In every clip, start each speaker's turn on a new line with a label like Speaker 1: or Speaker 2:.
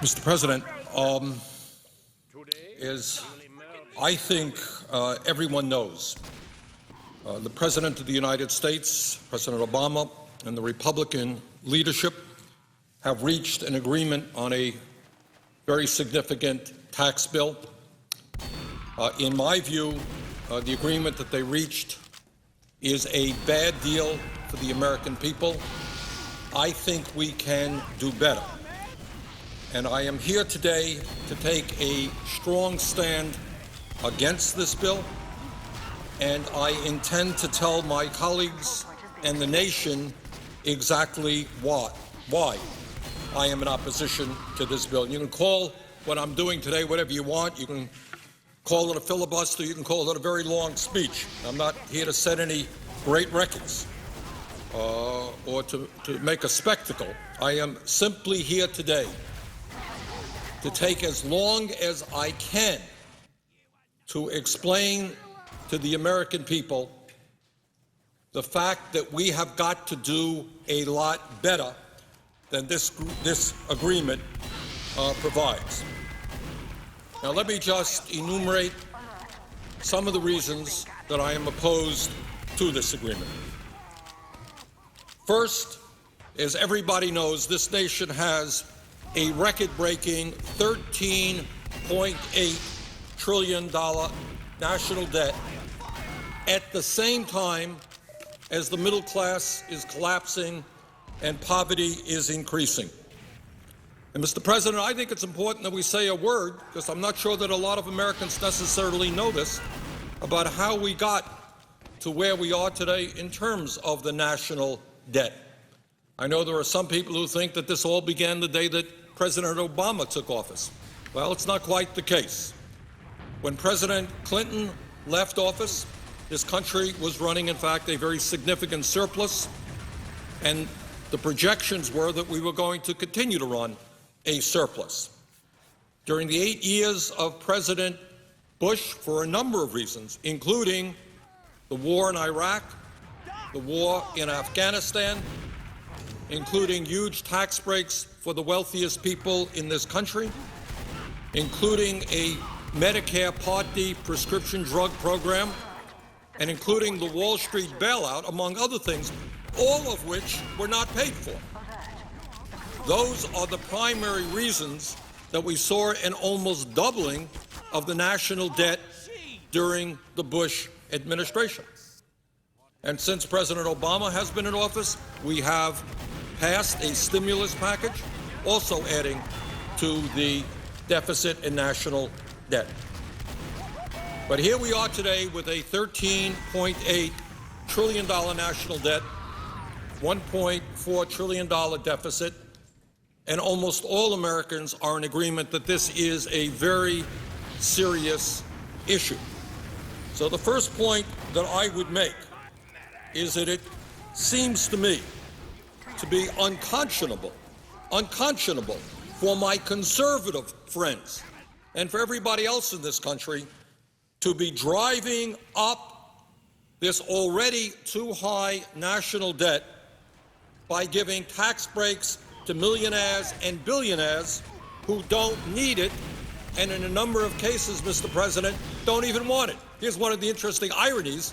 Speaker 1: Mr. President, as I think everyone knows, the President of the United States, President Obama, and the Republican leadership have reached an agreement on a very significant tax bill. In my view, the agreement that they reached is a bad deal for the American people. I think we can do better. And I am here today to take a strong stand against this bill, and I intend to tell my colleagues and the nation exactly why I am in opposition to this bill. You can call what I'm doing today whatever you want. You can call it a filibuster. You can call it a very long speech. I'm not here to set any great records or to make a spectacle. I am simply here today to take as long as I can to explain to the American people the fact that we have got to do a lot better than this agreement provides. Now, let me just enumerate some of the reasons that I am opposed to this agreement. First, as everybody knows, this nation has a record-breaking $13.8 trillion national debt at the same time as the middle class is collapsing and poverty is increasing. And, Mr. President, I think it's important that we say a word, because I'm not sure that a lot of Americans necessarily know this, about how we got to where we are today in terms of the national debt. I know there are some people who think that this all began the day that President Obama took office. Well, it's not quite the case. When President Clinton left office, this country was running, in fact, a very significant surplus, and the projections were that we were going to continue to run a surplus. During the 8 years of President Bush, for a number of reasons, including the war in Iraq, the war in Afghanistan, including huge tax breaks for the wealthiest people in this country, including a Medicare Part D prescription drug program, and including the Wall Street bailout, among other things, all of which were not paid for. Those are the primary reasons that we saw an almost doubling of the national debt during the Bush administration. And since President Obama has been in office, we have passed a stimulus package, also adding to the deficit in national debt. But here we are today with a $13.8 trillion national debt, $1.4 trillion deficit, and almost all Americans are in agreement that this is a very serious issue. So the first point that I would make is that it seems to me to be unconscionable for my conservative friends and for everybody else in this country to be driving up this already too high national debt by giving tax breaks to millionaires and billionaires who don't need it, and in a number of cases, Mr. President, don't even want it. Here's one of the interesting ironies.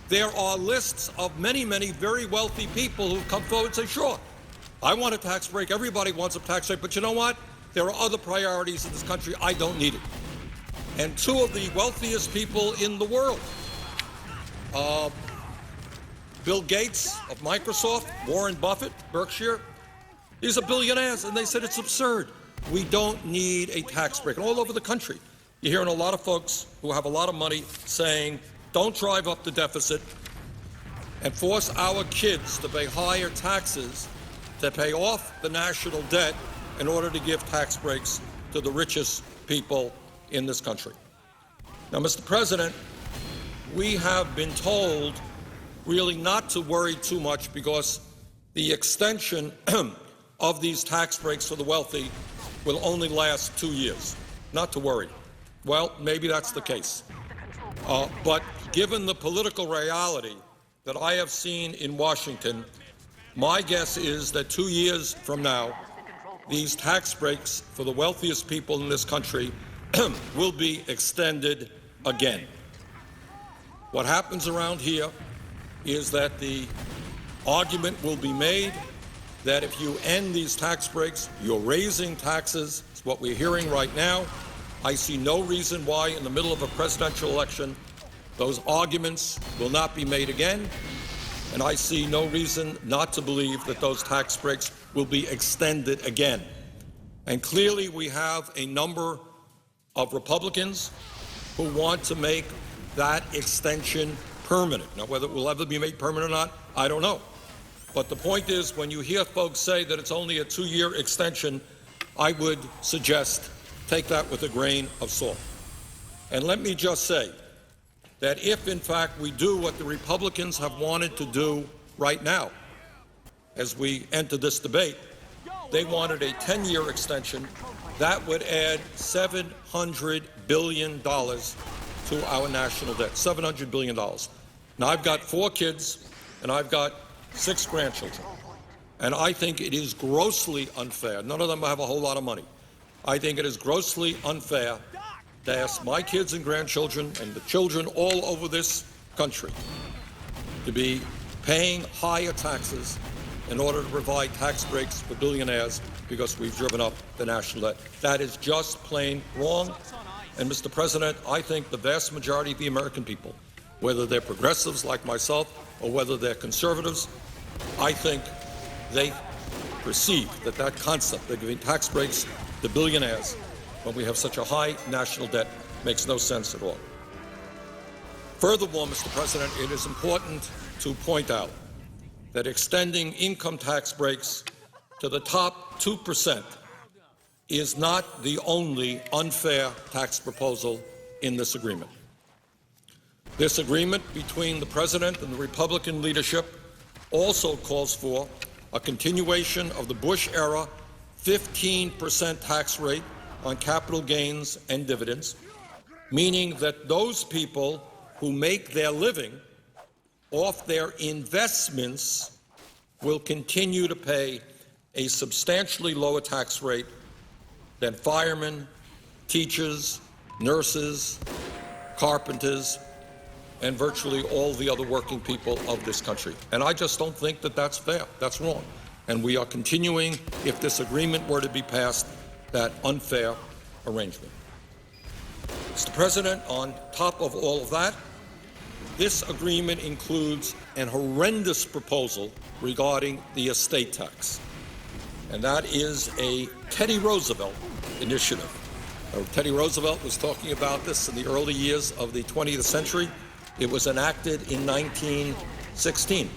Speaker 1: There are lists of many, many very wealthy people who come forward and say, sure, I want a tax break. Everybody wants a tax break. But you know what? There are other priorities in this country. I don't need it. And two of the wealthiest people in the world, Bill Gates of Microsoft, Warren Buffett, Berkshire, these are billionaires, and they said it's absurd. We don't need a tax break. And all over the country, you're hearing a lot of folks who have a lot of money saying, don't drive up the deficit and force our kids to pay higher taxes to pay off the national debt in order to give tax breaks to the richest people in this country. Now, Mr. President, we have been told really not to worry too much because the extension of these tax breaks for the wealthy will only last 2 years. Not to worry. Well, maybe that's the case. But given the political reality that I have seen in Washington, my guess is that 2 years from now, these tax breaks for the wealthiest people in this country will be extended again. What happens around here is that the argument will be made that if you end these tax breaks, you're raising taxes. It's what we're hearing right now. I see no reason why in the middle of a presidential election those arguments will not be made again, and I see no reason not to believe that those tax breaks will be extended again. And clearly we have a number of Republicans who want to make that extension permanent. Now, whether it will ever be made permanent or not, I don't know. But the point is, when you hear folks say that it's only a 2-year extension, I would suggest take that with a grain of salt. And let me just say that if, in fact, we do what the Republicans have wanted to do right now, as we enter this debate, they wanted a 10-year extension. That would add $700 billion to our national debt, $700 billion. Now, I've got 4 kids, and I've got 6 grandchildren. And I think it is grossly unfair. None of them have a whole lot of money. I think it is grossly unfair to ask my kids and grandchildren and the children all over this country to be paying higher taxes in order to provide tax breaks for billionaires because we've driven up the national debt. That is just plain wrong. And, Mr. President, I think the vast majority of the American people, whether they're progressives like myself or whether they're conservatives, I think they perceive that that concept of giving tax breaks to billionaires when we have such a high national debt makes no sense at all. Furthermore, Mr. President, it is important to point out that extending income tax breaks to the top 2% is not the only unfair tax proposal in this agreement. This agreement between the President and the Republican leadership also calls for a continuation of the Bush-era 15% tax rate on capital gains and dividends, meaning that those people who make their living off their investments will continue to pay a substantially lower tax rate than firemen, teachers, nurses, carpenters, and virtually all the other working people of this country. And I just don't think that that's fair. That's wrong. And we are continuing, if this agreement were to be passed, that unfair arrangement. Mr. President, on top of all of that, this agreement includes an horrendous proposal regarding the estate tax. And that is a Teddy Roosevelt initiative. Teddy Roosevelt was talking about this in the early years of the 20th century. It was enacted in 1916.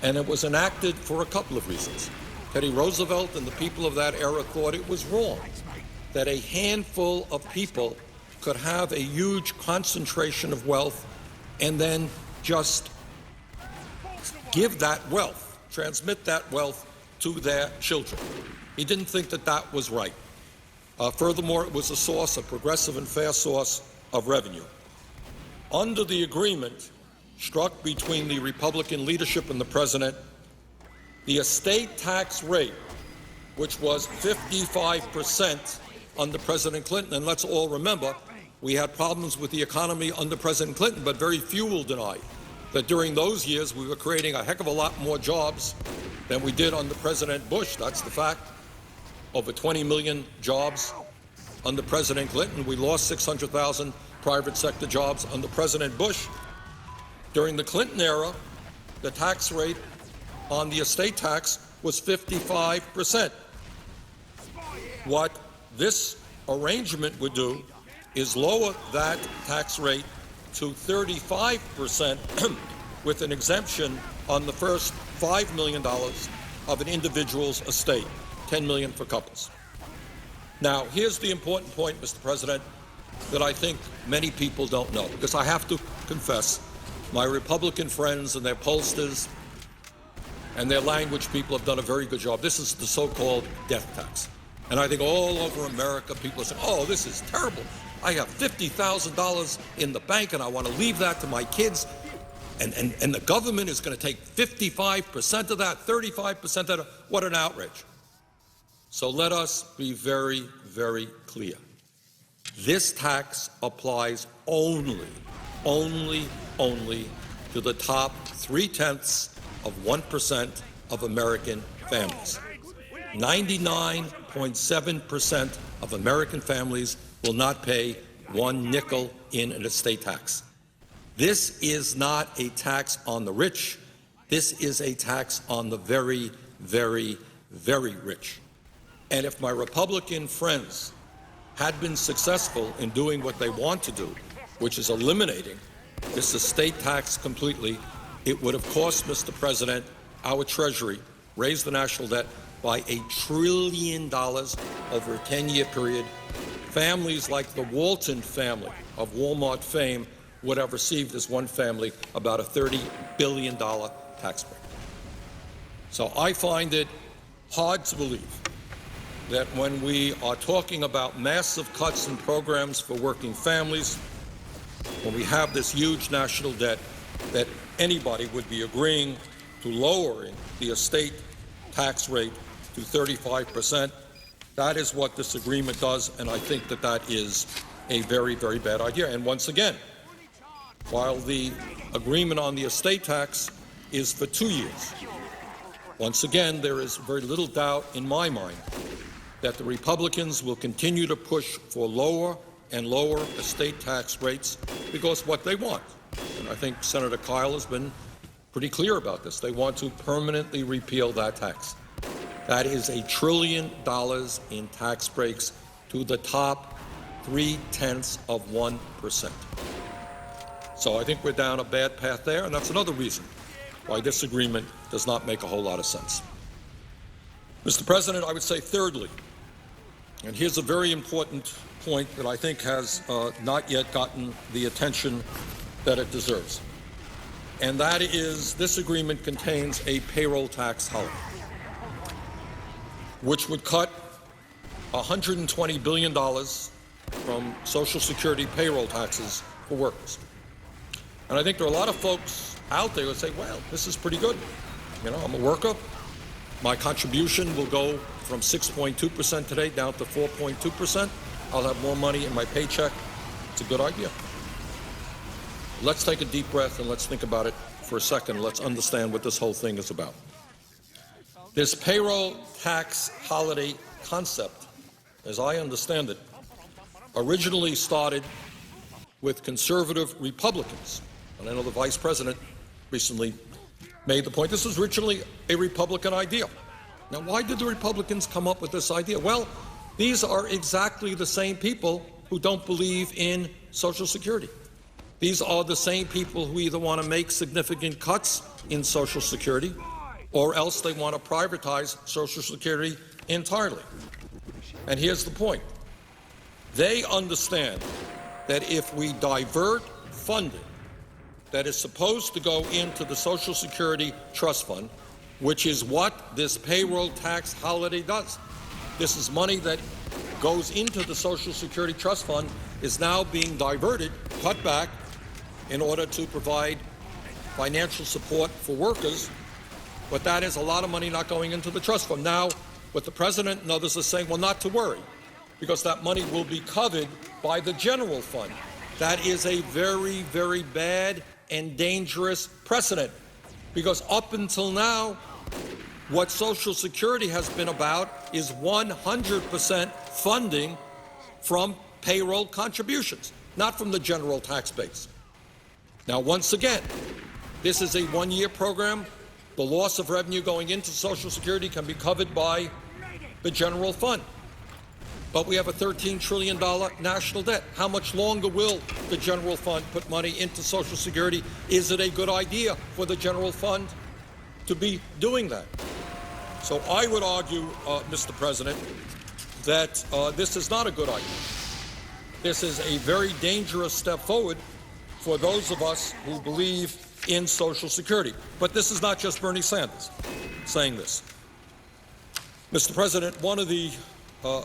Speaker 1: And it was enacted for a couple of reasons. Teddy Roosevelt and the people of that era thought it was wrong that a handful of people could have a huge concentration of wealth and then just give that wealth, transmit that wealth to their children. He didn't think that that was right. Furthermore, it was a source, a progressive and fair source of revenue. Under the agreement struck between the Republican leadership and the President, the estate tax rate, which was 55% under President Clinton, and let's all remember, we had problems with the economy under President Clinton, but very few will deny that during those years we were creating a heck of a lot more jobs than we did under President Bush. That's the fact. Over 20 million jobs under President Clinton. We lost 600,000 private sector jobs under President Bush. During the Clinton era, the tax rate on the estate tax was 55%. What this arrangement would do is lower that tax rate to 35% with an exemption on the first $5 million of an individual's estate, $10 million for couples. Now, here's the important point, Mr. President, that I think many people don't know, because I have to confess, my Republican friends and their pollsters and their language people have done a very good job. This is the so-called death tax. And I think all over America, people are saying, oh, this is terrible. I have $50,000 in the bank, and I want to leave that to my kids. And the government is going to take 55% of that, 35% of that. What an outrage. So let us be very, very clear. This tax applies only to the top 0.3% of American families. 99.7% of American families will not pay one nickel in an estate tax. This is not a tax on the rich. This is a tax on the very, very, very rich. And if my Republican friends had been successful in doing what they want to do, which is eliminating this estate tax completely, it would have cost, Mr. President, our Treasury, raised the national debt by $1 trillion over a 10-year period. Families like the Walton family of Walmart fame would have received, as one family, about a $30 billion tax break. So I find it hard to believe that when we are talking about massive cuts in programs for working families, when we have this huge national debt, that anybody would be agreeing to lowering the estate tax rate to 35%. That is what this agreement does, and I think that that is a very, very bad idea. And once again, while the agreement on the estate tax is for 2 years, once again, there is very little doubt in my mind that the Republicans will continue to push for lower and lower estate tax rates because what they want, and I think Senator Kyle has been pretty clear about this, they want to permanently repeal that tax. That is $1 trillion in tax breaks to the top 0.3%. So I think we're down a bad path there, and that's another reason why this agreement does not make a whole lot of sense. Mr. President, I would say thirdly, and here's a very important point that I think has not yet gotten the attention that it deserves, and that is this agreement contains a payroll tax holiday, which would cut $120 billion from Social Security payroll taxes for workers. And I think there are a lot of folks out there who say, well, this is pretty good. You know, I'm a worker. My contribution will go from 6.2% today down to 4.2%. I'll have more money in my paycheck. It's a good idea. Let's take a deep breath and let's think about it for a second. Let's understand what this whole thing is about. This payroll tax holiday concept, as I understand it, originally started with conservative Republicans. And I know the Vice President recently made the point this was originally a Republican idea. Now, why did the Republicans come up with this idea? Well, these are exactly the same people who don't believe in Social Security. These are the same people who either want to make significant cuts in Social Security or else they want to privatize Social Security entirely. And here's the point. They understand that if we divert funding that is supposed to go into the Social Security Trust Fund, which is what this payroll tax holiday does. This is money that goes into the Social Security Trust Fund is now being diverted, cut back, in order to provide financial support for workers, but that is a lot of money not going into the trust fund. Now, what the President and others are saying, well, not to worry, because that money will be covered by the general fund. That is a very, very bad and dangerous precedent, because up until now, what Social Security has been about is 100% funding from payroll contributions, not from the general tax base. Now, once again, this is a one-year program. The loss of revenue going into Social Security can be covered by the general fund. But we have a $13 trillion national debt. How much longer will the general fund put money into Social Security? Is it a good idea for the general fund to be doing that? So I would argue, Mr. President, that this is not a good idea. This is a very dangerous step forward for those of us who believe in Social Security. But this is not just Bernie Sanders saying this. Mr. President, one of the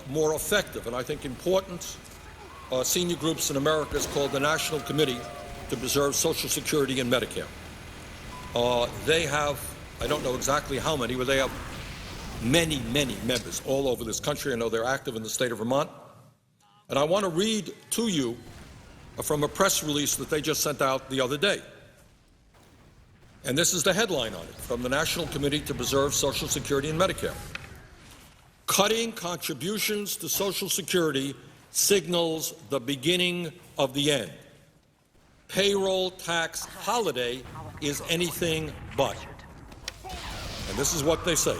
Speaker 1: more effective and I think important senior groups in America is called the National Committee to Preserve Social Security and Medicare. They have, I don't know exactly how many, but they have many, many members all over this country. I know they're active in the state of Vermont. And I want to read to you from a press release that they just sent out the other day. And this is the headline on it, from the National Committee to Preserve Social Security and Medicare. Cutting contributions to Social Security signals the beginning of the end. Payroll tax holiday is anything but. And this is what they say.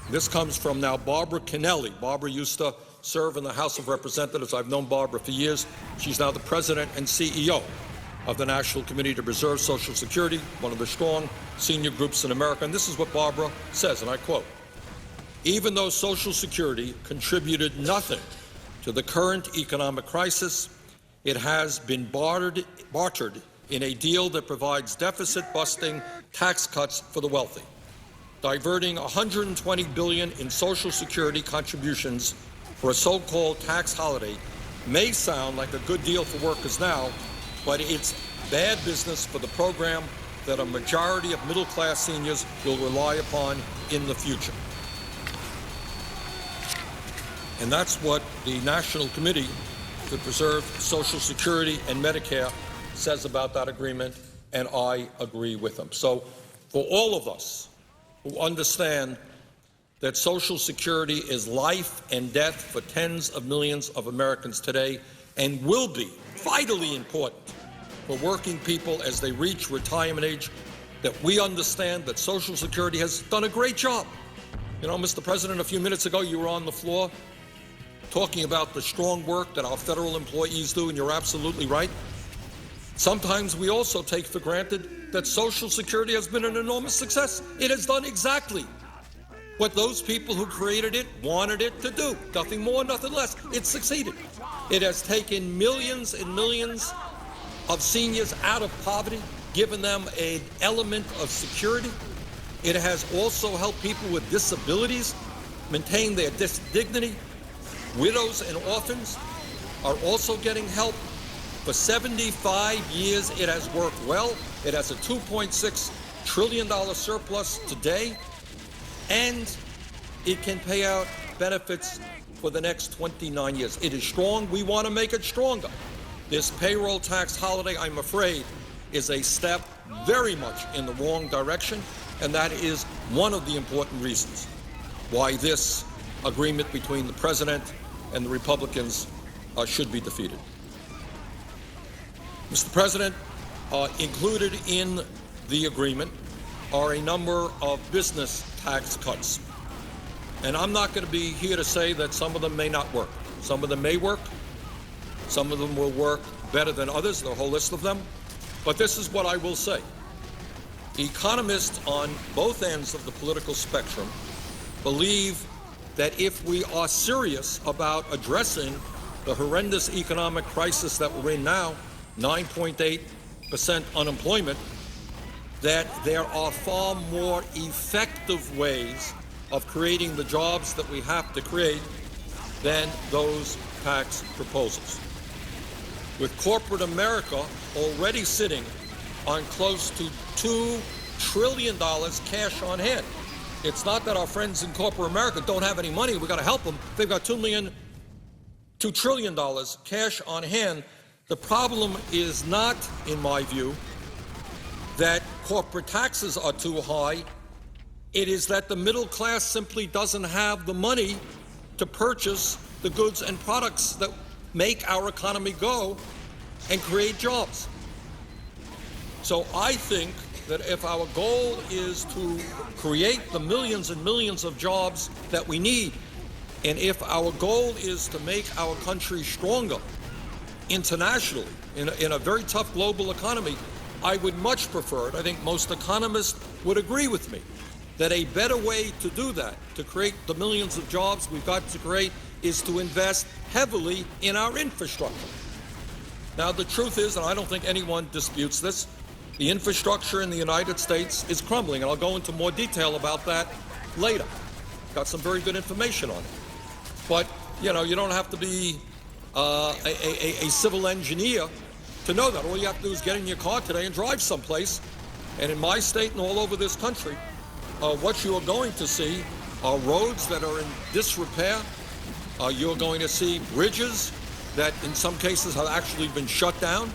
Speaker 1: This comes from now Barbara Kennelly. Barbara used to serve in the House of Representatives. I've known Barbara for years. She's now the president and CEO of the National Committee to Preserve Social Security, one of the strong senior groups in America. And this is what Barbara says, and I quote, "Even though Social Security contributed nothing to the current economic crisis, it has been bartered in a deal that provides deficit-busting tax cuts for the wealthy. Diverting $120 billion in Social Security contributions for a so-called tax holiday may sound like a good deal for workers now, but it's bad business for the program that a majority of middle-class seniors will rely upon in the future." And that's what the National Committee to Preserve Social Security and Medicare says about that agreement, and I agree with them. So for all of us who understand that Social Security is life and death for tens of millions of Americans today and will be vitally important for working people as they reach retirement age, that we understand that Social Security has done a great job. You know, Mr. President, a few minutes ago you were on the floor talking about the strong work that our federal employees do, and you're absolutely right. Sometimes we also take for granted that Social Security has been an enormous success. It has done exactly what those people who created it wanted it to do. Nothing more, nothing less. It succeeded. It has taken millions and millions of seniors out of poverty, given them an element of security. It has also helped people with disabilities maintain their dignity. Widows and orphans are also getting help. For 75 years, it has worked well. It has a $2.6 trillion surplus today, and it can pay out benefits for the next 29 years. It is strong. We want to make it stronger. This payroll tax holiday, I'm afraid, is a step very much in the wrong direction, and that is one of the important reasons why this agreement between the President and the Republicans should be defeated. Mr. President, included in the agreement are a number of business tax cuts. And I'm not going to be here to say that some of them may not work. Some of them may work. Some of them will work better than others, the whole list of them. But this is what I will say. Economists on both ends of the political spectrum believe that if we are serious about addressing the horrendous economic crisis that we're in now, 9.8% unemployment, that there are far more effective ways of creating the jobs that we have to create than those tax proposals. With corporate America already sitting on close to $2 trillion cash on hand. It's not that our friends in corporate America don't have any money. We've got to help them. They've got $2 trillion cash on hand. The problem is not, in my view, that corporate taxes are too high. It is that the middle class simply doesn't have the money to purchase the goods and products that make our economy go and create jobs. So I think that if our goal is to create the millions and millions of jobs that we need, and if our goal is to make our country stronger internationally in a very tough global economy, I would much prefer, and I think most economists would agree with me, that a better way to do that, to create the millions of jobs we've got to create, is to invest heavily in our infrastructure. Now, the truth is, and I don't think anyone disputes this, the infrastructure in the United States is crumbling, and I'll go into more detail about that later. Got some very good information on it. But, you know, you don't have to be a civil engineer to know that. All you have to do is get in your car today and drive someplace. And in my state and all over this country, what you are going to see roads that are in disrepair. You're going to see bridges that in some cases have actually been shut down.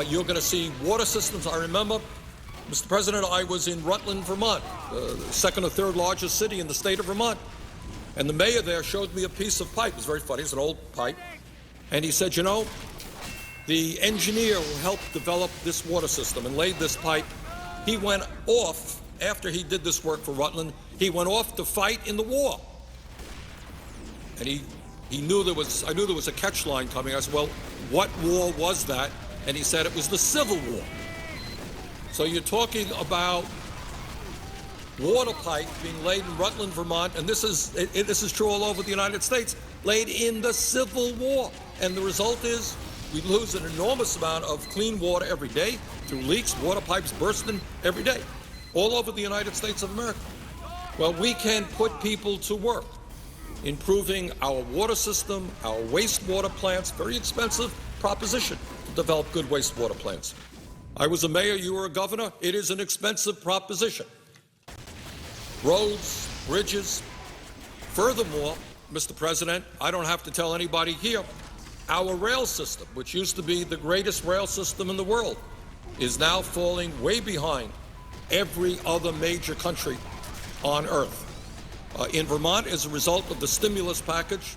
Speaker 1: You're going to see water systems. I remember, Mr. President, I was in Rutland, Vermont, the second or third largest city in the state of Vermont. And the mayor there showed me a piece of pipe. It was very funny. It's an old pipe. And he said, you know, the engineer who helped develop this water system and laid this pipe, he went off, after he did this work for Rutland, he went off to fight in the war. And he knew I knew there was a catch line coming. I said, well, what war was that? And he said it was the Civil War. So you're talking about water pipe being laid in Rutland, Vermont, and this is true all over the United States, laid in the Civil War. And the result is we lose an enormous amount of clean water every day through leaks, water pipes bursting every day, all over the United States of America. Well, we can put people to work improving our water system, our wastewater plants, very expensive proposition to develop good wastewater plants. I was a mayor, you were a governor. It is an expensive proposition. Roads, bridges. Furthermore, Mr. President, I don't have to tell anybody here, our rail system, which used to be the greatest rail system in the world, is now falling way behind every other major country on earth. In Vermont, as a result of the stimulus package,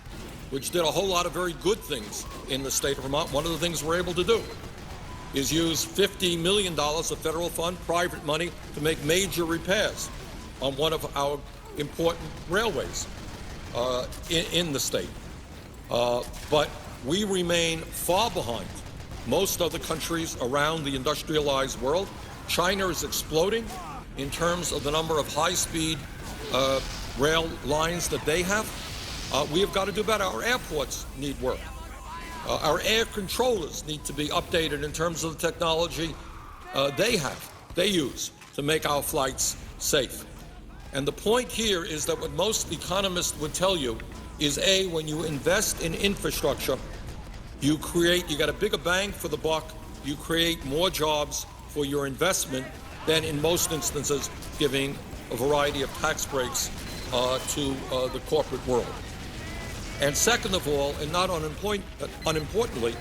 Speaker 1: which did a whole lot of very good things in the state of Vermont, one of the things we're able to do is use $50 million of federal fund, private money, to make major repairs on one of our important railways in the state. But we remain far behind most other countries around the industrialized world. China is exploding in terms of the number of high-speed rail lines that they have. We have got to do better. Our airports need work. Our air controllers need to be updated in terms of the technology they use to make our flights safe. And the point here is that what most economists would tell you is, A, when you invest in infrastructure, you get a bigger bang for the buck, you create more jobs for your investment than in most instances giving a variety of tax breaks to the corporate world. And second of all, and not unimportantly,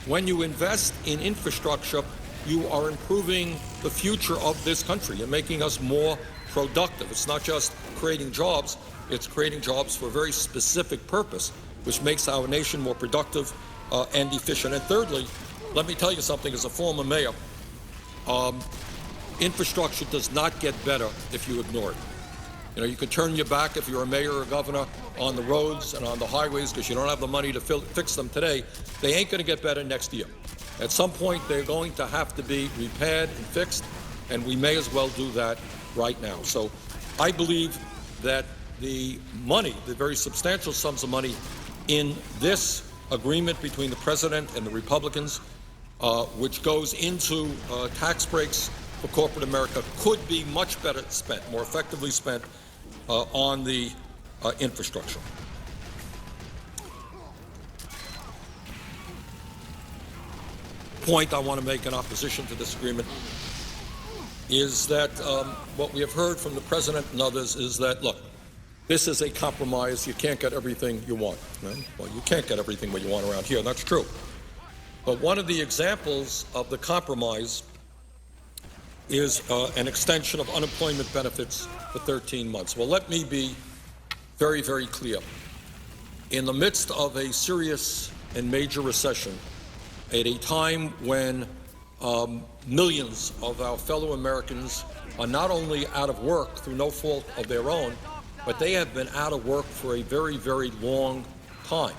Speaker 1: when you invest in infrastructure, you are improving the future of this country. You're making us more productive. It's not just creating jobs, it's creating jobs for a very specific purpose, which makes our nation more productive and efficient. And thirdly, let me tell you something as a former mayor, infrastructure does not get better if you ignore it. You know, you can turn your back if you're a mayor or a governor on the roads and on the highways because you don't have the money to fix them today. They ain't going to get better next year. At some point, they're going to have to be repaired and fixed, and we may as well do that right now. So I believe that the money, the very substantial sums of money in this agreement between the president and the Republicans, which goes into tax breaks for corporate America, could be much better spent, more effectively spent on the infrastructure. Point I want to make in opposition to this agreement is that what we have heard from the president and others is that, look, this is a compromise. You can't get everything you want. Right? Well, you can't get everything what you want around here. That's true. But one of the examples of the compromise is an extension of unemployment benefits for 13 months. Well, let me be very, very clear. In the midst of a serious and major recession, at a time when millions of our fellow Americans are not only out of work through no fault of their own, but they have been out of work for a very, very long time.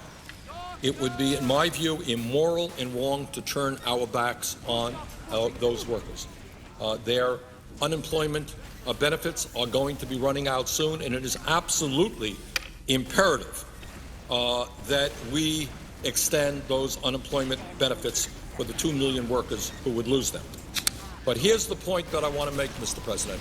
Speaker 1: It would be, in my view, immoral and wrong to turn our backs on those workers. Their unemployment benefits are going to be running out soon, and it is absolutely imperative that we extend those unemployment benefits for the 2 million workers who would lose them. But here's the point that I want to make, Mr. President.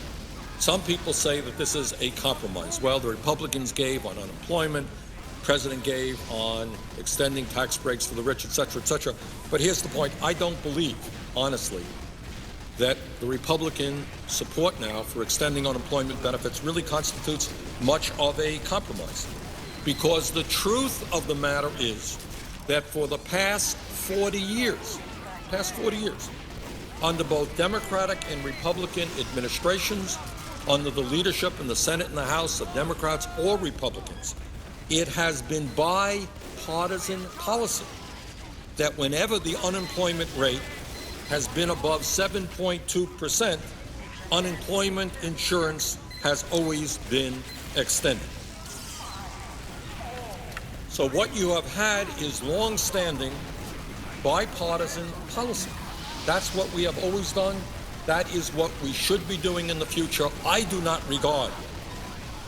Speaker 1: Some people say that this is a compromise. Well, the Republicans gave on unemployment, the President gave on extending tax breaks for the rich, et cetera, et cetera. But here's the point. I don't believe, honestly, that the Republican support now for extending unemployment benefits really constitutes much of a compromise. Because the truth of the matter is that for the past 40 years, under both Democratic and Republican administrations, under the leadership in the Senate and the House of Democrats or Republicans, it has been bipartisan policy that whenever the unemployment rate has been above 7.2%, unemployment insurance has always been extended. So what you have had is long-standing bipartisan policy. That's what we have always done. That is what we should be doing in the future. I do not regard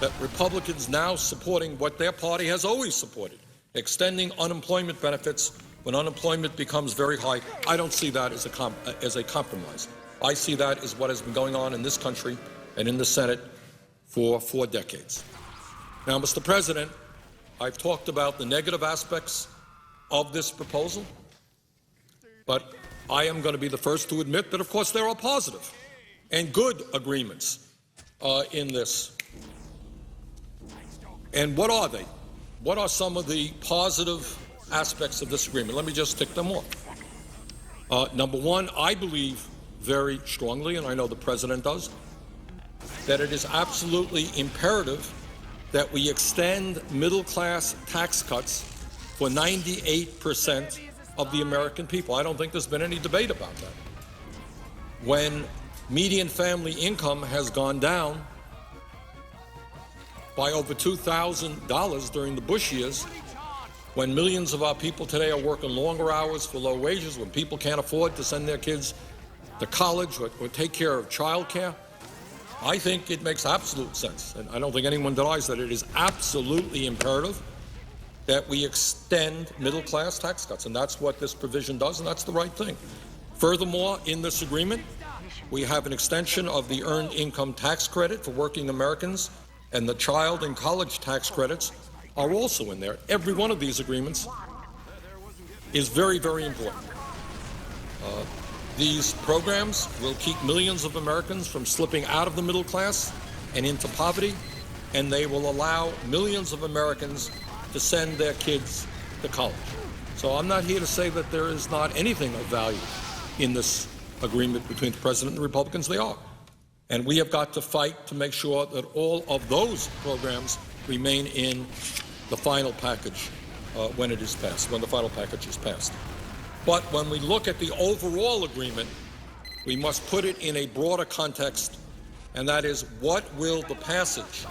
Speaker 1: that Republicans now supporting what their party has always supported, extending unemployment benefits when unemployment becomes very high. I don't see that as a compromise. I see that as what has been going on in this country and in the Senate for 4 decades. Now, Mr. President, I've talked about the negative aspects of this proposal, but I am going to be the first to admit that, of course, there are positive and good agreements in this. And what are they? What are some of the positive aspects of this agreement? Let me just tick them off. Number one, I believe very strongly, and I know the President does, that it is absolutely imperative that we extend middle-class tax cuts for 98% of the American people. I don't think there's been any debate about that. When median family income has gone down by over $2,000 during the Bush years, when millions of our people today are working longer hours for low wages, when people can't afford to send their kids to college or take care of child care, I think it makes absolute sense, and I don't think anyone denies that it is absolutely imperative that we extend middle-class tax cuts, and that's what this provision does, and that's the right thing. Furthermore, in this agreement, we have an extension of the Earned Income Tax Credit for working Americans, and the child and college tax credits are also in there. Every one of these agreements is very, very important. These programs will keep millions of Americans from slipping out of the middle class and into poverty, and they will allow millions of Americans to send their kids to college. So I'm not here to say that there is not anything of value in this agreement between the President and the Republicans. They are. And we have got to fight to make sure that all of those programs remain in the final package when it is passed, when the final package is passed. But when we look at the overall agreement, we must put it in a broader context, and that is, what will the passage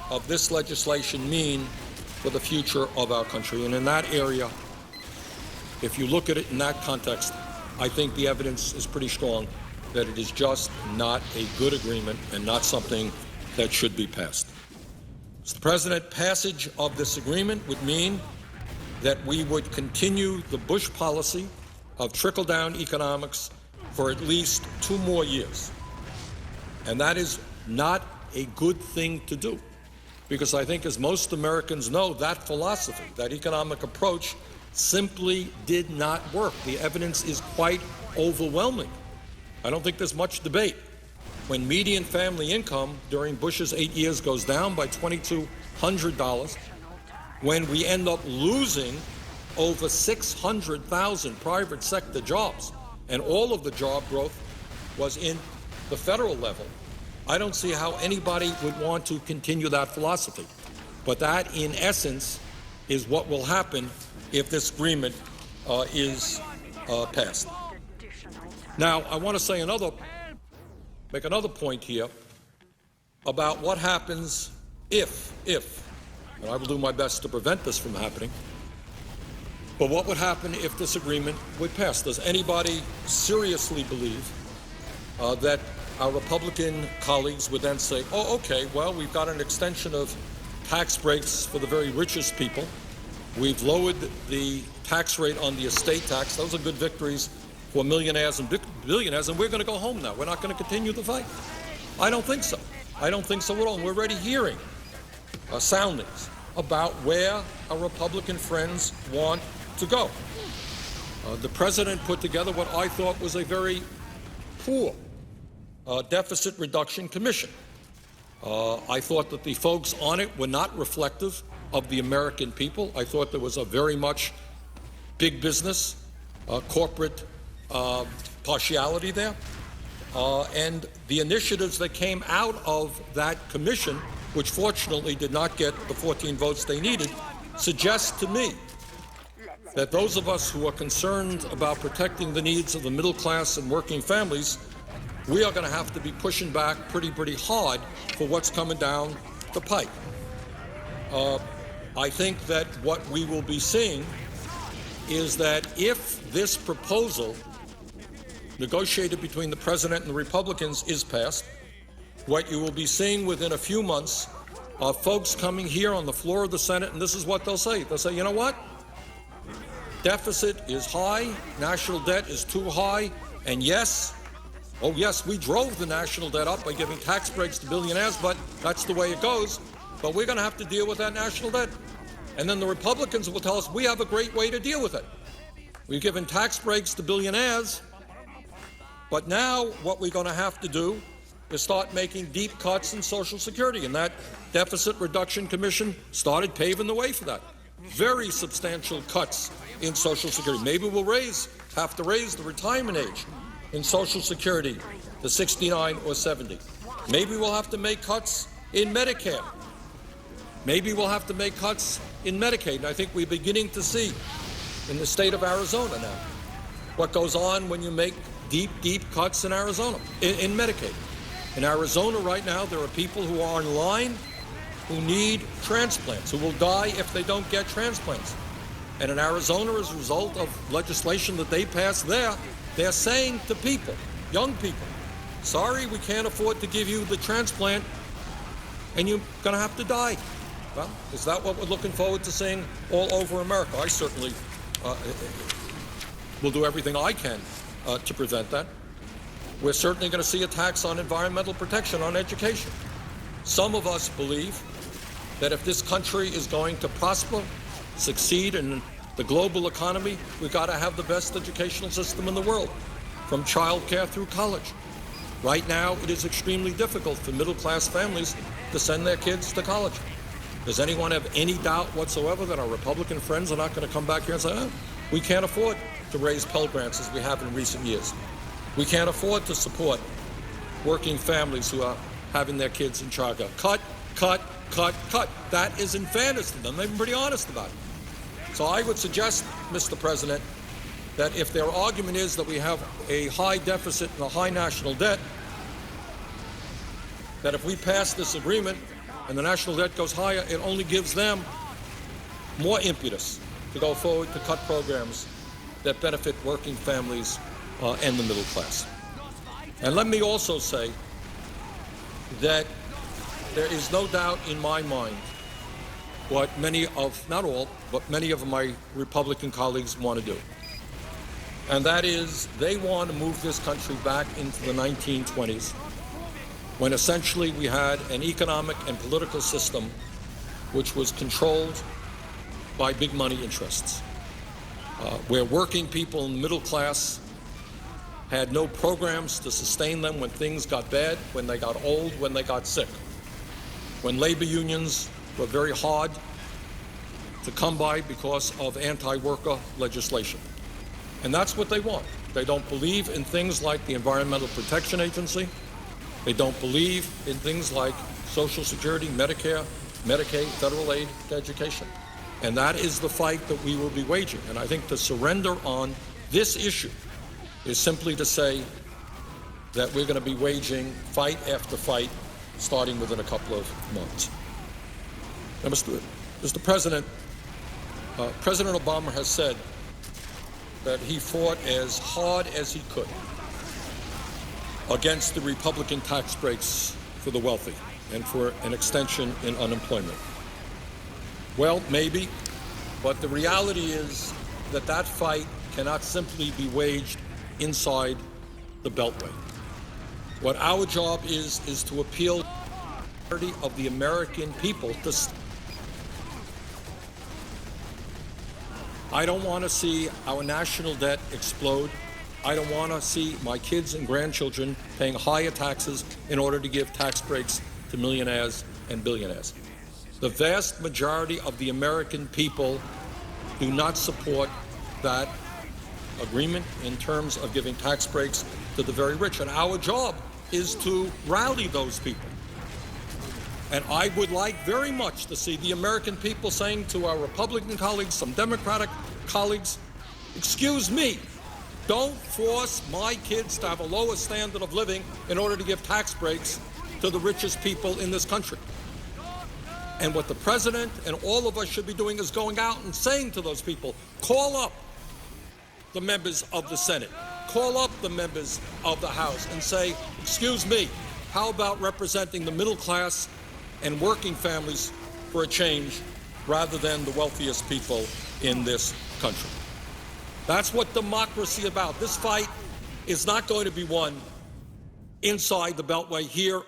Speaker 1: of this legislation mean for the future of our country? And in that area, if you look at it in that context, I think the evidence is pretty strong that it is just not a good agreement and not something that should be passed. Mr. President, passage of this agreement would mean that we would continue the Bush policy of trickle-down economics for at least 2 more years. And that is not a good thing to do, because I think, as most Americans know, that philosophy, that economic approach, simply did not work. The evidence is quite overwhelming. I don't think there's much debate. When median family income during Bush's 8 years goes down by $2,200, when we end up losing over 600,000 private sector jobs, and all of the job growth was in the federal level, I don't see how anybody would want to continue that philosophy. But that, in essence, is what will happen if this agreement is passed. Now, I want to say make another point here about what happens if, and I will do my best to prevent this from happening, but what would happen if this agreement would pass? Does anybody seriously believe that our Republican colleagues would then say, oh, okay, well, we've got an extension of tax breaks for the very richest people. We've lowered the tax rate on the estate tax. Those are good victories for millionaires and billionaires, and we're going to go home now. We're not going to continue the fight. I don't think so. I don't think so at all. And we're already hearing soundings about where our Republican friends want to go. The President put together what I thought was a very poor Deficit Reduction Commission. I thought that the folks on it were not reflective of the American people. I thought there was a very much big business, corporate partiality there. And the initiatives that came out of that commission, which fortunately did not get the 14 votes they needed, suggest to me that those of us who are concerned about protecting the needs of the middle class and working families, we are going to have to be pushing back pretty hard for what's coming down the pike. I think that what we will be seeing is that if this proposal negotiated between the president and the Republicans is passed, what you will be seeing within a few months are folks coming here on the floor of the Senate, and this is what they'll say. They'll say, you know what? Deficit is high, national debt is too high, and yes, oh yes, we drove the national debt up by giving tax breaks to billionaires, but that's the way it goes. But we're going to have to deal with that national debt. And then the Republicans will tell us we have a great way to deal with it. We've given tax breaks to billionaires, but now what we're going to have to do is start making deep cuts in Social Security. And that Deficit Reduction Commission started paving the way for that. Very substantial cuts in Social Security. Maybe we'll have to raise the retirement age in Social Security to 69 or 70. Maybe we'll have to make cuts in Medicare. Maybe we'll have to make cuts in Medicaid. And I think we're beginning to see in the state of Arizona now what goes on when you make deep cuts in Arizona, in Medicaid. In Arizona right now, there are people who are in line who need transplants, who will die if they don't get transplants. And in Arizona, as a result of legislation that they passed there, they're saying to people, young people, sorry, we can't afford to give you the transplant, and you're going to have to die. Well, is that what we're looking forward to seeing all over America? I certainly will do everything I can to prevent that. We're certainly going to see attacks on environmental protection, on education. Some of us believe that if this country is going to prosper, succeed in the global economy, we've got to have the best educational system in the world, from childcare through college. Right now, it is extremely difficult for middle-class families to send their kids to college. Does anyone have any doubt whatsoever that our Republican friends are not going to come back here and say, oh, we can't afford to raise Pell Grants as we have in recent years. We can't afford to support working families who are having their kids in childcare. Cut. That is in fairness to them. They've been pretty honest about it. So I would suggest, Mr. President, that if their argument is that we have a high deficit and a high national debt, that if we pass this agreement and the national debt goes higher, it only gives them more impetus to go forward to cut programs that benefit working families and the middle class. And let me also say that there is no doubt in my mind what many of, not all, but many of my Republican colleagues want to do. And that is they want to move this country back into the 1920s, when essentially we had an economic and political system which was controlled by big money interests, where working people in the middle class had no programs to sustain them when things got bad, when they got old, when they got sick, when labor unions were very hard to come by because of anti-worker legislation. And that's what they want. They don't believe in things like the Environmental Protection Agency. They don't believe in things like Social Security, Medicare, Medicaid, federal aid to education. And that is the fight that we will be waging. And I think to surrender on this issue is simply to say that we're going to be waging fight after fight starting within a couple of months. Now, Mr. President, President Obama has said that he fought as hard as he could against the Republican tax breaks for the wealthy and for an extension in unemployment. Well, maybe, but the reality is that that fight cannot simply be waged inside the Beltway. What our job is to appeal to the of the American people to. I don't want to see our national debt explode. I don't want to see my kids and grandchildren paying higher taxes in order to give tax breaks to millionaires and billionaires. The vast majority of the American people do not support that agreement in terms of giving tax breaks to the very rich. And our job is to rally those people. And I would like very much to see the American people saying to our Republican colleagues, some Democratic colleagues, excuse me, don't force my kids to have a lower standard of living in order to give tax breaks to the richest people in this country. And what the president and all of us should be doing is going out and saying to those people, call up the members of the Senate, call up the members of the House and say, excuse me, how about representing the middle class and working families for a change rather than the wealthiest people in this country? That's what democracy is about. This fight is not going to be won inside the Beltway here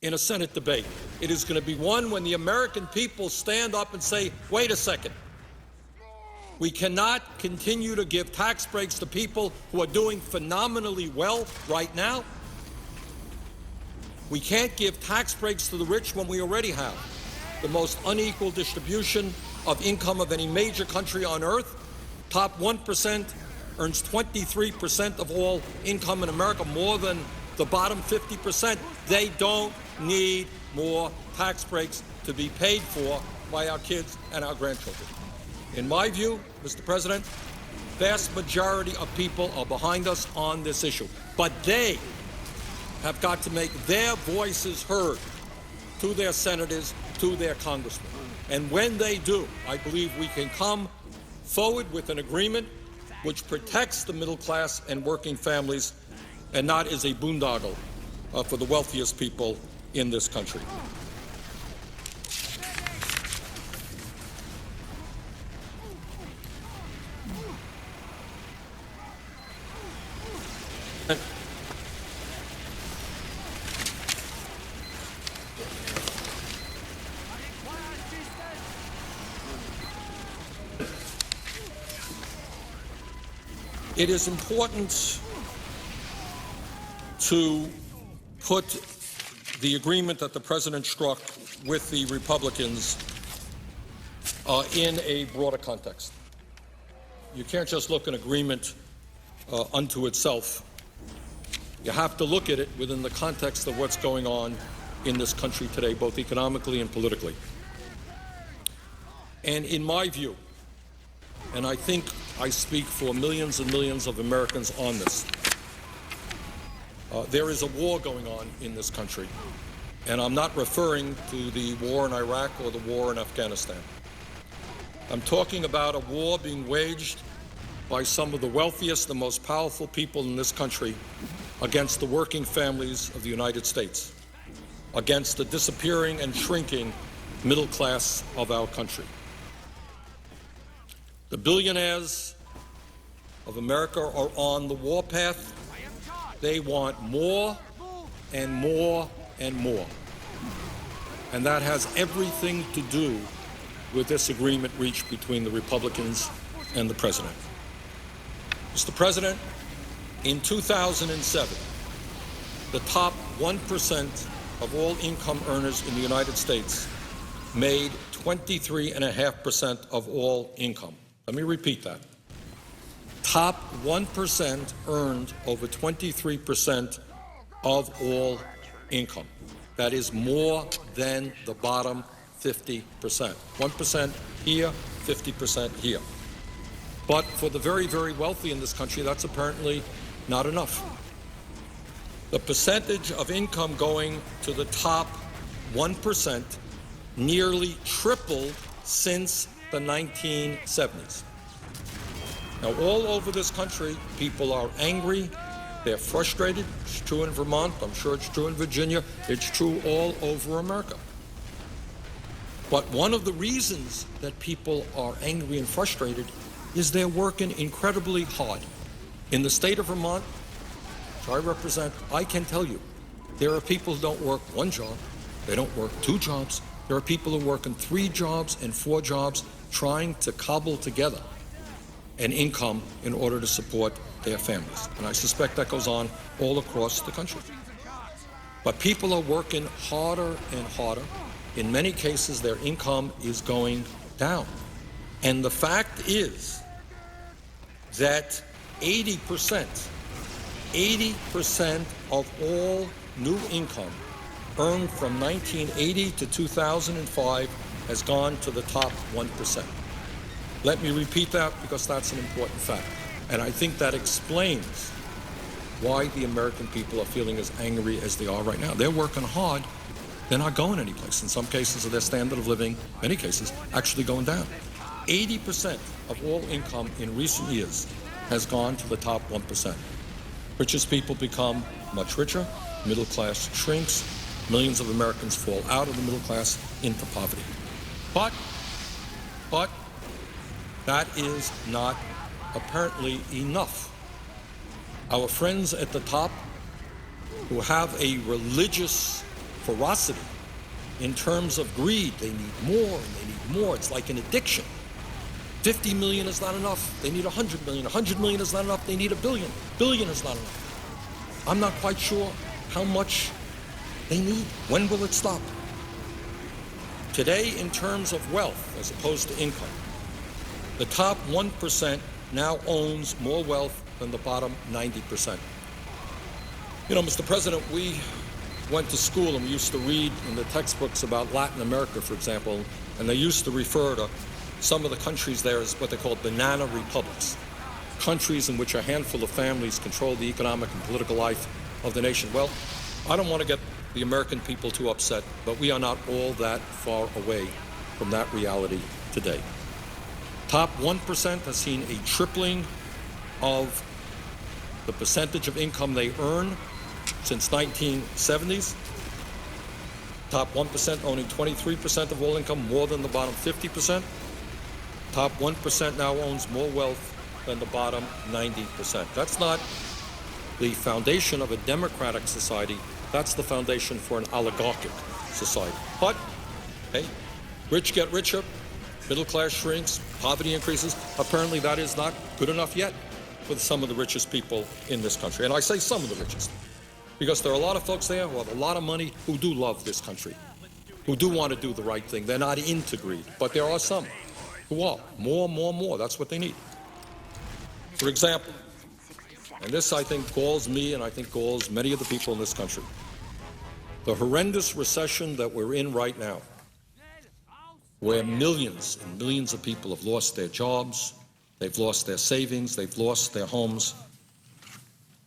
Speaker 1: in a Senate debate. It is going to be won when the American people stand up and say, wait a second, we cannot continue to give tax breaks to people who are doing phenomenally well right now. We can't give tax breaks to the rich when we already have the most unequal distribution of income of any major country on earth. Top 1% earns 23% of all income in America, more than the bottom 50%. They don't need more tax breaks to be paid for by our kids and our grandchildren. In my view, Mr. President, vast majority of people are behind us on this issue, but they have got to make their voices heard to their senators, to their congressmen. And when they do, I believe we can come forward with an agreement which protects the middle class and working families and not is a boondoggle for the wealthiest people in this country. It is important to put the agreement that the President struck with the Republicans in a broader context. You can't just look at an agreement unto itself. You have to look at it within the context of what's going on in this country today, both economically and politically. And in my view, and I think I speak for millions and millions of Americans on this, there is a war going on in this country. And I'm not referring to the war in Iraq or the war in Afghanistan. I'm talking about a war being waged by some of the wealthiest, the most powerful people in this country against the working families of the United States, against the disappearing and shrinking middle class of our country. The billionaires of America are on the warpath. They want more and more and more. And that has everything to do with this agreement reached between the Republicans and the President. Mr. President, in 2007, the top 1% of all income earners in the United States made 23.5% of all income. Let me repeat that. Top 1% earned over 23% of all income. That is more than the bottom 50%. 1% here, 50% here. But for the very, very wealthy in this country, that's apparently not enough. The percentage of income going to the top 1% nearly tripled since the 1970s. Now, all over this country, people are angry, they're frustrated. It's true in Vermont, I'm sure it's true in Virginia, it's true all over America. But one of the reasons that people are angry and frustrated is they're working incredibly hard. In the state of Vermont, which I represent, I can tell you, there are people who don't work one job, they don't work two jobs. There are people who work in 3 jobs and 4 jobs trying to cobble together and income in order to support their families. And I suspect that goes on all across the country. But people are working harder and harder. In many cases, their income is going down. And the fact is that 80% of all new income earned from 1980 to 2005 has gone to the top 1%. Let me repeat that because that's an important fact. And I think that explains why the American people are feeling as angry as they are right now. They're working hard. They're not going anyplace. In some cases, their standard of living, many cases, actually going down. 80% of all income in recent years has gone to the top 1%. Richest people become much richer, middle class shrinks, millions of Americans fall out of the middle class into poverty. But that is not apparently enough. Our friends at the top who have a religious ferocity in terms of greed, they need more and they need more. It's like an addiction. 50 million is not enough. They need 100 million. 100 million is not enough. They need a billion. Billion is not enough. I'm not quite sure how much they need. When will it stop? Today, in terms of wealth as opposed to income, the top 1% now owns more wealth than the bottom 90%. You know, Mr. President, we went to school and we used to read in the textbooks about Latin America, for example, and they used to refer to some of the countries there as what they call banana republics, countries in which a handful of families control the economic and political life of the nation. Well, I don't want to get the American people too upset, but we are not all that far away from that reality today. Top 1% has seen a tripling of the percentage of income they earn since 1970s. Top 1% owning 23% of all income, more than the bottom 50%. Top 1% now owns more wealth than the bottom 90%. That's not the foundation of a democratic society. That's the foundation for an oligarchic society. But, hey, rich get richer, middle class shrinks, poverty increases. Apparently that is not good enough yet for some of the richest people in this country. And I say some of the richest, because there are a lot of folks there who have a lot of money who do love this country, who do want to do the right thing. They're not into greed, but there are some who are. More. That's what they need. For example, and this I think galls me and I think galls many of the people in this country, the horrendous recession that we're in right now, where millions and millions of people have lost their jobs, they've lost their savings, they've lost their homes.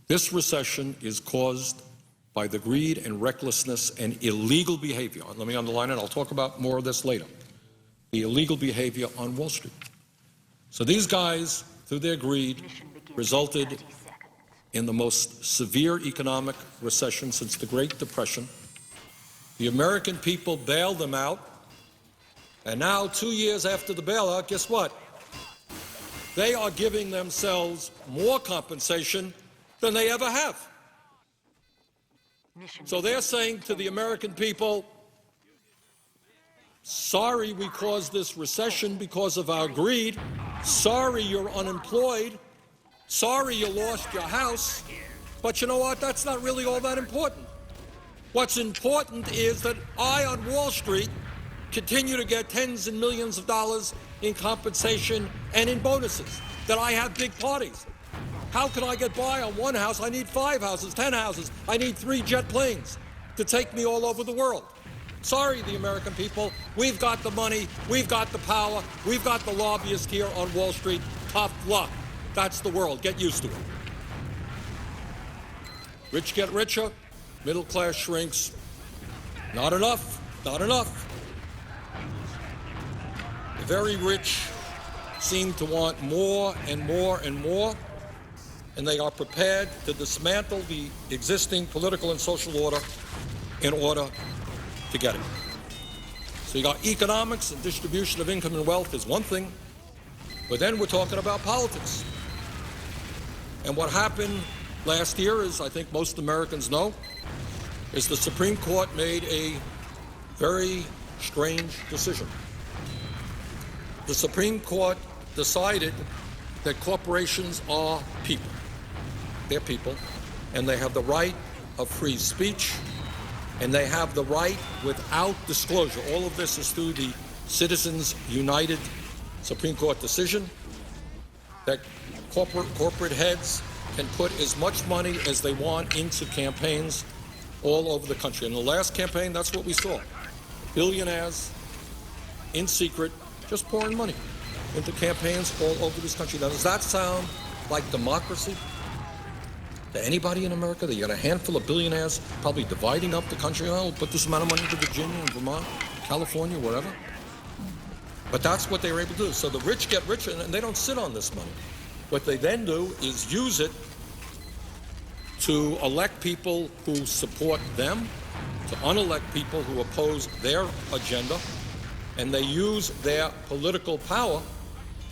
Speaker 1: This recession is caused by the greed and recklessness and illegal behavior. Let me underline it. I'll talk about more of this later. The illegal behavior on Wall Street. So these guys, through their greed, resulted in the most severe economic recession since the Great Depression. The American people bailed them out. And now, 2 years after the bailout, guess what? They are giving themselves more compensation than they ever have. So they're saying to the American people, sorry we caused this recession because of our greed. Sorry you're unemployed. Sorry you lost your house. But you know what? That's not really all that important. What's important is that I, on Wall Street, continue to get tens and millions of dollars in compensation and in bonuses, that I have big parties. How can I get by on one house? I need 5 houses, 10 houses. I need 3 jet planes to take me all over the world. Sorry, the American people, we've got the money, we've got the power, we've got the lobbyists here on Wall Street. Tough luck. That's the world. Get used to it. Rich get richer, middle class shrinks. Not enough, not enough. The very rich seem to want more and more and more, and they are prepared to dismantle the existing political and social order in order to get it. So you got economics and distribution of income and wealth is one thing, but then we're talking about politics. And what happened last year is, I think most Americans know, is the Supreme Court made a very strange decision. The Supreme Court decided that corporations are people. They're people, and they have the right of free speech, and they have the right without disclosure. All of this is through the Citizens United Supreme Court decision that corporate heads can put as much money as they want into campaigns all over the country. In the last campaign, that's what we saw. Billionaires, in secret, just pouring money into campaigns all over this country. Now, does that sound like democracy to anybody in America? That you got a handful of billionaires probably dividing up the country. Oh, we'll put this amount of money into Virginia and Vermont, California, wherever. But that's what they were able to do. So the rich get richer, and they don't sit on this money. What they then do is use it to elect people who support them, to unelect people who oppose their agenda, and they use their political power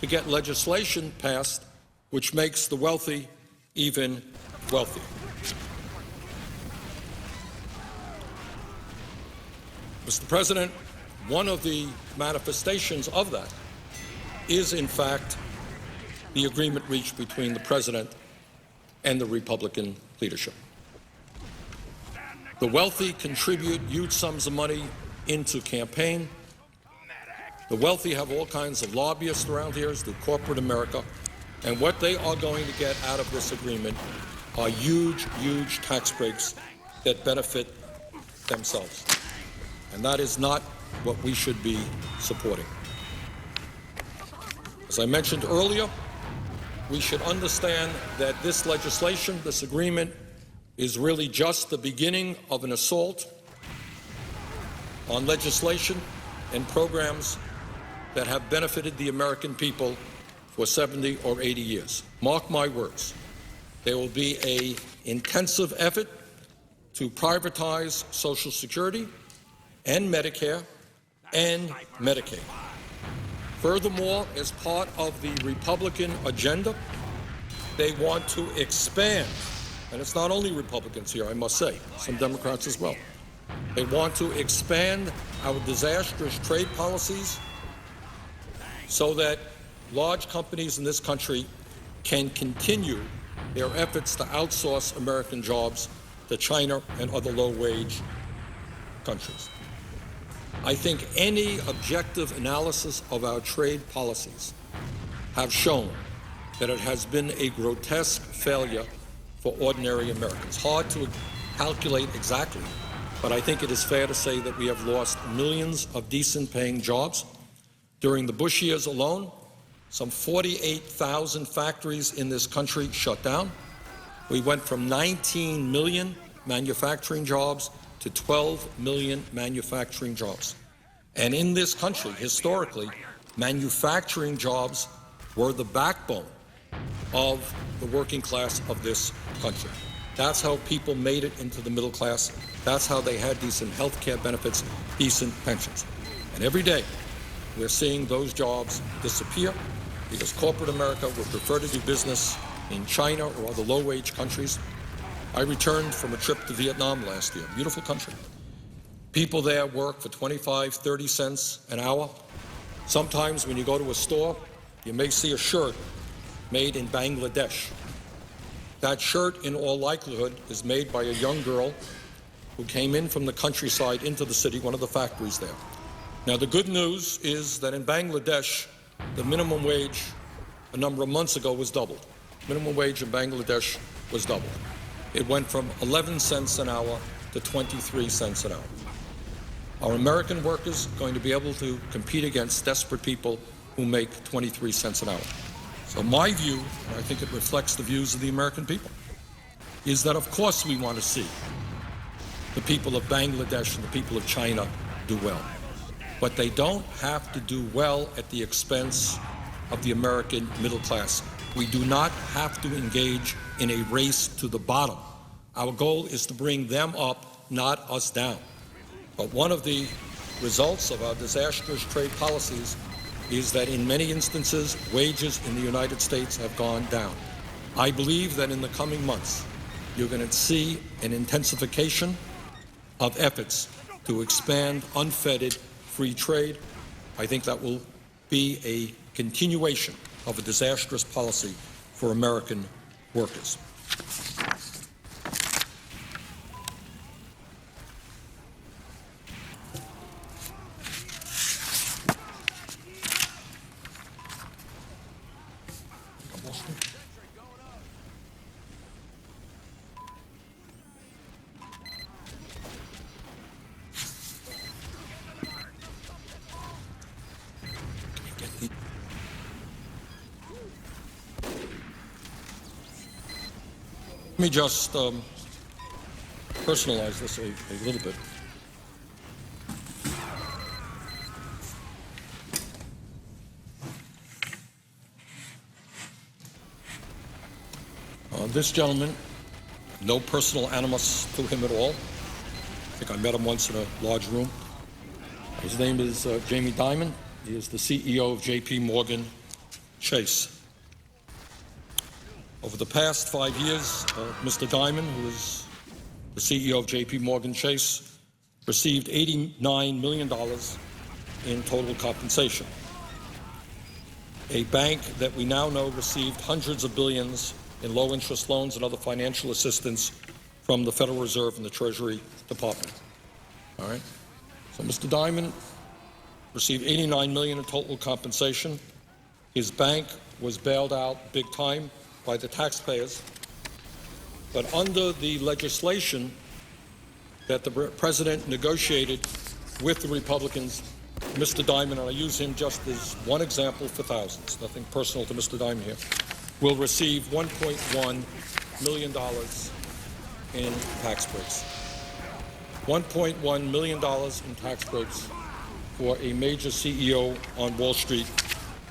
Speaker 1: to get legislation passed which makes the wealthy even wealthier. Mr. President, one of the manifestations of that is, in fact, the agreement reached between the President and the Republican leadership. The wealthy contribute huge sums of money into campaign. The wealthy have all kinds of lobbyists around here, as do corporate America, and what they are going to get out of this agreement are huge, huge tax breaks that benefit themselves. And that is not what we should be supporting. As I mentioned earlier, we should understand that this legislation, this agreement, is really just the beginning of an assault on legislation and programs that have benefited the American people for 70 or 80 years. Mark my words. There will be an intensive effort to privatize Social Security and Medicare and Medicaid. Furthermore, as part of the Republican agenda, they want to expand, and it's not only Republicans here, I must say, some Democrats as well. They want to expand our disastrous trade policies so that large companies in this country can continue their efforts to outsource American jobs to China and other low-wage countries. I think any objective analysis of our trade policies have shown that it has been a grotesque failure for ordinary Americans. Hard to calculate exactly, but I think it is fair to say that we have lost millions of decent-paying jobs. During the Bush years alone, some 48,000 factories in this country shut down. We went from 19 million manufacturing jobs to 12 million manufacturing jobs. And in this country, historically, manufacturing jobs were the backbone of the working class of this country. That's how people made it into the middle class. That's how they had decent health care benefits, decent pensions. And every day, we're seeing those jobs disappear because corporate America would prefer to do business in China or other low-wage countries. I returned from a trip to Vietnam last year, beautiful country. People there work for 25, 30 cents an hour. Sometimes when you go to a store, you may see a shirt made in Bangladesh. That shirt, in all likelihood, is made by a young girl who came in from the countryside into the city, one of the factories there. Now, the good news is that in Bangladesh, the minimum wage a number of months ago was doubled. Minimum wage in Bangladesh was doubled. It went from 11 cents an hour to 23 cents an hour. Are American workers going to be able to compete against desperate people who make 23 cents an hour? So my view, and I think it reflects the views of the American people, is that of course we want to see the people of Bangladesh and the people of China do well. But they don't have to do well at the expense of the American middle class. We do not have to engage in a race to the bottom. Our goal is to bring them up, not us down. But one of the results of our disastrous trade policies is that in many instances, wages in the United States have gone down. I believe that in the coming months, you're going to see an intensification of efforts to expand unfettered free trade. I think that will be a continuation of a disastrous policy for American workers. Let me just personalize this a little bit. This gentleman, no personal animus to him at all. I think I met him once in a large room. His name is Jamie Dimon. He is the CEO of J.P. Morgan Chase. Over the past 5 years, Mr. Dimon, who is the CEO of J.P. Morgan Chase, received $89 million in total compensation. A bank that we now know received hundreds of billions in low-interest loans and other financial assistance from the Federal Reserve and the Treasury Department. All right? So Mr. Dimon received $89 million in total compensation. His bank was bailed out big time by the taxpayers. But under the legislation that the President negotiated with the Republicans, Mr. Dimon, and I use him just as one example for thousands, nothing personal to Mr. Dimon here, will receive $1.1 million in tax breaks. $1.1 million in tax breaks for a major CEO on Wall Street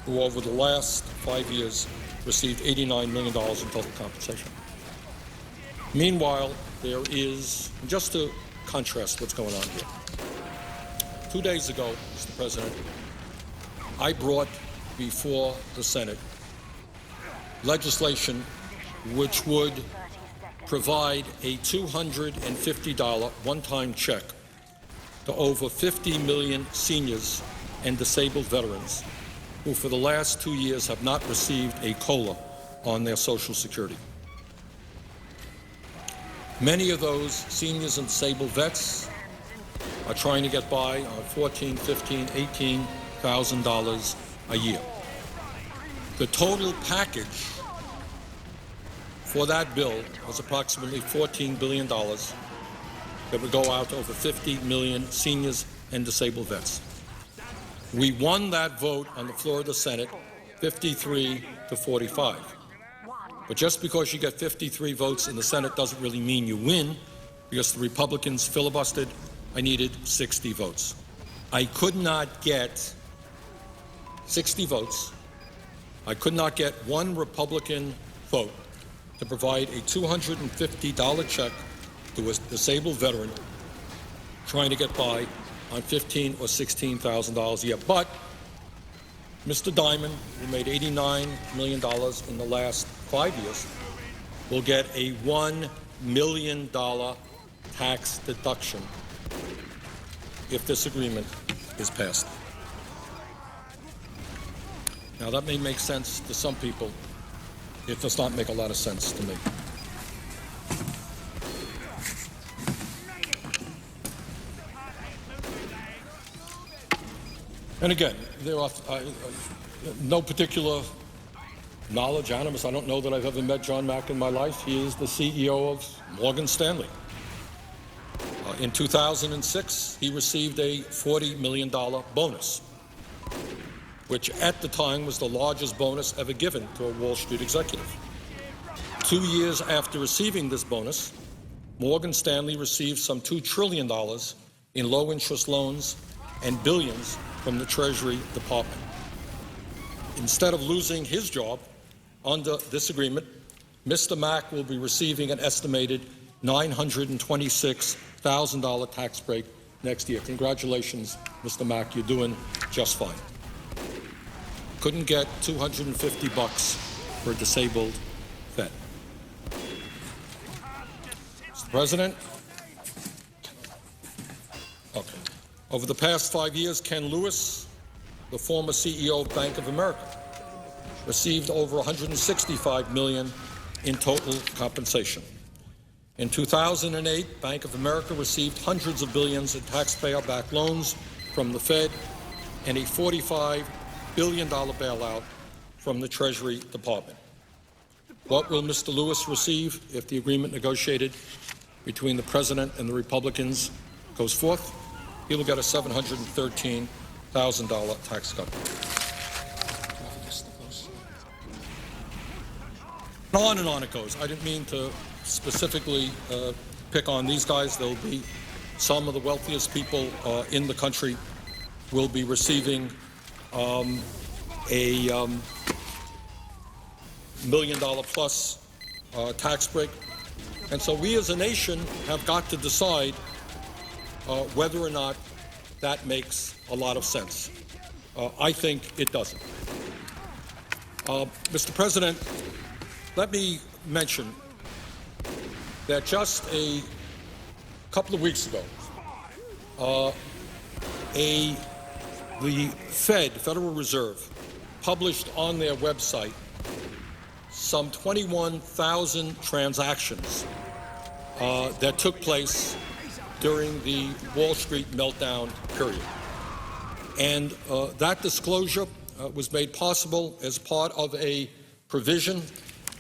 Speaker 1: who over the last 5 years received $89 million in total compensation. Meanwhile, there is, just to contrast what's going on here, 2 days ago, Mr. President, I brought before the Senate legislation which would provide a $250 one-time check to over 50 million seniors and disabled veterans who for the last 2 years have not received a COLA on their Social Security. Many of those seniors and disabled vets are trying to get by on $14,000, $15,000, $18,000 a year. The total package for that bill was approximately $14 billion that would go out to over 50 million seniors and disabled vets. We won that vote on the floor of the Senate, 53 to 45. But just because you get 53 votes in the Senate doesn't really mean you win, because the Republicans filibustered. I needed 60 votes. I could not get 60 votes. I could not get one Republican vote to provide a $250 check to a disabled veteran trying to get by on $15,000 or $16,000 a year. But Mr. Dimon, who made $89 million in the last 5 years, will get a $1 million tax deduction if this agreement is passed. Now, that may make sense to some people. It does not make a lot of sense to me. And again, there are no particular knowledge, animus. I don't know that I've ever met John Mack in my life. He is the CEO of Morgan Stanley. In 2006, he received a $40 million bonus, which at the time was the largest bonus ever given to a Wall Street executive. 2 years after receiving this bonus, Morgan Stanley received some $2 trillion in low-interest loans and billions from the Treasury Department. Instead of losing his job under this agreement, Mr. Mack will be receiving an estimated $926,000 tax break next year. Congratulations, Mr. Mack, you're doing just fine. Couldn't get $250 for a disabled vet. Mr. President? Okay. Over the past 5 years, Ken Lewis, the former CEO of Bank of America, received over $165 million in total compensation. In 2008, Bank of America received hundreds of billions in taxpayer-backed loans from the Fed and a $45 billion bailout from the Treasury Department. What will Mr. Lewis receive if the agreement negotiated between the President and the Republicans goes forth? He will get a $713,000 tax cut. On and on it goes. I didn't mean to specifically pick on these guys. There'll be some of the wealthiest people in the country will be receiving a $1 million plus tax break. And so we as a nation have got to decide whether or not that makes a lot of sense. I think it doesn't. Mr. President, let me mention that just a couple of weeks ago, the Federal Reserve, published on their website some 21,000 transactions that took place during the Wall Street meltdown period. And that disclosure was made possible as part of a provision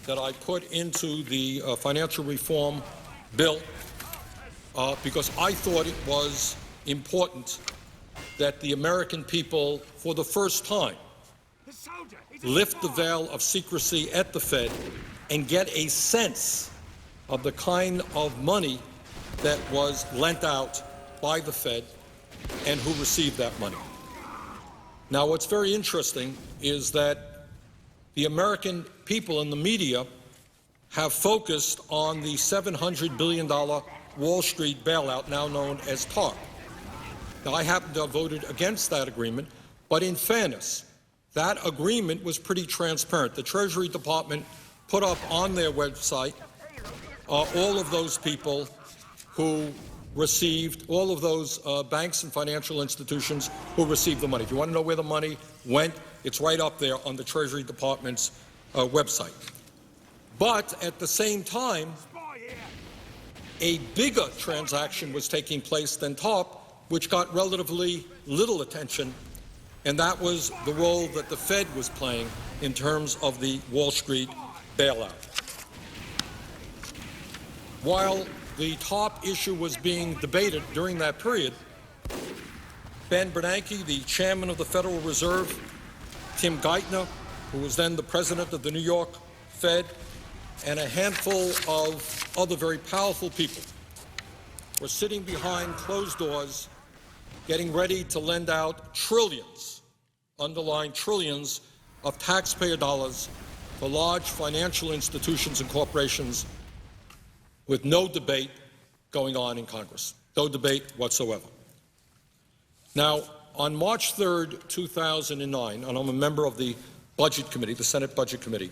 Speaker 1: that I put into the financial reform bill because I thought it was important that the American people, for the first time, lift the veil of secrecy at the Fed and get a sense of the kind of money that was lent out by the Fed and who received that money. Now, what's very interesting is that the American people and the media have focused on the $700 billion Wall Street bailout, now known as TARP. Now, I happen to have voted against that agreement, but in fairness, that agreement was pretty transparent. The Treasury Department put up on their website all of those people who received, all of those banks and financial institutions who received the money. If you want to know where the money went, it's right up there on the Treasury Department's website. But at the same time, a bigger transaction was taking place than TARP, which got relatively little attention, and that was the role that the Fed was playing in terms of the Wall Street bailout. While the TARP issue was being debated during that period, Ben Bernanke, the chairman of the Federal Reserve, Tim Geithner, who was then the president of the New York Fed, and a handful of other very powerful people were sitting behind closed doors getting ready to lend out trillions, underlying trillions, of taxpayer dollars for large financial institutions and corporations with no debate going on in Congress, no debate whatsoever. Now, on March 3rd, 2009, and I'm a member of the Budget Committee, the Senate Budget Committee,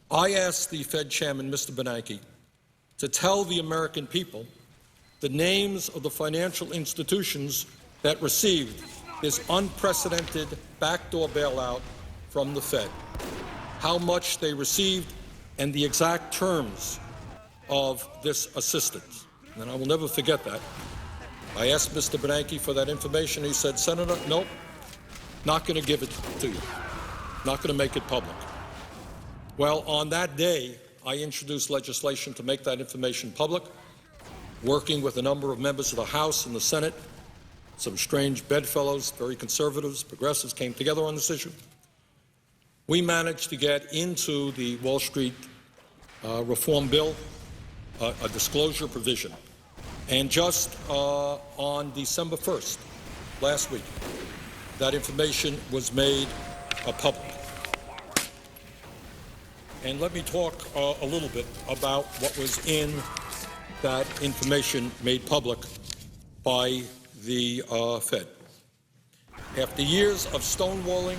Speaker 1: I asked the Fed Chairman, Mr. Bernanke, to tell the American people the names of the financial institutions that received this unprecedented backdoor bailout from the Fed, how much they received, and the exact terms of this assistance. And I will never forget that. I asked Mr. Bernanke for that information. He said, Senator, nope, not going to give it to you, not going to make it public. Well, on that day, I introduced legislation to make that information public, working with a number of members of the House and the Senate. Some strange bedfellows, very conservatives, progressives came together on this issue. We managed to get into the Wall Street reform bill a disclosure provision. And just on December 1st, last week, that information was made public. And let me talk a little bit about what was in that information made public by the Fed. After years of stonewalling,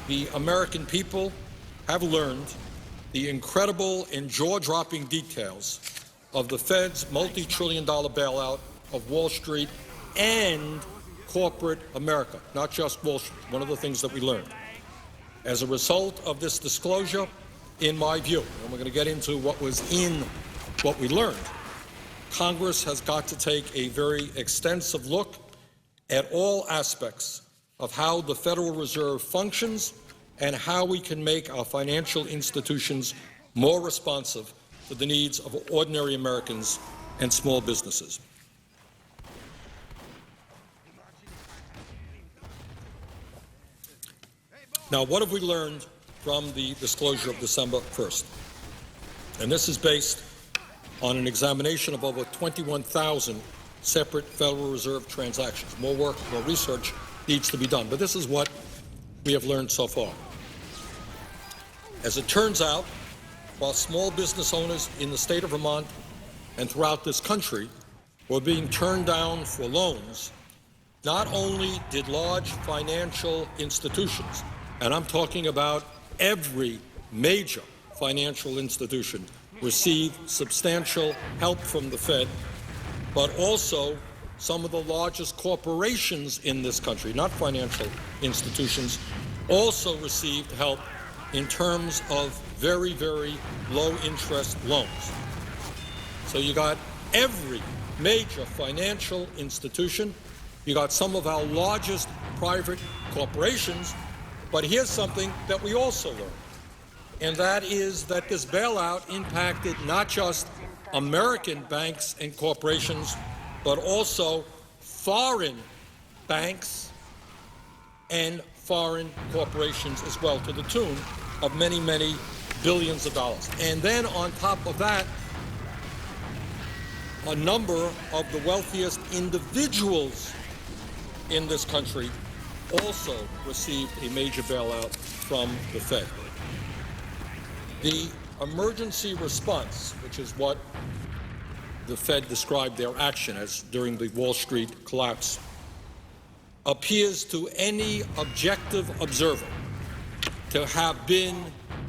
Speaker 1: the American people have learned the incredible and jaw-dropping details of the Fed's multi-trillion-dollar bailout of Wall Street and corporate America, not just Wall Street, one of the things that we learned. As a result of this disclosure, in my view, and we're going to get into what we learned, Congress has got to take a very extensive look at all aspects of how the Federal Reserve functions and how we can make our financial institutions more responsive to the needs of ordinary Americans and small businesses. Now, what have we learned from the disclosure of December 1st? And this is based on an examination of over 21,000 separate Federal Reserve transactions. More work, more research needs to be done, but this is what we have learned so far. As it turns out, while small business owners in the state of Vermont and throughout this country were being turned down for loans, not only did large financial institutions, and I'm talking about every major financial institution, receive substantial help from the Fed, but also some of the largest corporations in this country, not financial institutions, also received help in terms of very, very low-interest loans. So you got every major financial institution, you got some of our largest private corporations, but here's something that we also learned, and that is that this bailout impacted not just American banks and corporations, but also foreign banks and foreign corporations as well, to the tune of many, many billions of dollars. And then on top of that, a number of the wealthiest individuals in this country also received a major bailout from the Fed. The emergency response, which is what the Fed described their action as during the Wall Street collapse, appears to any objective observer to have been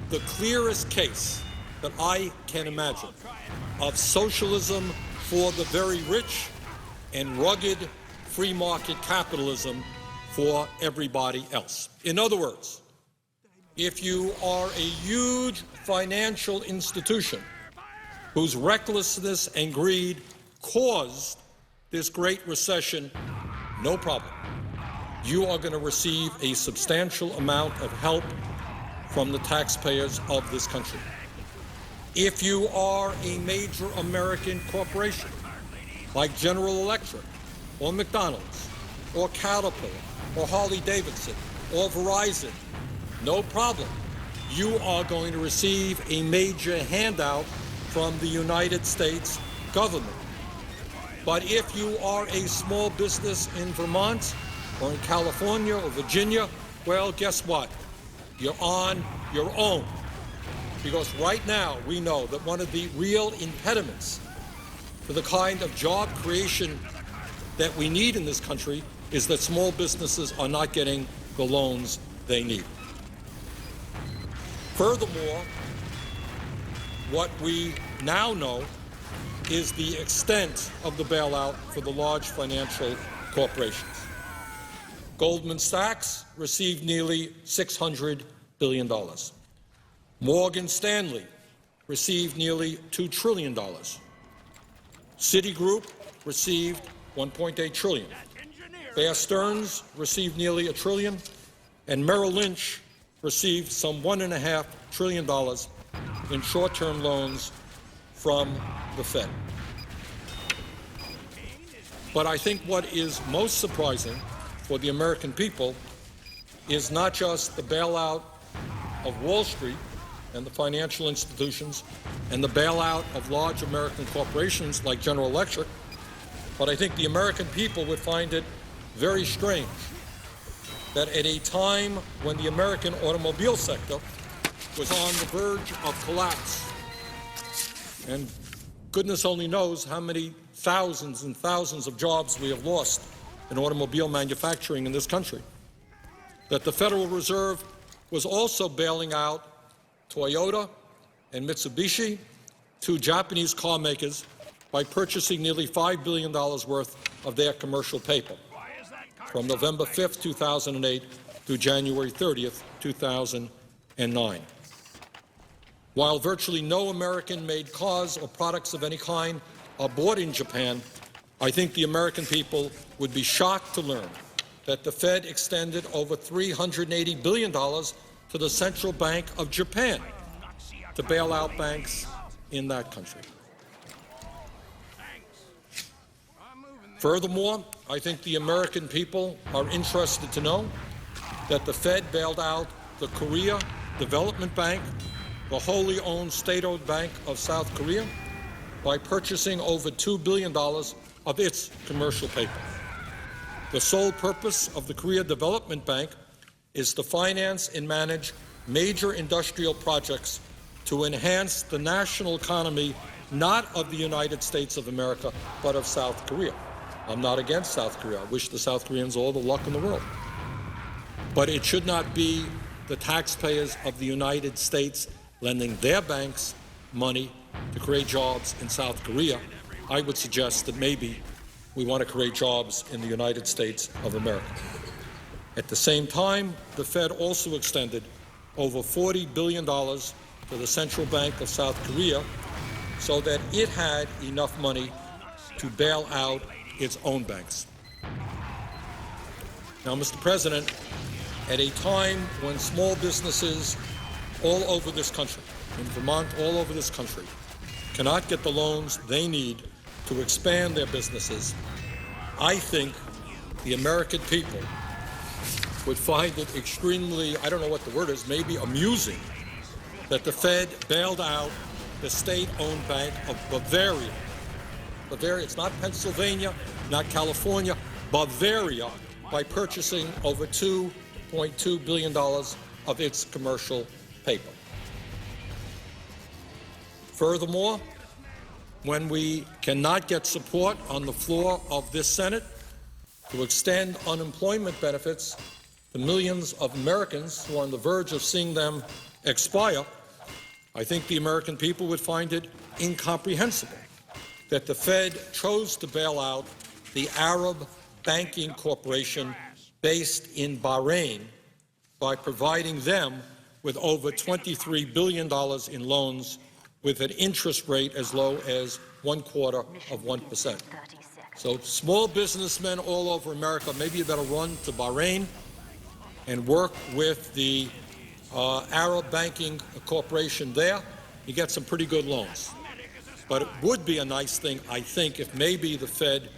Speaker 1: the clearest case that I can imagine of socialism for the very rich and rugged free market capitalism for everybody else. In other words, if you are a huge financial institution whose recklessness and greed caused this great recession, no problem. You are going to receive a substantial amount of help from the taxpayers of this country. If you are a major American corporation like General Electric or McDonald's or Caterpillar or Harley-Davidson or Verizon, no problem. You are going to receive a major handout from the United States government. But if you are a small business in Vermont or in California or Virginia, well, guess what? You're on your own. Because right now we know that one of the real impediments to the kind of job creation that we need in this country is that small businesses are not getting the loans they need. Furthermore, what we now know is the extent of the bailout for the large financial corporations. Goldman Sachs received nearly $600 billion. Morgan Stanley received nearly $2 trillion. Citigroup received $1.8 trillion. Bear Stearns received nearly $1 trillion, and Merrill Lynch received some $1.5 trillion in short-term loans from the Fed. But I think what is most surprising for the American people is not just the bailout of Wall Street and the financial institutions and the bailout of large American corporations like General Electric, but I think the American people would find it very strange that at a time when the American automobile sector was on the verge of collapse, and goodness only knows how many thousands and thousands of jobs we have lost in automobile manufacturing in this country, that the Federal Reserve was also bailing out Toyota and Mitsubishi, two Japanese car makers, by purchasing nearly $5 billion worth of their commercial paper from November 5th, 2008 through January 30th, 2009. While virtually no American-made cars or products of any kind are bought in Japan, I think the American people would be shocked to learn that the Fed extended over $380 billion to the Central Bank of Japan to bail out banks in that country. Furthermore, I think the American people are interested to know that the Fed bailed out the Korea Development Bank, the wholly owned state-owned bank of South Korea, by purchasing over $2 billion of its commercial paper. The sole purpose of the Korea Development Bank is to finance and manage major industrial projects to enhance the national economy, not of the United States of America, but of South Korea. I'm not against South Korea. I wish the South Koreans all the luck in the world. But it should not be the taxpayers of the United States lending their banks money to create jobs in South Korea. I would suggest that maybe we want to create jobs in the United States of America. At the same time, the Fed also extended over $40 billion to the Central Bank of South Korea so that it had enough money to bail out its own banks. Now, Mr. President, at a time when small businesses all over this country, in Vermont, all over this country, cannot get the loans they need to expand their businesses, I think the American people would find it extremely, I don't know what the word is, maybe amusing, that the Fed bailed out the state-owned bank of Bavaria. Bavaria, it's not Pennsylvania, not California, Bavaria, by purchasing over $2.2 billion of its commercial paper. Furthermore, when we cannot get support on the floor of this Senate to extend unemployment benefits to millions of Americans who are on the verge of seeing them expire, I think the American people would find it incomprehensible that the Fed chose to bail out the Arab Banking Corporation based in Bahrain by providing them with over $23 billion in loans with an interest rate as low as 0.25%. So small businessmen all over America, maybe you better run to Bahrain and work with the Arab Banking Corporation there. You get some pretty good loans. But it would be a nice thing, I think, if maybe the Fed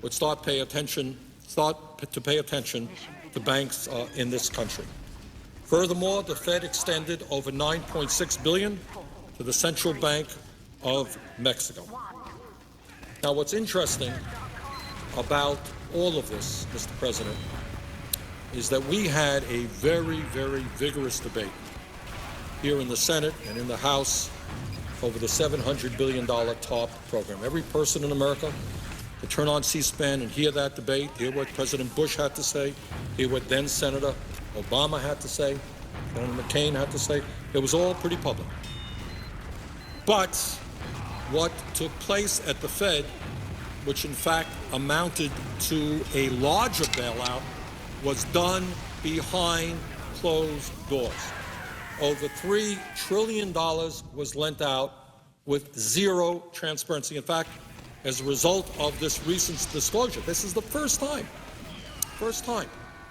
Speaker 1: would start to pay attention to banks in this country. Furthermore, the Fed extended over $9.6 billion to the Central Bank of Mexico. Now, what's interesting about all of this, Mr. President, is that we had a very, very vigorous debate here in the Senate and in the House over the $700 billion TARP program. Every person in America could turn on C-SPAN and hear that debate, hear what President Bush had to say, hear what then Senator Obama had to say, Senator McCain had to say. It was all pretty public. But what took place at the Fed, which in fact amounted to a larger bailout, was done behind closed doors. Over $3 trillion was lent out with zero transparency. In fact, as a result of this recent disclosure, this is the first time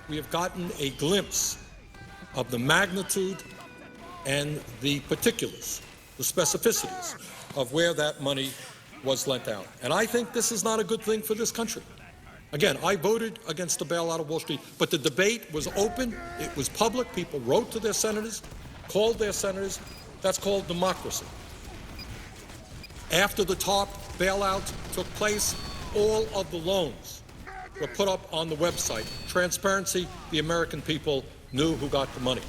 Speaker 1: we have gotten a glimpse of the magnitude and the particulars, the specificities of where that money was lent out. And I think this is not a good thing for this country. Again, I voted against the bailout of Wall Street, but the debate was open, it was public, people wrote to their senators, called their senators. That's called democracy. After the TARP bailout took place, all of the loans were put up on the website. Transparency, the American people knew who got the money.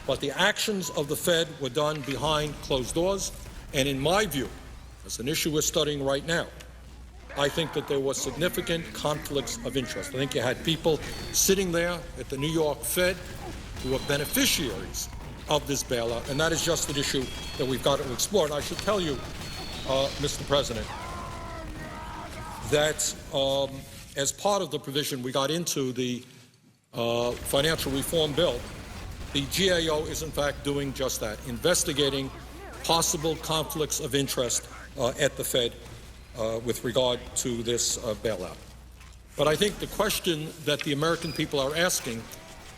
Speaker 1: But the actions of the Fed were done behind closed doors, and in my view, as an issue we're studying right now, I think that there were significant conflicts of interest. I think you had people sitting there at the New York Fed who were beneficiaries of this bailout, and that is just an issue that we've got to explore. And I should tell you, Mr. President, that as part of the provision, we got into the financial reform bill, the GAO is in fact doing just that, investigating possible conflicts of interest at the Fed with regard to this bailout. But I think the question that the American people are asking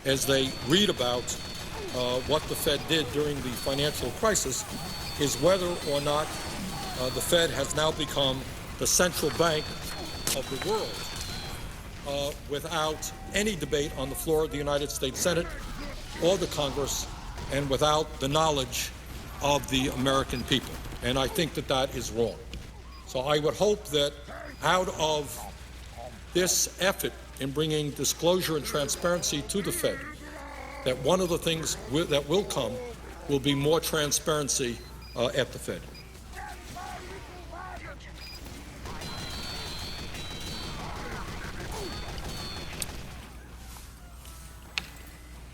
Speaker 1: as they read about what the Fed did during the financial crisis is whether or not the Fed has now become the central bank of the world without any debate on the floor of the United States Senate or the Congress and without the knowledge of the American people. And I think that that is wrong. So I would hope that out of this effort in bringing disclosure and transparency to the Fed, that one of the things that will come will be more transparency at the Fed.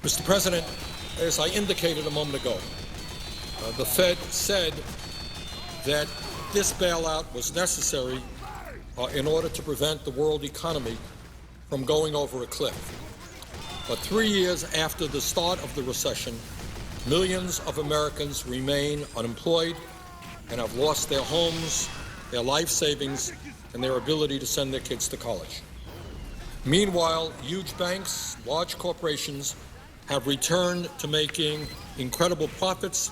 Speaker 1: Mr. President, as I indicated a moment ago, the Fed said that this bailout was necessary in order to prevent the world economy from going over a cliff. But 3 years after the start of the recession, millions of Americans remain unemployed and have lost their homes, their life savings, and their ability to send their kids to college. Meanwhile, huge banks, large corporations have returned to making incredible profits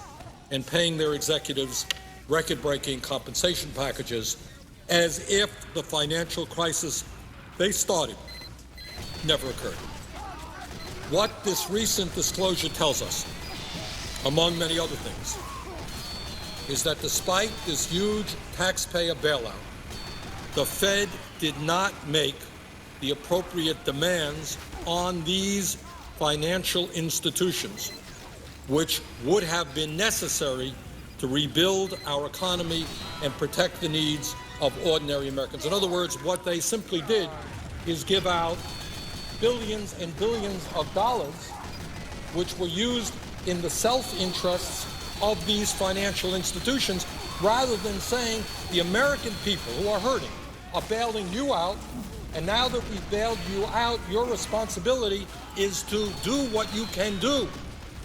Speaker 1: and paying their executives record-breaking compensation packages as if the financial crisis they started never occurred. What this recent disclosure tells us, among many other things, is that despite this huge taxpayer bailout, the Fed did not make the appropriate demands on these financial institutions, which would have been necessary to rebuild our economy and protect the needs of ordinary Americans. In other words, what they simply did is give out billions and billions of dollars, which were used in the self-interests of these financial institutions, rather than saying the American people who are hurting are bailing you out, and now that we've bailed you out, your responsibility is to do what you can do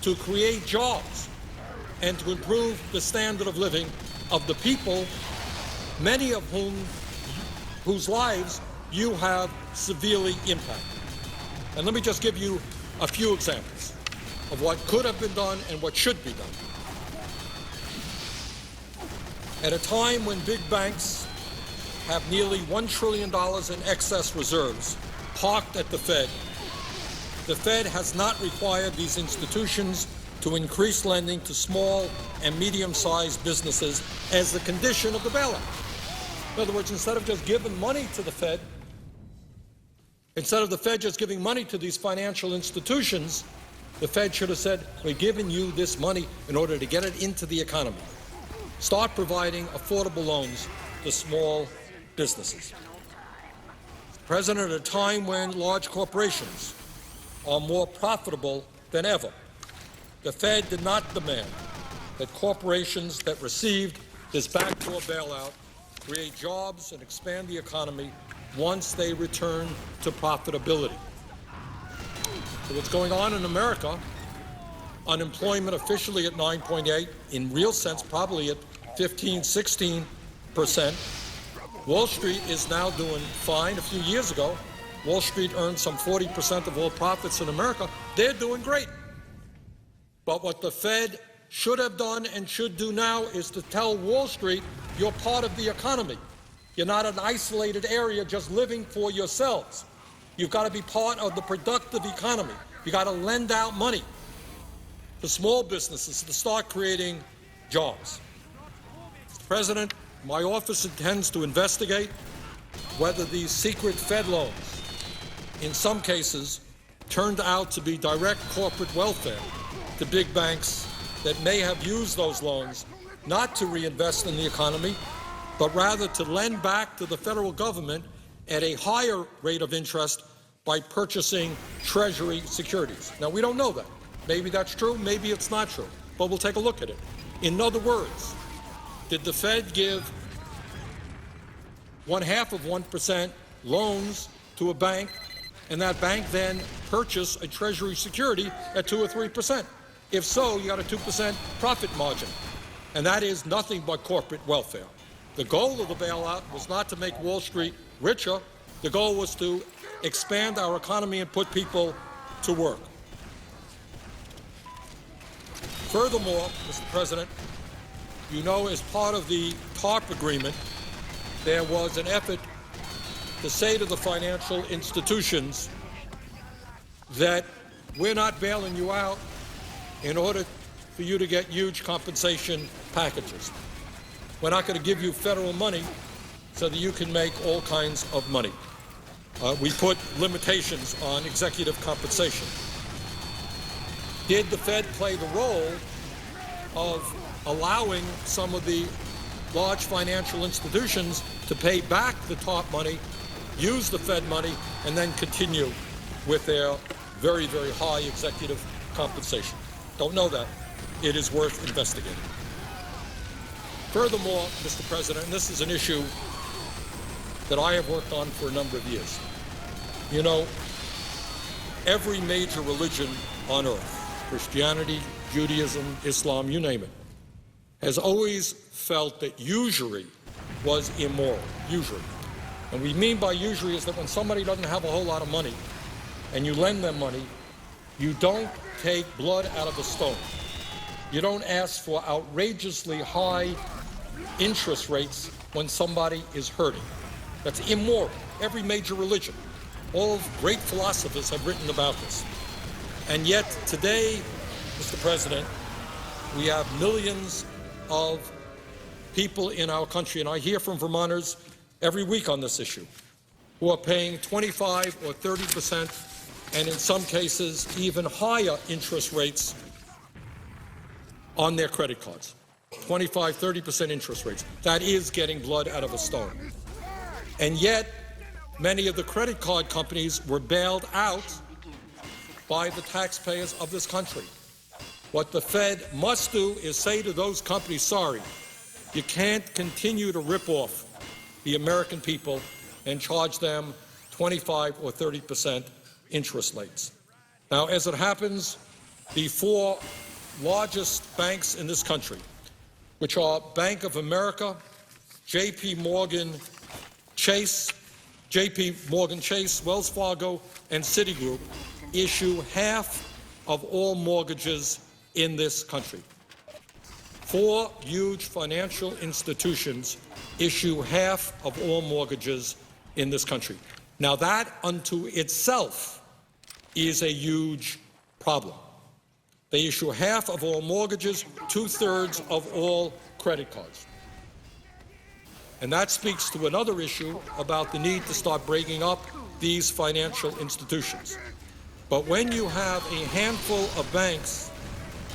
Speaker 1: to create jobs and to improve the standard of living of the people, many of whose lives you have severely impacted. And let me just give you a few examples of what could have been done and what should be done. At a time when big banks have nearly $1 trillion in excess reserves parked at the Fed has not required these institutions to increase lending to small and medium-sized businesses as a condition of the bailout. In other words, instead of just giving money to the Fed, instead of the Fed just giving money to these financial institutions, the Fed should have said, we're giving you this money in order to get it into the economy. Start providing affordable loans to small businesses. President, at a time when large corporations are more profitable than ever, the Fed did not demand that corporations that received this backdoor bailout create jobs and expand the economy once they return to profitability. So what's going on in America, unemployment officially at 9.8, in real sense probably at 15, 16%. Wall Street is now doing fine. A few years ago, Wall Street earned some 40% of all profits in America. They're doing great. But what the Fed should have done and should do now is to tell Wall Street, you're part of the economy. You're not an isolated area just living for yourselves. You've got to be part of the productive economy. You've got to lend out money to small businesses to start creating jobs. Mr. President, my office intends to investigate whether these secret Fed loans, in some cases, turned out to be direct corporate welfare to big banks that may have used those loans not to reinvest in the economy, but rather to lend back to the federal government at a higher rate of interest by purchasing Treasury securities. Now, we don't know that. Maybe that's true, maybe it's not true, but we'll take a look at it. In other words, did the Fed give 0.5% loans to a bank and that bank then purchase a Treasury security at 2 or 3%. If so, you got a 2% profit margin, and that is nothing but corporate welfare. The goal of the bailout was not to make Wall Street richer. The goal was to expand our economy and put people to work. Furthermore, Mr. President, you know, as part of the TARP agreement, there was an effort to say to the financial institutions that we're not bailing you out in order for you to get huge compensation packages. We're not going to give you federal money so that you can make all kinds of money. We put limitations on executive compensation. Did the Fed play the role of allowing some of the large financial institutions to pay back the TARP money, use the Fed money, and then continue with their very, very high executive compensation? Don't know that. It is worth investigating. Furthermore, Mr. President, and this is an issue that I have worked on for a number of years. You know, every major religion on earth, Christianity, Judaism, Islam, you name it, has always felt that usury was immoral, usury. And we mean by usury is that when somebody doesn't have a whole lot of money and you lend them money, you don't take blood out of a stone. You don't ask for outrageously high interest rates when somebody is hurting. That's immoral. Every major religion, all great philosophers have written about this. And yet today, Mr. President, we have millions of people in our country, and I hear from Vermonters every week on this issue, who are paying 25 or 30%, and in some cases even higher interest rates on their credit cards. 25, 30% interest rates. That is getting blood out of a stone. And yet, many of the credit card companies were bailed out by the taxpayers of this country. What the Fed must do is say to those companies, sorry, you can't continue to rip off the American people and charge them 25 or 30% interest rates. Now, as it happens, the four largest banks in this country, which are Bank of America, JP Morgan Chase, Wells Fargo, and Citigroup, issue half of all mortgages in this country. Four huge financial institutions issue half of all mortgages in this country. Now, that unto itself is a huge problem. They issue half of all mortgages, 2/3 of all credit cards. And that speaks to another issue about the need to start breaking up these financial institutions. But when you have a handful of banks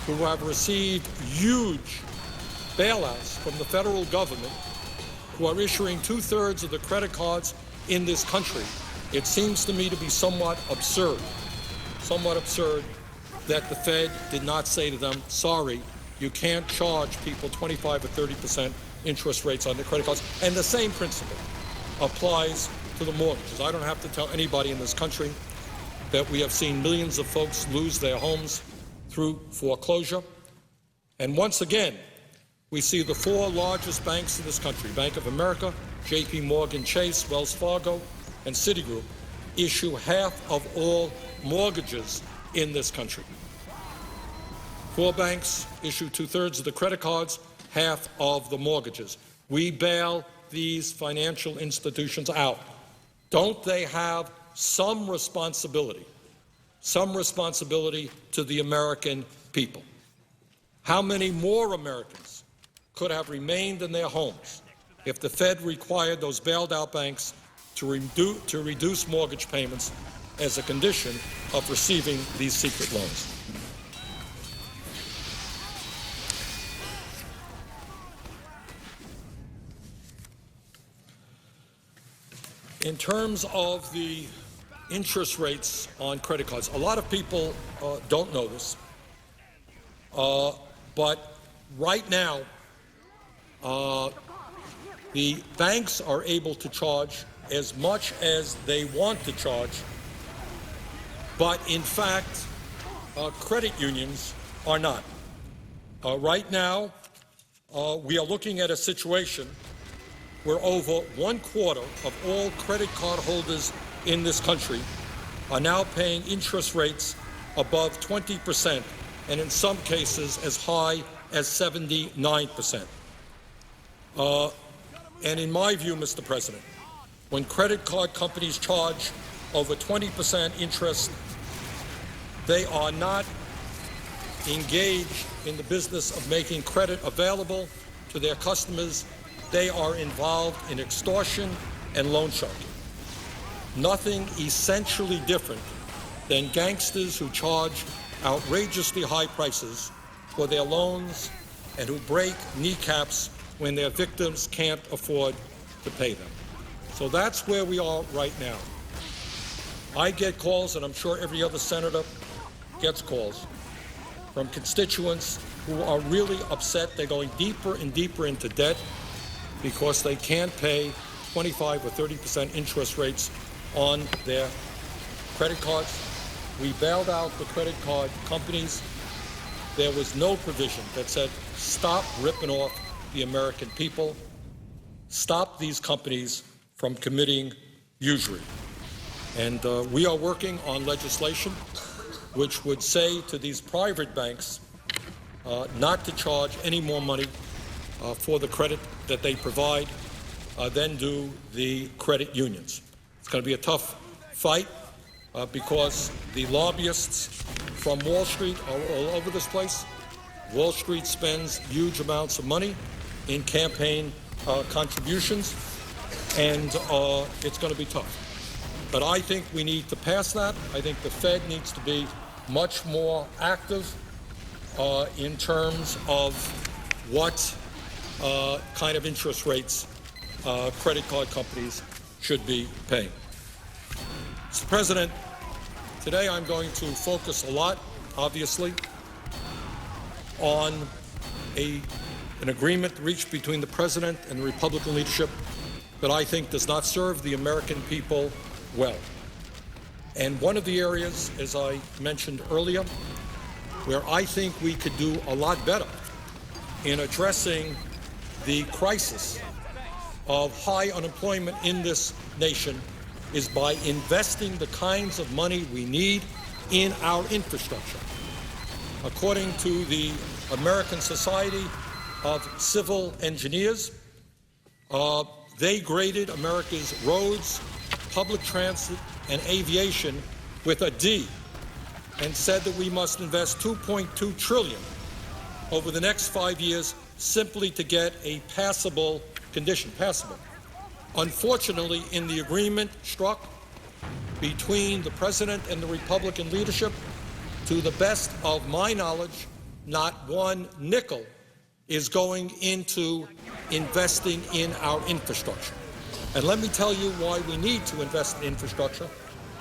Speaker 1: who have received huge bailouts from the federal government, who are issuing 2/3 of the credit cards in this country, it seems to me to be somewhat absurd that the Fed did not say to them, sorry, you can't charge people 25 or 30% interest rates on their credit cards. And the same principle applies to the mortgages. I don't have to tell anybody in this country that we have seen millions of folks lose their homes through foreclosure. And once again, we see the four largest banks in this country, Bank of America, JP Morgan Chase, Wells Fargo, and Citigroup, issue half of all mortgages in this country. Four banks issue 2/3 of the credit cards, half of the mortgages. We bail these financial institutions out. Don't they have some responsibility to the American people? How many more Americans could have remained in their homes if the Fed required those bailed out banks to reduce mortgage payments as a condition of receiving these secret loans? In terms of the interest rates on credit cards, a lot of people don't know this, but right now the banks are able to charge as much as they want to charge But in fact, credit unions are not. Right now, we are looking at a situation where over 1/4 of all credit card holders in this country are now paying interest rates above 20%, and in some cases as high as 79%. And in my view, Mr. President, when credit card companies charge over 20% interest, they are not engaged in the business of making credit available to their customers. They are involved in extortion and loan sharking. Nothing essentially different than gangsters who charge outrageously high prices for their loans and who break kneecaps when their victims can't afford to pay them. So that's where we are right now. I get calls, and I'm sure every other senator gets calls, from constituents who are really upset. They're going deeper and deeper into debt because they can't pay 25 or 30% interest rates on their credit cards. We bailed out the credit card companies. There was no provision that said, stop ripping off the American people, stop these companies from committing usury. And we are working on legislation which would say to these private banks not to charge any more money for the credit that they provide than do the credit unions. It's going to be a tough fight because the lobbyists from Wall Street are all over this place. Wall Street spends huge amounts of money in campaign contributions, and it's going to be tough. But I think we need to pass that. I think the Fed needs to be much more active in terms of what kind of interest rates credit card companies should be paying. Mr. President, today I'm going to focus a lot, obviously, on an agreement reached between the President and the Republican leadership that I think does not serve the American people well. And one of the areas, as I mentioned earlier, where I think we could do a lot better in addressing the crisis of high unemployment in this nation is by investing the kinds of money we need in our infrastructure. According to the American Society of Civil Engineers, they graded America's roads, public transit, and aviation with a D and said that we must invest $2.2 trillion over the next 5 years simply to get a passable condition, passable. Unfortunately, in the agreement struck between the President and the Republican leadership, to the best of my knowledge, not one nickel is going into investing in our infrastructure. And let me tell you why we need to invest in infrastructure.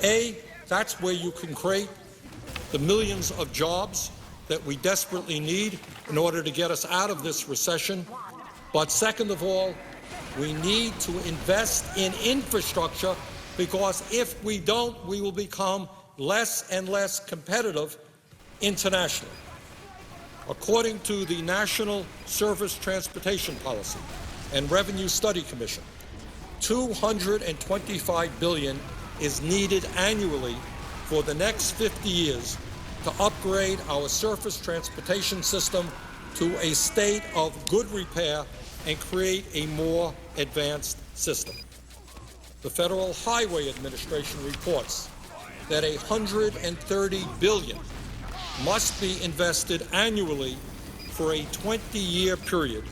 Speaker 1: A, that's where you can create the millions of jobs that we desperately need in order to get us out of this recession. But second of all, we need to invest in infrastructure because if we don't, we will become less and less competitive internationally. According to the National Surface Transportation Policy and Revenue Study Commission, $225 billion is needed annually for the next 50 years to upgrade our surface transportation system to a state of good repair and create a more advanced system. The Federal Highway Administration reports that $130 billion must be invested annually for a 20-year period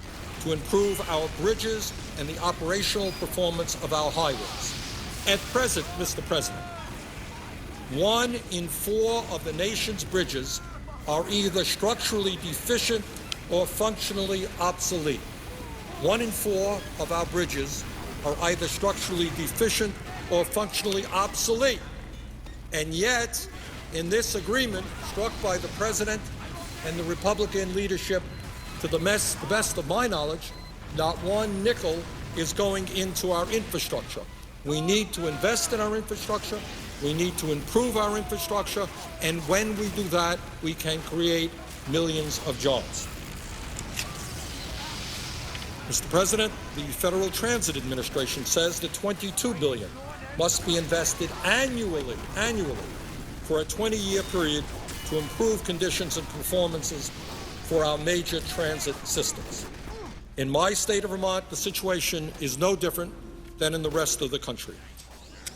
Speaker 1: to improve our bridges and the operational performance of our highways. At present, Mr. President, 1 in 4 of the nation's bridges are either structurally deficient or functionally obsolete. 1 in 4 of our bridges are either structurally deficient or functionally obsolete. And yet, in this agreement struck by the President and the Republican leadership, to the best of my knowledge, not one nickel is going into our infrastructure. We need to invest in our infrastructure. We need to improve our infrastructure, and when we do that, we can create millions of jobs. Mr. President, the Federal Transit Administration says that $22 billion must be invested annually for a 20-year period to improve conditions and performances for our major transit systems. In my state of Vermont, the situation is no different than in the rest of the country.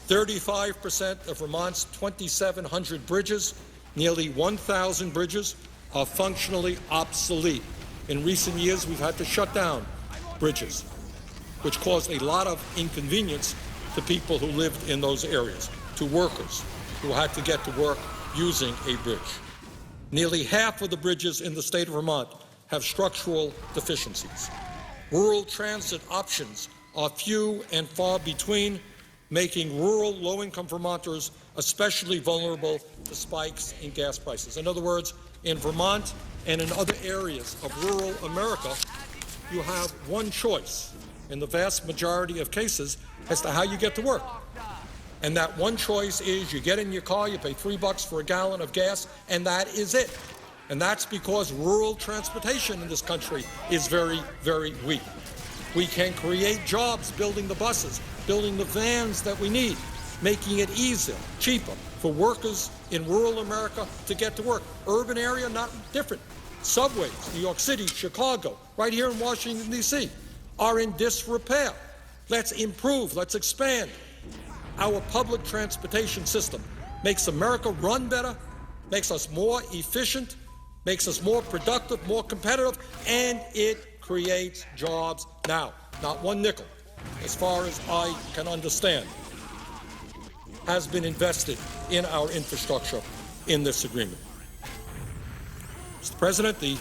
Speaker 1: 35% of Vermont's 2,700 bridges, nearly 1,000 bridges, are functionally obsolete. In recent years, we've had to shut down bridges, which caused a lot of inconvenience to people who lived in those areas, to workers who had to get to work using a bridge. Nearly half of the bridges in the state of Vermont have structural deficiencies. Rural transit options are few and far between, making rural low-income Vermonters especially vulnerable to spikes in gas prices. In other words, in Vermont and in other areas of rural America, you have one choice in the vast majority of cases as to how you get to work. And that one choice is you get in your car, you pay $3 for a gallon of gas, and that is it. And that's because rural transportation in this country is very, very weak. We can create jobs building the buses, building the vans that we need, making it easier, cheaper for workers in rural America to get to work. Urban area, not different. Subways, New York City, Chicago, right here in Washington, D.C., are in disrepair. Let's improve, let's expand. Our public transportation system makes America run better, makes us more efficient, makes us more productive, more competitive, and it creates jobs now. Not one nickel, as far as I can understand, has been invested in our infrastructure in this agreement. Mr. President, the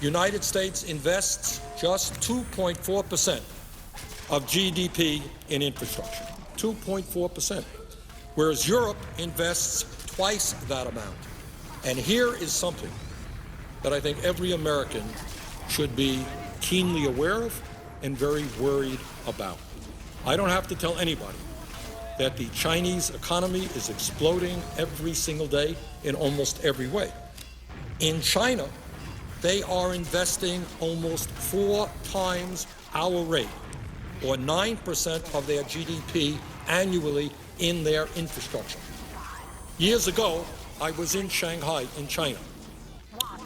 Speaker 1: United States invests just 2.4% of GDP in infrastructure, 2.4%, whereas Europe invests twice that amount. And here is something that I think every American should be keenly aware of and very worried about. I don't have to tell anybody that the Chinese economy is exploding every single day in almost every way. In China, they are investing almost 4 times our rate, or 9% of their GDP annually in their infrastructure. Years ago, I was in Shanghai, in China,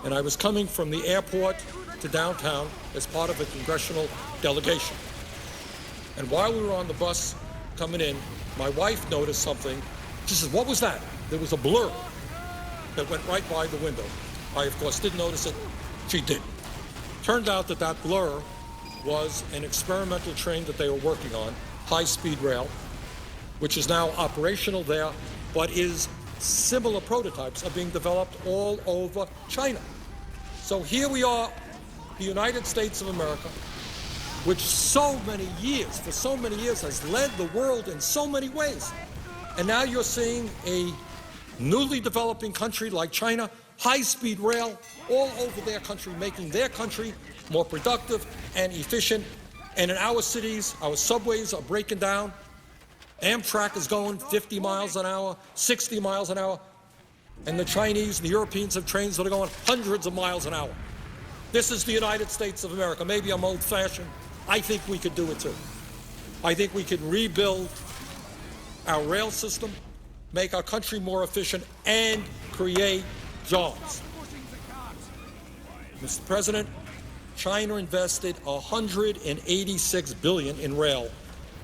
Speaker 1: and I was coming from the airport to downtown as part of a congressional delegation. And while we were on the bus coming in, my wife noticed something. She says, "What was that?" There was a blur that went right by the window. I, of course, didn't notice it. She did. Turned out that that blur was an experimental train that they were working on, high-speed rail, which is now operational there, but is similar prototypes are being developed all over China. So here we are, the United States of America, which for so many years has led the world in so many ways. And now you're seeing a newly developing country like China, high-speed rail all over their country, making their country more productive and efficient. And in our cities, our subways are breaking down. Amtrak is going 50 miles an hour, 60 miles an hour. And the Chinese and the Europeans have trains that are going hundreds of miles an hour. This is the United States of America. Maybe I'm old-fashioned. I think we could do it too. I think we could rebuild our rail system, make our country more efficient, and create jobs. Mr. President, China invested $186 billion in rail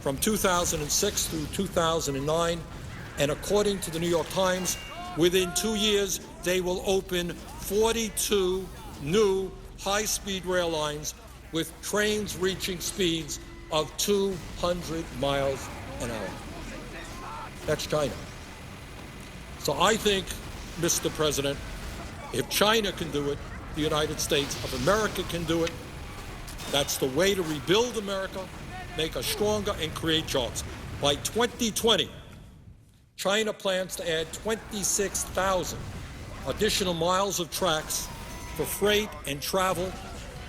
Speaker 1: from 2006 through 2009, and according to the New York Times, within 2 years, they will open 42 new high-speed rail lines with trains reaching speeds of 200 miles an hour. That's China. So I think, Mr. President, if China can do it, the United States of America can do it. That's the way to rebuild America, make us stronger, and create jobs. By 2020, China plans to add 26,000 additional miles of tracks for freight and travel,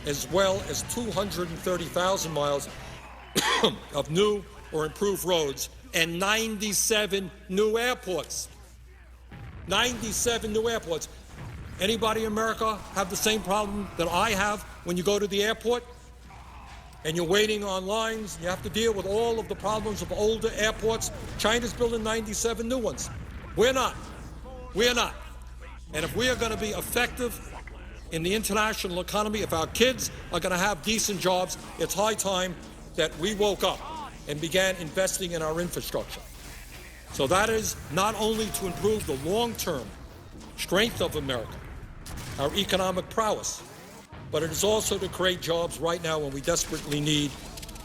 Speaker 1: as well as 230,000 miles of new or improved roads 197 new airports. 97 new airports. Anybody in America have the same problem that I have when you go to the airport and you're waiting on lines and you have to deal with all of the problems of older airports? China's building 97 new ones. We're not. We're not. And if we are going to be effective in the international economy, if our kids are going to have decent jobs, it's high time that we woke up and began investing in our infrastructure. So that is not only to improve the long-term strength of America, our economic prowess, but it is also to create jobs right now when we desperately need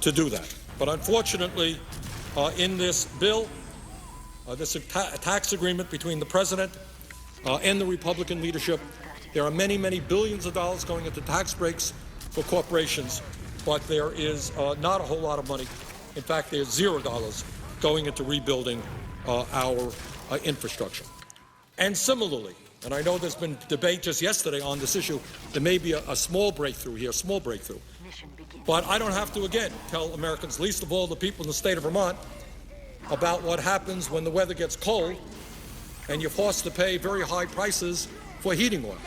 Speaker 1: to do that. But unfortunately, in this bill, this tax agreement between the President and the Republican leadership, there are many, many billions of dollars going into tax breaks for corporations, but there is not a whole lot of money. In fact, there's $0 going into rebuilding our infrastructure. And similarly, and I know there's been debate just yesterday on this issue, there may be a small breakthrough here, small breakthrough. But I don't have to, again, tell Americans, least of all the people in the state of Vermont, about what happens when the weather gets cold and you're forced to pay very high prices for heating oil.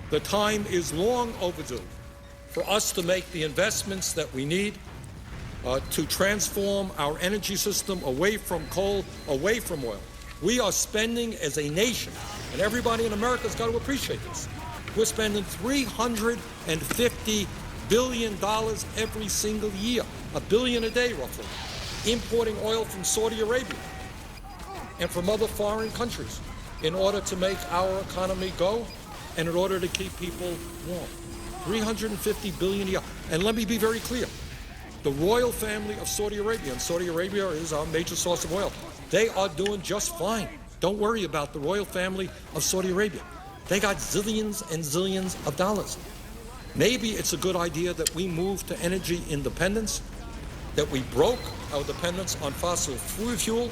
Speaker 1: The time is long overdue for us to make the investments that we need to transform our energy system away from coal, away from oil. We are spending as a nation, and everybody in America has got to appreciate this, we're spending $350 billion every single year, $1 billion a day roughly, importing oil from Saudi Arabia and from other foreign countries in order to make our economy go and in order to keep people warm. $350 billion a year. And let me be very clear. The royal family of Saudi Arabia, and Saudi Arabia is our major source of oil, they are doing just fine. Don't worry about the royal family of Saudi Arabia. They got zillions and zillions of dollars. Maybe it's a good idea that we move to energy independence, that we broke our dependence on fossil fuel,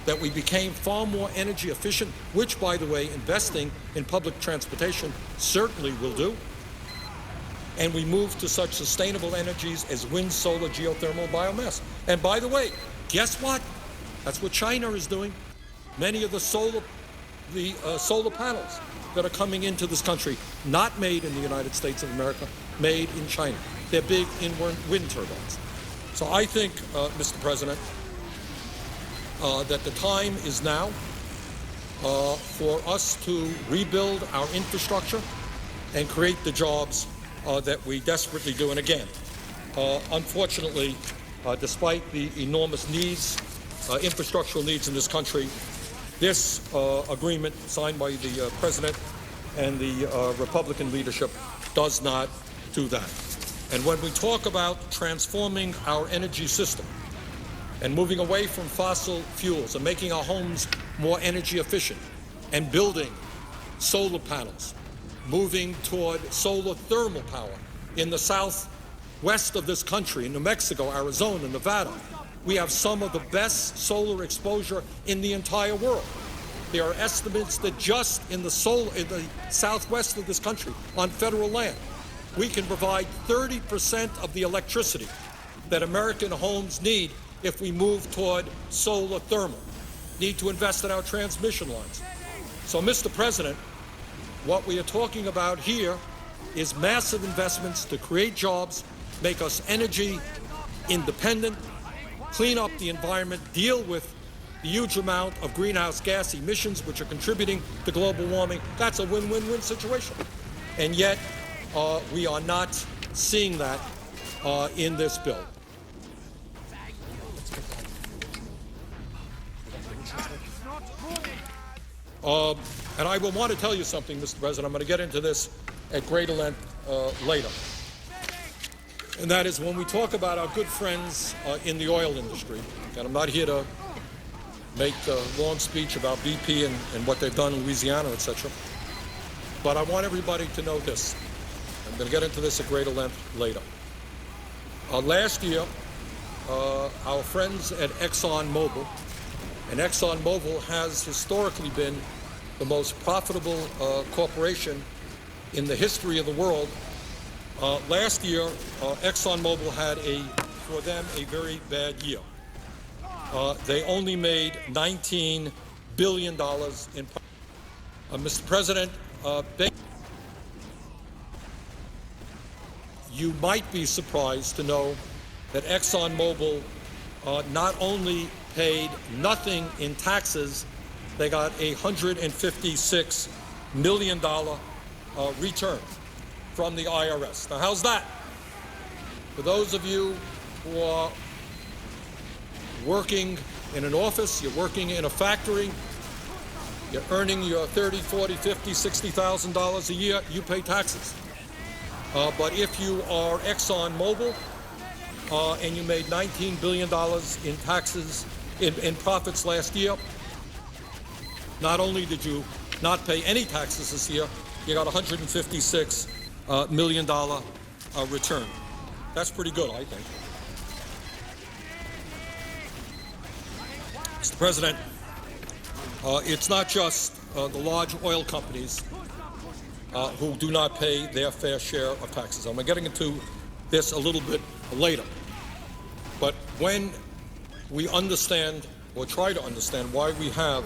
Speaker 1: that we became far more energy efficient, which, by the way, investing in public transportation certainly will do. And we move to such sustainable energies as wind, solar, geothermal, biomass. And by the way, guess what? That's what China is doing. Many of the solar panels that are coming into this country, not made in the United States of America, made in China. They're big in wind turbines. So I think, Mr. President, that the time is now for us to rebuild our infrastructure and create the jobs that we desperately do. And again, unfortunately, despite the enormous needs, infrastructural needs in this country, this agreement signed by the President and the Republican leadership does not do that. And when we talk about transforming our energy system and moving away from fossil fuels and making our homes more energy efficient and building solar panels, moving toward solar thermal power in the southwest of this country, in New Mexico, Arizona, Nevada, we have some of the best solar exposure in the entire world. There are estimates that just in the southwest of this country, on federal land, we can provide 30% of the electricity that American homes need if we move toward solar thermal. Need to invest in our transmission lines. So, Mr. President, what we are talking about here is massive investments to create jobs, make us energy independent, clean up the environment, deal with the huge amount of greenhouse gas emissions which are contributing to global warming. That's a win-win-win situation. And yet, we are not seeing that in this bill. And I will want to tell you something, Mr. President. I'm going to get into this at greater length later. And that is when we talk about our good friends in the oil industry, and I'm not here to make a long speech about BP and what they've done in Louisiana, etc. But I want everybody to know this. I'm going to get into this at greater length later. Last year, our friends at ExxonMobil, and ExxonMobil has historically been the most profitable corporation in the history of the world. Last year, ExxonMobil had, for them, a very bad year. they only made $19 billion in. Mr. President, you might be surprised to know that ExxonMobil not only paid nothing in taxes, they got a $156 million return from the IRS. Now, how's that? For those of you who are working in an office, you're working in a factory, you're earning your $30, $40, $50, $60,000 a year, you pay taxes. But if you are ExxonMobil and you made $19 billion in taxes, in profits last year, not only did you not pay any taxes this year, you got a $156 million return. That's pretty good, I think. Mr. President, it's not just the large oil companies who do not pay their fair share of taxes. I'm getting into this a little bit later. But when we understand, or try to understand, why we have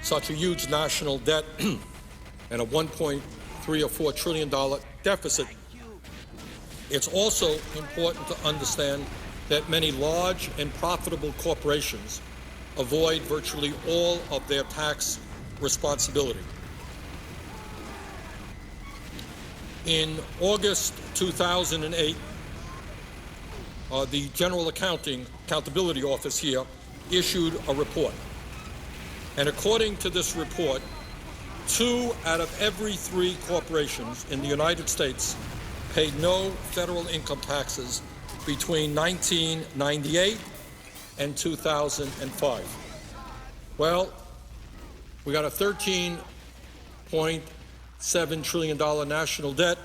Speaker 1: such a huge national debt and a $1.3 or $4 trillion deficit, it's also important to understand that many large and profitable corporations avoid virtually all of their tax responsibility. In August 2008, the General Accountability Office here issued a report. And according to this report, 2 out of every 3 corporations in the United States paid no federal income taxes between 1998 and 2005. Well, we got a $13.7 trillion national debt,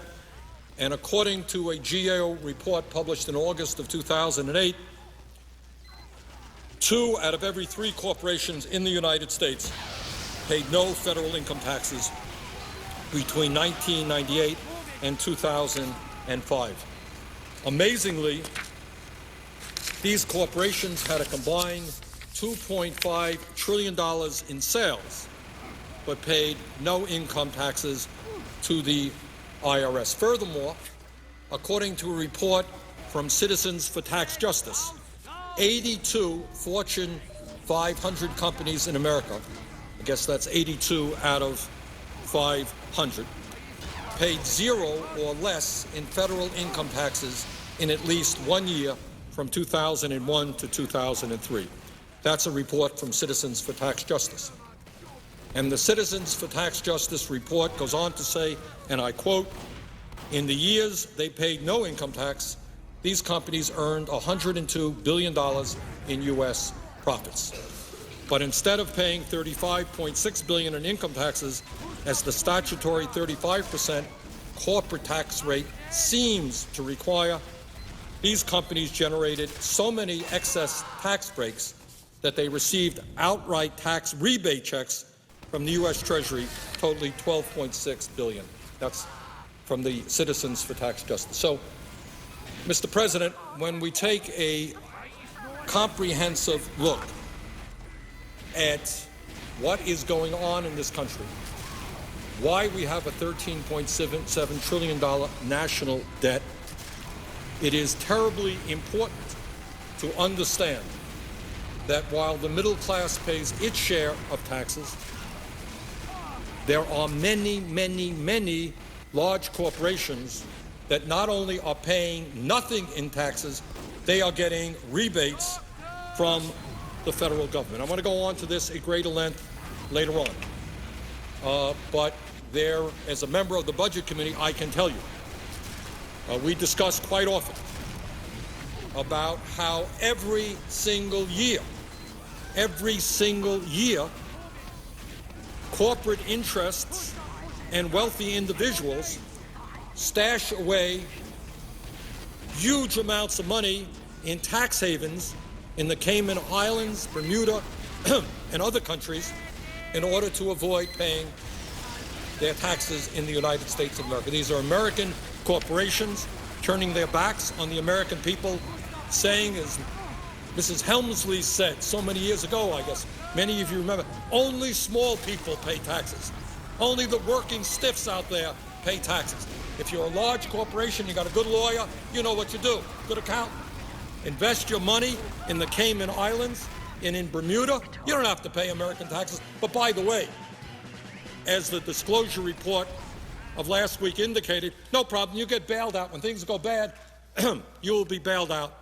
Speaker 1: and according to a GAO report published in August of 2008, 2 out of every 3 corporations in the United States paid no federal income taxes between 1998 and 2005. Amazingly, these corporations had a combined $2.5 trillion in sales, but paid no income taxes to the IRS. Furthermore, according to a report from Citizens for Tax Justice, 82 Fortune 500 companies in America, I guess that's 82 out of 500, paid 0 or less in federal income taxes in at least 1 year from 2001 to 2003. That's a report from Citizens for Tax Justice. And the Citizens for Tax Justice report goes on to say, and I quote, "In the years they paid no income tax, these companies earned $102 billion in U.S. profits. But instead of paying $35.6 billion in income taxes, as the statutory 35% corporate tax rate seems to require, these companies generated so many excess tax breaks that they received outright tax rebate checks from the U.S. Treasury totaling $12.6 billion. That's from the Citizens for Tax Justice. So, Mr. President, when we take a comprehensive look at what is going on in this country, why we have a $13.7 trillion national debt, it is terribly important to understand that while the middle class pays its share of taxes, there are many, many, many large corporations that not only are paying nothing in taxes, they are getting rebates from the federal government. I'm going to go on to this at greater length later on. But there, as a member of the Budget Committee, I can tell you, we discuss quite often about how every single year, corporate interests and wealthy individuals stash away huge amounts of money in tax havens in the Cayman Islands, Bermuda, and other countries in order to avoid paying their taxes in the United States of America. These are American corporations turning their backs on the American people, saying, as Mrs. Helmsley said so many years ago, I guess, many of you remember, only small people pay taxes. Only the working stiffs out there pay taxes. If you're a large corporation, you got a good lawyer, you know what you do. Good accountant. Invest your money in the Cayman Islands and in Bermuda. You don't have to pay American taxes. But by the way, as the disclosure report of last week indicated, no problem, you get bailed out. When things go bad, you will be bailed out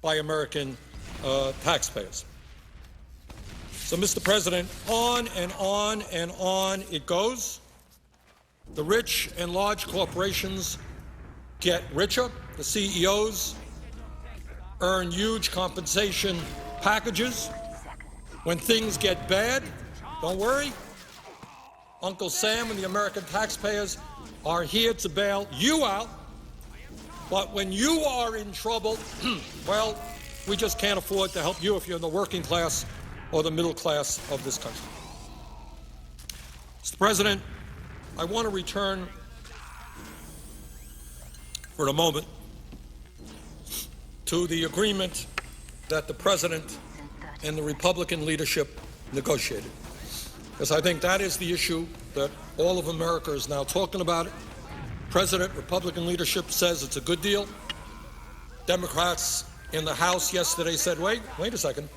Speaker 1: by American taxpayers. So, Mr. President, on and on and on it goes. The rich and large corporations get richer. The CEOs earn huge compensation packages. When things get bad, don't worry. Uncle Sam and the American taxpayers are here to bail you out. But when you are in trouble, well, we just can't afford to help you if you're in the working class or the middle class of this country. Mr. President, I want to return for a moment to the agreement that the President and the Republican leadership negotiated, because I think that is the issue that all of America is now talking about. President, Republican leadership says it's a good deal. Democrats in the House yesterday said, wait a second.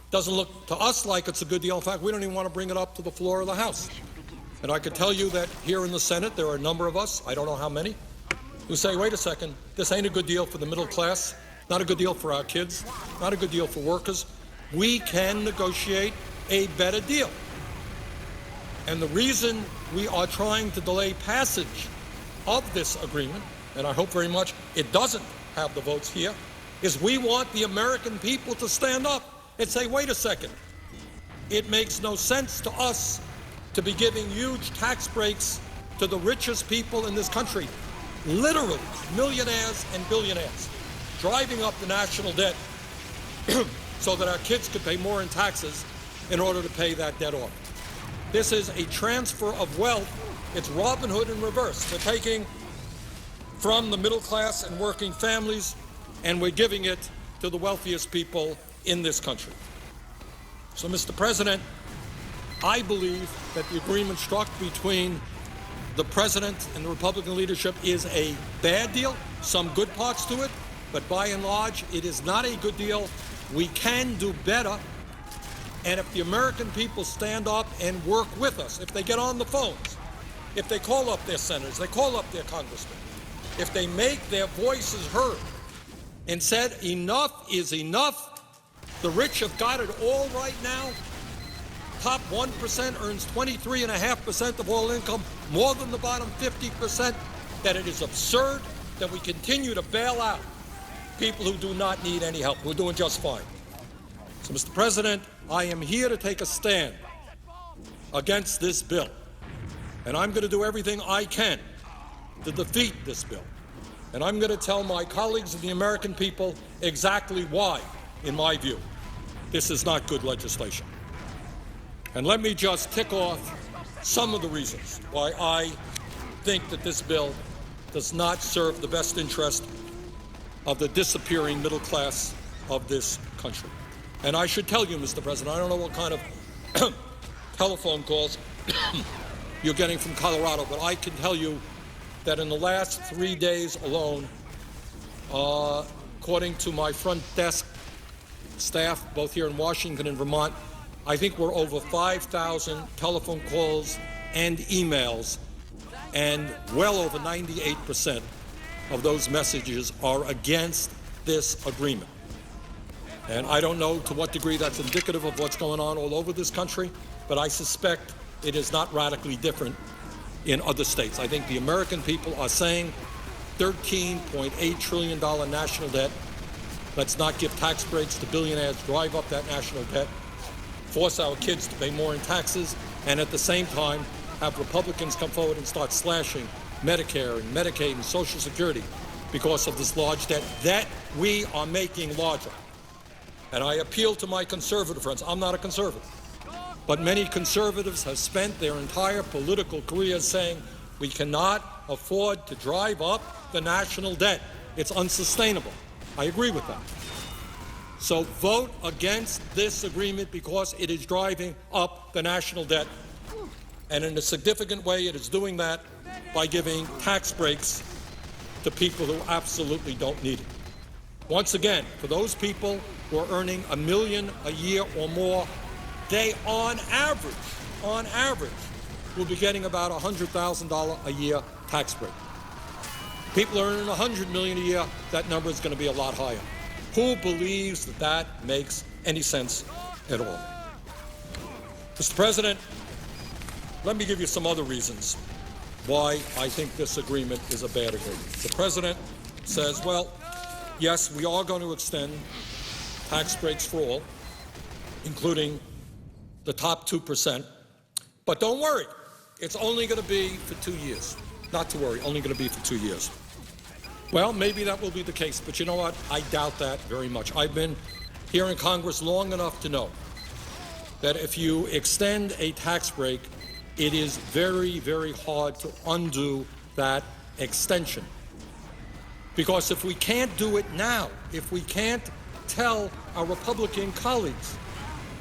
Speaker 1: Doesn't look to us like it's a good deal. In fact, we don't even want to bring it up to the floor of the House. And I can tell you that here in the Senate, there are a number of us, I don't know how many, who say, wait a second, this ain't a good deal for the middle class, not a good deal for our kids, not a good deal for workers. We can negotiate a better deal. And the reason we are trying to delay passage of this agreement, and I hope very much it doesn't have the votes here, is we want the American people to stand up and say, wait a second, it makes no sense to us to be giving huge tax breaks to the richest people in this country, literally millionaires and billionaires, driving up the national debt so that our kids could pay more in taxes in order to pay that debt off. This is a transfer of wealth. It's Robin Hood in reverse. We're taking from the middle class and working families, and we're giving it to the wealthiest people in this country. So, Mr. President, I believe that the agreement struck between the President and the Republican leadership is a bad deal, some good parts to it, but by and large, it is not a good deal. We can do better, and if the American people stand up and work with us, if they get on the phones, if they call up their senators, they call up their congressmen, if they make their voices heard and said enough is enough, the rich have got it all right now. Top 1% earns 23.5% of all income, more than the bottom 50%, that it is absurd that we continue to bail out people who do not need any help, who are doing just fine. So, Mr. President, I am here to take a stand against this bill, and I'm going to do everything I can to defeat this bill. And I'm going to tell my colleagues and the American people exactly why, in my view, this is not good legislation. And let me just tick off some of the reasons why I think that this bill does not serve the best interest of the disappearing middle class of this country. And I should tell you, Mr. President, I don't know what kind of telephone calls you're getting from Colorado, but I can tell you that in the last 3 days alone, according to my front desk staff, both here in Washington and Vermont, I think we're over 5,000 telephone calls and emails, and well over 98% of those messages are against this agreement. And I don't know to what degree that's indicative of what's going on all over this country, but I suspect it is not radically different in other states. I think the American people are saying $13.8 trillion national debt. Let's not give tax breaks to billionaires, drive up that national debt, force our kids to pay more in taxes, and at the same time have Republicans come forward and start slashing Medicare and Medicaid and Social Security because of this large debt that we are making larger. And I appeal to my conservative friends. I'm not a conservative, but many conservatives have spent their entire political careers saying we cannot afford to drive up the national debt. It's unsustainable. I agree with that. So vote against this agreement because it is driving up the national debt. And in a significant way, it is doing that by giving tax breaks to people who absolutely don't need it. Once again, for those people who are earning $1 million a year or more, they on average, will be getting about $100,000 a year tax break. People earning $100 million a year, that number is going to be a lot higher. Who believes that that makes any sense at all? Mr. President, let me give you some other reasons why I think this agreement is a bad agreement. The President says, well, yes, we are going to extend tax breaks for all, including the top 2%, but don't worry, it's only going to be for 2 years. Not to worry, only going to be for 2 years. Well, maybe that will be the case, but you know what? I doubt that very much. I've been here in Congress long enough to know that if you extend a tax break, it is very, very hard to undo that extension. Because if we can't do it now, if we can't tell our Republican colleagues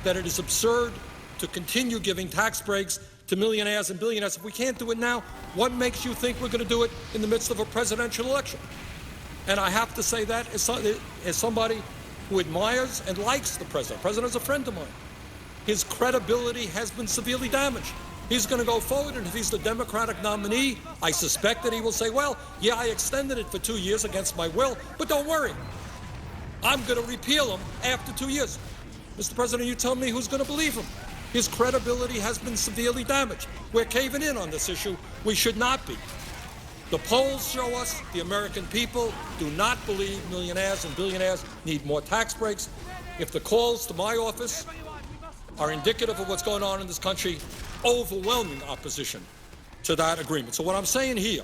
Speaker 1: that it is absurd to continue giving tax breaks to millionaires and billionaires, if we can't do it now, what makes you think we're going to do it in the midst of a presidential election? And I have to say that as somebody who admires and likes the President. The President is a friend of mine. His credibility has been severely damaged. He's going to go forward, and if he's the Democratic nominee, I suspect that he will say, well, yeah, I extended it for 2 years against my will, but don't worry. I'm going to repeal him after 2 years. Mr. President, you tell me who's going to believe him. His credibility has been severely damaged. We're caving in on this issue. We should not be. The polls show us the American people do not believe millionaires and billionaires need more tax breaks. If the calls to my office are indicative of what's going on in this country, overwhelming opposition to that agreement. So what I'm saying here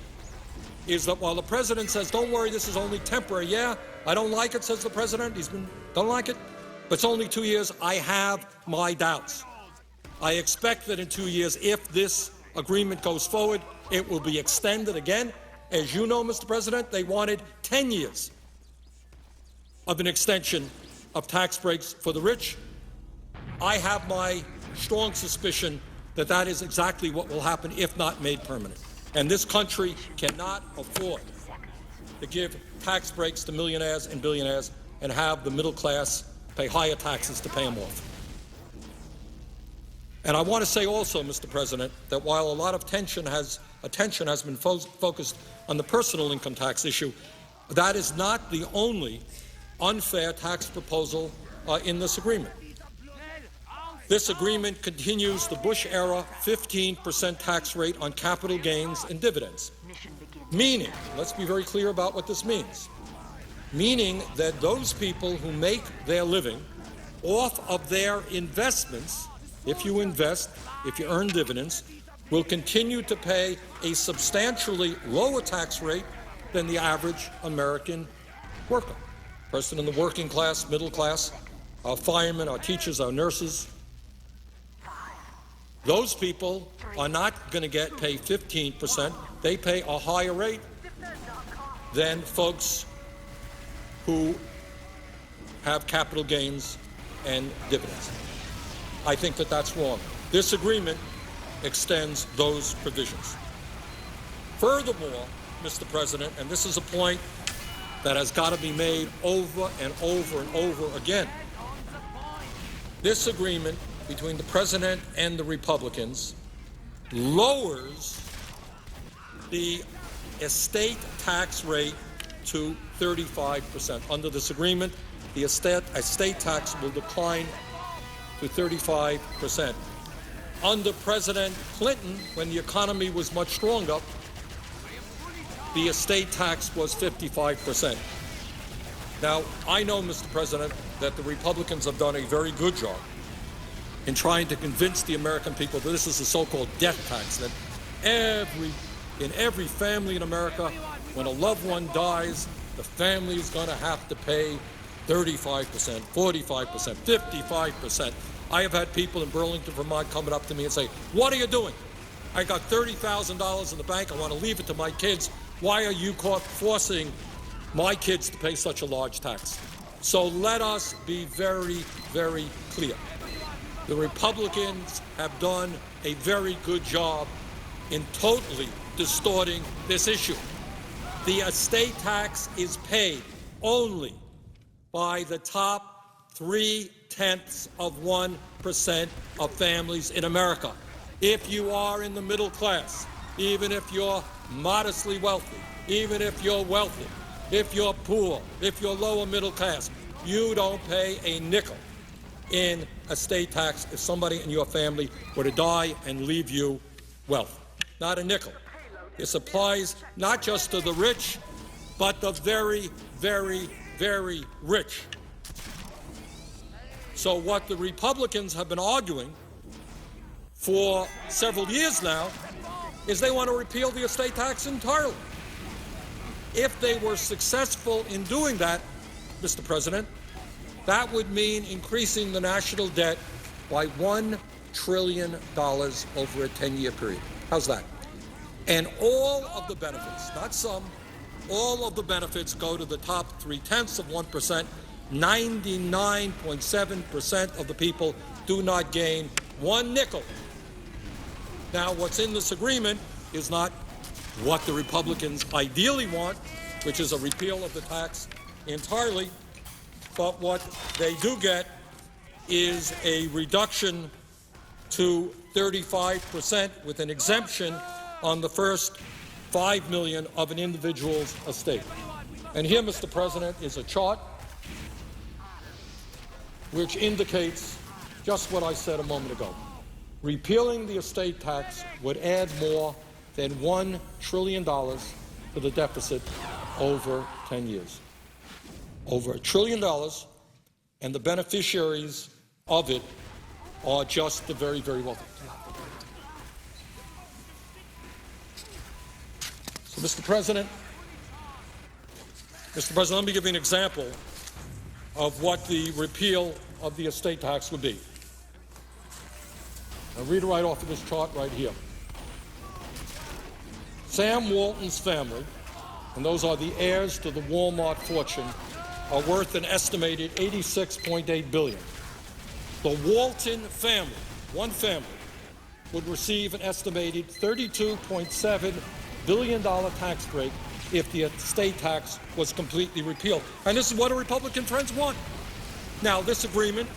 Speaker 1: is that while the President says, don't worry, this is only temporary, yeah, I don't like it, says the President, don't like it, but it's only 2 years, I have my doubts. I expect that in 2 years, if this agreement goes forward, it will be extended again. As you know, Mr. President, they wanted 10 years of an extension of tax breaks for the rich. I have my strong suspicion that that is exactly what will happen if not made permanent. And this country cannot afford to give tax breaks to millionaires and billionaires and have the middle class pay higher taxes to pay them off. And I want to say also, Mr. President, that while a lot of attention has been focused on the personal income tax issue, that is not the only unfair tax proposal in this agreement. This agreement continues the Bush-era 15% tax rate on capital gains and dividends, meaning, let's be very clear about what this means, meaning that those people who make their living off of their investments, if you invest, if you earn dividends, will continue to pay a substantially lower tax rate than the average American worker, person in the working class, middle class, our firemen, our teachers, our nurses. Those people are not going to pay 15%. They pay a higher rate than folks who have capital gains and dividends. I think that that's wrong. This agreement extends those provisions. Furthermore, Mr. President, and this is a point that has got to be made over and over and over again, this agreement between the President and the Republicans lowers the estate tax rate to 35%. Under this agreement, the estate tax will decline to 35%. Under President Clinton, when the economy was much stronger, the estate tax was 55%. Now, I know, Mr. President, that the Republicans have done a very good job in trying to convince the American people that this is the so-called death tax, that in every family in America, when a loved one dies, the family is going to have to pay 35%, 45%, 55%. I have had people in Burlington, Vermont coming up to me and say, what are you doing? I got $30,000 in the bank. I want to leave it to my kids. Why are you forcing my kids to pay such a large tax? So let us be very, very clear. The Republicans have done a very good job in totally distorting this issue. The estate tax is paid only by the top 0.3% of families in America. If you are in the middle class, even if you're modestly wealthy, even if you're wealthy, if you're poor, if you're lower middle class, you don't pay a nickel in estate tax if somebody in your family were to die and leave you wealth. Not a nickel. This applies not just to the rich, but the very, very, very rich. So what the Republicans have been arguing for several years now is they want to repeal the estate tax entirely. If they were successful in doing that, Mr. President, that would mean increasing the national debt by $1 trillion over a 10-year period. How's that? And all of the benefits, not some, all of the benefits go to the top 0.3%. 99.7% of the people do not gain one nickel. Now, what's in this agreement is not what the Republicans ideally want, which is a repeal of the tax entirely, but what they do get is a reduction to 35% with an exemption on the first $5 million of an individual's estate. And here, Mr. President, is a chart which indicates just what I said a moment ago. Repealing the estate tax would add more than $1 trillion to the deficit over 10 years. Over $1 trillion, and the beneficiaries of it are just the very, very wealthy. So, Mr. President, let me give you an example of what the repeal of the estate tax would be. I'll read it right off of this chart right here. Sam Walton's family, and those are the heirs to the Walmart fortune, are worth an estimated $86.8 billion. The Walton family, one family, would receive an estimated $32.7 billion tax break if the estate tax was completely repealed. And this is what our Republican friends want. Now, this agreement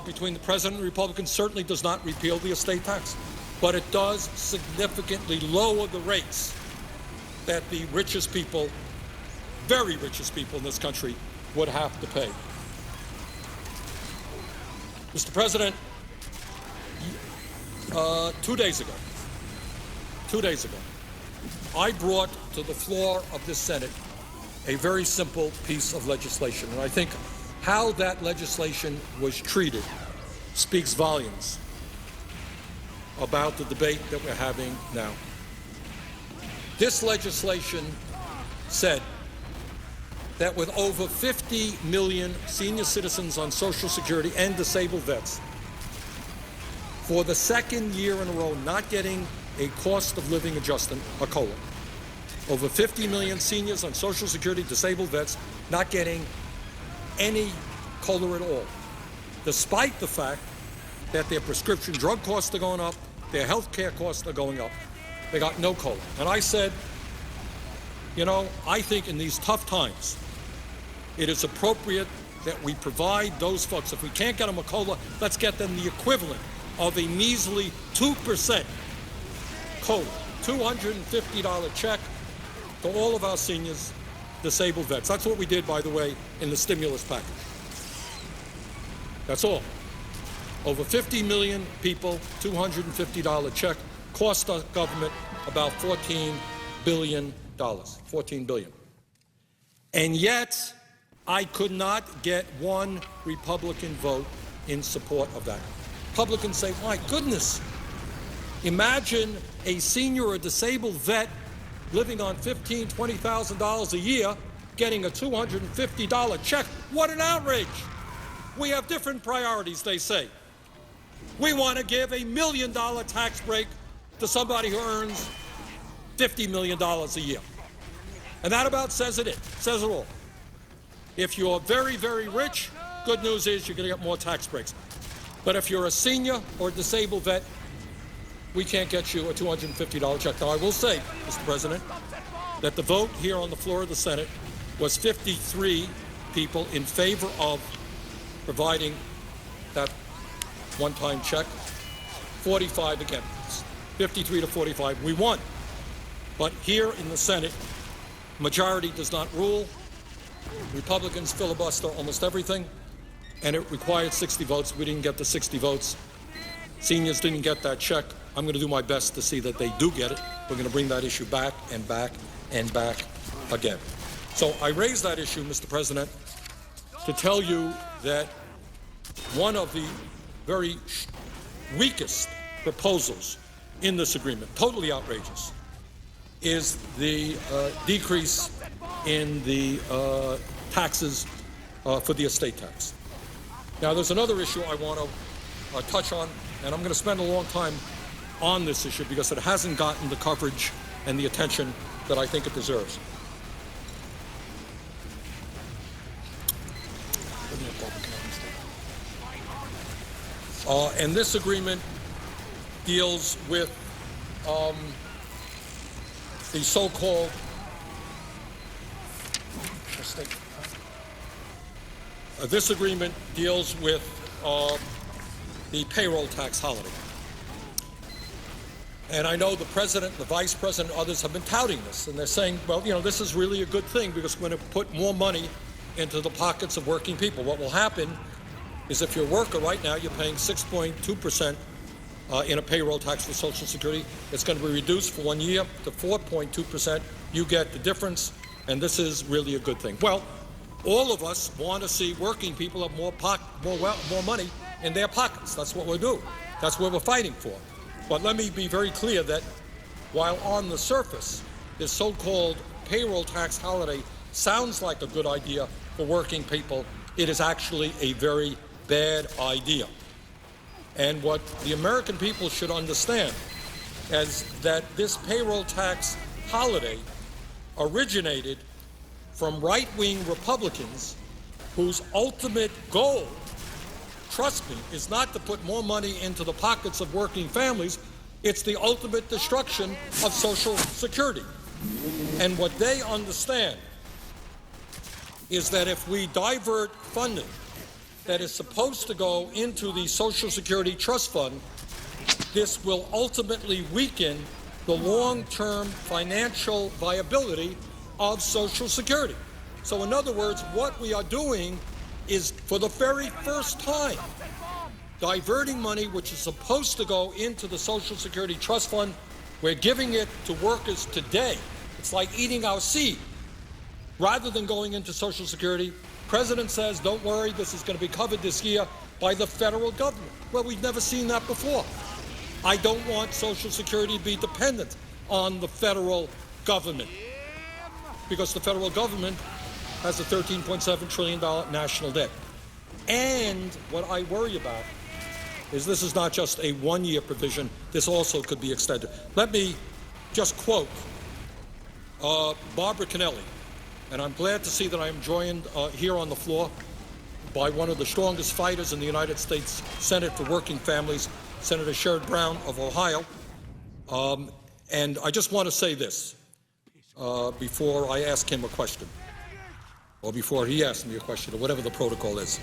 Speaker 1: between the President and the Republicans certainly does not repeal the estate tax, but it does significantly lower the rates that the richest people, very richest people in this country, would have to pay. Mr. President, 2 days ago, I brought to the floor of this Senate a very simple piece of legislation, and I think how that legislation was treated speaks volumes about the debate that we're having now. This legislation said that with over 50 million senior citizens on Social Security and disabled vets, for the second year in a row not getting a cost of living adjustment, a COLA, over 50 million seniors on Social Security, disabled vets, not getting any COLA at all, despite the fact that their prescription drug costs are going up, their health care costs are going up. They got no COLA. And I said, you know, I think in these tough times, it is appropriate that we provide those folks, if we can't get them a COLA, let's get them the equivalent of a measly 2% COLA, $250 check to all of our seniors, disabled vets. That's what we did, by the way, in the stimulus package. That's all. Over 50 million people, $250 check, cost our government about $14 billion. $14 billion. And yet, I could not get one Republican vote in support of that. Republicans say, my goodness, imagine a senior or disabled vet living on $15,000, $20,000 a year getting a $250 check. What an outrage. We have different priorities, they say. We want to give $1 million tax break to somebody who earns $50 million a year. And that about says it all. If you're very, very rich, good news is you're going to get more tax breaks. But if you're a senior or a disabled vet, we can't get you a $250 check. Now, I will say, Mr. President, that the vote here on the floor of the Senate was 53 people in favor of providing that one-time check, 45 against. 53 to 45. We won. But here in the Senate, majority does not rule. Republicans filibuster almost everything, and it required 60 votes. We didn't get the 60 votes. Seniors didn't get that check. I'm going to do my best to see that they do get it. We're going to bring that issue back and back and back again. So I raise that issue, Mr. President, to tell you that one of the very weakest proposals in this agreement, totally outrageous, is the decrease in the taxes for the estate tax. Now, there's another issue I want to touch on, and I'm going to spend a long time on this issue because it hasn't gotten the coverage and the attention that I think it deserves. And this agreement deals with the so-called this agreement deals with the payroll tax holiday. And I know the president, the vice president, others have been touting this, and they're saying, well, you know, this is really a good thing because we're going to put more money into the pockets of working people. What will happen is if you're a worker right now, you're paying 6.2% in a payroll tax for Social Security. It's going to be reduced for 1 year to 4.2%. You get the difference, and this is really a good thing. Well, all of us want to see working people have more money in their pockets. That's what we're doing. That's what we're fighting for. But let me be very clear that while on the surface, this so-called payroll tax holiday sounds like a good idea for working people, it is actually a very bad idea. And what the American people should understand is that this payroll tax holiday originated from right-wing Republicans whose ultimate goal, trust me, is not to put more money into the pockets of working families. It's the ultimate destruction of Social Security. And what they understand is that if we divert funding that is supposed to go into the Social Security Trust Fund, this will ultimately weaken the long-term financial viability of Social Security. So in other words, what we are doing is, for the very first time, diverting money which is supposed to go into the Social Security Trust Fund. We're giving it to workers today. It's like eating our seed. Rather than going into Social Security, President says, don't worry, this is going to be covered this year by the federal government. Well, we've never seen that before. I don't want Social Security to be dependent on the federal government because the federal government has a $13.7 trillion national debt. And what I worry about is this is not just a one-year provision. This also could be extended. Let me just quote Barbara Kennelly, and I'm glad to see that I am joined here on the floor by one of the strongest fighters in the United States Senate for working families, Senator Sherrod Brown of Ohio. And I just want to say this before I ask him a question, or before he asks me a question, or whatever the protocol is.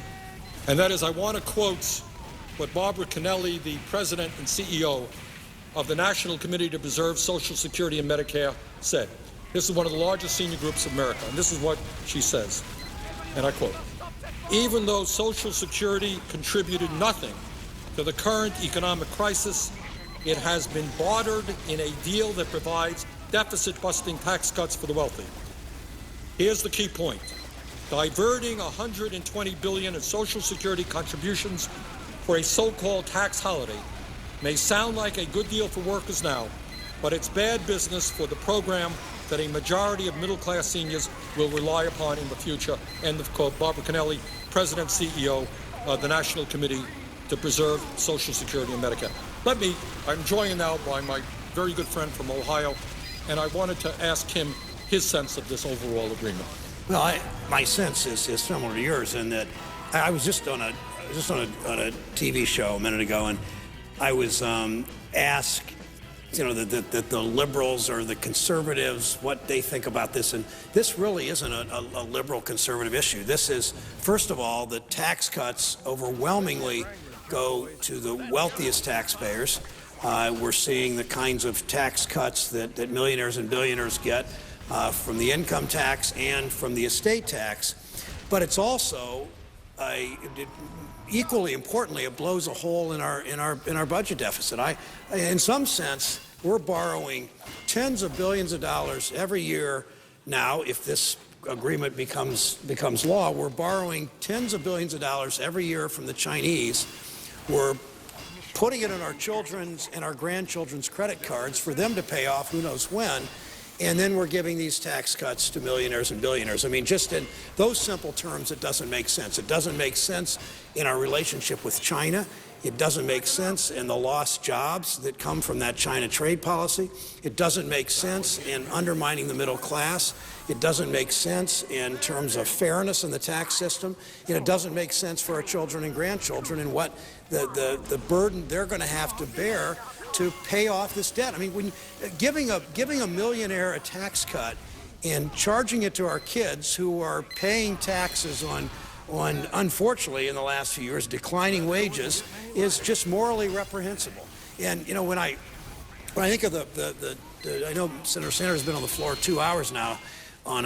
Speaker 1: And that is, I want to quote what Barbara Kennelly, the president and CEO of the National Committee to Preserve Social Security and Medicare, said. This is one of the largest senior groups in America, and this is what she says, and I quote, "Even though Social Security contributed nothing to the current economic crisis, it has been bartered in a deal that provides deficit-busting tax cuts for the wealthy. Here's the key point. Diverting $120 billion in Social Security contributions for a so-called tax holiday may sound like a good deal for workers now, but it's bad business for the program that a majority of middle-class seniors will rely upon in the future." End of quote. Barbara Kennelly, President, CEO of the National Committee to Preserve Social Security and Medicare. I'm joined now by my very good friend from Ohio, and I wanted to ask him his sense of this overall agreement.
Speaker 2: Well, my sense is similar to yours in that I was just on a TV show a minute ago, and I was asked, that the liberals or the conservatives, what they think about this. And this really isn't a liberal conservative issue. This is, first of all, the tax cuts overwhelmingly go to the wealthiest taxpayers. We're seeing the kinds of tax cuts that millionaires and billionaires get from the income tax and from the estate tax. But it's also, equally importantly, it blows a hole in our budget deficit. In some sense, we're borrowing tens of billions of dollars every year now. If this agreement becomes law, we're borrowing tens of billions of dollars every year from the Chinese. We're putting it on our children's and our grandchildren's credit cards for them to pay off who knows when. And then we're giving these tax cuts to millionaires and billionaires. I mean, just in those simple terms, it doesn't make sense. It doesn't make sense in our relationship with China. It doesn't make sense in the lost jobs that come from that China trade policy. It doesn't make sense in undermining the middle class. It doesn't make sense in terms of fairness in the tax system. And it doesn't make sense for our children and grandchildren and what the burden they're going to have to bear to pay off this debt. I mean, when giving a millionaire a tax cut and charging it to our kids who are paying taxes on unfortunately in the last few years declining wages is just morally reprehensible. And when I think of I know Senator Sanders has been on the floor 2 hours now on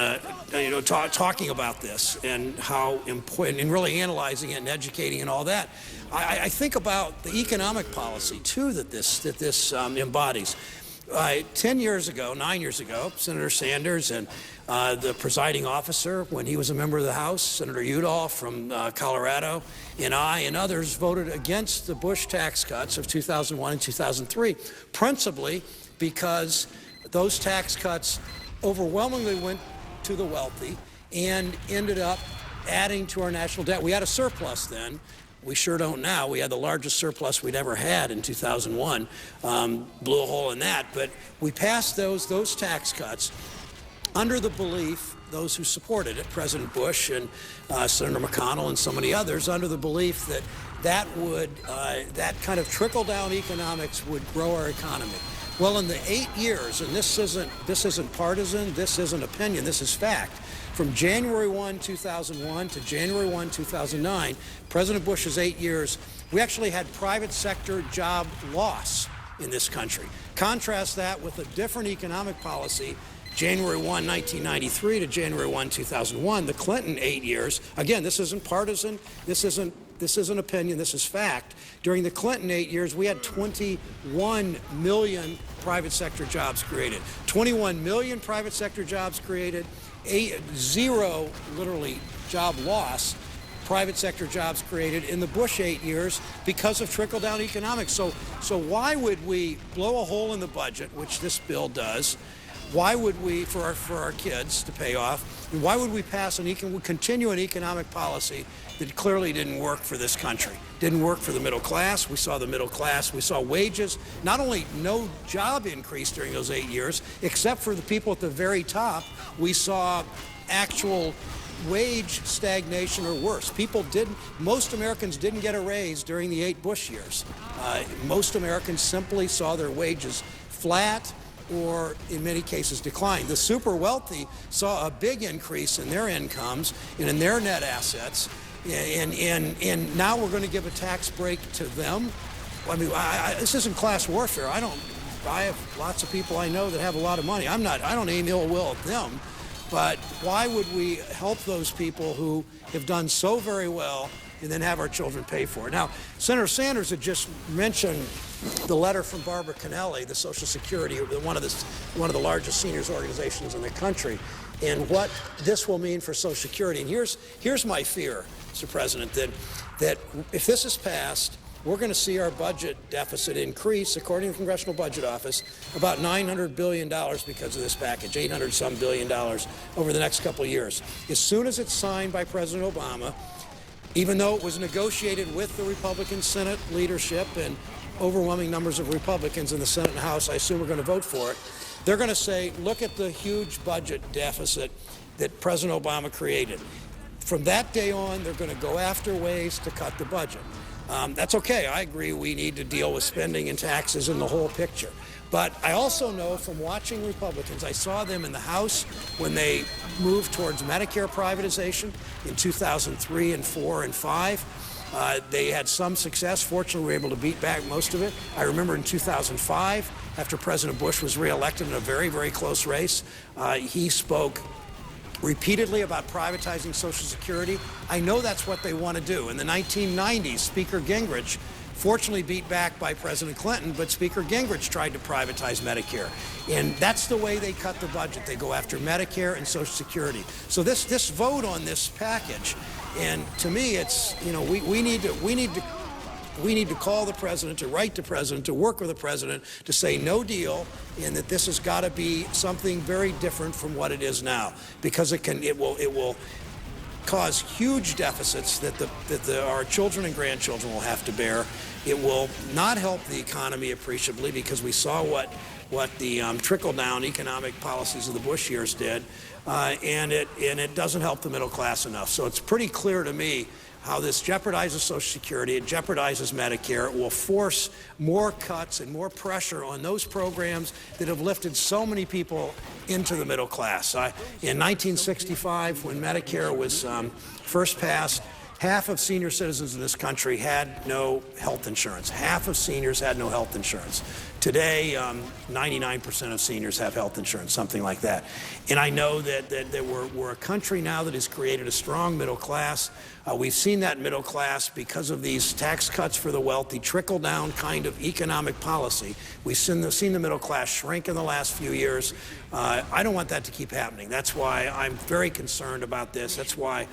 Speaker 2: talking about this and how important and really analyzing it and educating and all that. I think about the economic policy too that this embodies. 9 years ago, Senator Sanders and the presiding officer, when he was a member of the House, Senator Udall from Colorado, and I and others voted against the Bush tax cuts of 2001 and 2003, principally because those tax cuts overwhelmingly went to the wealthy and ended up adding to our national debt. We had a surplus then. We sure don't now. We had the largest surplus we'd ever had in 2001. Blew a hole in that. But we passed those tax cuts under the belief, those who supported it, President Bush and Senator McConnell and so many others, under the belief that kind of trickle-down economics would grow our economy. Well, in the 8 years, and this isn't partisan, this isn't opinion, this is fact. From January 1, 2001 to January 1, 2009, President Bush's 8 years, we actually had private sector job loss in this country. Contrast that with a different economic policy, January 1, 1993 to January 1, 2001, the Clinton 8 years. Again, this isn't partisan, this isn't opinion, this is fact. During the Clinton 8 years, we had 21 million private sector jobs created. 21 million private sector jobs created, zero, literally, job loss, private sector jobs created in the Bush 8 years because of trickle-down economics. So why would we blow a hole in the budget, which this bill does? Why would we, for our kids to pay off, and why would we continue an economic policy that clearly didn't work for this country? Didn't work for the middle class. We saw the middle class. We saw wages, not only no job increase during those 8 years, except for the people at the very top, we saw actual wage stagnation or worse. Most Americans didn't get a raise during the 8 Bush years. Most Americans simply saw their wages flat or in many cases decline. The super wealthy saw a big increase in their incomes and in their net assets, and now we're going to give a tax break to them. I mean, this isn't class warfare. I have lots of people I know that have a lot of money. I don't aim ill will at them, but why would we help those people who have done so very well and then have our children pay for it? Now, Senator Sanders had just mentioned the letter from Barbara Kennelly, the Social Security, one of the largest seniors organizations in the country, and what this will mean for Social Security. And here's my fear, Mr. President, that if this is passed, we're going to see our budget deficit increase, according to the Congressional Budget Office, about $900 billion because of this package, $800-some billion over the next couple of years. As soon as it's signed by President Obama, even though it was negotiated with the Republican Senate leadership and overwhelming numbers of Republicans in the Senate and House, I assume, are going to vote for it, they're going to say, look at the huge budget deficit that President Obama created. From that day on, they're going to go after ways to cut the budget. That's okay. I agree we need to deal with spending and taxes and the whole picture. But I also know from watching Republicans, I saw them in the House when they moved towards Medicare privatization in 2003 and 4 and 5. They had some success. Fortunately, we were able to beat back most of it. I remember in 2005, after President Bush was reelected in a very, very close race, he spoke repeatedly about privatizing Social Security. I know that's what they want to do. In the 1990s, Speaker Gingrich, fortunately beat back by President Clinton, but Speaker Gingrich tried to privatize Medicare. And that's the way they cut the budget. They go after Medicare and Social Security. So this vote on this package, and to me, it's, you know, we need to call the president, to write to the president, to work with the president, to say no deal, and that this has got to be something very different from what it is now, because it will cause huge deficits that our children and grandchildren will have to bear. It will not help the economy appreciably, because we saw what the trickle-down economic policies of the Bush years did, and it doesn't help the middle class enough. So it's pretty clear to me how this jeopardizes Social Security, it jeopardizes Medicare. It will force more cuts and more pressure on those programs that have lifted so many people into the middle class. In 1965, when Medicare was first passed, half of senior citizens in this country had no health insurance. Half of seniors had no health insurance. Today, 99% of seniors have health insurance, something like that. And I know that we're a country now that has created a strong middle class. We've seen that middle class because of these tax cuts for the wealthy, trickle-down kind of economic policy. We've seen the middle class shrink in the last few years. I don't want that to keep happening. That's why I'm very concerned about this. That's why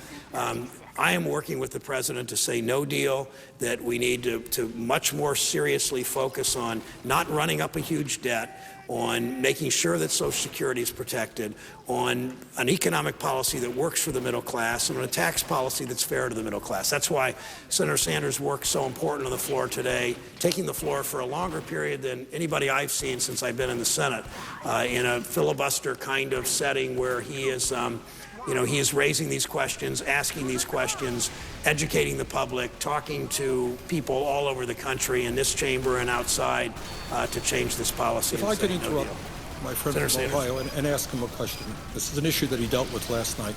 Speaker 2: I am working with the president to say no deal, that we need to much more seriously focus on not running up a huge debt, on making sure that Social Security is protected, on an economic policy that works for the middle class, and on a tax policy that's fair to the middle class. That's why Senator Sanders' work is so important on the floor today, taking the floor for a longer period than anybody I've seen since I've been in the Senate, in a filibuster kind of setting where he is he is raising these questions, asking these questions, educating the public, talking to people all over the country, in this chamber and outside, to change this policy.
Speaker 1: If I could interrupt my friend from Ohio and ask him a question. This is an issue that he dealt with last night.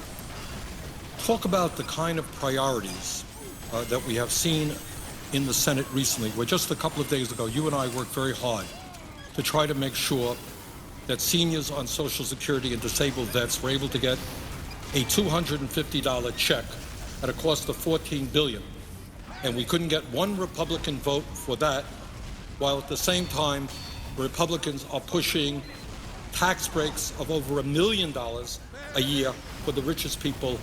Speaker 1: Talk about the kind of priorities that we have seen in the Senate recently, where just a couple of days ago, you and I worked very hard to try to make sure that seniors on Social Security and disabled vets were able to get a $250 check at a cost of $14 billion. And we couldn't get one Republican vote for that, while at the same time, Republicans are pushing tax breaks of over $1 million a year for the richest people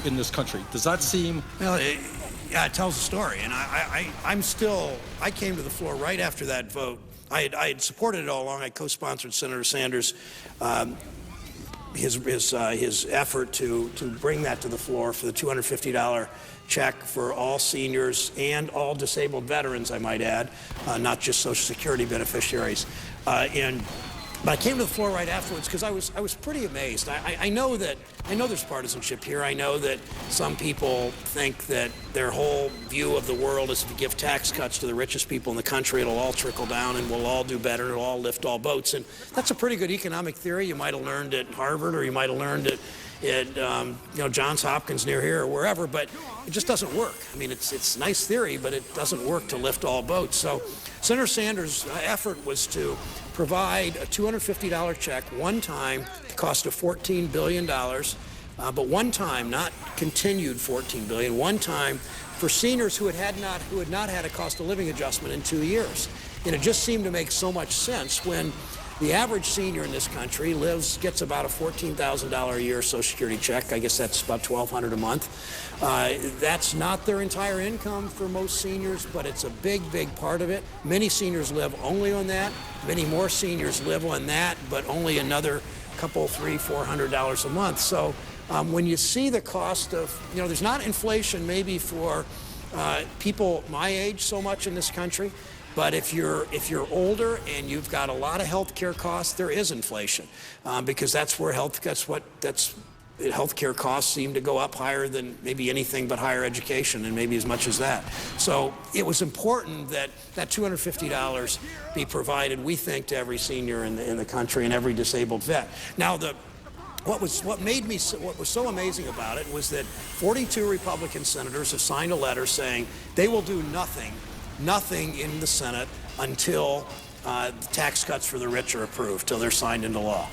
Speaker 1: in this country. Does that seem...
Speaker 2: Well, yeah, it tells a story. And I came to the floor right after that vote. I had supported it all along. I co-sponsored Senator Sanders' his effort to bring that to the floor for the $250 check for all seniors and all disabled veterans, I might add, not just Social Security beneficiaries. But I came to the floor right afterwards because I was pretty amazed. I know there's partisanship here. I know that some people think that their whole view of the world is if you give tax cuts to the richest people in the country, it'll all trickle down and we'll all do better, it'll all lift all boats. And that's a pretty good economic theory. You might have learned at Harvard, or you might have learned it at Johns Hopkins near here or wherever, but it just doesn't work. I mean, it's nice theory, but it doesn't work to lift all boats. So Senator Sanders' effort was to provide a $250 check one time, the cost of $14 billion, but one time, not continued $14 billion, one time for seniors who had not had a cost of living adjustment in 2 years. And it just seemed to make so much sense when the average senior in this country gets about a $14,000 a year Social Security check. I guess that's about $1,200 a month. That's not their entire income for most seniors, but it's a big, big part of it. Many seniors live only on that. Many more seniors live on that, but only another couple, $300, $400 a month. So when you see the cost of, there's not inflation maybe for people my age so much in this country. But if you're older and you've got a lot of health care costs, there is inflation, because that's where healthcare costs seem to go up higher than maybe anything but higher education, and maybe as much as that. So it was important that that $250 be provided, we think, to every senior in the country and every disabled vet. Now, what was so amazing about it was that 42 Republican senators have signed a letter saying they will do nothing in the Senate until the tax cuts for the rich are approved, till they're signed into law.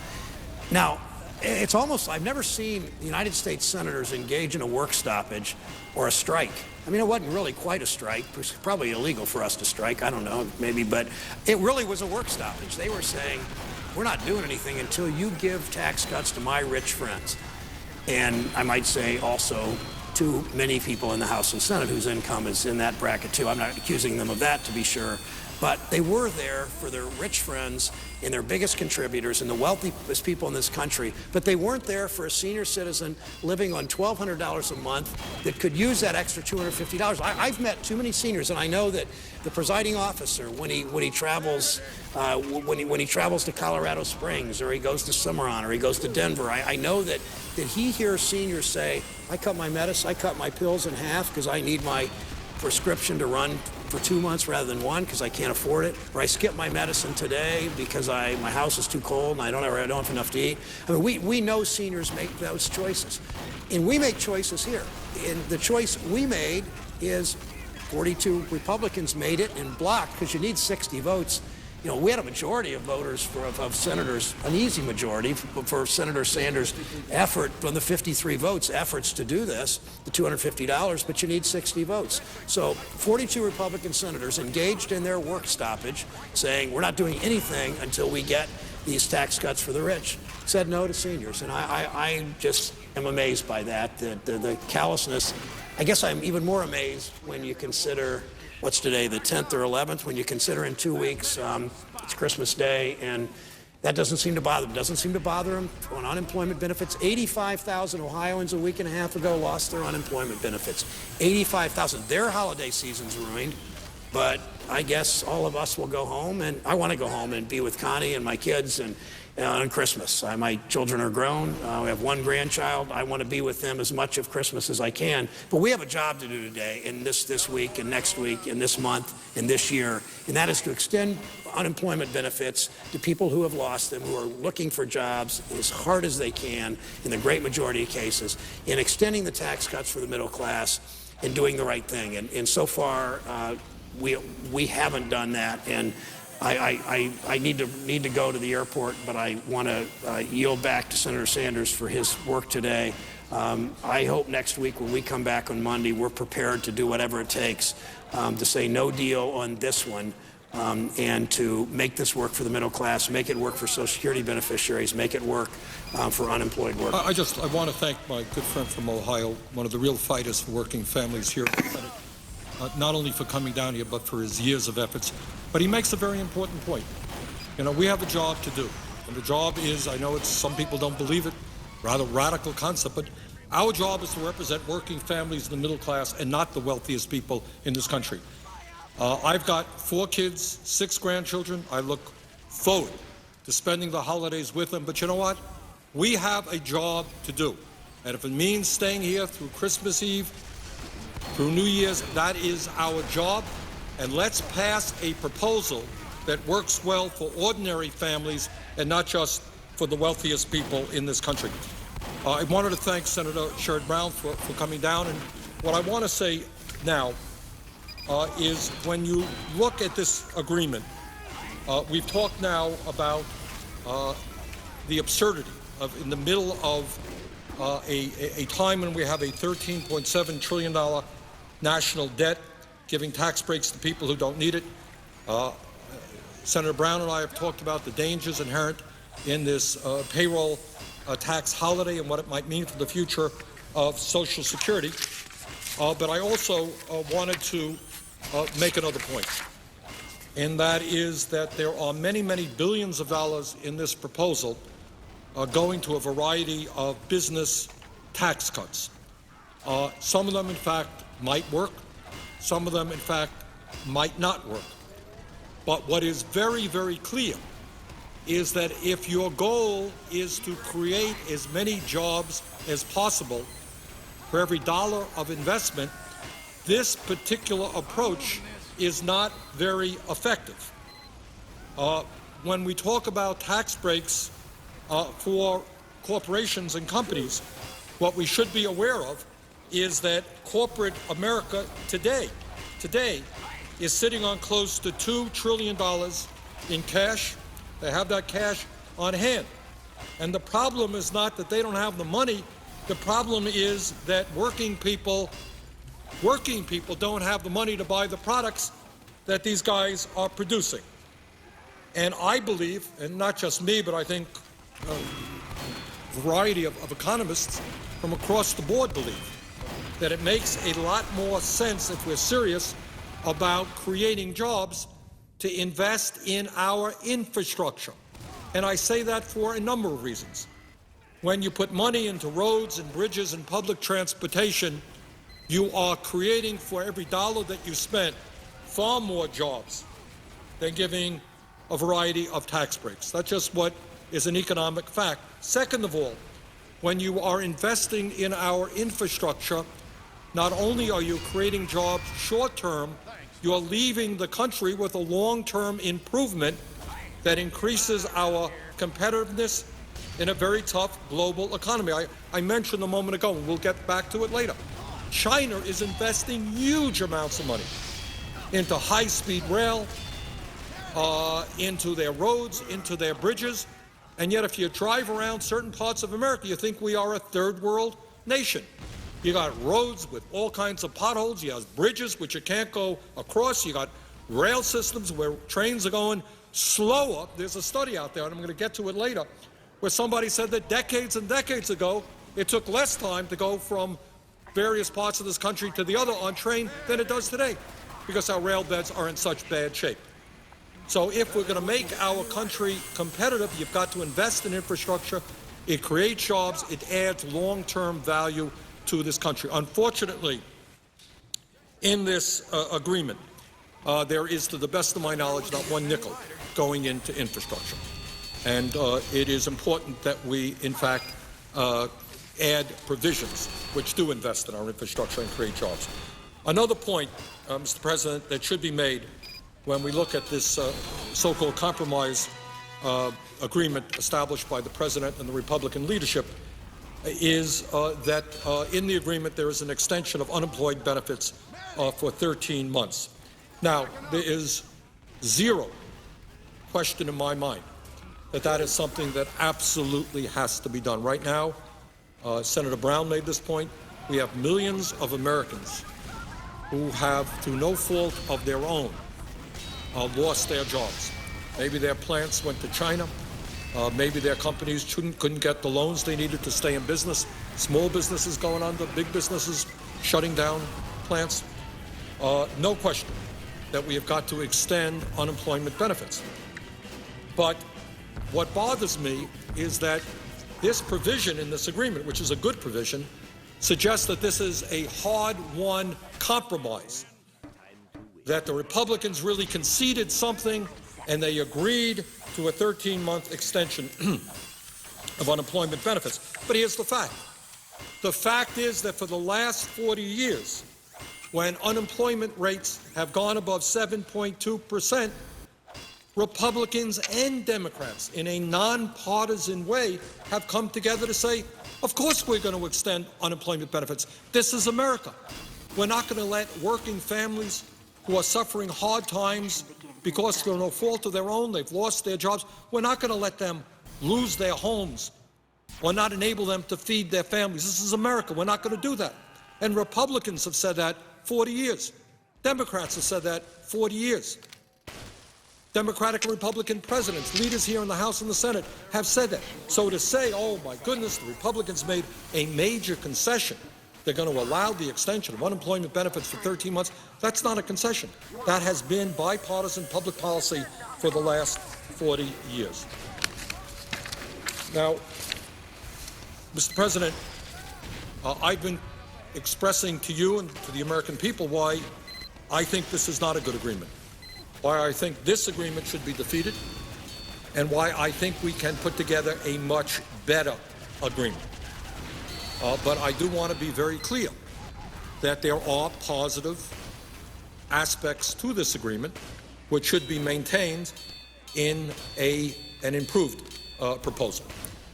Speaker 2: Now, it's almost, I've never seen the United States senators engage in a work stoppage or a strike. I mean, it wasn't really quite a strike. It was probably illegal for us to strike. I don't know, maybe, but it really was a work stoppage. They were saying, we're not doing anything until you give tax cuts to my rich friends. And I might say also to many people in the House and Senate whose income is in that bracket too. I'm not accusing them of that, to be sure. But they were there for their rich friends and their biggest contributors and the wealthiest people in this country. But they weren't there for a senior citizen living on $1,200 a month that could use that extra $250. I've met too many seniors, and I know that the presiding officer, when he travels to Colorado Springs, or he goes to Cimarron, or he goes to Denver, I know that he hears seniors say, I cut my pills in half because I need my prescription to run for 2 months rather than one because I can't afford it, or I skip my medicine today because my house is too cold and I don't have enough to eat. I mean, we know seniors make those choices, and we make choices here. And the choice we made is 42 Republicans made it in block because you need 60 votes. You know, we had a majority of voters of senators, an easy majority for Senator Sanders' effort on the 53 votes, efforts to do this, the $250, but you need 60 votes. So 42 Republican senators engaged in their work stoppage, saying we're not doing anything until we get these tax cuts for the rich, said no to seniors. And I just am amazed by that, the callousness. I guess I'm even more amazed when you consider what's today, the 10th or 11th, when you consider in 2 weeks, it's Christmas Day, and that doesn't seem to bother them. Doesn't seem to bother them on unemployment benefits. 85,000 Ohioans a week and a half ago lost their unemployment benefits. 85,000. Their holiday season's ruined, but I guess all of us will go home, and I want to go home and be with Connie and my kids and on Christmas. My children are grown. We have one grandchild. I want to be with them as much of Christmas as I can. But we have a job to do today, and this week, and next week, and this month, and this year, and that is to extend unemployment benefits to people who have lost them, who are looking for jobs as hard as they can, in the great majority of cases, and extending the tax cuts for the middle class and doing the right thing. And so far, we haven't done that. And I need to go to the airport, but I want to yield back to Senator Sanders for his work today. I hope next week when we come back on Monday, we're prepared to do whatever it takes to say no deal on this one, and to make this work for the middle class, make it work for Social Security beneficiaries, make it work for unemployed workers.
Speaker 1: I want to thank my good friend from Ohio, one of the real fighters for working families here in the Senate. Not only for coming down here, but for his years of efforts. But he makes a very important point. You know, we have a job to do. And the job is, I know some people don't believe it, rather radical concept, but our job is to represent working families in the middle class and not the wealthiest people in this country. I've got 4 kids, 6 grandchildren. I look forward to spending the holidays with them. But you know what? We have a job to do. And if it means staying here through Christmas Eve, through New Year's, that is our job, and let's pass a proposal that works well for ordinary families and not just for the wealthiest people in this country. I wanted to thank Senator Sherrod Brown for coming down, and what I want to say now is when you look at this agreement, we've talked now about the absurdity of, in the middle of a time when we have a $13.7 trillion national debt, giving tax breaks to people who don't need it. Senator Brown and I have talked about the dangers inherent in this payroll tax holiday and what it might mean for the future of Social Security. But I also wanted to make another point, and that is that there are many, many billions of dollars in this proposal going to a variety of business tax cuts. Some of them, in fact, might work. Some of them, in fact, might not work. But what is very, very clear is that if your goal is to create as many jobs as possible for every dollar of investment, this particular approach is not very effective. When we talk about tax breaks for corporations and companies, what we should be aware of is that corporate America today is sitting on close to $2 trillion in cash. They have that cash on hand. And the problem is not that they don't have the money. The problem is that working people don't have the money to buy the products that these guys are producing. And I believe, and not just me, but I think a variety of economists from across the board believe that it makes a lot more sense, if we're serious about creating jobs, to invest in our infrastructure. And I say that for a number of reasons. When you put money into roads and bridges and public transportation, you are creating, for every dollar that you spent, far more jobs than giving a variety of tax breaks. That's just what is an economic fact. Second of all, when you are investing in our infrastructure, not only are you creating jobs short-term, you're leaving the country with a long-term improvement that increases our competitiveness in a very tough global economy. I mentioned a moment ago, and we'll get back to it later, China is investing huge amounts of money into high-speed rail, into their roads, into their bridges, and yet if you drive around certain parts of America, you think we are a third-world nation. You got roads with all kinds of potholes. You have bridges which you can't go across. You got rail systems where trains are going slower. There's a study out there, and I'm going to get to it later, where somebody said that decades and decades ago, it took less time to go from various parts of this country to the other on train than it does today, because our rail beds are in such bad shape. So if we're going to make our country competitive, you've got to invest in infrastructure. It creates jobs. It adds long-term value to this country. Unfortunately, in this agreement, there is, to the best of my knowledge, not one nickel going into infrastructure. And it is important that we, in fact, add provisions which do invest in our infrastructure and create jobs. Another point, Mr. President, that should be made when we look at this so-called compromise agreement established by the President and the Republican leadership is that in the agreement there is an extension of unemployed benefits for 13 months. Now, there is zero question in my mind that that is something that absolutely has to be done. Right now, Senator Brown made this point, we have millions of Americans who have, through no fault of their own, lost their jobs. Maybe their plants went to China. Maybe their companies couldn't get the loans they needed to stay in business. Small businesses going under, big businesses shutting down plants. No question that we have got to extend unemployment benefits. But what bothers me is that this provision in this agreement, which is a good provision, suggests that this is a hard-won compromise, that the Republicans really conceded something and they agreed to a 13-month extension of unemployment benefits. But here's the fact. The fact is that for the last 40 years, when unemployment rates have gone above 7.2%, Republicans and Democrats, in a nonpartisan way, have come together to say, of course we're going to extend unemployment benefits. This is America. We're not going to let working families who are suffering hard times because through no fault of their own, they've lost their jobs, we're not going to let them lose their homes or not enable them to feed their families. This is America. We're not going to do that. And Republicans have said that 40 years. Democrats have said that 40 years. Democratic and Republican presidents, leaders here in the House and the Senate have said that. So to say, oh my goodness, the Republicans made a major concession, they're going to allow the extension of unemployment benefits for 13 months, that's not a concession. That has been bipartisan public policy for the last 40 years. Now, Mr. President, I've been expressing to you and to the American people why I think this is not a good agreement, why I think this agreement should be defeated, and why I think we can put together a much better agreement. But I do want to be very clear that there are positive aspects to this agreement which should be maintained in an improved proposal.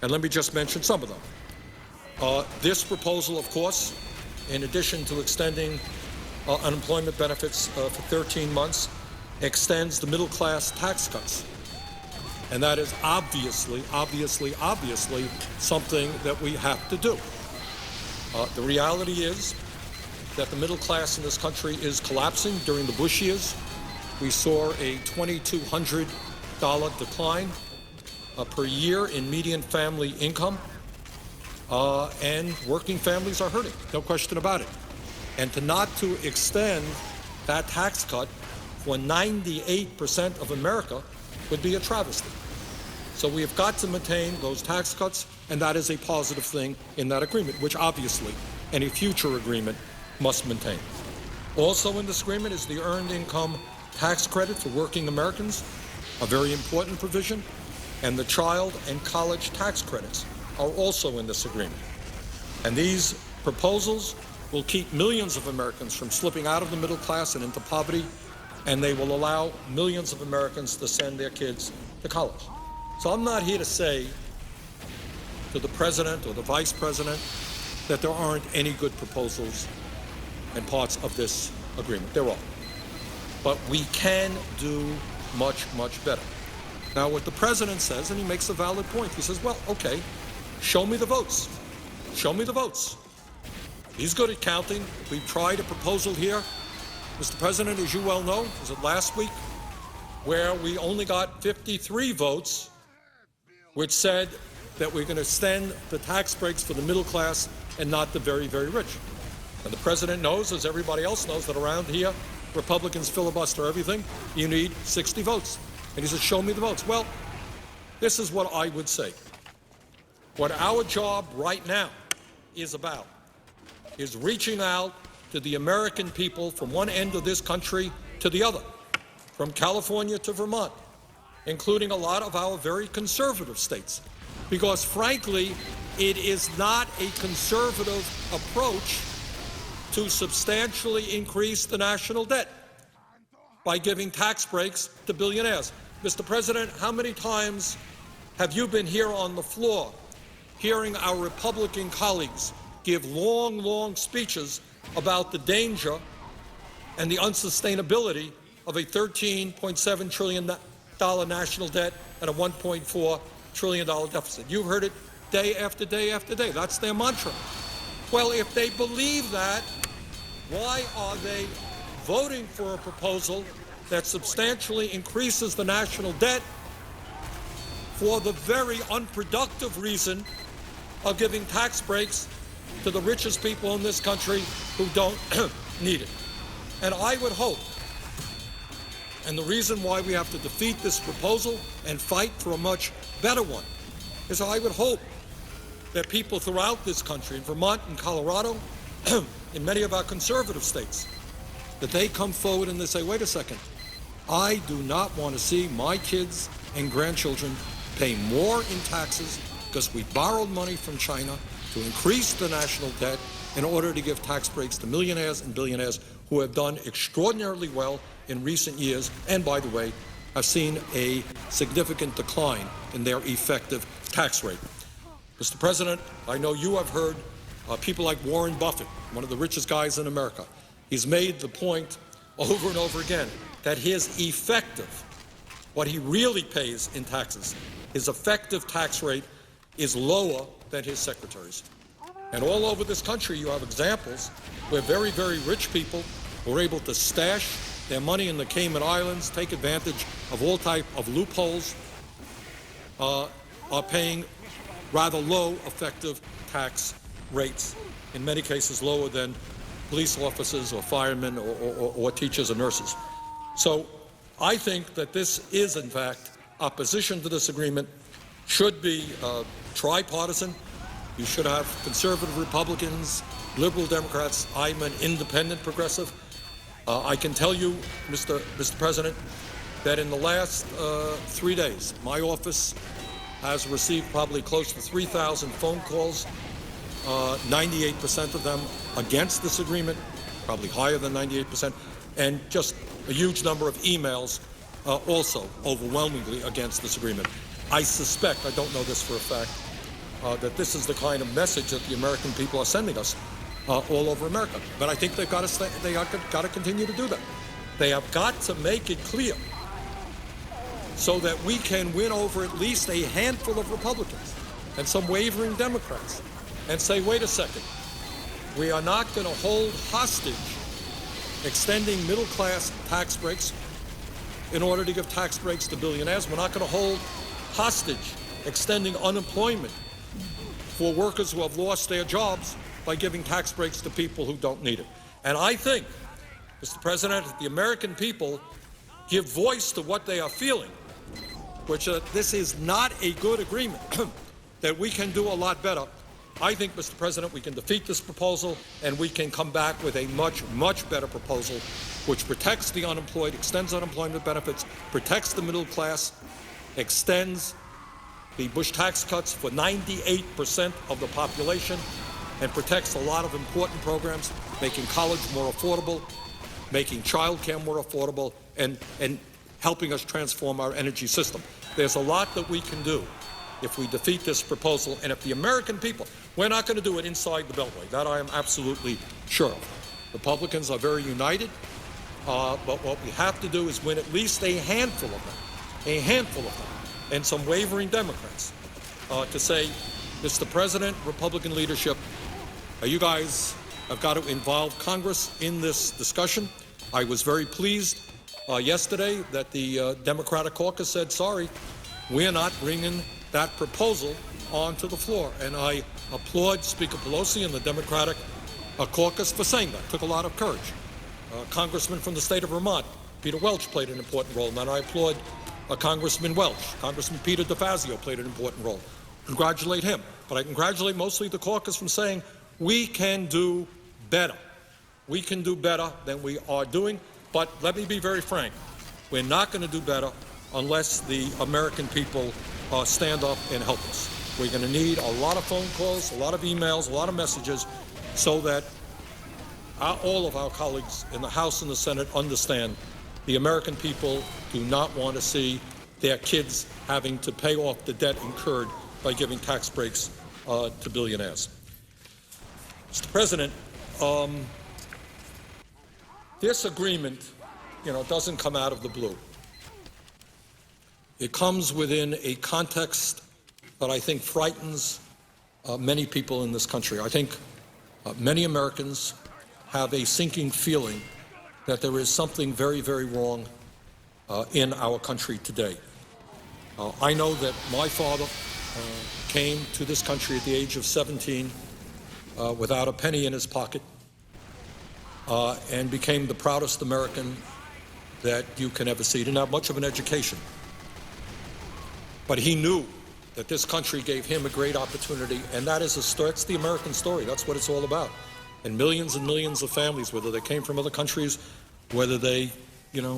Speaker 1: And let me just mention some of them. This proposal, of course, in addition to extending unemployment benefits for 13 months, extends the middle-class tax cuts. And that is obviously something that we have to do. The reality is that the middle class in this country is collapsing. During the Bush years, we saw a $2,200 decline per year in median family income, and working families are hurting, no question about it. And not to extend that tax cut for 98% of America would be a travesty. So we have got to maintain those tax cuts, and that is a positive thing in that agreement, which obviously any future agreement must maintain. Also in this agreement is the Earned Income Tax Credit for working Americans, a very important provision, and the child and college tax credits are also in this agreement. And these proposals will keep millions of Americans from slipping out of the middle class and into poverty, and they will allow millions of Americans to send their kids to college. So I'm not here to say to the president or the vice president that there aren't any good proposals and parts of this agreement. There are. But we can do much, much better. Now, what the president says, and he makes a valid point, he says, well, okay, show me the votes. Show me the votes. He's good at counting. We've tried a proposal here, Mr. President, as you well know, was it last week, where we only got 53 votes, which said that we're going to extend the tax breaks for the middle class and not the very, very rich. And the president knows, as everybody else knows, that around here, Republicans filibuster everything. You need 60 votes. And he says, show me the votes. Well, this is what I would say. What our job right now is about is reaching out to the American people from one end of this country to the other, from California to Vermont, including a lot of our very conservative states. Because, frankly, it is not a conservative approach to substantially increase the national debt by giving tax breaks to billionaires. Mr. President, how many times have you been here on the floor hearing our Republican colleagues give long, long speeches about the danger and the unsustainability of a $13.7 trillion national debt and a $1.4 trillion deficit? You've heard it day after day after day. That's their mantra. Well, if they believe that, why are they voting for a proposal that substantially increases the national debt for the very unproductive reason of giving tax breaks to the richest people in this country who don't need it? And I would hope, and the reason why we have to defeat this proposal and fight for a much better one, is I would hope that people throughout this country, in Vermont and Colorado, in many of our conservative states, that they come forward and they say, wait a second, I do not want to see my kids and grandchildren pay more in taxes because we borrowed money from China to increase the national debt in order to give tax breaks to millionaires and billionaires who have done extraordinarily well in recent years and, by the way, have seen a significant decline in their effective tax rate. Mr. President, I know you have heard people like Warren Buffett, one of the richest guys in America. He's made the point over and over again that his effective, what he really pays in taxes, his effective tax rate is lower than his secretary's. And all over this country you have examples where very, very rich people were able to stash their money in the Cayman Islands, take advantage of all type of loopholes, are paying rather low effective tax rates, in many cases lower than police officers or firemen or teachers or nurses. So I think that this is, in fact, opposition to this agreement should be tripartisan. You should have conservative Republicans, liberal Democrats. I'm an independent progressive. I can tell you, Mr. President, that in the last 3 days, my office has received probably close to 3,000 phone calls, 98% of them against this agreement, probably higher than 98%, and just a huge number of emails also overwhelmingly against this agreement. I suspect, I don't know this for a fact, that this is the kind of message that the American people are sending us all over America. But I think they've got to continue to do that. They have got to make it clear so that we can win over at least a handful of Republicans and some wavering Democrats and say, wait a second, we are not going to hold hostage extending middle-class tax breaks in order to give tax breaks to billionaires. We're not going to hold hostage extending unemployment for workers who have lost their jobs by giving tax breaks to people who don't need it. And I think, Mr. President, if the American people give voice to what they are feeling, which this is not a good agreement, that we can do a lot better. I think, Mr. President, we can defeat this proposal and we can come back with a much, much better proposal which protects the unemployed, extends unemployment benefits, protects the middle class, extends the Bush tax cuts for 98% of the population, and protects a lot of important programs, making college more affordable, making child care more affordable, and helping us transform our energy system. There's a lot that we can do if we defeat this proposal, and if the American people, we're not going to do it inside the Beltway. That I am absolutely sure of. Republicans are very united, but what we have to do is win at least a handful of them, and some wavering Democrats to say, Mr. President, Republican leadership, you guys have got to involve Congress in this discussion. I was very pleased yesterday that the Democratic caucus said, sorry, we're not bringing that proposal onto the floor. And I applaud Speaker Pelosi and the Democratic caucus for saying that. It took a lot of courage. Congressman from the state of Vermont, Peter Welch, played an important role, and I applaud Congressman Welch. Congressman Peter DeFazio played an important role. Congratulate him. But I congratulate mostly the caucus from saying we can do better. We can do better than we are doing. But let me be very frank. We're not going to do better unless the American people stand up and help us. We're going to need a lot of phone calls, a lot of emails, a lot of messages so that all of our colleagues in the House and the Senate understand the American people do not want to see their kids having to pay off the debt incurred by giving tax breaks to billionaires. Mr. President, this agreement, doesn't come out of the blue. It comes within a context that I think frightens many people in this country. I think many Americans have a sinking feeling that there is something very, very wrong in our country today. I know that my father came to this country at the age of 17 without a penny in his pocket and became the proudest American that you can ever see. He didn't have much of an education. But he knew that this country gave him a great opportunity, and that is that's the American story. That's what it's all about. And millions of families, whether they came from other countries, whether they,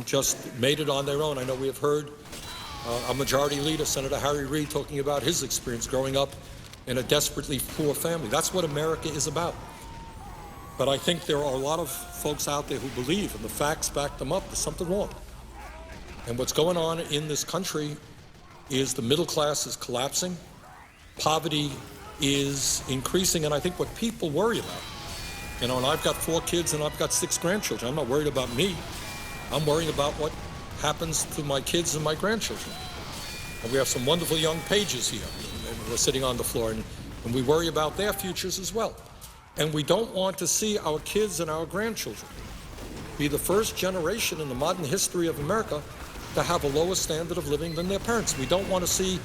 Speaker 1: just made it on their own. I know we have heard a majority leader, Senator Harry Reid, talking about his experience growing up in a desperately poor family. That's what America is about. But I think there are a lot of folks out there who believe, and the facts back them up, there's something wrong. And what's going on in this country is the middle class is collapsing, poverty is increasing, and I think what people worry about, and I've got 4 kids and I've got 6 grandchildren. I'm not worried about me. I'm worrying about what happens to my kids and my grandchildren. And we have some wonderful young pages here, and we're sitting on the floor, and we worry about their futures as well. And we don't want to see our kids and our grandchildren be the first generation in the modern history of America to have a lower standard of living than their parents. We don't want to see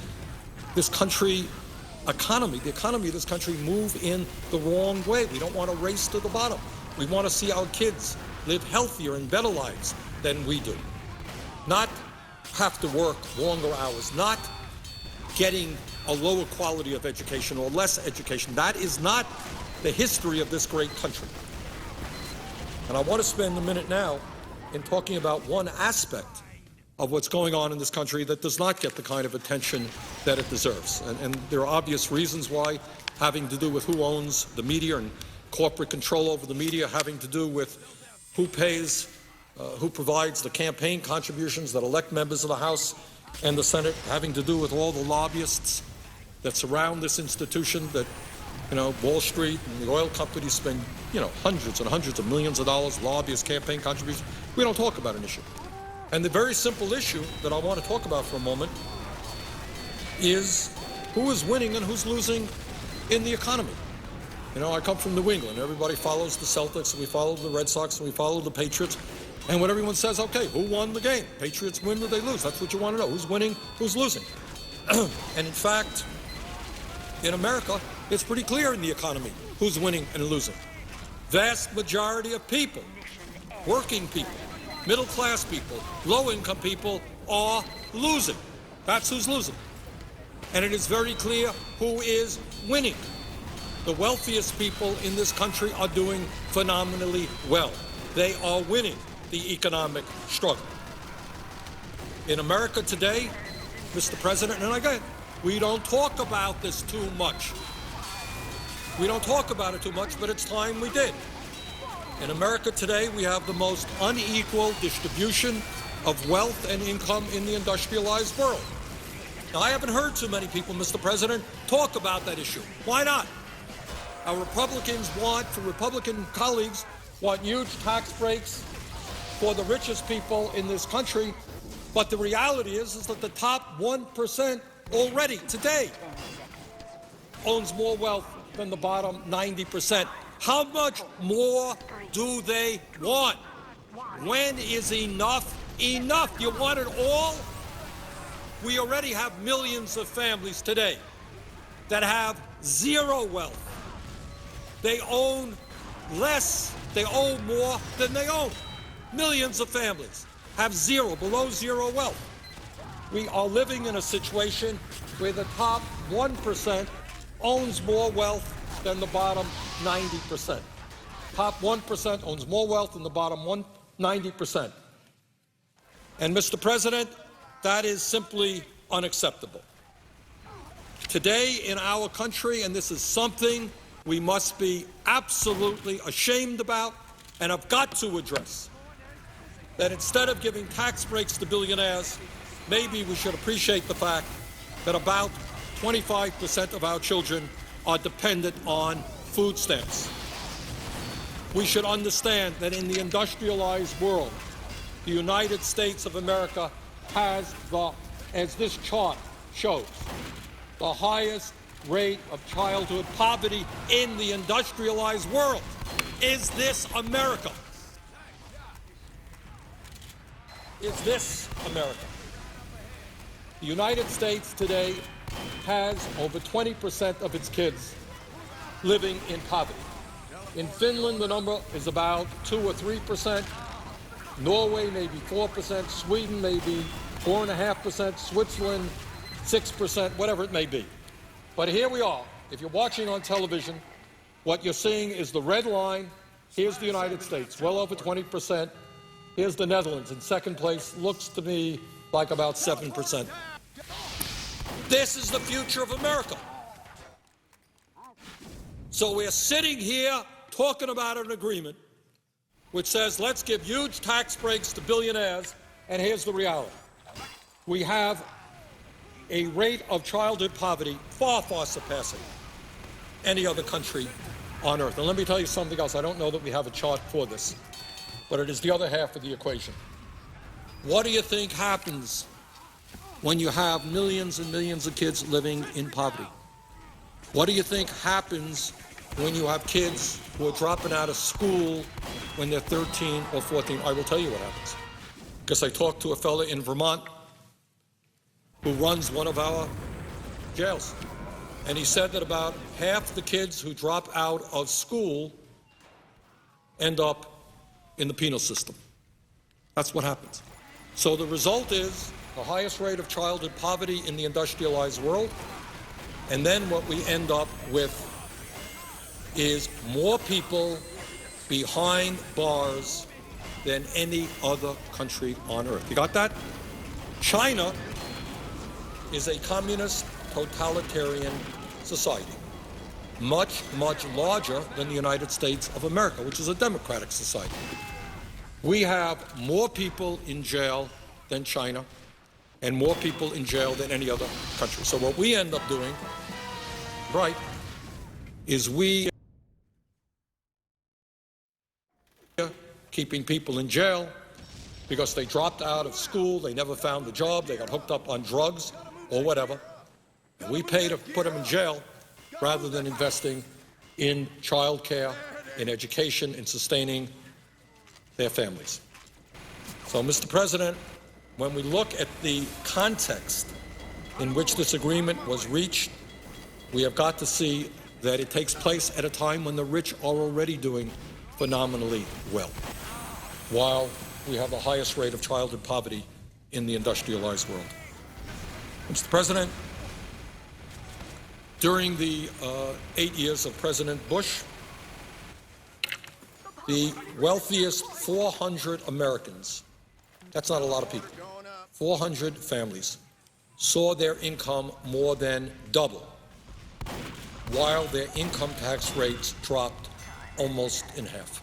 Speaker 1: this country the economy of this country move in the wrong way. We don't want to race to the bottom. We want to see our kids live healthier and better lives than we do. Not have to work longer hours, not getting a lower quality of education or less education. That is not the history of this great country. And I want to spend a minute now in talking about one aspect of what's going on in this country that does not get the kind of attention that it deserves. And there are obvious reasons why, having to do with who owns the media and corporate control over the media, having to do with who pays, who provides the campaign contributions that elect members of the House and the Senate, having to do with all the lobbyists that surround this institution that, Wall Street and the oil companies spend, hundreds and hundreds of millions of dollars, lobbyists, campaign contributions. We don't talk about an issue. And the very simple issue that I want to talk about for a moment is who is winning and who's losing in the economy. I come from New England. Everybody follows the Celtics, and we follow the Red Sox, and we follow the Patriots. And when everyone says, okay, who won the game? Patriots win or they lose? That's what you want to know. Who's winning, who's losing? And in fact, in America, it's pretty clear in the economy who's winning and losing. Vast majority of people, working people, middle-class people, low-income people are losing. That's who's losing. And it is very clear who is winning. The wealthiest people in this country are doing phenomenally well. They are winning the economic struggle. In America today, Mr. President, and again, we don't talk about this too much. We don't talk about it too much, but it's time we did. In America today, we have the most unequal distribution of wealth and income in the industrialized world. Now, I haven't heard too many people, Mr. President, talk about that issue. Why not? Our Republican colleagues want huge tax breaks for the richest people in this country, but the reality is that the top 1% already today owns more wealth than the bottom 90%. How much more do they want? When is enough enough? You want it all? We already have millions of families today that have zero wealth. They own less, they owe more than they own. Millions of families have below zero wealth. We are living in a situation where the top 1% owns more wealth than the bottom 90%. Top 1% owns more wealth than the bottom 90%. And Mr. President, that is simply unacceptable. Today in our country, and this is something we must be absolutely ashamed about and have got to address, that instead of giving tax breaks to billionaires, maybe we should appreciate the fact that about 25% of our children are dependent on food stamps. We should understand that in the industrialized world, the United States of America has as this chart shows, the highest rate of childhood poverty in the industrialized world. Is this America? Is this America? The United States today has over 20% of its kids living in poverty. In Finland, the number is about 2 or 3%. Norway, maybe 4%. Sweden, maybe 4.5%. Switzerland, 6%, whatever it may be. But here we are. If you're watching on television, what you're seeing is the red line. Here's the United States, well over 20%. Here's the Netherlands in second place. Looks to me like about 7%. This is the future of America. So we're sitting here talking about an agreement which says let's give huge tax breaks to billionaires, and here's the reality. We have a rate of childhood poverty far, far surpassing any other country on earth. And let me tell you something else. I don't know that we have a chart for this, but it is the other half of the equation. What do you think happens when you have millions and millions of kids living in poverty? What do you think happens when you have kids who are dropping out of school when they're 13 or 14? I will tell you what happens. Because I talked to a fella in Vermont who runs one of our jails. And he said that about half the kids who drop out of school end up in the penal system. That's what happens. So the result is the highest rate of childhood poverty in the industrialized world. And then what we end up with is more people behind bars than any other country on earth. You got that? China is a communist totalitarian society, much, much larger than the United States of America, which is a democratic society. We have more people in jail than China and more people in jail than any other country. So what we end up doing, right, is we keeping people in jail because they dropped out of school, they never found a job, they got hooked up on drugs or whatever. And we pay to put them in jail rather than investing in child care, in education, in sustaining their families. So, Mr. President, when we look at the context in which this agreement was reached, we have got to see that it takes place at a time when the rich are already doing phenomenally well, while we have the highest rate of childhood poverty in the industrialized world. Mr. President, during the 8 years of President Bush, the wealthiest 400 Americans, that's not a lot of people, 400 families, saw their income more than double, while their income tax rates dropped almost in half.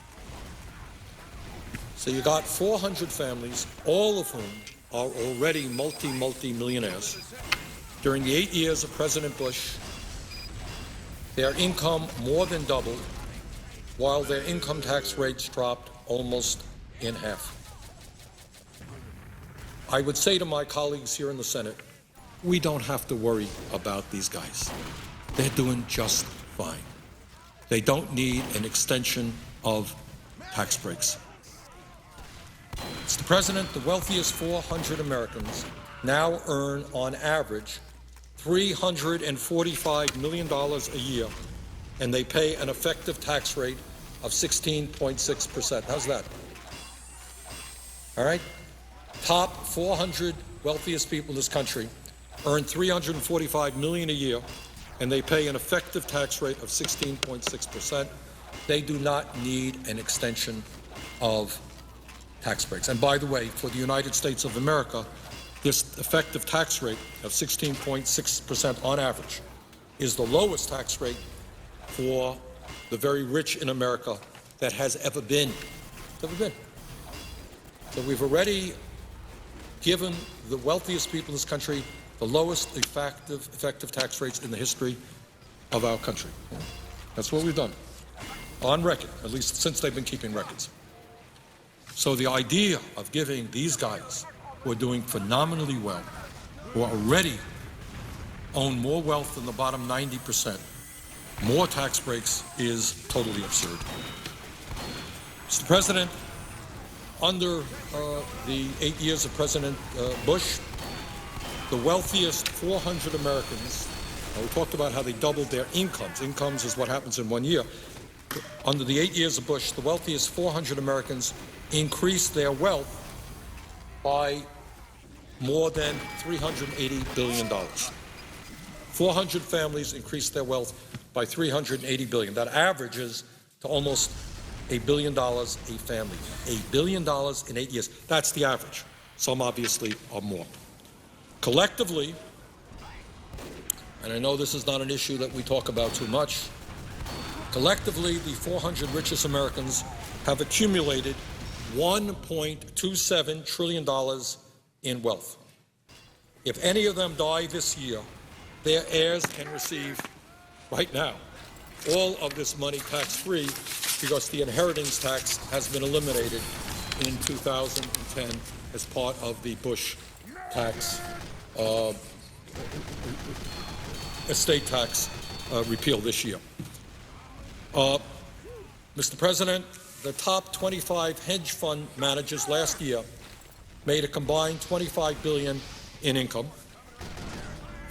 Speaker 1: So you got 400 families, all of whom are already multi-millionaires. During the 8 years of President Bush, their income more than doubled, while their income tax rates dropped almost in half. I would say to my colleagues here in the Senate, we don't have to worry about these guys. They're doing just fine. They don't need an extension of tax breaks. Mr. President, the wealthiest 400 Americans now earn, on average, $345 million a year, and they pay an effective tax rate of 16.6%. How's that? All right? Top 400 wealthiest people in this country earn $345 million a year, and they pay an effective tax rate of 16.6%. They do not need an extension of tax breaks. And by the way, for the United States of America, this effective tax rate of 16.6% on average is the lowest tax rate for the very rich in America that has ever been. So we've already given the wealthiest people in this country the lowest effective tax rates in the history of our country. That's what we've done, on record, at least since they've been keeping records. So the idea of giving these guys who are doing phenomenally well, who already own more wealth than the bottom 90%, more tax breaks is totally absurd. Mr. President, under the 8 years of President Bush, the wealthiest 400 Americans, we talked about how they doubled their incomes. Incomes is what happens in 1 year. Under the 8 years of Bush, the wealthiest 400 Americans increased their wealth by more than $380 billion. 400 families increased their wealth by $380 billion. That averages to almost $1 billion a family. $1 billion in 8 years. That's the average. Some obviously are more. Collectively, and I know this is not an issue that we talk about too much, collectively the 400 richest Americans have accumulated $1.27 trillion in wealth. If any of them die this year, their heirs can receive, right now, all of this money tax-free because the inheritance tax has been eliminated in 2010 as part of the Bush tax, estate tax repeal this year. Mr. President, the top 25 hedge fund managers last year made a combined $25 billion in income,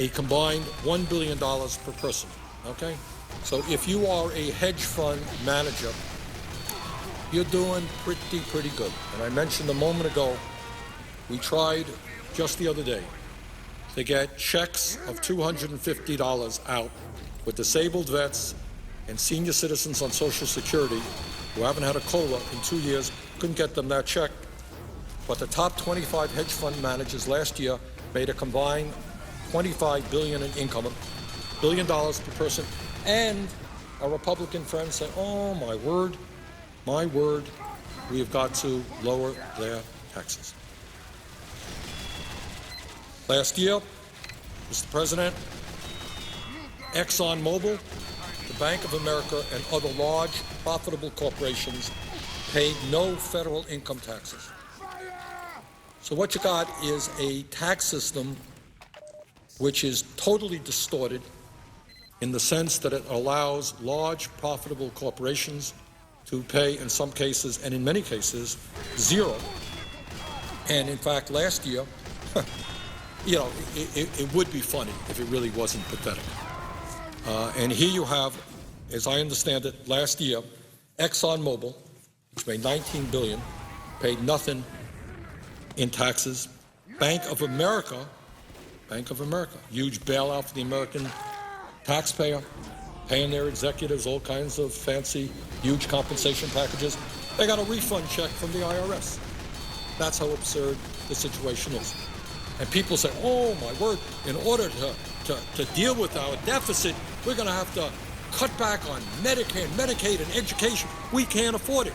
Speaker 1: a combined $1 billion per person, okay? So if you are a hedge fund manager, you're doing pretty good. And I mentioned a moment ago, we tried just the other day to get checks of $250 out with disabled vets and senior citizens on Social Security who haven't had a COLA in 2 years, couldn't get them that check. but the top 25 hedge fund managers last year made a combined $25 billion in income, $1 billion per person, and our Republican friends say, oh, my word, we have got to lower their taxes. Last year, Mr. President, ExxonMobil, the Bank of America, and other large, profitable corporations paid no federal income taxes. So what you got is a tax system which is totally distorted in the sense that it allows large, profitable corporations to pay, in some cases, and in many cases, zero. And in fact, last year, it would be funny if it really wasn't pathetic. And here you have, as I understand it, last year, ExxonMobil, which made $19 billion, paid nothing in taxes. Bank of America, huge bailout for the American taxpayer, paying their executives all kinds of fancy, huge compensation packages. They got a refund check from the IRS. That's how absurd the situation is. And people say, oh, my word, in order to deal with our deficit, we're going to have to cut back on Medicare, Medicaid, and education. We can't afford it.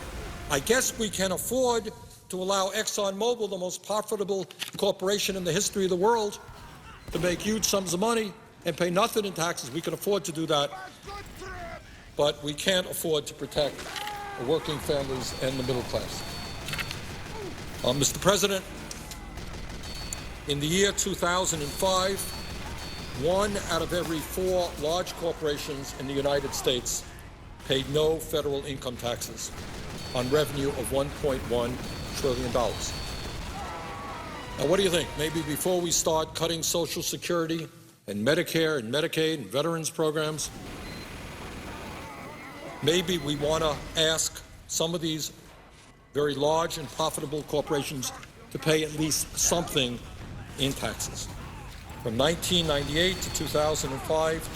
Speaker 1: I guess we can afford to allow ExxonMobil, the most profitable corporation in the history of the world, to make huge sums of money and pay nothing in taxes. We can afford to do that, but we can't afford to protect the working families and the middle class. Mr. President, in the year 2005, 1 out of every 4 large corporations in the United States paid no federal income taxes on revenue of $1.1 trillion. Now, what do you think? Maybe before we start cutting Social Security and Medicare and Medicaid and veterans programs, maybe we want to ask some of these very large and profitable corporations to pay at least something in taxes. From 1998 to 2005,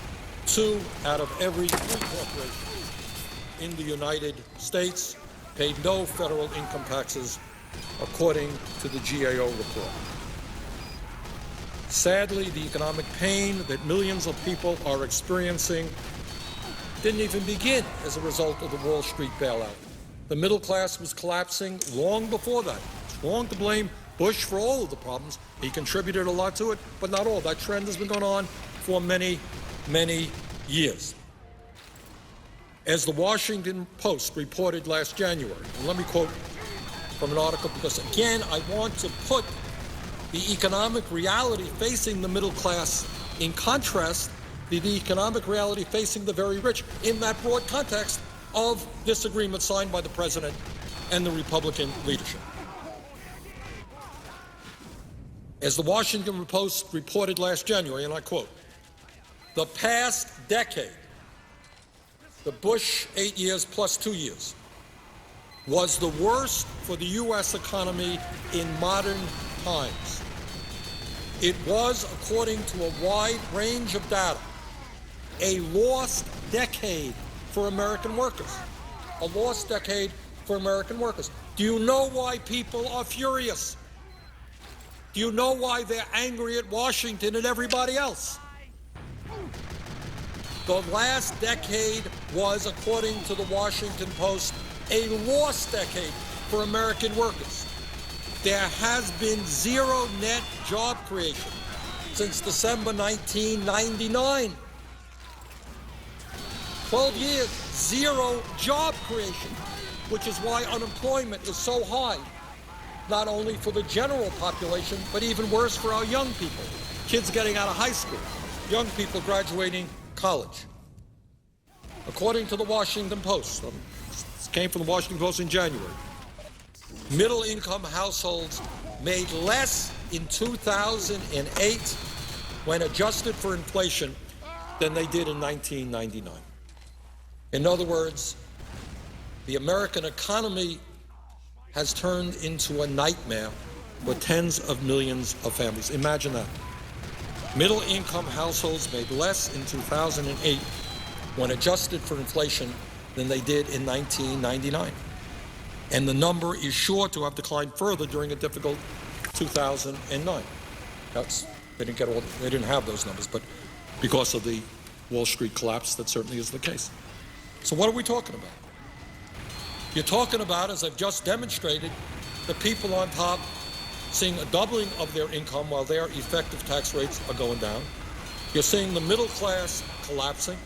Speaker 1: 2 out of every 3 corporations in the United States paid no federal income taxes, according to the GAO report. Sadly, the economic pain that millions of people are experiencing didn't even begin as a result of the Wall Street bailout. The middle class was collapsing long before that. It's wrong to blame Bush for all of the problems. He contributed a lot to it, but not all. That trend has been going on for many, many years. As the Washington Post reported last January, and let me quote from an article because, again, I want to put the economic reality facing the middle class in contrast to the economic reality facing the very rich in that broad context of this agreement signed by the President and the Republican leadership. As the Washington Post reported last January, and I quote, the past decade, the Bush 8 years plus 2 years, was the worst for the U.S. economy in modern times. It was, according to a wide range of data, a lost decade for American workers. A lost decade for American workers. Do you know why people are furious? Do you know why they're angry at Washington and everybody else? The last decade was, according to the Washington Post, a lost decade for American workers. There has been zero net job creation since December 1999. 12 years, zero job creation, which is why unemployment is so high, not only for the general population, but even worse for our young people, kids getting out of high school, young people graduating college. According to the Washington Post, this came from the Washington Post in January, middle-income households made less in 2008 when adjusted for inflation than they did in 1999. In other words, the American economy has turned into a nightmare for tens of millions of families. Imagine that. Middle-income households made less in 2008 when adjusted for inflation than they did in 1999. And the number is sure to have declined further during a difficult 2009. They didn't have those numbers, but because of the Wall Street collapse, that certainly is the case. So what are we talking about? You're talking about, as I've just demonstrated, the people on top seeing a doubling of their income while their effective tax rates are going down. You're seeing the middle class collapsing.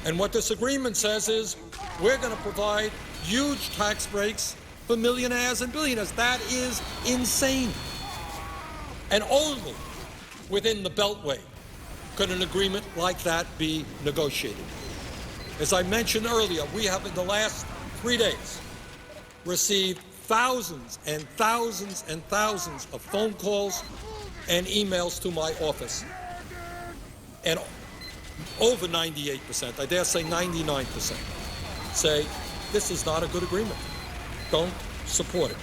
Speaker 1: And what this agreement says is we're going to provide huge tax breaks for millionaires and billionaires. That is insane. And only within the Beltway could an agreement like that be negotiated. As I mentioned earlier, we have in the last 3 days received thousands and thousands and thousands of phone calls and emails to my office. And over 98%, I dare say 99%, say this is not a good agreement. Don't support it.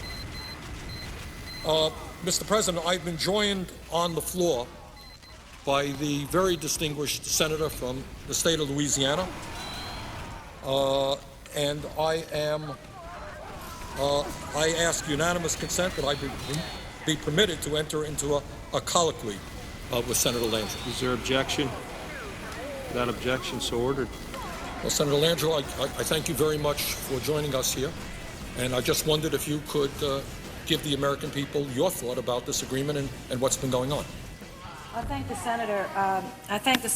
Speaker 1: Mr. President, I've been joined on the floor by the very distinguished senator from the state of Louisiana, and I ask unanimous consent that I be permitted to enter into a colloquy with Senator Landrieu.
Speaker 3: Is there objection? Without objection, so ordered.
Speaker 1: Well, Senator Landrieu, I thank you very much for joining us here, and I just wondered if you could give the American people your thought about this agreement and what's been going on.
Speaker 4: I thank the senator. I thank the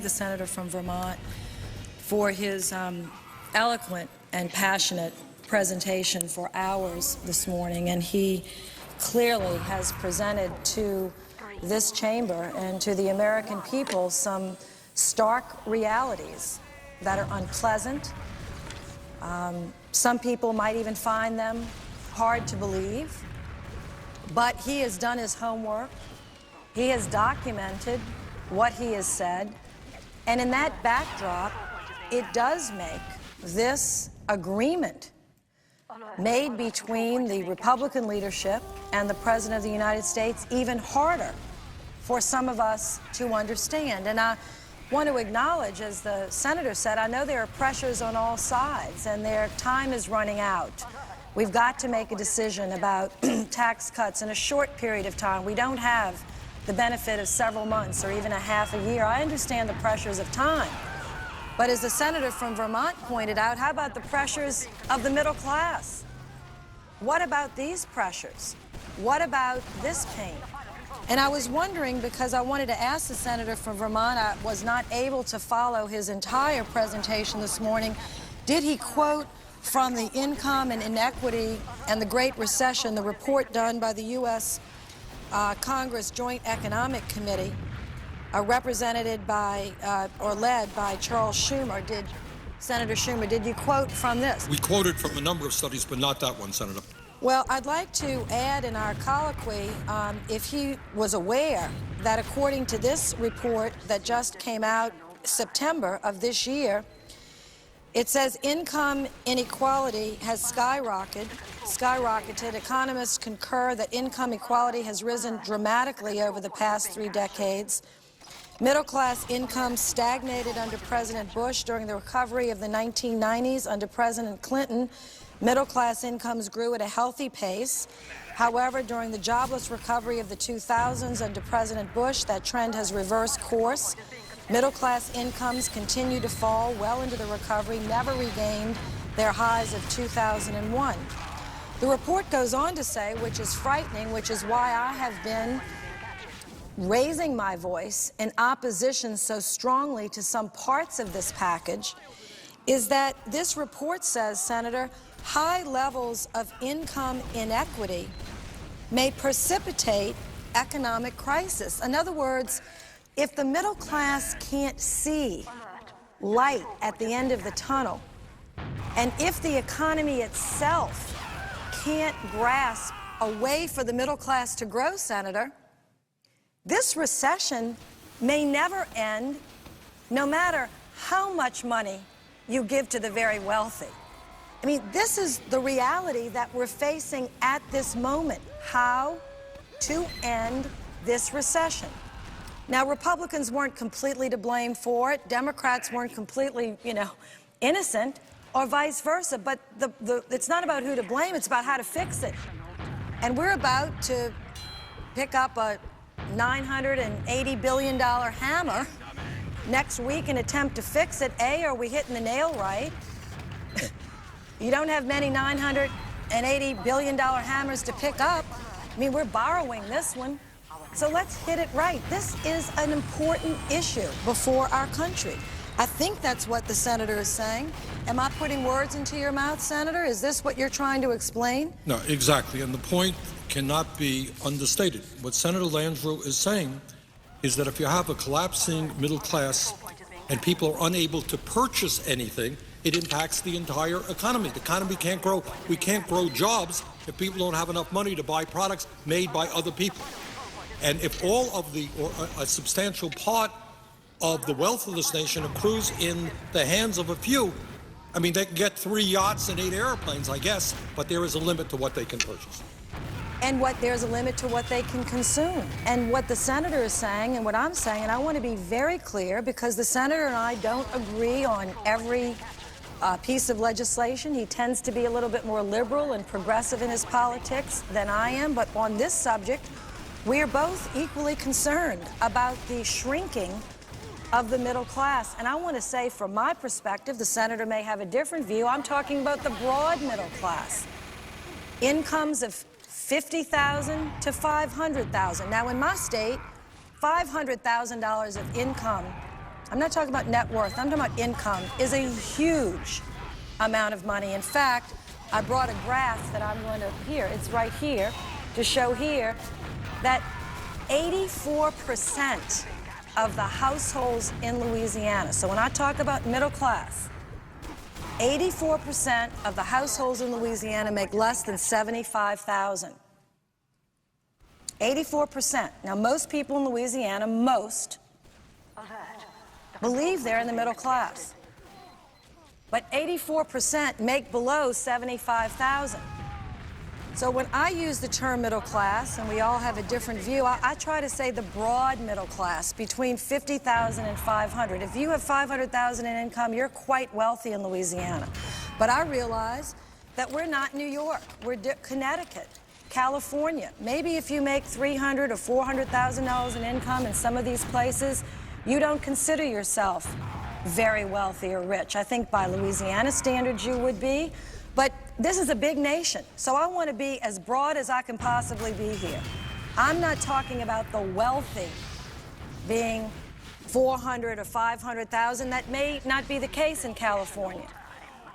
Speaker 4: senator from Vermont for his eloquent and passionate presentation for hours this morning, and he clearly has presented to this chamber and to the American people some stark realities that are unpleasant. Some people might even find them hard to believe, but he has done his homework. He has documented what he has said, and in that backdrop, it does make this agreement made between the Republican leadership and the President of the United States even harder for some of us to understand. And I want to acknowledge, as the senator said, I know there are pressures on all sides and their time is running out. We've got to make a decision about tax cuts in a short period of time. We don't have the benefit of several months or even a half a year. I understand the pressures of time. But as the senator from Vermont pointed out, how about the pressures of the middle class? What about these pressures? What about this pain? And I was wondering, because I wanted to ask the senator from Vermont, I was not able to follow his entire presentation this morning. Did he quote from the Income and Inequity and the Great Recession, the report done by the U.S. Congress Joint Economic Committee, represented by, or led by Charles Schumer? Did Senator Schumer, did you quote from this?
Speaker 1: We quoted from a number of studies, but not that one, Senator.
Speaker 4: Well, I'd like to add in our colloquy if he was aware that according to this report that just came out September of this year, it says income inequality has skyrocketed. Economists concur that income equality has risen dramatically over the past 3 decades. Middle-class income stagnated under President Bush. During the recovery of the 1990s under President Clinton, middle-class incomes grew at a healthy pace. However, during the jobless recovery of the 2000s under President Bush, that trend has reversed course. Middle-class incomes continue to fall well into the recovery, never regained their highs of 2001. The report goes on to say, which is frightening, which is why I have been raising my voice in opposition so strongly to some parts of this package, is that this report says, Senator, high levels of income inequity may precipitate economic crisis. In other words, if the middle class can't see light at the end of the tunnel, and if the economy itself can't grasp a way for the middle class to grow, Senator, this recession may never end, no matter how much money you give to the very wealthy. I mean, this is the reality that we're facing at this moment, how to end this recession. Now, Republicans weren't completely to blame for it. Democrats weren't completely, innocent. or vice versa. But it's not about who to blame, it's about how to fix it. And we're about to pick up a $980 billion hammer next week and attempt to fix it. A, are we hitting the nail right? You don't have many $980 billion hammers to pick up. I mean, we're borrowing this one. So let's hit it right. This is an important issue before our country. I think that's what the senator is saying. Am I putting words into your mouth, Senator? Is this what you're trying to explain?
Speaker 1: No, exactly. And the point cannot be understated. What Senator Landrieu is saying is that if you have a collapsing middle class and people are unable to purchase anything, it impacts the entire economy. The economy can't grow. We can't grow jobs if people don't have enough money to buy products made by other people. And if all of the, or a substantial part of the wealth of this nation accrues in the hands of a few, I mean, they can get 3 yachts and 8 airplanes, I guess, but there is a limit to what they can purchase.
Speaker 4: And there's a limit to what they can consume. And what the senator is saying and what I'm saying, and I want to be very clear because the senator and I don't agree on every piece of legislation. He tends to be a little bit more liberal and progressive in his politics than I am. But on this subject, we are both equally concerned about the shrinking of the middle class. And I want to say, from my perspective, the senator may have a different view. I'm talking about the broad middle class. Incomes of $50,000 to $500,000. Now, in my state, $500,000 of income, I'm not talking about net worth, I'm talking about income, is a huge amount of money. In fact, I brought a graph that I'm going to, here, it's right here, to show here that 84% of the households in Louisiana, so when I talk about middle class, 84% of the households in Louisiana make less than $75,000. 84%. Now, most people in Louisiana, most, believe they're in the middle class. But 84% make below $75,000. So when I use the term middle class, and we all have a different view, I try to say the broad middle class, between $50,000 and $500,000. If you have $500,000 in income, you're quite wealthy in Louisiana. But I realize that we're not New York. We're Connecticut, California. Maybe if you make $300,000 or $400,000 in income in some of these places, you don't consider yourself very wealthy or rich. I think by Louisiana standards you would be. But this is a big nation, so I want to be as broad as I can possibly be here. I'm not talking about the wealthy being $400,000 or $500,000. That may not be the case in California.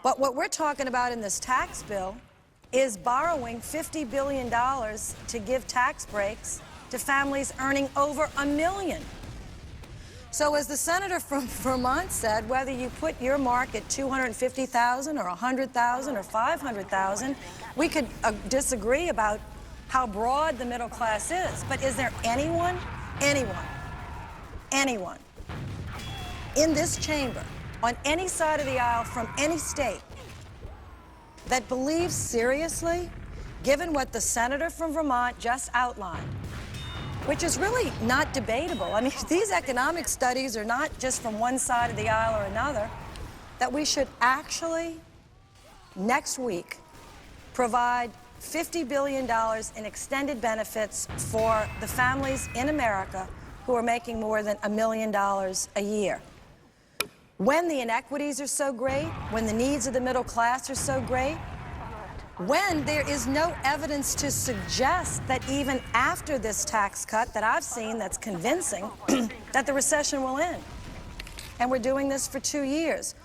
Speaker 4: But what we're talking about in this tax bill is borrowing $50 billion to give tax breaks to families earning over $1 million. So as the senator from Vermont said, whether you put your mark at $250,000 or $100,000 or $500,000, we could disagree about how broad the middle class is. But is there anyone in this chamber, on any side of the aisle, from any state, that believes seriously, given what the senator from Vermont just outlined, which is really not debatable. I mean, these economic studies are not just from one side of the aisle or another, that we should actually, next week, provide $50 billion in extended benefits for the families in America who are making more than $1 million a year. When the inequities are so great, when the needs of the middle class are so great, when there is no evidence to suggest that even after this tax cut that I've seen that's convincing, that the recession will end. And we're doing this for 2 years.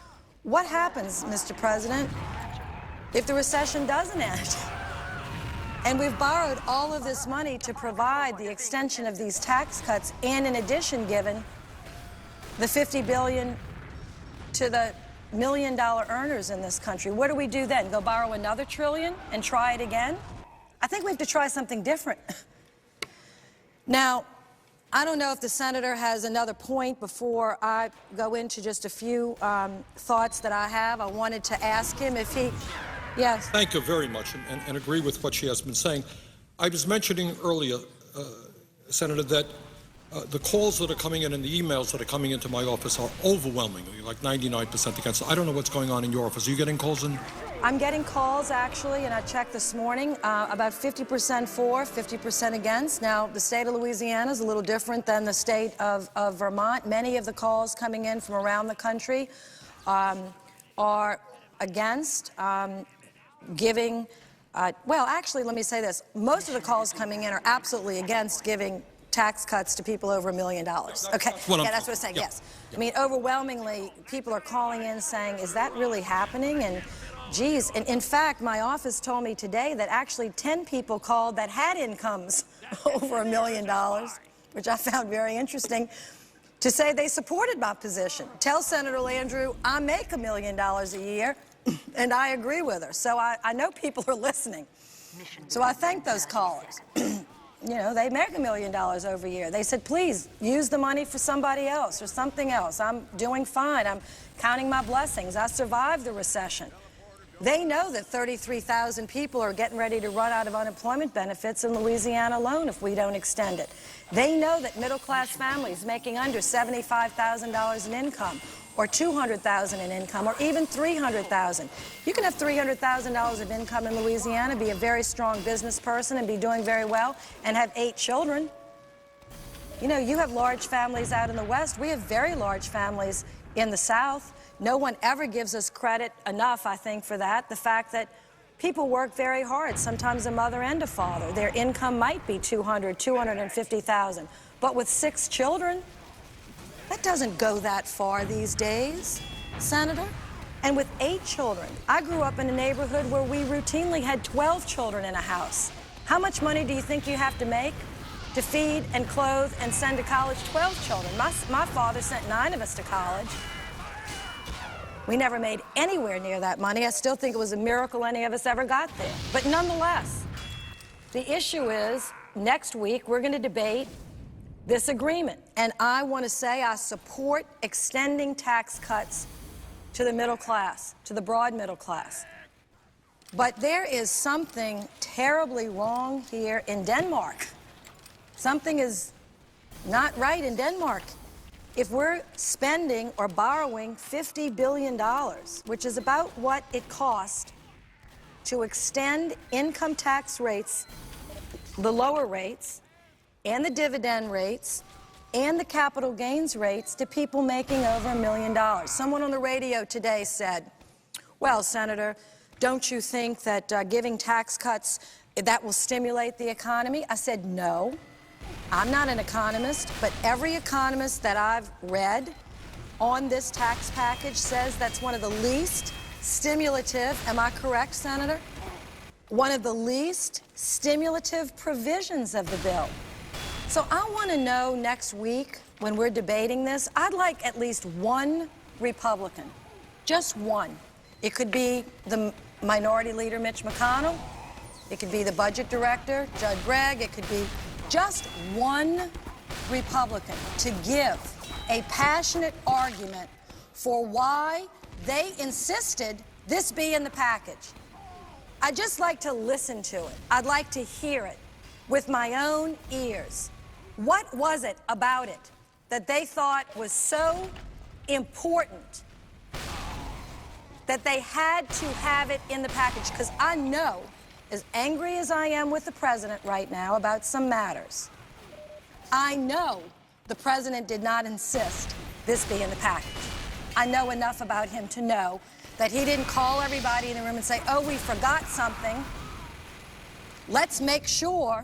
Speaker 4: What happens, Mr. President, if the recession doesn't end? And we've borrowed all of this money to provide the extension of these tax cuts, and in addition given the $50 billion to the $1 million earners in this country. What do we do then? Go borrow another $1 trillion and try it again? I think we have to try something different. Now, I don't know if the senator has another point before I go into just a few thoughts that I have. I wanted to ask him if he, yes.
Speaker 1: Thank you very much, and agree with what she has been saying. I was mentioning earlier, Senator, that The calls that are coming in and the emails that are coming into my office are overwhelmingly, like 99% against. I don't know what's going on in your office. Are you getting calls in?
Speaker 4: I'm getting calls, actually, and I checked this morning, about 50% for, 50% against. Now, the state of Louisiana is a little different than the state of Vermont. Many of the calls coming in from around the country are against giving, well, actually, let me say this. Most of the calls coming in are absolutely against giving tax cuts to people over $1 million. Okay, yeah, that's what I'm saying, yes. I mean, overwhelmingly, people are calling in saying, is that really happening? And geez, and in fact, my office told me today that actually 10 people called that had incomes over $1 million, which I found very interesting, to say they supported my position. Tell Senator Landrieu I make $1 million a year, and I agree with her. So I know people are listening. So I thank those callers. You know, they make $1 million over a year. They said, please, use the money for somebody else or something else. I'm doing fine. I'm counting my blessings. I survived the recession. They know that 33,000 people are getting ready to run out of unemployment benefits in Louisiana alone if we don't extend it. They know that middle-class families making under $75,000 in income or $200,000 in income, or even $300,000. You can have $300,000 of income in Louisiana, be a very strong business person, and be doing very well, and have 8 children. You know, you have large families out in the West. We have very large families in the South. No one ever gives us credit enough, I think, for that. The fact that people work very hard, sometimes a mother and a father. Their income might be $200,000, $250,000, but with 6 children, that doesn't go that far these days, Senator. And with 8 children, I grew up in a neighborhood where we routinely had 12 children in a house. How much money do you think you have to make to feed and clothe and send to college 12 children? My father sent 9 of us to college. We never made anywhere near that money. I still think it was a miracle any of us ever got there. But nonetheless, the issue is, next week, we're going to debate this agreement. And I want to say I support extending tax cuts to the middle class, to the broad middle class. But there is something terribly wrong here in Denmark. Something is not right in Denmark. If we're spending or borrowing $50 billion, which is about what it cost to extend income tax rates, the lower rates, and the dividend rates, and the capital gains rates to people making over $1 million. Someone on the radio today said, well, Senator, don't you think that giving tax cuts, that will stimulate the economy? I said, no. I'm not an economist, but every economist that I've read on this tax package says that's one of the least stimulative, am I correct, Senator? One of the least stimulative provisions of the bill. So I want to know next week when we're debating this, I'd like at least one Republican, just one. It could be the Minority Leader Mitch McConnell. It could be the Budget Director, Judd Gregg. It could be just one Republican to give a passionate argument for why they insisted this be in the package. I'd just like to listen to it. I'd like to hear it with my own ears. What was it about it that they thought was so important that they had to have it in the package? Because I know, as angry as I am with the president right now about some matters, I know the president did not insist this be in the package. I know enough about him to know that he didn't call everybody in the room and say, oh, we forgot something. Let's make sure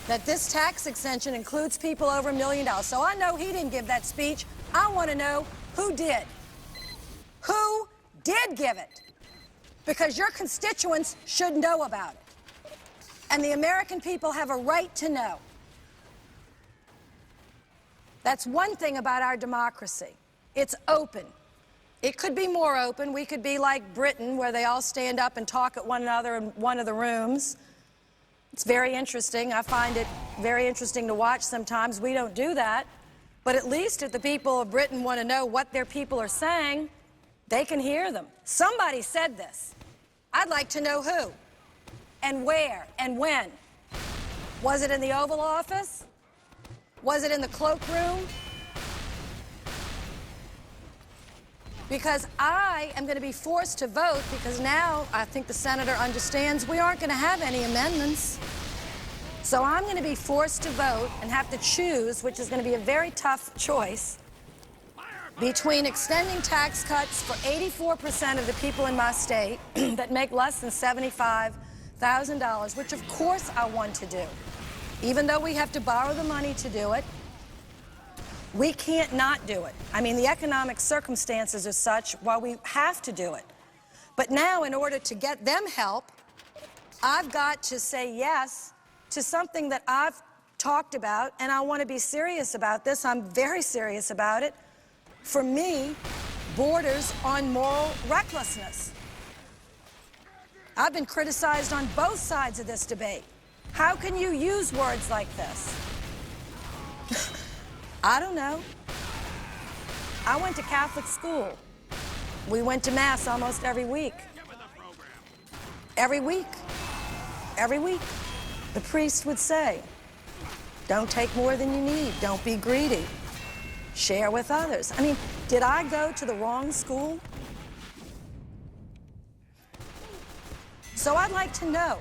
Speaker 4: that this tax extension includes people over $1 million. So I know he didn't give that speech. I want to know who did. Who did give it? Because your constituents should know about it. And the American people have a right to know. That's one thing about our democracy. It's open. It could be more open. We could be like Britain, where they all stand up and talk at one another in one of the rooms. It's very interesting. I find it very interesting to watch sometimes. We don't do that. But at least if the people of Britain want to know what their people are saying, they can hear them. Somebody said this. I'd like to know who, and where, and when. Was it in the Oval Office? Was it in the cloakroom? Because I am going to be forced to vote, because now I think the senator understands we aren't going to have any amendments. So I'm going to be forced to vote and have to choose, which is going to be a very tough choice, between extending tax cuts for 84% of the people in my state that make less than $75,000, which of course I want to do. Even though we have to borrow the money to do it, we can't not do it. I mean, the economic circumstances are such, while we have to do it. But now, in order to get them help, I've got to say yes to something that I've talked about, and I want to be serious about this. I'm very serious about it. For me, borders on moral recklessness. I've been criticized on both sides of this debate. How can you use words like this? I don't know. I went to Catholic school. We went to Mass almost every week. Every week. Every week. The priest would say, don't take more than you need. Don't be greedy. Share with others. I mean, did I go to the wrong school? So I'd like to know.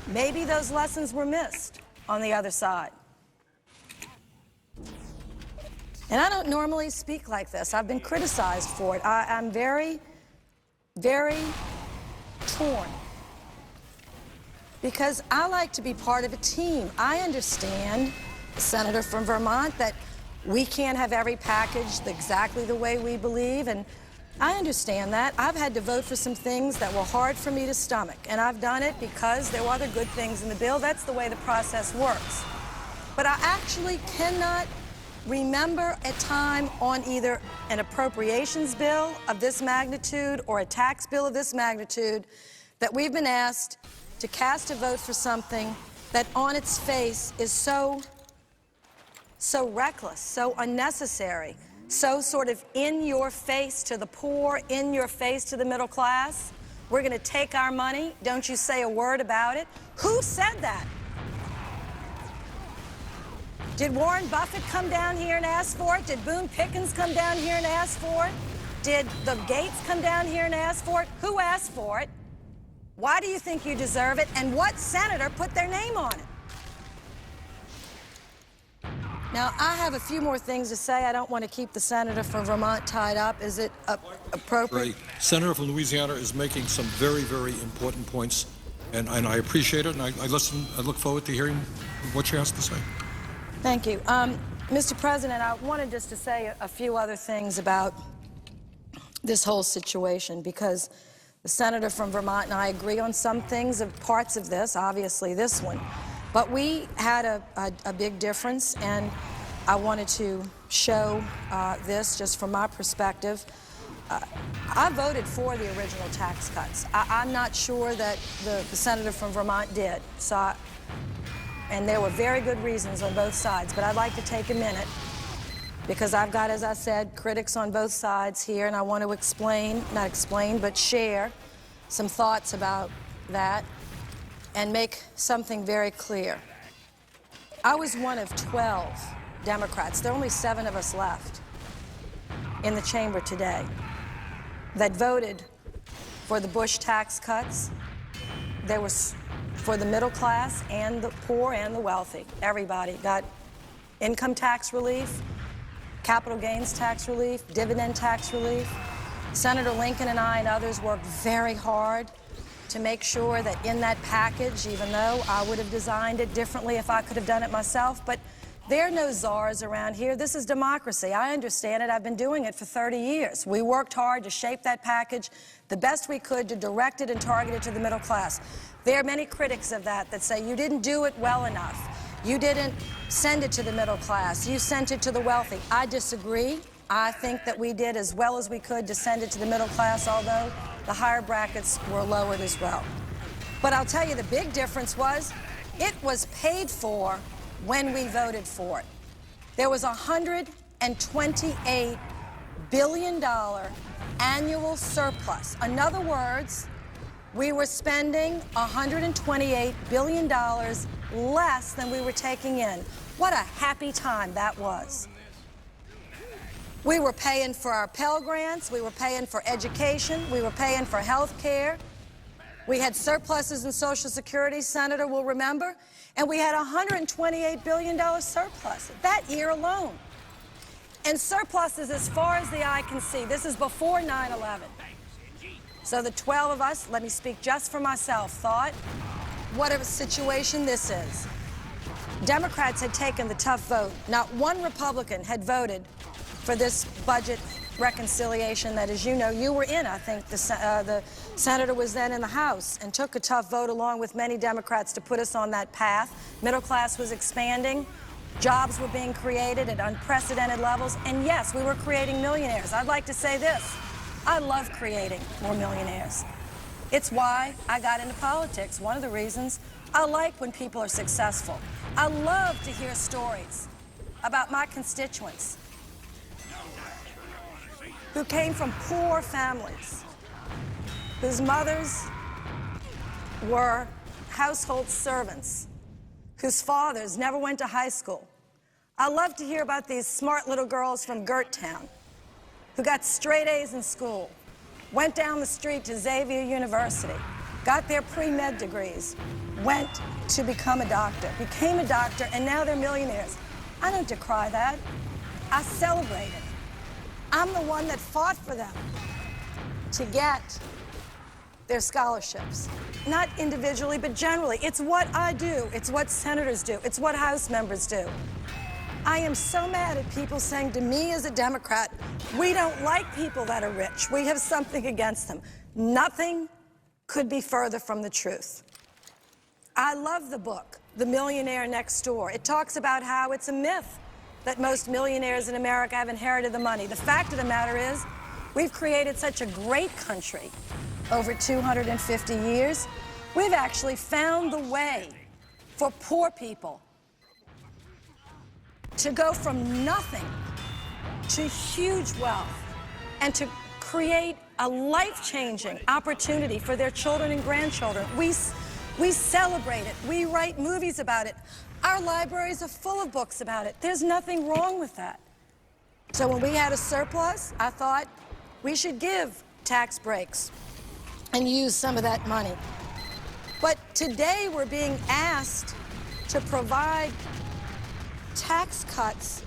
Speaker 4: Maybe those lessons were missed on the other side. And I don't normally speak like this. I've been criticized for it. I'm very, very torn. Because I like to be part of a team. I understand, the senator from Vermont, that we can't have every package exactly the way we believe, and I understand that. I've had to vote for some things that were hard for me to stomach, and I've done it because there were other good things in the bill. That's the way the process works. But I actually cannot remember a time on either an appropriations bill of this magnitude or a tax bill of this magnitude that we've been asked to cast a vote for something that on its face is so reckless, so unnecessary, so sort of in your face to the poor, in your face to the middle class. We're going to take our money. Don't you say a word about it. Who said that? Did Warren Buffett come down here and ask for it? Did Boone Pickens come down here and ask for it? Did the Gates come down here and ask for it? Who asked for it? Why do you think you deserve it? And what senator put their name on it? Now, I have a few more things to say. I don't want to keep the senator from Vermont tied up. Is it appropriate?
Speaker 1: The senator from Louisiana is making some very, very important points, and I appreciate it, and I look forward to hearing what she has to say.
Speaker 4: Thank you. Mr. President, I wanted just to say a few other things about this whole situation, because the senator from Vermont and I agree on some things, of parts of this, obviously this one. But we had a big difference, and I wanted to show this just from my perspective. I voted for the original tax cuts. I'm not sure that the senator from Vermont did. And there were very good reasons on both sides, but I'd like to take a minute, because I've got, as I said, critics on both sides here, and I want to but share some thoughts about that and make something very clear. I was one of 12 Democrats, there are only 7 of us left in the chamber today, that voted for the Bush tax cuts. There was for the middle class and the poor and the wealthy. Everybody got income tax relief, capital gains tax relief, dividend tax relief. Senator Lincoln and I and others worked very hard to make sure that in that package, even though I would have designed it differently if I could have done it myself, but there are no czars around here. This is democracy. I understand it. I've been doing it for 30 years. We worked hard to shape that package the best we could, to direct it and target it to the middle class. There are many critics of that say you didn't do it well enough. You didn't send it to the middle class. You sent it to the wealthy. I disagree. I think that we did as well as we could to send it to the middle class, although the higher brackets were lowered as well. But I'll tell you, the big difference was it was paid for when we voted for it. There was a $128 billion annual surplus. In other words, we were spending $128 billion less than we were taking in. What a happy time that was. We were paying for our Pell Grants, we were paying for education, we were paying for health care. We had surpluses in Social Security, Senator will remember, and we had $128 billion surplus that year alone. And surpluses as far as the eye can see. This is before 9/11. So the 12 of us, let me speak just for myself, thought, what a situation this is. Democrats had taken the tough vote. Not one Republican had voted for this budget reconciliation that, as you know, you were in. I think the senator was then in the House and took a tough vote along with many Democrats to put us on that path. Middle class was expanding. Jobs were being created at unprecedented levels. And yes, we were creating millionaires. I'd like to say this. I love creating more millionaires. It's why I got into politics. One of the reasons I like when people are successful. I love to hear stories about my constituents who came from poor families, whose mothers were household servants, whose fathers never went to high school. I love to hear about these smart little girls from Gerttown who got straight A's in school, went down the street to Xavier University, got their pre-med degrees, went to become a doctor, became a doctor, and now they're millionaires. I don't decry that. I celebrate it. I'm the one that fought for them to get their scholarships. Not individually, but generally. It's what I do. It's what senators do. It's what House members do. I am so mad at people saying to me as a Democrat, we don't like people that are rich. We have something against them. Nothing could be further from the truth. I love the book, The Millionaire Next Door. It talks about how it's a myth that most millionaires in America have inherited the money. The fact of the matter is, we've created such a great country over 250 years. We've actually found the way for poor people to go from nothing to huge wealth and to create a life-changing opportunity for their children and grandchildren. We celebrate it. We write movies about it. Our libraries are full of books about it. There's nothing wrong with that. So when we had a surplus, I thought we should give tax breaks and use some of that money. But today we're being asked to provide tax cuts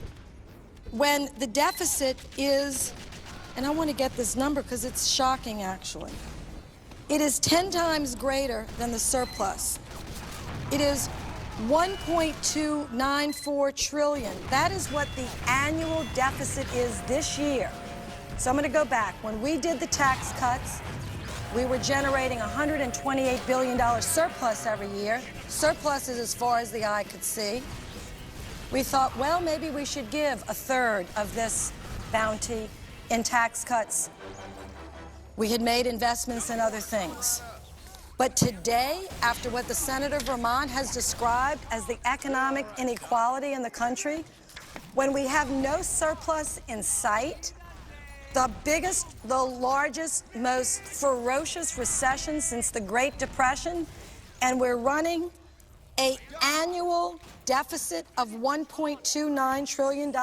Speaker 4: when the deficit is, and I want to get this number because it's shocking actually, it is 10 times greater than the surplus. It is 1.294 trillion. That is what the annual deficit is this year. So I'm going to go back. When we did the tax cuts, we were generating $128 billion surplus every year. Surplus is as far as the eye could see. We thought, well, maybe we should give a third of this bounty in tax cuts. We had made investments in other things. But today, after what the senator of Vermont has described as the economic inequality in the country, when we have no surplus in sight, the biggest, the largest, most ferocious recession since the Great Depression, and we're running an annual deficit of $1.29 trillion,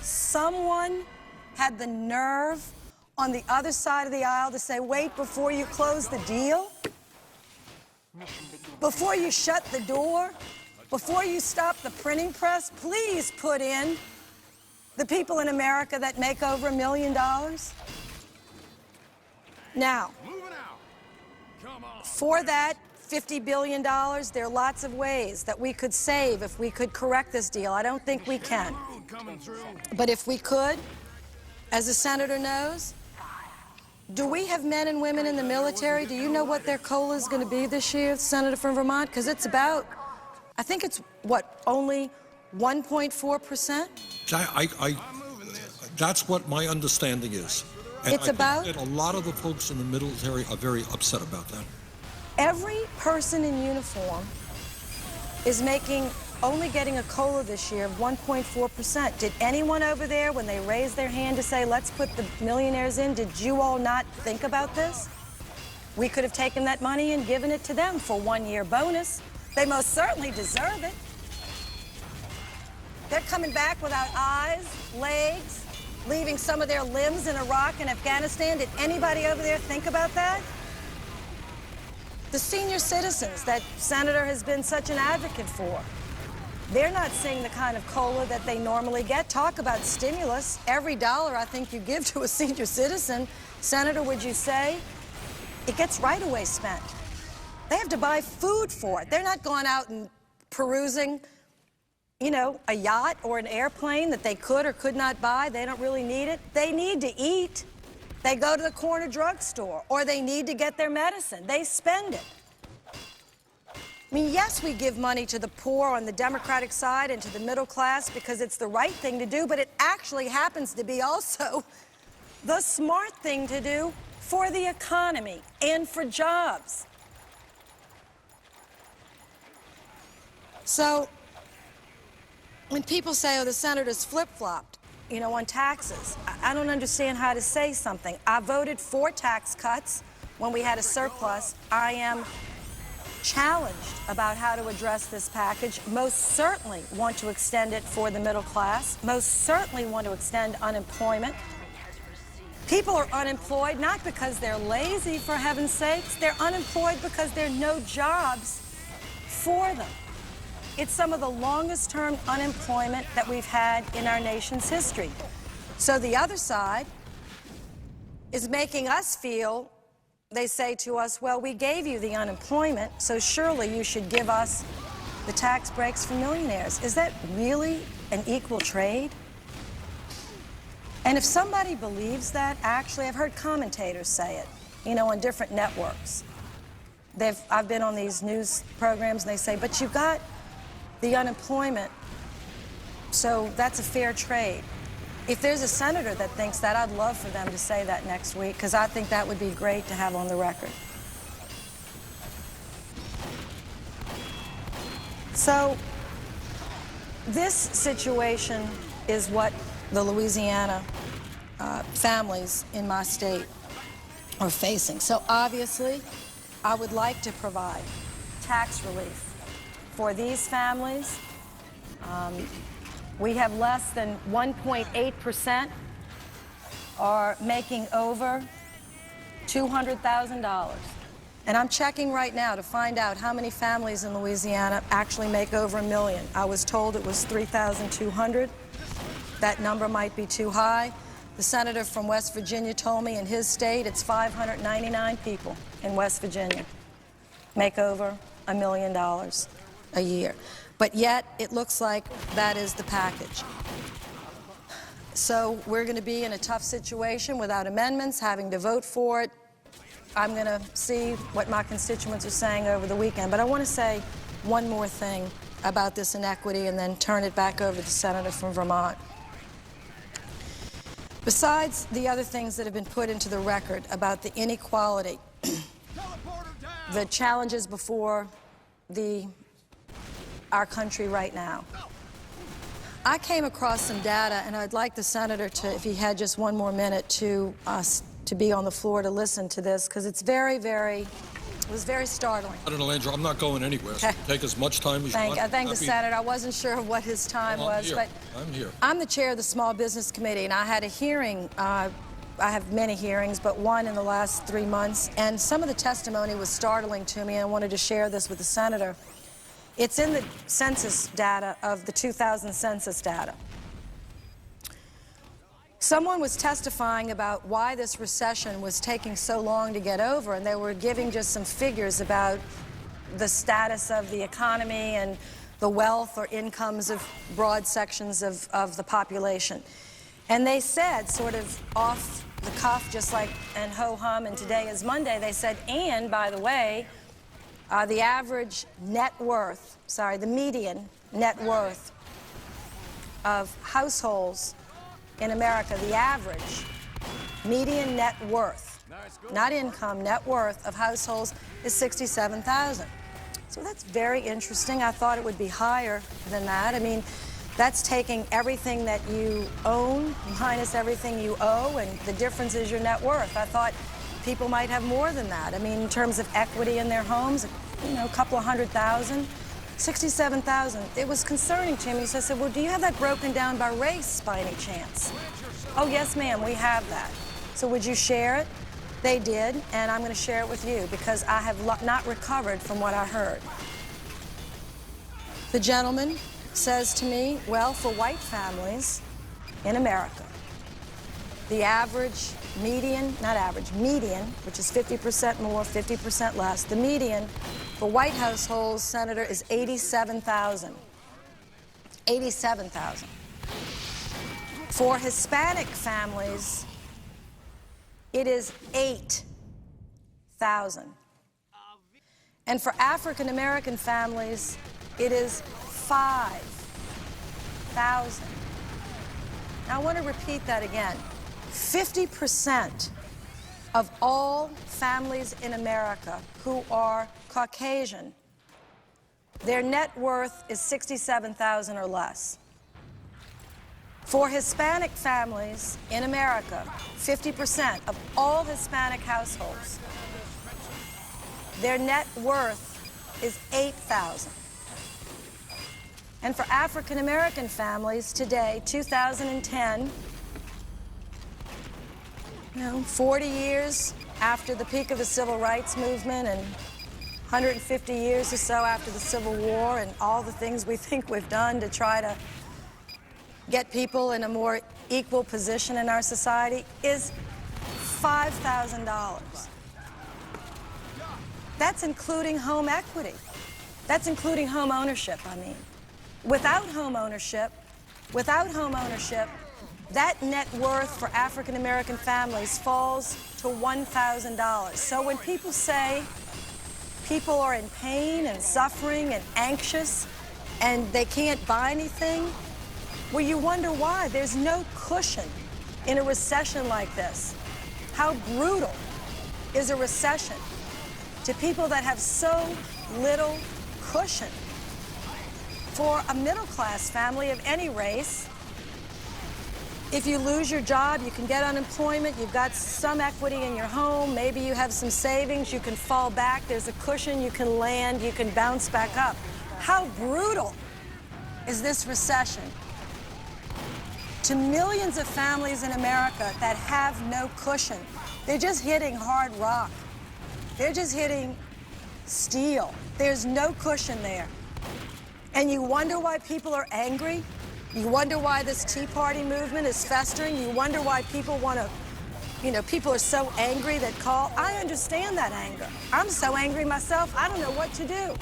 Speaker 4: someone had the nerve on the other side of the aisle to say, wait, before you close the deal, before you shut the door, before you stop the printing press, please put in the people in America that make over $1 million. Now, for that $50 billion, there are lots of ways that we could save if we could correct this deal. I don't think we can. But if we could, as the senator knows, do we have men and women in the military? Do you know what their COLA is going to be this year, Senator from Vermont? Because it's about, I think it's, what, only 1.4%?
Speaker 1: That's what my understanding is. And
Speaker 4: It's
Speaker 1: I
Speaker 4: about-
Speaker 1: think that a lot of the folks in the military are very upset about that.
Speaker 4: Every person in uniform is only getting a COLA this year of 1.4%. Did anyone over there, when they raised their hand to say, let's put the millionaires in, did you all not think about this? We could have taken that money and given it to them for 1-year bonus. They most certainly deserve it. They're coming back without eyes, legs, leaving some of their limbs in Iraq and Afghanistan. Did anybody over there think about that? The senior citizens that Senator has been such an advocate for, they're not seeing the kind of COLA that they normally get. Talk about stimulus. Every dollar I think you give to a senior citizen, Senator, would you say, it gets right away spent. They have to buy food for it. They're not going out and perusing, you know, a yacht or an airplane that they could or could not buy. They don't really need it. They need to eat. They go to the corner drugstore, or they need to get their medicine. They spend it. I mean, yes, we give money to the poor on the Democratic side and to the middle class because it's the right thing to do, but it actually happens to be also the smart thing to do for the economy and for jobs. So when people say, oh, the senator's flip-flopped, you know, on taxes, I don't understand how to say something. I voted for tax cuts when we had a surplus. I am challenged about how to address this package. Most certainly want to extend it for the middle class. Most certainly want to extend unemployment. People are unemployed not because they're lazy, for heaven's sakes. They're unemployed because there are no jobs for them. It's some of the longest term unemployment that we've had in our nation's history. So the other side is making us feel, they say to us, well, we gave you the unemployment, so surely you should give us the tax breaks for millionaires. Is that really an equal trade? And if somebody believes that, actually, I've heard commentators say it, you know, on different networks. I've been on these news programs, and they say, but you got the unemployment, so that's a fair trade. If there's a senator that thinks that, I'd love for them to say that next week, because I think that would be great to have on the record. So this situation is what the Louisiana families in my state are facing. So obviously, I would like to provide tax relief for these families. We have less than 1.8% are making over $200,000. And I'm checking right now to find out how many families in Louisiana actually make over $1 million. I was told it was 3,200. That number might be too high. The senator from West Virginia told me in his state it's 599 people in West Virginia make over $1 million a year. But yet, it looks like that is the package. So we're going to be in a tough situation without amendments, having to vote for it. I'm going to see what my constituents are saying over the weekend. But I want to say one more thing about this inequity and then turn it back over to the senator from Vermont. Besides the other things that have been put into the record about the inequality, the challenges before our country right now. I came across some data, and I'd like the senator to, if he had just one more minute, to be on the floor to listen to this, because it's it was very startling.
Speaker 1: Senator Landrieu, I'm not going anywhere. So take as much time as you want.
Speaker 4: I thank the senator. I wasn't sure what his time was, but
Speaker 1: I'm here.
Speaker 4: I'm the chair of the Small Business Committee, and I had a hearing. I have many hearings, but one in the last 3 months, and some of the testimony was startling to me, and I wanted to share this with the senator. It's in the census data of the 2000 census data. Someone was testifying about why this recession was taking so long to get over, and they were giving just some figures about the status of the economy and the wealth or incomes of broad sections of the population. And they said, sort of off the cuff, just like, and ho-hum, and today is Monday, they said, and by the way, the average net worth, the median net worth of households in America, the average median net worth, not income, net worth of households is $67,000. So that's very interesting. I thought it would be higher than that. I mean, that's taking everything that you own minus everything you owe, and the difference is your net worth. I thought people might have more than that. I mean, in terms of equity in their homes, you know, a couple of 100,000, 67,000. It was concerning to me. So I said, well, do you have that broken down by race by any chance? Oh, yes, ma'am, we have that. So would you share it? They did, and I'm going to share it with you because I have not recovered from what I heard. The gentleman says to me, well, for white families in America, the average median, not average, median, which is 50% more, 50% less, the median for white households, Senator, is 87,000. 87,000. For Hispanic families, it is 8,000. And for African American families, it is 5,000. Now, I want to repeat that again. 50% of all families in America who are Caucasian, their net worth is $67,000 or less. For Hispanic families in America, 50% of all Hispanic households, their net worth is $8,000. And for African American families today, 2010, 40 years after the peak of the civil rights movement and 150 years or so after the Civil War and all the things we think we've done to try to get people in a more equal position in our society, is $5,000. That's including home equity. That's including home ownership, I mean. Without home ownership, that net worth for African American families falls to $1,000. So when people say people are in pain and suffering and anxious and they can't buy anything, well, you wonder why. There's no cushion in a recession like this. How brutal is a recession to people that have so little cushion? For a middle-class family of any race, if you lose your job, you can get unemployment, you've got some equity in your home, maybe you have some savings, you can fall back, there's a cushion, you can land, you can bounce back up. How brutal is this recession to millions of families in America that have no cushion? They're just hitting hard rock. They're just hitting steel. There's no cushion there. And you wonder why people are angry? You wonder why this Tea Party movement is festering? You wonder why people want to, people are so angry that call? I understand that anger. I'm so angry myself, I don't know what to do.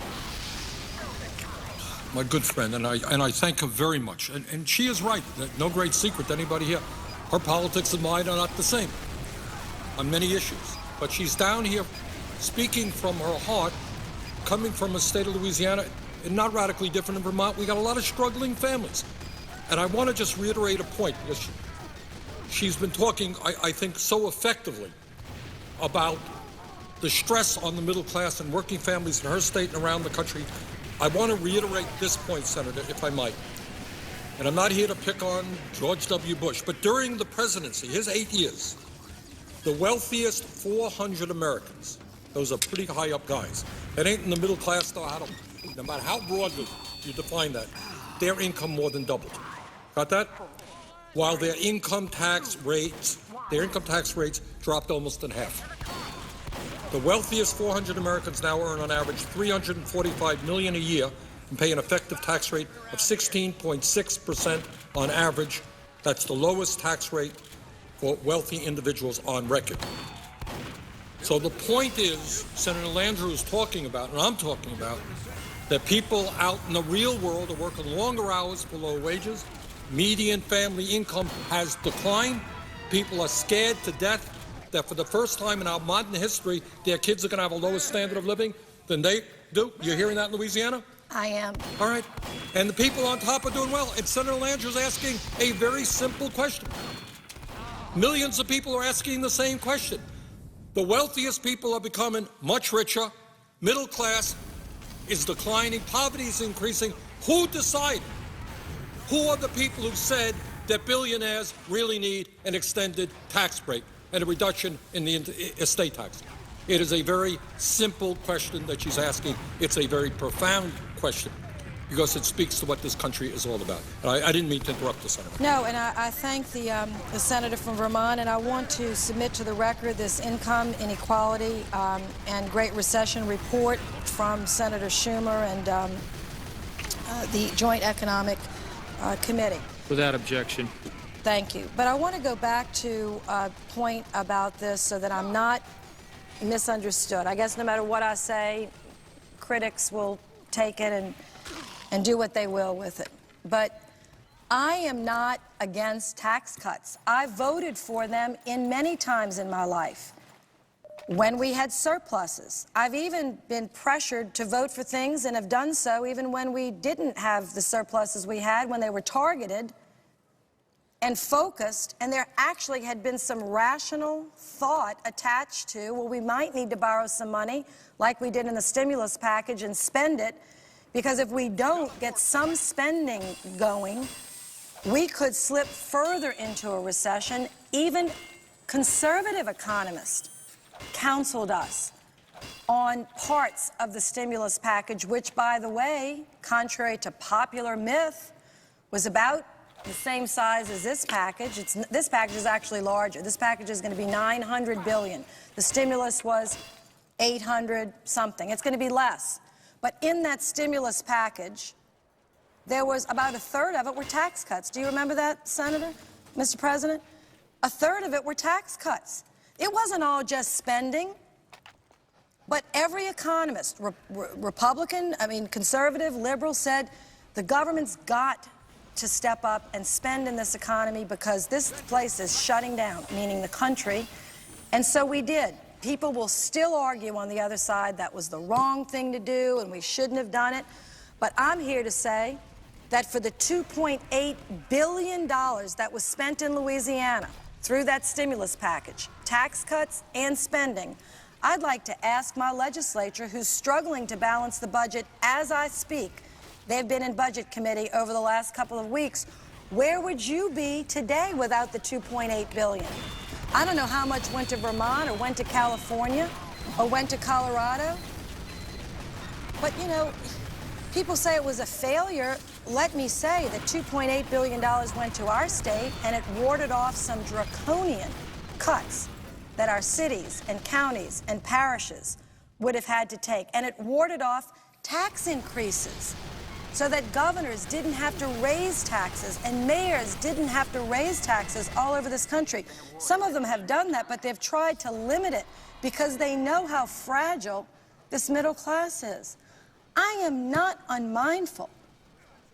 Speaker 1: My good friend, and I thank her very much. And she is right. No great secret to anybody here. Her politics and mine are not the same on many issues. But she's down here speaking from her heart, coming from a state of Louisiana, and not radically different in Vermont. We got a lot of struggling families. And I want to just reiterate a point, because she's been talking, I think, so effectively about the stress on the middle class and working families in her state and around the country. I want to reiterate this point, Senator, if I might. And I'm not here to pick on George W. Bush, but during the presidency, his 8 years, the wealthiest 400 Americans, those are pretty high up guys, that ain't in the middle class, though, no matter how broadly you define that, their income more than doubled. Got that? While their income tax rates dropped almost in half. The wealthiest 400 Americans now earn on average $345 million a year and pay an effective tax rate of 16.6% on average. That's the lowest tax rate for wealthy individuals on record. So the point is, Senator Landrieu is talking about, and I'm talking about, that people out in the real world are working longer hours for low wages. Median family income has declined. People are scared to death that for the first time in our modern history, their kids are going to have a lower standard of living than they do. You're hearing that in Louisiana?
Speaker 4: I am.
Speaker 1: All right. And the people on top are doing well. And Senator Landrieu is asking a very simple question. Millions of people are asking the same question. The wealthiest people are becoming much richer. Middle class is declining. Poverty is increasing. Who decided? Who are the people who said that billionaires really need an extended tax break? and a reduction in the estate tax? It is a very simple question that she's asking. It's a very profound question because it speaks to what this country is all about. I didn't mean to interrupt the Senator.
Speaker 4: No, and I thank the senator from Vermont, and I want to submit to the record this income inequality and Great Recession report from Senator Schumer and the Joint Economic Committee.
Speaker 3: Without objection.
Speaker 4: Thank you. But I want to go back to a point about this so that I'm not misunderstood. I guess no matter what I say, critics will take it and do what they will with it. But I am not against tax cuts. I voted for them in many times in my life when we had surpluses. I've even been pressured to vote for things and have done so even when we didn't have the surpluses we had, when they were targeted and focused, and there actually had been some rational thought attached to, well, we might need to borrow some money like we did in the stimulus package and spend it, because if we don't get some spending going, we could slip further into a recession. Even conservative economists counseled us on parts of the stimulus package, which, by the way, contrary to popular myth, was about the same size as this package. This package is actually larger. This package is going to be $900 billion. The stimulus was 800 something. It's going to be less. But in that stimulus package, there was about a third of it were tax cuts. Do you remember that, Senator? Mr. President? A third of it were tax cuts. It wasn't all just spending. But every economist, Republican, conservative, liberal, said the government's got to step up and spend in this economy because this place is shutting down, meaning the country. And so we did. People will still argue on the other side that was the wrong thing to do and we shouldn't have done it. But I'm here to say that for the $2.8 billion that was spent in Louisiana through that stimulus package, tax cuts and spending, I'd like to ask my legislature, who's struggling to balance the budget as I speak, they've been in budget committee over the last couple of weeks, where would you be today without the $2.8 billion? I don't know how much went to Vermont or went to California or went to Colorado. But, you know, people say it was a failure. Let me say that $2.8 billion went to our state, and it warded off some draconian cuts that our cities and counties and parishes would have had to take. And it warded off tax increases so that governors didn't have to raise taxes and mayors didn't have to raise taxes all over this country. Some of them have done that, but they've tried to limit it because they know how fragile this middle class is. I am not unmindful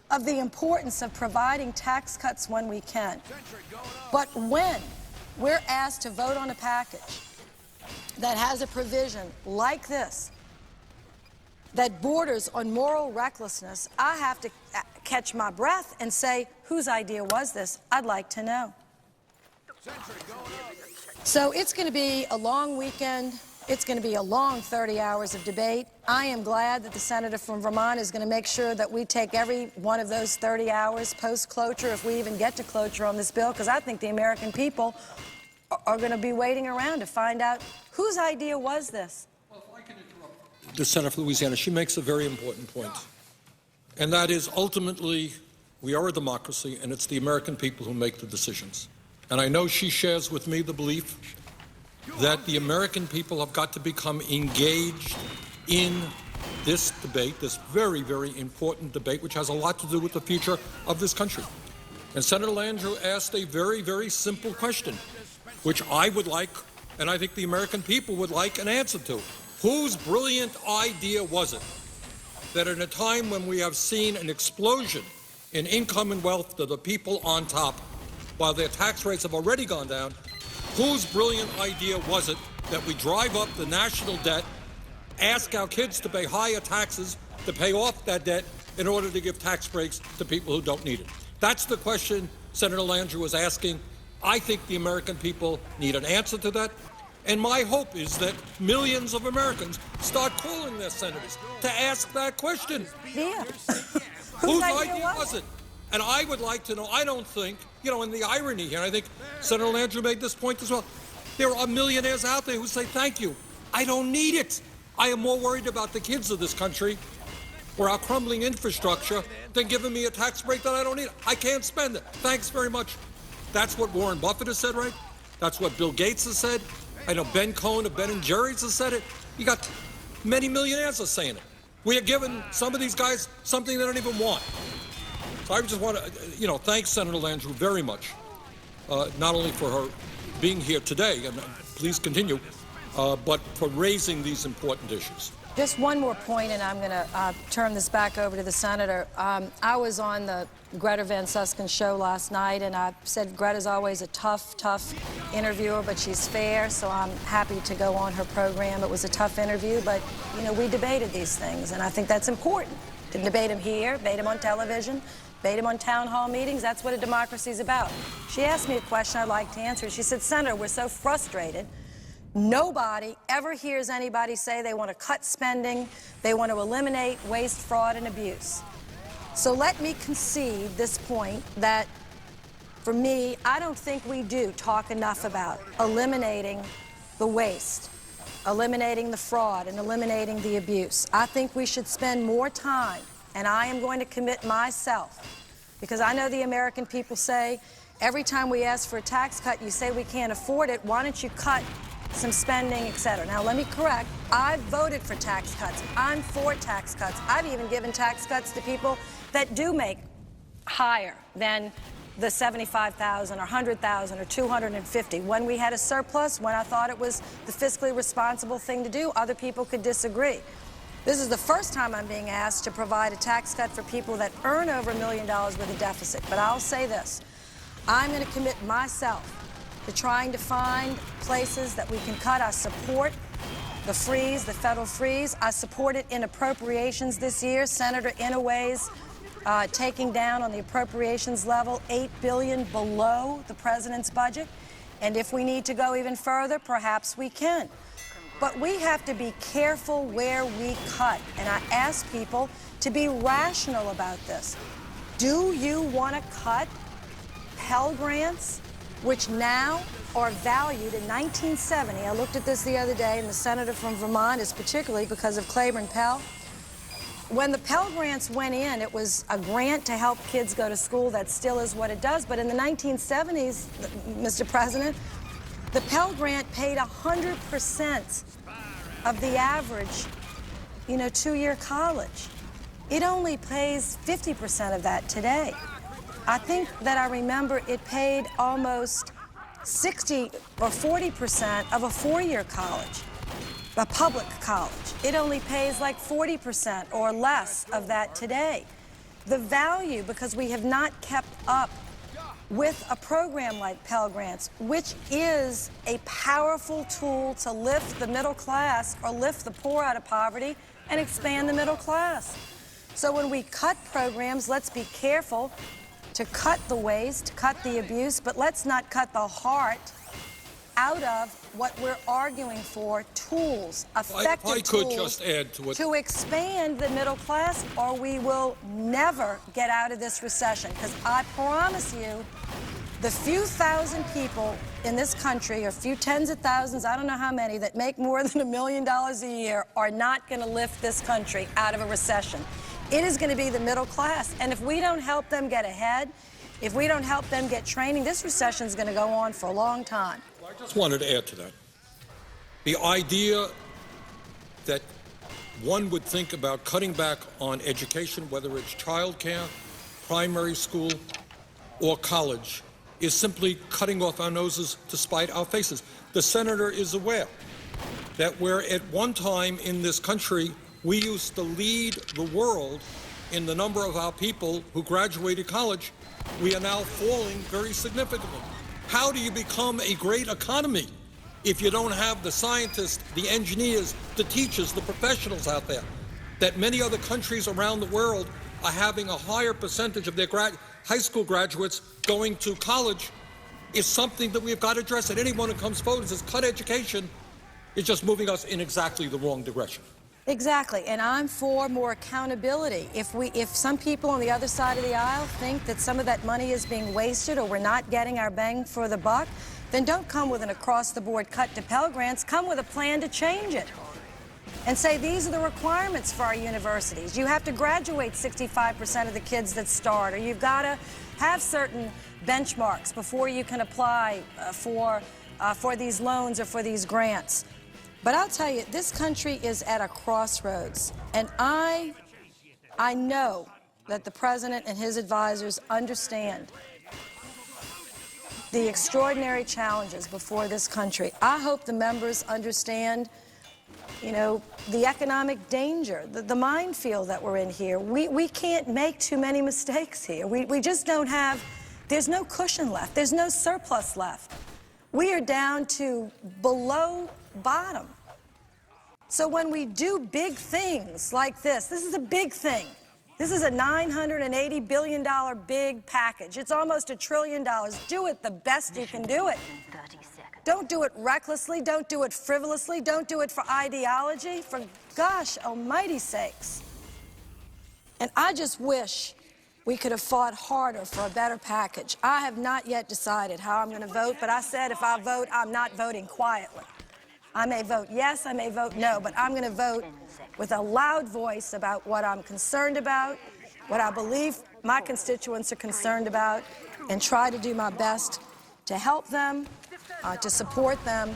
Speaker 4: of the importance of providing tax cuts when we can. But when we're asked to vote on a package that has a provision like this, that borders on moral recklessness, I have to catch my breath and say, whose idea was this? I'd like to know. So it's going to be a long weekend. It's going to be a long 30 hours of debate. I am glad that the senator from Vermont is going to make sure that we take every one of those 30 hours post-closure, if we even get to closure on this bill, because I think the American people are going to be waiting around to find out whose idea was this.
Speaker 1: The senator from Louisiana, she makes a very important point, and that is ultimately we are a democracy and it's the American people who make the decisions. And I know she shares with me the belief that the American people have got to become engaged in this debate, this very, very important debate, which has a lot to do with the future of this country. And Senator Landrieu asked a very, very simple question, which I would like, and I think the American people would like an answer to. Whose brilliant idea was it that at a time when we have seen an explosion in income and wealth to the people on top, while their tax rates have already gone down, whose brilliant idea was it that we drive up the national debt, ask our kids to pay higher taxes to pay off that debt in order to give tax breaks to people who don't need it? That's the question Senator Landrieu was asking. I think the American people need an answer to that. And my hope is that millions of Americans start calling their senators to ask that question.
Speaker 4: Yeah.
Speaker 1: Whose idea was it? And I would like to know, I don't think, and the irony here, I think Senator Landrieu made this point as well, There are millionaires out there who say, thank you, I don't need it. I am more worried about the kids of this country or our crumbling infrastructure than giving me a tax break that I don't need. I can't spend it. Thanks very much. That's what Warren Buffett has said, right? That's what Bill Gates has said. I know Ben Cohen of Ben & Jerry's has said it. You got many millionaires are saying it. We are giving some of these guys something they don't even want. So I just want to, thank Senator Landrieu very much, not only for her being here today, and please continue, but for raising these important issues.
Speaker 4: Just one more point, and I'm going to turn this back over to the senator. I was on the Greta Van Susken show last night, and I said Greta's always a tough interviewer, but she's fair, so I'm happy to go on her program. It was a tough interview, but, we debated these things, and I think that's important. To debate them here, debate them on television, debate them on town hall meetings. That's what a democracy is about. She asked me a question I'd like to answer. She said, Senator, we're so frustrated. Nobody ever hears anybody say they want to cut spending, they want to eliminate waste, fraud, and abuse. So let me concede this point that, for me, I don't think we do talk enough about eliminating the waste, eliminating the fraud, and eliminating the abuse. I think we should spend more time, and I am going to commit myself, because I know the American people say, every time we ask for a tax cut, you say we can't afford it. Why don't you cut some spending, et cetera? Now, let me correct. I've voted for tax cuts. I'm for tax cuts. I've even given tax cuts to people that do make higher than the $75,000 or $100,000 or $250,000. When we had a surplus, when I thought it was the fiscally responsible thing to do, other people could disagree. This is the first time I'm being asked to provide a tax cut for people that earn over $1 million with a deficit. But I'll say this. I'm going to commit myself to trying to find places that we can cut. I support the freeze, the federal freeze. I support it in appropriations this year. Senator Inouye's taking down on the appropriations level $8 billion below the president's budget. And if we need to go even further, perhaps we can. But we have to be careful where we cut. And I ask people to be rational about this. Do you want to cut Pell Grants, which now are valued in 1970. I looked at this the other day, and the senator from Vermont is particularly because of Claiborne Pell. When the Pell Grants went in, it was a grant to help kids go to school. That still is what it does. But in the 1970s, Mr. President, the Pell Grant paid 100% of the average, two-year college. It only pays 50% of that today. I think that I remember it paid almost 60 or 40% of a four-year college, a public college. It only pays like 40% or less of that today. The value, because we have not kept up with a program like Pell Grants, which is a powerful tool to lift the middle class or lift the poor out of poverty and expand the middle class. So when we cut programs, let's be careful to cut the waste, to cut the abuse, but let's not cut the heart out of what we're arguing for, tools, effective tools
Speaker 1: just add to it.
Speaker 4: To expand the middle class, or we will never get out of this recession. Because I promise you, the few thousand people in this country, or few tens of thousands, I don't know how many, that make more than $1 million a year are not going to lift this country out of a recession. It is going to be the middle class. And if we don't help them get ahead, if we don't help them get training, this recession is going to go on for a long time.
Speaker 1: I just wanted to add to that. The idea that one would think about cutting back on education, whether it's childcare, primary school, or college, is simply cutting off our noses to spite our faces. The senator is aware that where at one time in this country we used to lead the world in the number of our people who graduated college, we are now falling very significantly. How do you become a great economy if you don't have the scientists, the engineers, the teachers, the professionals out there? That many other countries around the world are having a higher percentage of their high school graduates going to college is something that we've got to address. And anyone who comes forward and says cut education is just moving us in exactly the wrong direction.
Speaker 4: Exactly, and I'm for more accountability. If some people on the other side of the aisle think that some of that money is being wasted or we're not getting our bang for the buck, then don't come with an across-the-board cut to Pell Grants. Come with a plan to change it. And say these are the requirements for our universities. You have to graduate 65% of the kids that start, or you've got to have certain benchmarks before you can apply for these loans or for these grants. But I'll tell you, this country is at a crossroads, and I know that the president and his advisors understand the extraordinary challenges before this country. I hope the members understand, you know, the economic danger, the minefield that we're in here. We can't make too many mistakes here. We just don't have, there's no cushion left. There's no surplus left. We are down to below bottom. So when we do big things like this is a big thing. This is a $980 billion big package. It's almost $1 trillion. Do it the best you can do it. Don't do it recklessly. Don't do it frivolously. Don't do it for ideology. For gosh almighty sakes. And I just wish we could have fought harder for a better package. I have not yet decided how I'm going to vote, but I said if I vote, I'm not voting quietly. I may vote yes, I may vote no, but I'm going to vote with a loud voice about what I'm concerned about, what I believe my constituents are concerned about, and try to do my best to help them, to support them,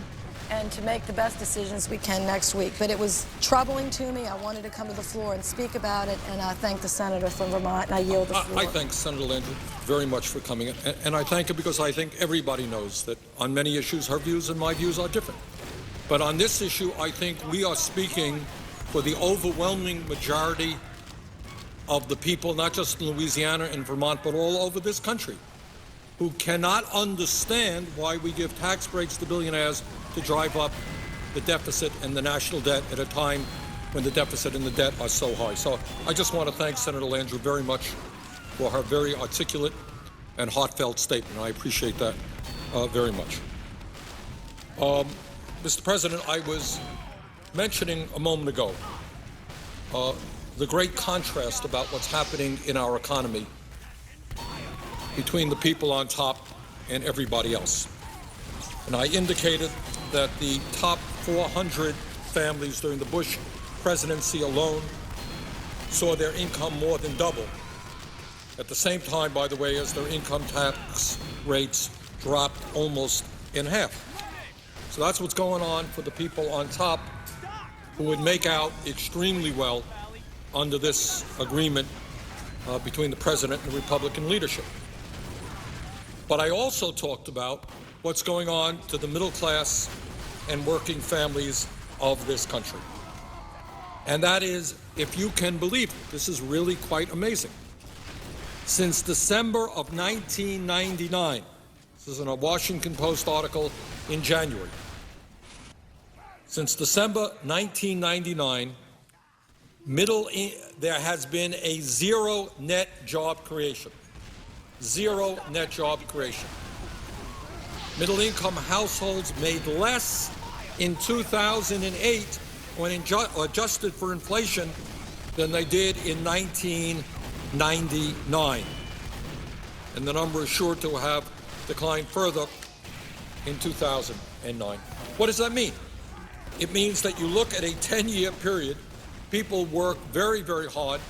Speaker 4: and to make the best decisions we can next week. But it was troubling to me. I wanted to come to the floor and speak about it, and I thank the senator from Vermont, and I yield the floor.
Speaker 1: I thank Senator Landrieu very much for coming in, and I thank her because I think everybody knows that on many issues her views and my views are different. But on this issue, I think we are speaking for the overwhelming majority of the people, not just in Louisiana and Vermont, but all over this country, who cannot understand why we give tax breaks to billionaires to drive up the deficit and the national debt at a time when the deficit and the debt are so high. So I just want to thank Senator Landrieu very much for her very articulate and heartfelt statement. I appreciate that very much. Mr. President, I was mentioning a moment ago the great contrast about what's happening in our economy between the people on top and everybody else. And I indicated that the top 400 families during the Bush presidency alone saw their income more than double. At the same time, by the way, as their income tax rates dropped almost in half. So that's what's going on for the people on top who would make out extremely well under this agreement between the president and the Republican leadership. But I also talked about what's going on to the middle class and working families of this country. And that is, if you can believe it, this is really quite amazing. Since December of 1999, this is in a Washington Post article in January, since December 1999, there has been a zero net job creation. Zero net job creation. Middle-income households made less in 2008 when adjusted for inflation than they did in 1999. And the number is sure to have declined further in 2009. What does that mean? It means that you look at a 10-year period, people work very, very hard.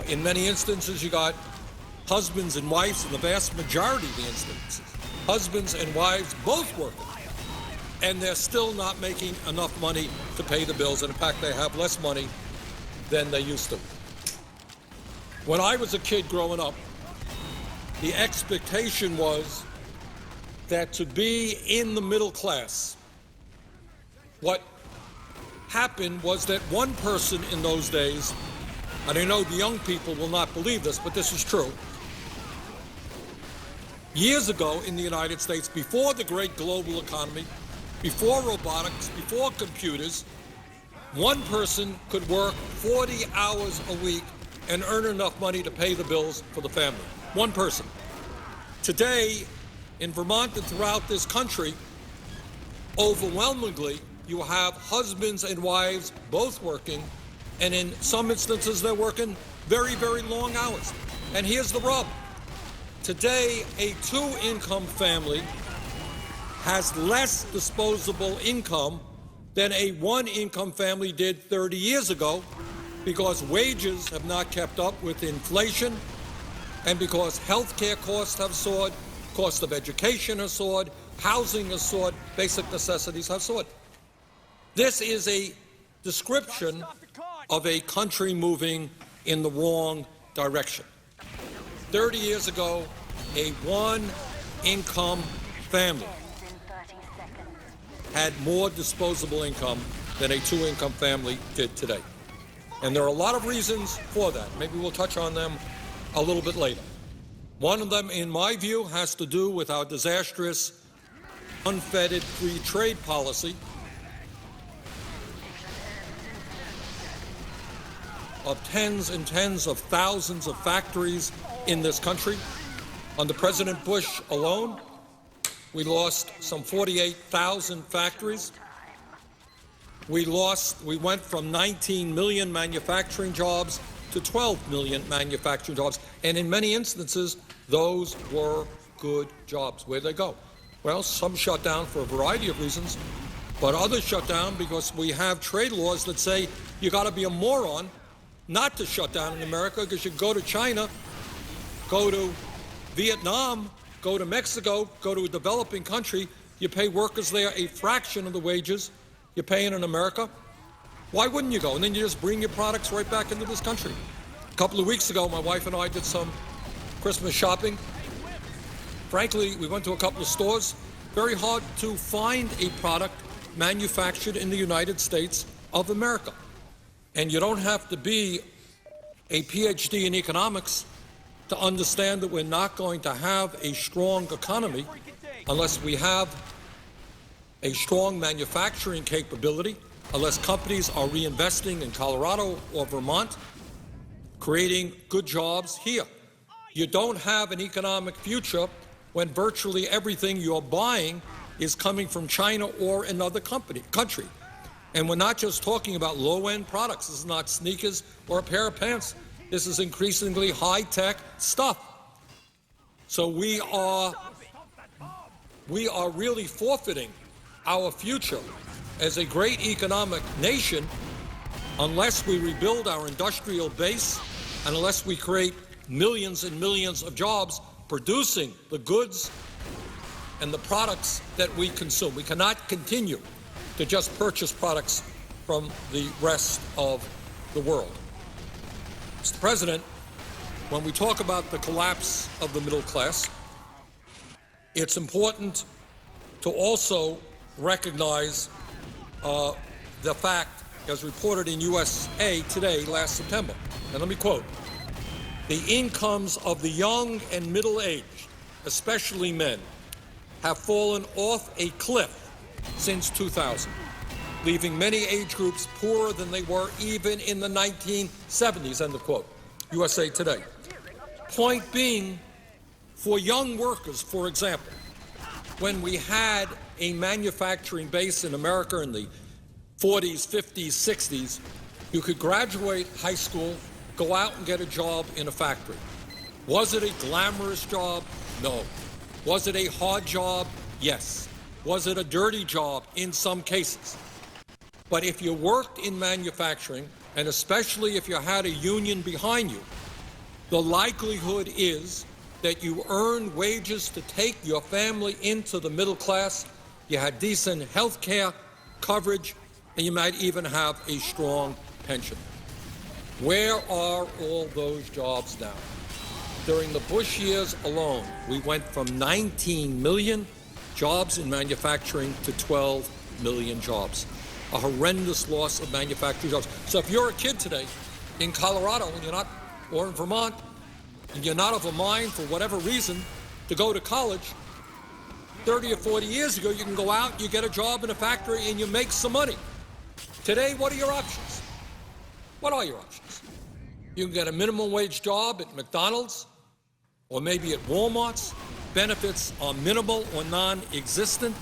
Speaker 1: In many instances, you got husbands and wives, in the vast majority of the instances, husbands and wives both working, and they're still not making enough money to pay the bills, and in fact, they have less money than they used to. When I was a kid growing up, the expectation was that to be in the middle class, what happened was that one person in those days, and I know the young people will not believe this, but this is true. Years ago in the United States, before the great global economy, before robotics, before computers, one person could work 40 hours a week and earn enough money to pay the bills for the family. One person. Today, in Vermont and throughout this country, overwhelmingly, you have husbands and wives both working, and in some instances they're working very, very long hours. And here's the rub. Today, a two-income family has less disposable income than a one-income family did 30 years ago, because wages have not kept up with inflation, and because health care costs have soared, cost of education has soared, housing has soared, basic necessities have soared. This is a description of a country moving in the wrong direction. 30 years ago, a one-income family had more disposable income than a two-income family did today. And there are a lot of reasons for that. Maybe we'll touch on them a little bit later. One of them, in my view, has to do with our disastrous, unfettered free trade policy of tens and tens of thousands of factories in this country. Under President Bush alone, we lost some 48,000 factories. We went from 19 million manufacturing jobs to 12 million manufacturing jobs. And in many instances, those were good jobs. Where'd they go? Well, some shut down for a variety of reasons, but others shut down because we have trade laws that say you got to be a moron not to shut down in America, because you go to China, go to Vietnam, go to Mexico, go to a developing country, you pay workers there a fraction of the wages you're paying in America. Why wouldn't you go? And then you just bring your products right back into this country. A couple of weeks ago, my wife and I did some Christmas shopping. Frankly, we went to a couple of stores. Very hard to find a product manufactured in the United States of America. And you don't have to be a PhD in economics to understand that we're not going to have a strong economy unless we have a strong manufacturing capability, unless companies are reinvesting in Colorado or Vermont, creating good jobs here. You don't have an economic future when virtually everything you're buying is coming from China or another country. And we're not just talking about low-end products. This is not sneakers or a pair of pants. This is increasingly high-tech stuff. So we are really forfeiting our future as a great economic nation unless we rebuild our industrial base and unless we create millions and millions of jobs producing the goods and the products that we consume. We cannot continue to just purchase products from the rest of the world. Mr. President, when we talk about the collapse of the middle class, it's important to also recognize the fact, as reported in USA Today last September, and let me quote, "The incomes of the young and middle-aged, especially men, have fallen off a cliff since 2000, leaving many age groups poorer than they were even in the 1970s, end of quote. USA Today. Point being, for young workers, for example, when we had a manufacturing base in America in the 40s, 50s, 60s, you could graduate high school, go out and get a job in a factory. Was it a glamorous job? No. Was it a hard job? Yes. Was it a dirty job? In some cases. But if you worked in manufacturing, and especially if you had a union behind you, the likelihood is that you earned wages to take your family into the middle class, you had decent health care coverage, and you might even have a strong pension. Where are all those jobs now? During the Bush years alone, we went from 19 million jobs in manufacturing to 12 million jobs. A horrendous loss of manufacturing jobs. So if you're a kid today in Colorado and you're not, or in Vermont, and you're not of a mind for whatever reason to go to college, 30 or 40 years ago, you can go out, you get a job in a factory, and you make some money. Today, what are your options? What are your options? You can get a minimum wage job at McDonald's or maybe at Walmart's. Benefits are minimal or non-existent.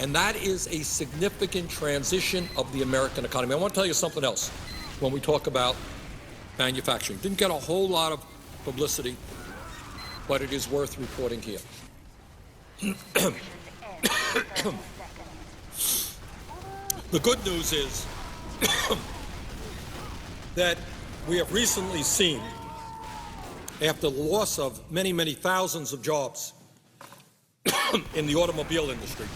Speaker 1: And that is a significant transition of the American economy. I want to tell you something else when we talk about manufacturing. Didn't get a whole lot of publicity, but it is worth reporting here. The good news is that we have recently seen, after the loss of many, many thousands of jobs in the automobile industry,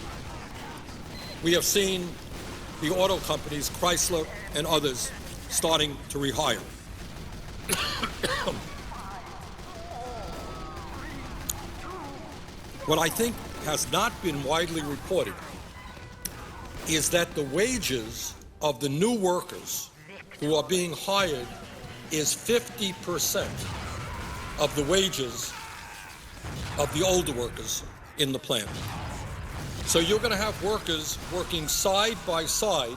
Speaker 1: we have seen the auto companies, Chrysler and others, starting to rehire. What I think has not been widely reported is that the wages of the new workers who are being hired is 50% of the wages of the older workers in the plant. So you're going to have workers working side by side,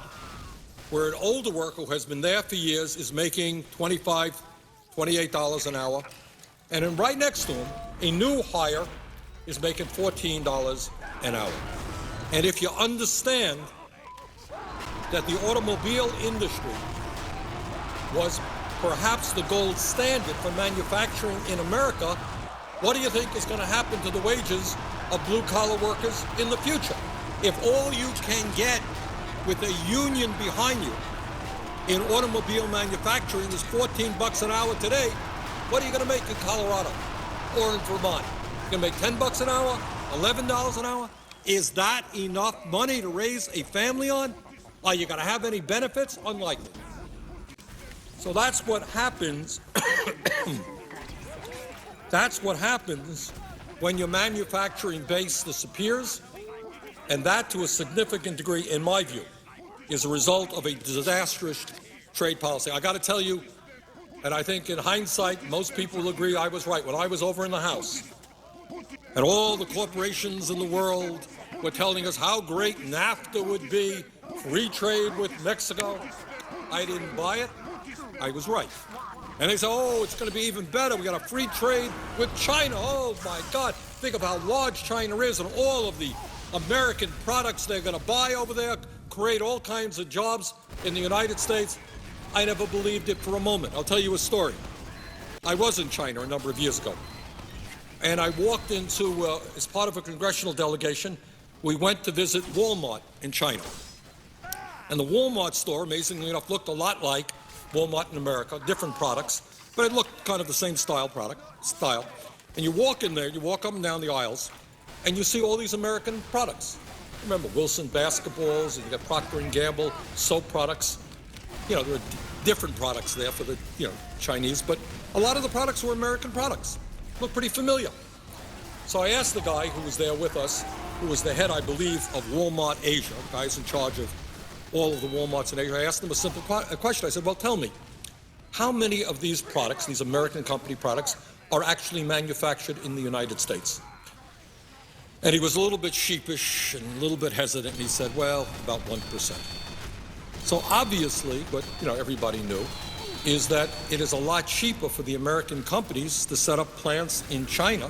Speaker 1: where an older worker who has been there for years is making $25, $28 an hour, and then right next to him, a new hire is making $14 an hour. And if you understand that the automobile industry was perhaps the gold standard for manufacturing in America, what do you think is going to happen to the wages of blue-collar workers in the future? If all you can get with a union behind you in automobile manufacturing is $14 an hour today, what are you going to make in Colorado or in Vermont? You're going to make $10 an hour, $11 an hour? Is that enough money to raise a family on? Are you going to have any benefits? Unlikely. So that's what happens. That's what happens when your manufacturing base disappears, and that, to a significant degree, in my view, is a result of a disastrous trade policy. I got to tell you, and I think in hindsight, most people will agree I was right. When I was over in the House, and all the corporations in the world were telling us how great NAFTA would be, free trade with Mexico, I didn't buy it. I was right. And they say, oh, it's going to be even better. We got a free trade with China. Oh, my God. Think of how large China is and all of the American products they're going to buy over there, create all kinds of jobs in the United States. I never believed it for a moment. I'll tell you a story. I was in China a number of years ago, and I walked into, as part of a congressional delegation, we went to visit Walmart in China. And the Walmart store, amazingly enough, looked a lot like Walmart in America, different products, but it looked kind of the same style. And you walk in there, you walk up and down the aisles, and you see all these American products. Remember Wilson basketballs, and you got Procter & Gamble soap products. You know, there are different products there for the, Chinese, but a lot of the products were American products. Look pretty familiar. So I asked the guy who was there with us, who was the head, I believe, of Walmart Asia, the guy's in charge of all of the Walmarts in Asia. I asked him a simple question. I said, well, tell me, how many of these products, these American company products, are actually manufactured in the United States? And he was a little bit sheepish and a little bit hesitant. And he said, well, about 1%. So obviously, what everybody knew is that it is a lot cheaper for the American companies to set up plants in China,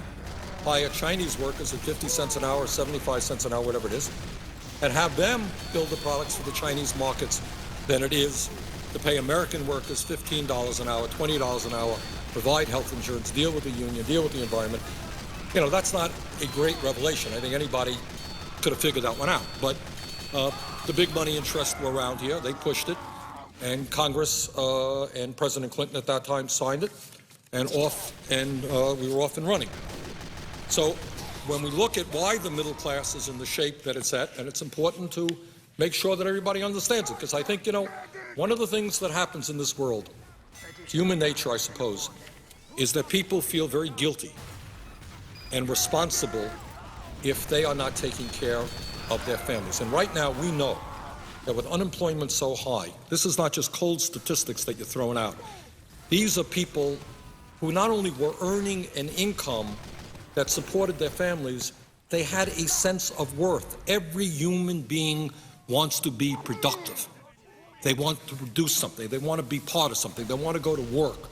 Speaker 1: hire Chinese workers at 50 cents an hour, 75 cents an hour, whatever it is, and have them build the products for the Chinese markets than it is to pay American workers $15 an hour, $20 an hour, provide health insurance, deal with the union, deal with the environment. That's not a great revelation. I think anybody could have figured that one out. But the big money interests were around here. They pushed it. And Congress and President Clinton at that time signed it. And we were off and running. So when we look at why the middle class is in the shape that it's at, and it's important to make sure that everybody understands it, because I think, one of the things that happens in this world, human nature, I suppose, is that people feel very guilty and responsible if they are not taking care of their families. And right now, we know that with unemployment so high, this is not just cold statistics that you're throwing out. These are people who not only were earning an income that supported their families, they had a sense of worth. Every human being wants to be productive. They want to do something. They want to be part of something. They want to go to work,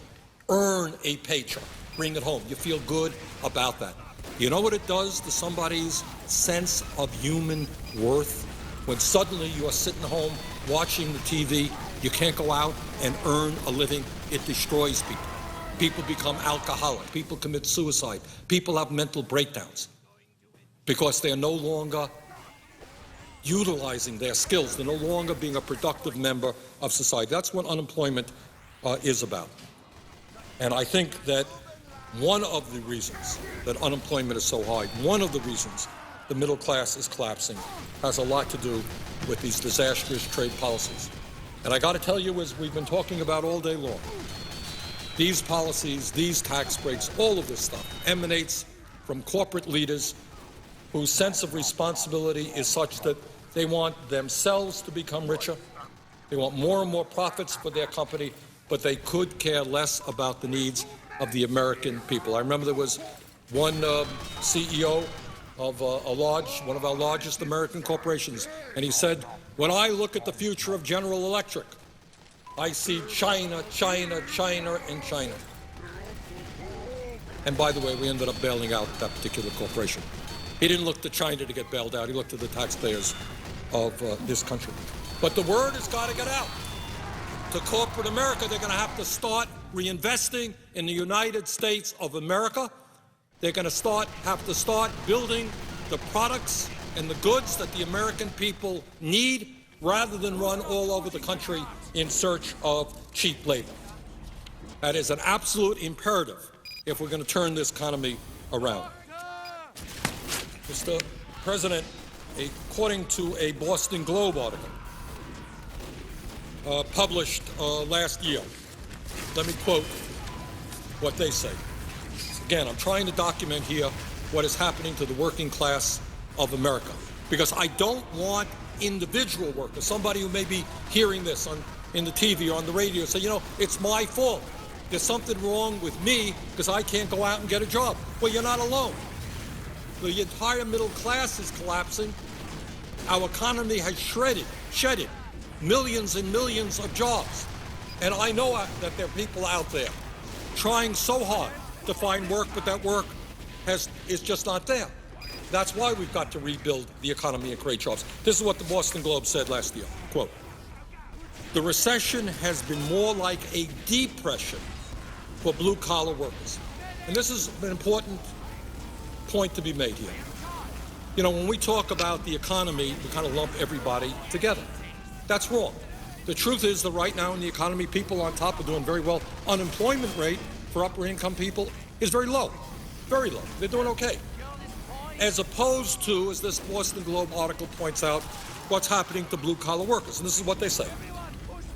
Speaker 1: earn a paycheck, bring it home. You feel good about that. You know what it does to somebody's sense of human worth when suddenly you are sitting home watching the TV, you can't go out and earn a living? It destroys people. People become alcoholic. People commit suicide. People have mental breakdowns because they are no longer utilizing their skills. They're no longer being a productive member of society. That's what unemployment is about. And I think that one of the reasons that unemployment is so high, one of the reasons the middle class is collapsing, has a lot to do with these disastrous trade policies. And I got to tell you, as we've been talking about all day long, these policies, these tax breaks, all of this stuff emanates from corporate leaders whose sense of responsibility is such that they want themselves to become richer. They want more and more profits for their company, but they could care less about the needs of the American people. I remember there was one CEO of one of our largest American corporations, and he said, "When I look at the future of General Electric, I see China, China, China, and China." And by the way, we ended up bailing out that particular corporation. He didn't look to China to get bailed out. He looked to the taxpayers of this country. But the word has got to get out. To corporate America, they're going to have to start reinvesting in the United States of America. They're going to have to start building the products and the goods that the American people need, rather than run all over the country in search of cheap labor. That is an absolute imperative if we're going to turn this economy around. Mr. President, according to a Boston Globe article published last year, let me quote what they say. Again, I'm trying to document here what is happening to the working class of America, because I don't want individual workers, somebody who may be hearing this in the TV or on the radio, say, it's my fault. There's something wrong with me because I can't go out and get a job. Well, you're not alone. The entire middle class is collapsing. Our economy has shedded millions and millions of jobs. And I know that there are people out there trying so hard to find work, but that work is just not there. That's why we've got to rebuild the economy and create jobs. This is what the Boston Globe said last year, quote, "The recession has been more like a depression for blue-collar workers." And this is an important point to be made here. When we talk about the economy, we kind of lump everybody together. That's wrong. The truth is that right now in the economy, people on top are doing very well. Unemployment rate for upper-income people is very low, very low. They're doing okay. As opposed to, as this Boston Globe article points out, what's happening to blue-collar workers. And this is what they say.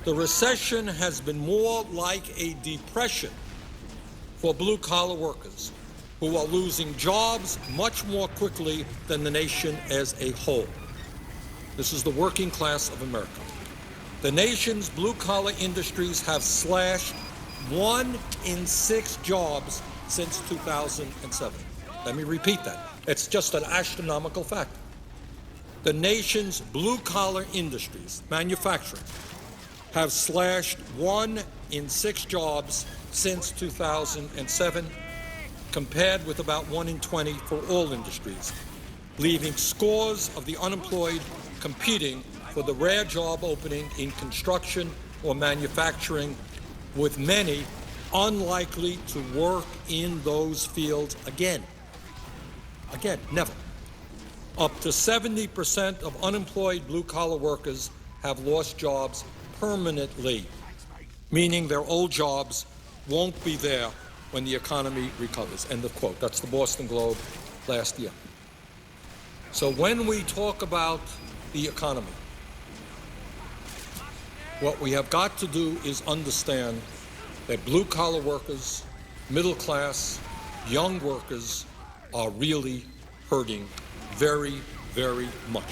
Speaker 1: "The recession has been more like a depression for blue-collar workers, who are losing jobs much more quickly than the nation as a whole." This is the working class of America. "The nation's blue-collar industries have slashed 1 in 6 jobs since 2007. Let me repeat that. It's just an astronomical fact. The nation's blue-collar industries, manufacturing, have slashed 1 in 6 jobs since 2007, compared with about 1 in 20 for all industries, leaving scores of the unemployed competing for the rare job opening in construction or manufacturing, with many unlikely to work in those fields again. Again, never. Up to 70% of unemployed blue-collar workers have lost jobs permanently, meaning their old jobs won't be there when the economy recovers." End of quote. That's the Boston Globe last year. So when we talk about the economy, what we have got to do is understand that blue-collar workers, middle class, young workers are really hurting very, very much.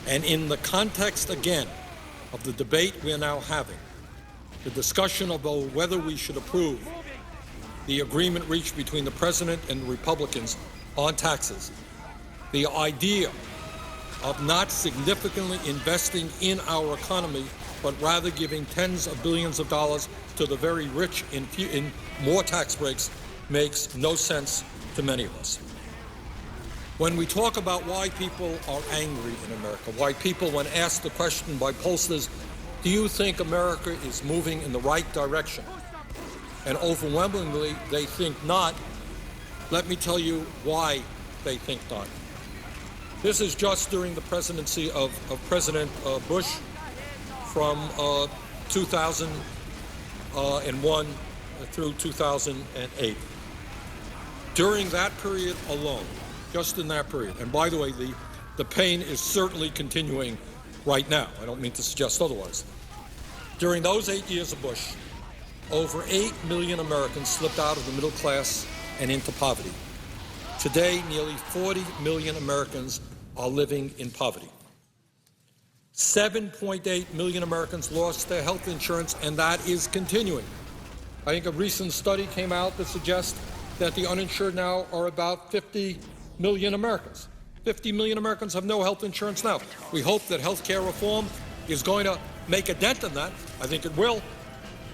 Speaker 1: And in the context, again, of the debate we are now having, the discussion about whether we should approve the agreement reached between the President and the Republicans on taxes, the idea of not significantly investing in our economy, but rather giving tens of billions of dollars to the very rich in more tax breaks, makes no sense to many of us. When we talk about why people are angry in America, why people, when asked the question by pollsters, do you think America is moving in the right direction? And overwhelmingly, they think not. Let me tell you why they think not. This is just during the presidency of President Bush from 2001 through 2008. During that period alone, just in that period, and by the way, the pain is certainly continuing right now. I don't mean to suggest otherwise. During those 8 years of Bush, over 8 million Americans slipped out of the middle class and into poverty. Today, nearly 40 million Americans are living in poverty. 7.8 million Americans lost their health insurance, and that is continuing. I think a recent study came out that suggests that the uninsured now are about 50 million Americans. 50 million Americans have no health insurance now. We hope that health care reform is going to make a dent in that. I think it will.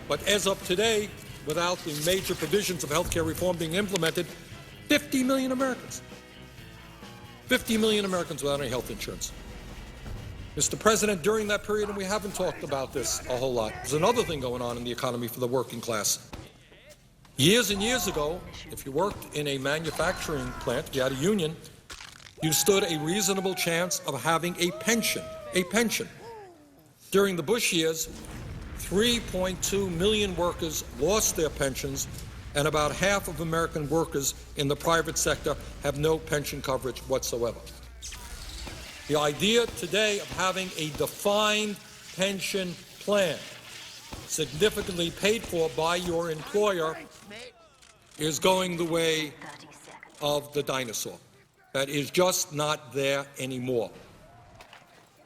Speaker 1: But as of today, without the major provisions of health care reform being implemented, 50 million Americans. 50 million Americans without any health insurance. Mr. President, during that period, and we haven't talked about this a whole lot, there's another thing going on in the economy for the working class. Years and years ago, if you worked in a manufacturing plant, you had a union, you stood a reasonable chance of having a pension. During the Bush years, 3.2 million workers lost their pensions, and about half of American workers in the private sector have no pension coverage whatsoever. The idea today of having a defined pension plan, significantly paid for by your employer, is going the way of the dinosaur. That is just not there anymore.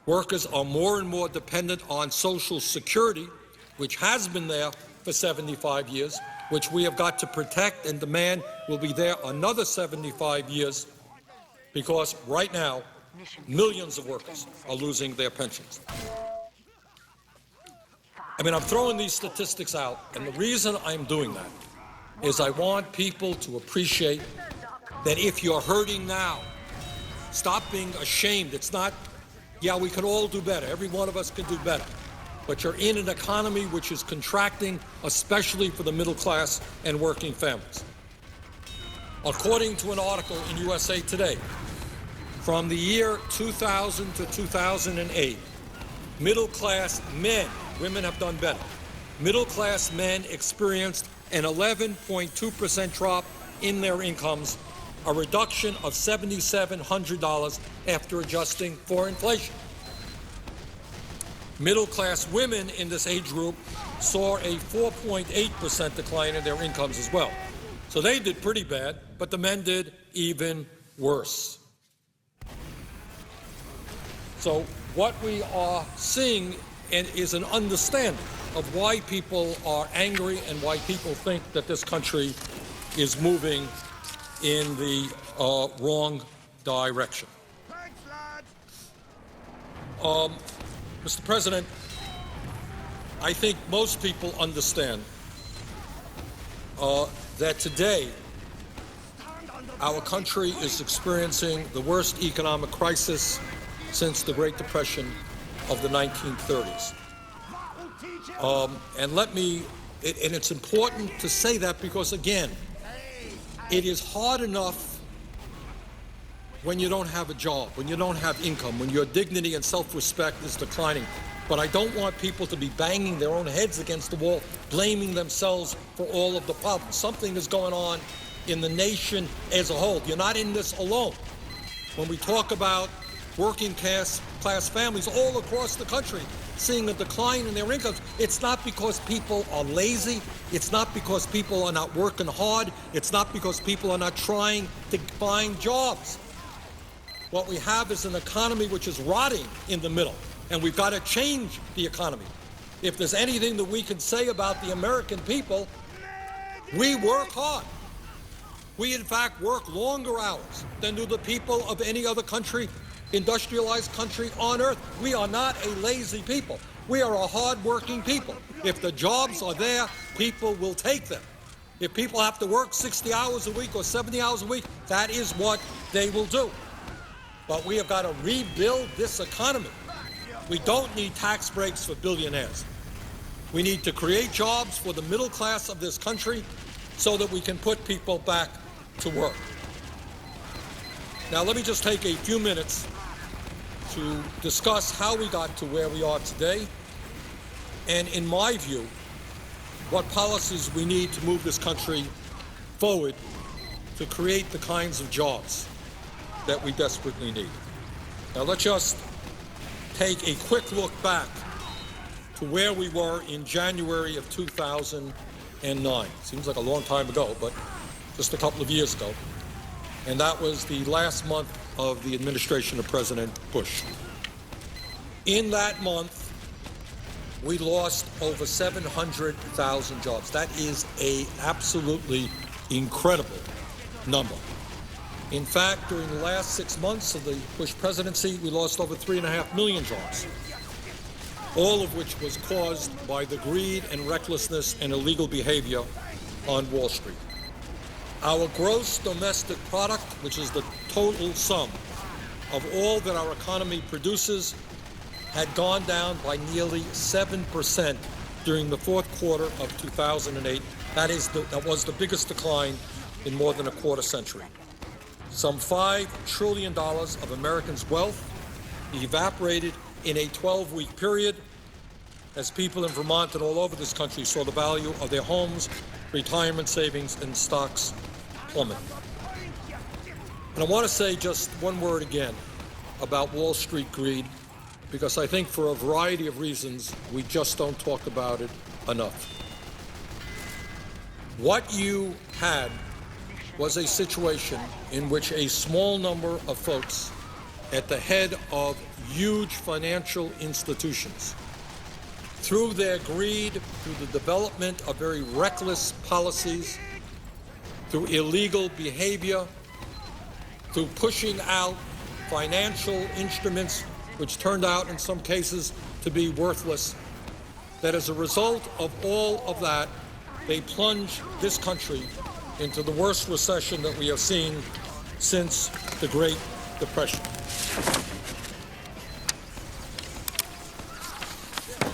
Speaker 1: Workers are more and more dependent on Social Security, which has been there for 75 years, which we have got to protect and demand will be there another 75 years, because right now, millions of workers are losing their pensions. I mean, I'm throwing these statistics out, and the reason I'm doing that is I want people to appreciate that if you're hurting now, stop being ashamed. It's not, yeah, we can all do better. Every one of us can do better. But you're in an economy which is contracting, especially for the middle class and working families. According to an article in USA Today, from the year 2000 to 2008, middle-class men, women have done better, middle-class men experienced an 11.2% drop in their incomes, a reduction of $7,700 after adjusting for inflation. Middle-class women in this age group saw a 4.8% decline in their incomes as well. So they did pretty bad, but the men did even worse. So what we are seeing is an understanding of why people are angry and why people think that this country is moving in the wrong direction. Mr. President, I think most people understand that today our country is experiencing the worst economic crisis since the Great Depression of the 1930s. And it's important to say that because, again, it is hard enough when you don't have a job, when you don't have income, when your dignity and self-respect is declining. But I don't want people to be banging their own heads against the wall, blaming themselves for all of the problems. Something is going on in the nation as a whole. You're not in this alone. When we talk about working class families all across the country seeing a decline in their incomes, it's not because people are lazy. It's not because people are not working hard. It's not because people are not trying to find jobs. What we have is an economy which is rotting in the middle, and we've got to change the economy. If there's anything that we can say about the American people, we work hard. We, in fact, work longer hours than do the people of any other country, industrialized country on earth. We are not a lazy people. We are a hard-working people. If the jobs are there, people will take them. If people have to work 60 hours a week or 70 hours a week, that is what they will do. but we have got to rebuild this economy. We don't need tax breaks for billionaires. We need to create jobs for the middle class of this country so that we can put people back to work. Now, let me just take a few minutes to discuss how we got to where we are today, and in my view, what policies we need to move this country forward to create the kinds of jobs that we desperately need. Now, let's just take a quick look back to where we were in January of 2009. Seems like a long time ago, but just a couple of years ago. And that was the last month of the administration of President Bush. In that month, we lost over 700,000 jobs. That is an absolutely incredible number. In fact, during the last 6 months of the Bush presidency, we lost over 3.5 million jobs, all of which was caused by the greed and recklessness and illegal behavior on Wall Street. Our gross domestic product, which is the total sum of all that our economy produces, had gone down by nearly 7% during the fourth quarter of 2008. That was the biggest decline in more than a quarter century. Some $5 trillion of Americans' wealth evaporated in a 12-week period as people in Vermont and all over this country saw the value of their homes, retirement savings, and stocks plummet. And I want to say just one word again about Wall Street greed, because I think for a variety of reasons, we just don't talk about it enough. What you had was a situation in which a small number of folks at the head of huge financial institutions, through their greed, through the development of very reckless policies, through illegal behavior, through pushing out financial instruments which turned out in some cases to be worthless, that as a result of all of that, they plunged this country into the worst recession that we have seen since the Great Depression.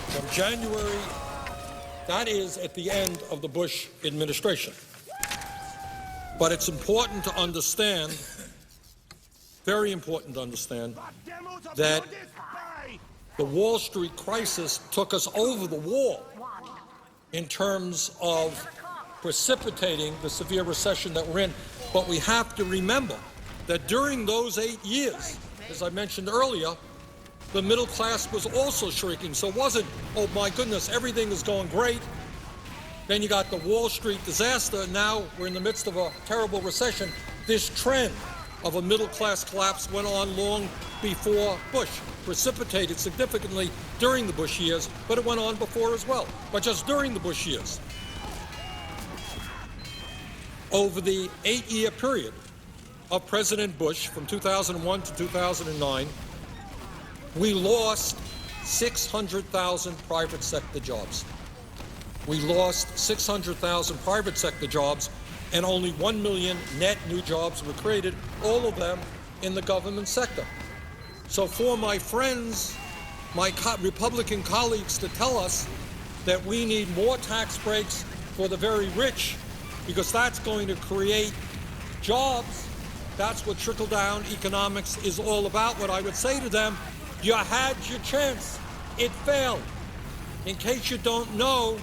Speaker 1: From January, that is at the end of the Bush administration. But it's important to understand, very important to understand, that the Wall Street crisis took us over the wall in terms of precipitating the severe recession that we're in. But we have to remember that during those 8 years, as I mentioned earlier, the middle class was also shrinking. So it wasn't, oh my goodness, everything is going great. Then you got the Wall Street disaster, and now we're in the midst of a terrible recession. This trend of a middle class collapse went on long before Bush, precipitated significantly during the Bush years, but it went on before as well. But just during the Bush years, over the 8-year period of President Bush from 2001 to 2009, we lost 600,000 private sector jobs. We lost 600,000 private sector jobs, and only 1 million net new jobs were created, all of them in the government sector. So for my friends, my Republican colleagues, to tell us that we need more tax breaks for the very rich because that's going to create jobs, that's what trickle-down economics is all about. What I would say to them, you had your chance. It failed. In case you don't know,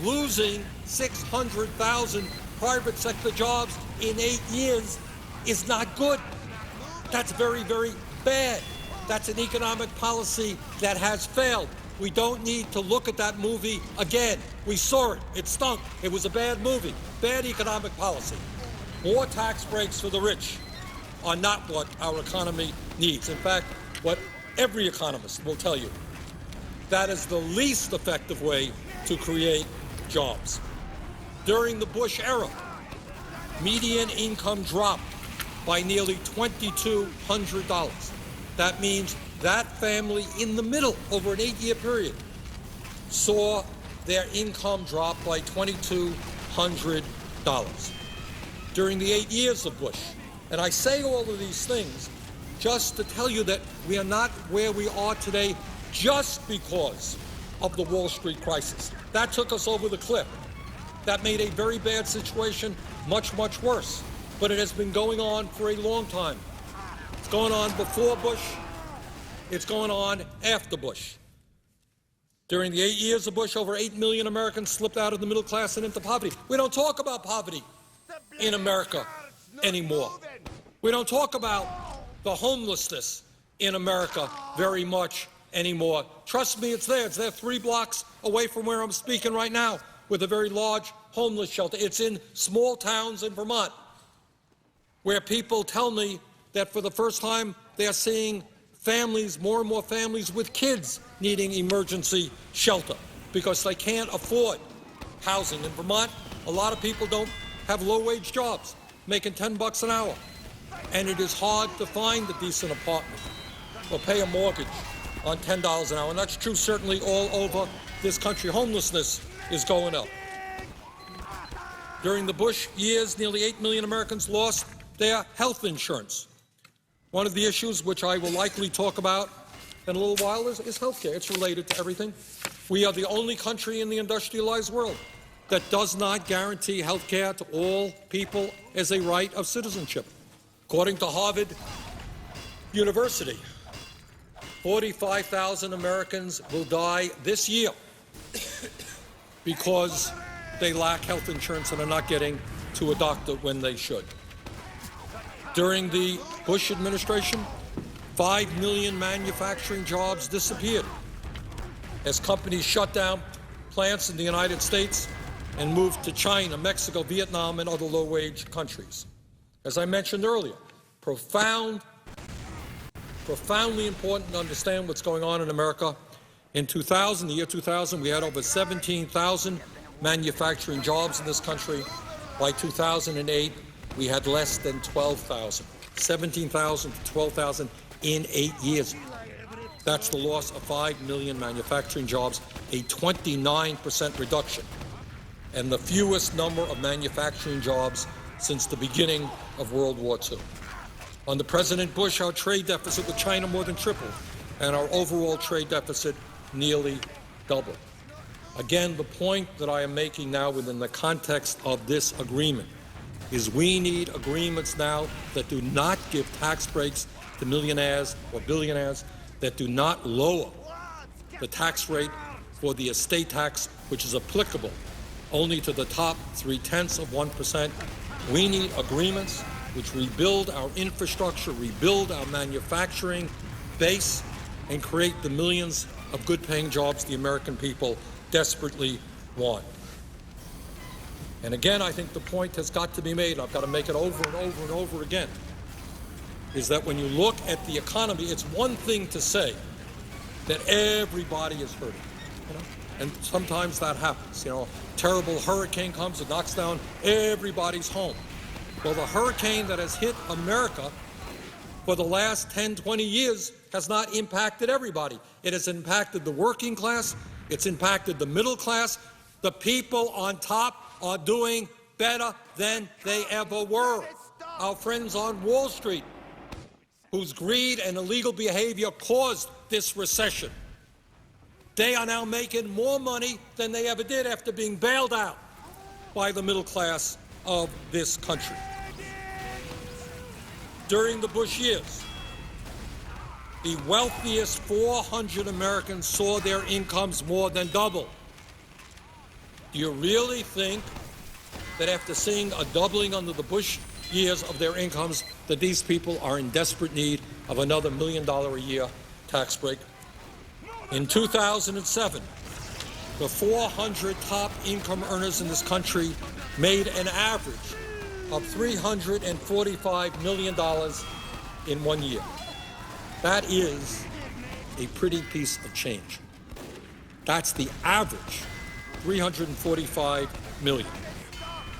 Speaker 1: losing 600,000 private sector jobs in 8 years is not good. That's very, very bad. That's an economic policy that has failed. We don't need to look at that movie again. We saw it. It stunk. It was a bad movie. Bad economic policy. More tax breaks for the rich are not what our economy needs. In fact, what every economist will tell you, that is the least effective way to create jobs. During the Bush era, median income dropped by nearly $2,200. That means that family in the middle, over an 8-year period, saw their income drop by $2,200 during the 8 years of Bush. And I say all of these things just to tell you that we are not where we are today just because of the Wall Street crisis. That took us over the cliff. That made a very bad situation much, much worse. But it has been going on for a long time. It's going on before Bush. It's going on after Bush. During the 8 years of Bush, over 8 million Americans slipped out of the middle class and into poverty. We don't talk about poverty in America anymore. We don't talk about the homelessness in America very much anymore. Trust me, it's there. It's there 3 blocks away from where I'm speaking right now with a very large homeless shelter. It's in small towns in Vermont where people tell me that for the first time they are seeing families, more and more families with kids needing emergency shelter because they can't afford housing. In Vermont, a lot of people don't have low-wage jobs, making $10 an hour. And it is hard to find a decent apartment or pay a mortgage on $10 an hour. And that's true certainly all over this country. Homelessness is going up. During the Bush years, nearly 8 million Americans lost their health insurance. One of the issues which I will likely talk about in a little while is health care. It's related to everything. We are the only country in the industrialized world that does not guarantee health care to all people as a right of citizenship. According to Harvard University, 45,000 Americans will die this year because they lack health insurance and are not getting to a doctor when they should. During the Bush administration, 5 million manufacturing jobs disappeared as companies shut down plants in the United States and moved to China, Mexico, Vietnam, and other low-wage countries. As I mentioned earlier, profoundly important to understand what's going on in America. In 2000, the year 2000, we had over 17,000 manufacturing jobs in this country. By 2008, we had less than 12,000. 17,000 to 12,000 in 8 years. That's the loss of 5 million manufacturing jobs, a 29% reduction, and the fewest number of manufacturing jobs since the beginning of World War II. Under President Bush, our trade deficit with China more than tripled, and our overall trade deficit nearly doubled. Again, the point that I am making now within the context of this agreement is we need agreements now that do not give tax breaks to millionaires or billionaires, that do not lower the tax rate for the estate tax, which is applicable only to the top 0.3%. We need agreements which rebuild our infrastructure, rebuild our manufacturing base, and create the millions of good-paying jobs the American people desperately want. And again, I think the point has got to be made, I've got to make it over and over and over again, is that when you look at the economy, it's one thing to say that everybody is hurting, and sometimes that happens. Terrible hurricane comes, it knocks down everybody's home. Well, the hurricane that has hit America for the last 10, 20 years has not impacted everybody. It has impacted the working class, it's impacted the middle class. The people on top are doing better than they ever were. Our friends on Wall Street, whose greed and illegal behavior caused this recession, they are now making more money than they ever did after being bailed out by the middle class of this country. During the Bush years, the wealthiest 400 Americans saw their incomes more than double. Do you really think that after seeing a doubling under the Bush years of their incomes, that these people are in desperate need of another $1 million a year tax break? In 2007, the 400 top income earners in this country made an average of $345 million in 1 year. That is a pretty piece of change. That's the average, $345 million.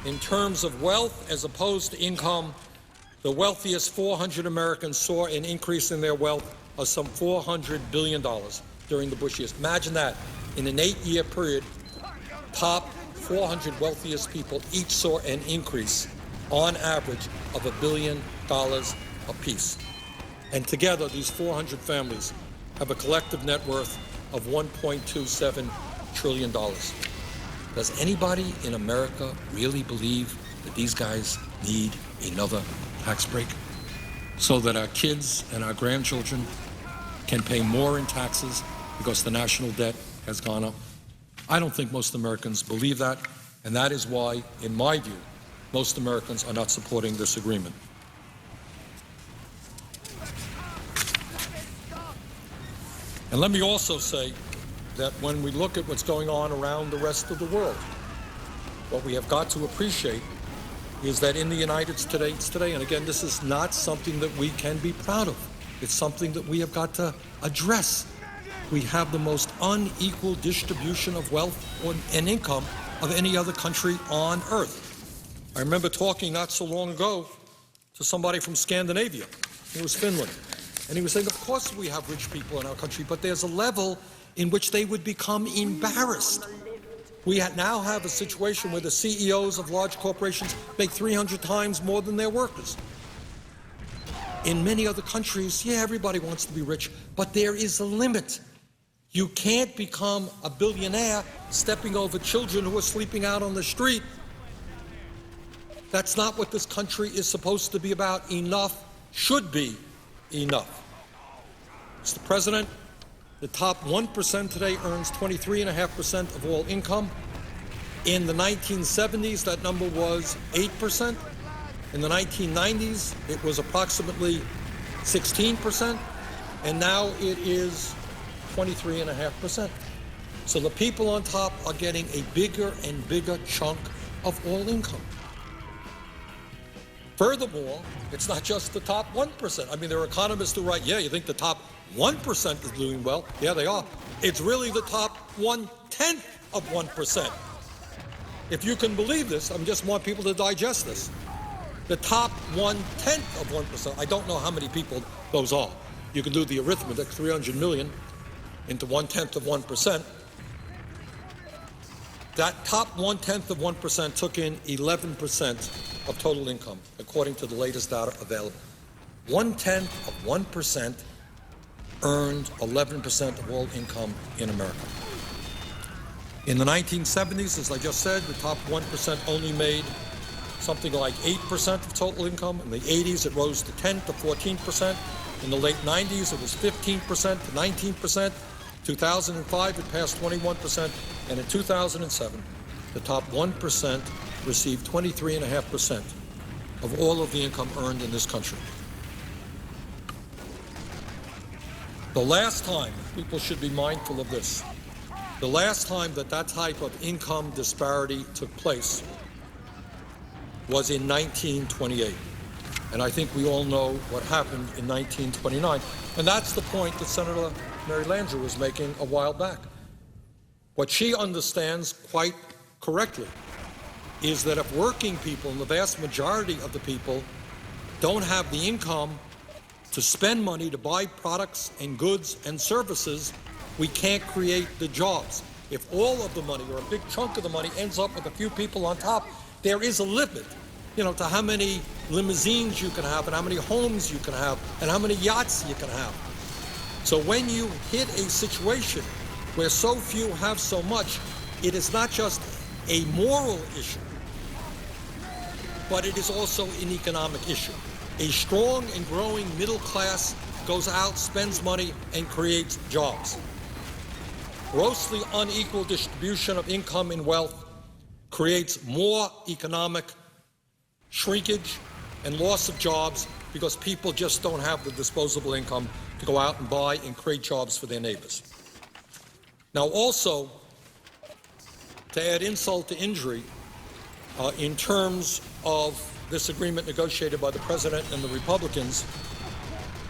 Speaker 1: In terms of wealth as opposed to income, the wealthiest 400 Americans saw an increase in their wealth of some $400 billion during the Bush years. Imagine that. In an 8-year period, top 400 wealthiest people each saw an increase, on average, of $1 billion apiece. And together, these 400 families have a collective net worth of $1.27 trillion. Does anybody in America really believe that these guys need another tax break so that our kids and our grandchildren can pay more in taxes because the national debt has gone up? I don't think most Americans believe that, and that is why, in my view, most Americans are not supporting this agreement. And let me also say that when we look at what's going on around the rest of the world, what we have got to appreciate is that in the United States today, and again, this is not something that we can be proud of. It's something that we have got to address. We have the most unequal distribution of wealth and income of any other country on earth. I remember talking not so long ago to somebody from Scandinavia. It was Finland. And he was saying, of course we have rich people in our country, but there's a level in which they would become embarrassed. We now have a situation where the CEOs of large corporations make 300 times more than their workers. In many other countries, yeah, everybody wants to be rich, but there is a limit. You can't become a billionaire stepping over children who are sleeping out on the street. That's not what this country is supposed to be about. Enough should be enough. Mr. President, the top 1% today earns 23.5% of all income. In the 1970s, that number was 8%. In the 1990s, it was approximately 16%, and now it is 23.5%. So the people on top are getting a bigger and bigger chunk of all income. Furthermore, it's not just the top 1%. I mean, there are economists who write, yeah, you think the top 1% is doing well? Yeah, they are. It's really the top 1/10 of 1%. If you can believe this, I just want people to digest this. The top 1/10 of 1%. I don't know how many people those are. You can do the arithmetic, 300 million into 1/10 of 1%. That top 1/10 of 1% took in 11% of total income, according to the latest data available. 1/10 of 1% earned 11% of all income in America. In the 1970s, as I just said, the top 1% only made something like 8% of total income. In the 80s, it rose to 10 to 14%. In the late 90s, it was 15% to 19%. 2005, it passed 21%. And in 2007, the top 1% received 23.5% of all of the income earned in this country. The last time, people should be mindful of this, the last time that that type of income disparity took place was in 1928. And I think we all know what happened in 1929. And that's the point that Senator Mary Landrieu was making a while back. What she understands quite correctly is that if working people, and the vast majority of the people, don't have the income to spend money to buy products and goods and services, we can't create the jobs. If all of the money, or a big chunk of the money, ends up with a few people on top, there is a limit, to how many limousines you can have, and how many homes you can have, and how many yachts you can have. So when you hit a situation where so few have so much, it is not just a moral issue, but it is also an economic issue. A strong and growing middle class goes out, spends money, and creates jobs. Grossly unequal distribution of income and wealth creates more economic shrinkage and loss of jobs because people just don't have the disposable income to go out and buy and create jobs for their neighbors. Now also, to add insult to injury, in terms of this agreement negotiated by the President and the Republicans,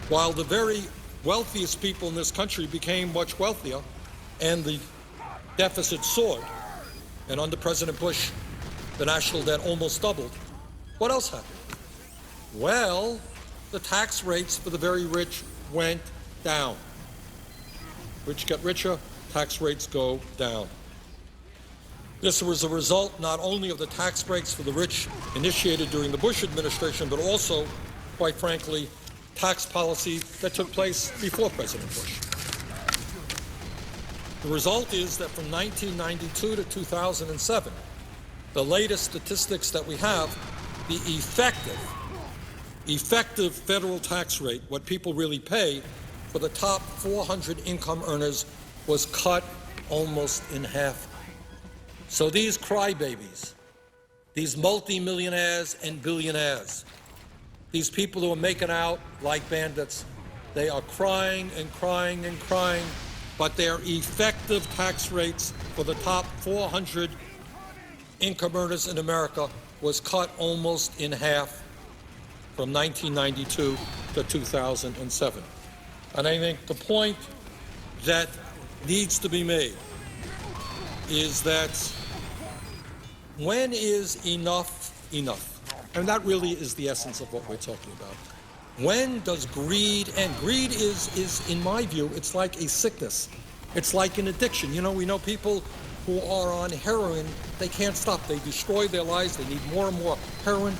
Speaker 1: while the very wealthiest people in this country became much wealthier and the deficit soared, and under President Bush, the national debt almost doubled, what else happened? Well, the tax rates for the very rich went down. Rich get richer, tax rates go down. This was a result not only of the tax breaks for the rich initiated during the Bush administration, but also, quite frankly, tax policy that took place before President Bush. The result is that from 1992 to 2007, the latest statistics that we have, the effective federal tax rate, what people really pay for the top 400 income earners, was cut almost in half. So these crybabies, these multimillionaires and billionaires, these people who are making out like bandits, they are crying and crying and crying, but their effective tax rates for the top 400 income earners in America was cut almost in half from 1992 to 2007. And I think the point that needs to be made is that when is enough enough? And that really is the essence of what we're talking about. When does greed end? Greed is, in my view, it's like a sickness. It's like an addiction. You know, we know people who are on heroin, they can't stop. They destroy their lives. They need more and more heroin.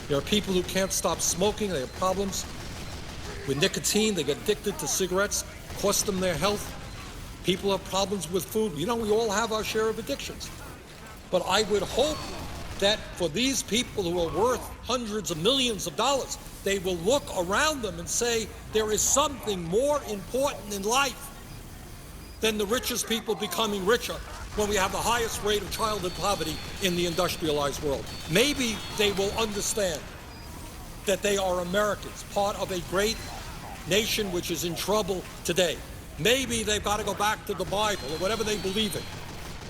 Speaker 1: There are people who can't stop smoking. They have problems with nicotine. They get addicted to cigarettes, cost them their health. People have problems with food. You know, we all have our share of addictions. But I would hope that for these people who are worth hundreds of millions of dollars, they will look around them and say there is something more important in life than the richest people becoming richer when we have the highest rate of childhood poverty in the industrialized world. Maybe they will understand that they are Americans, part of a great nation which is in trouble today. Maybe they've got to go back to the Bible or whatever they believe in,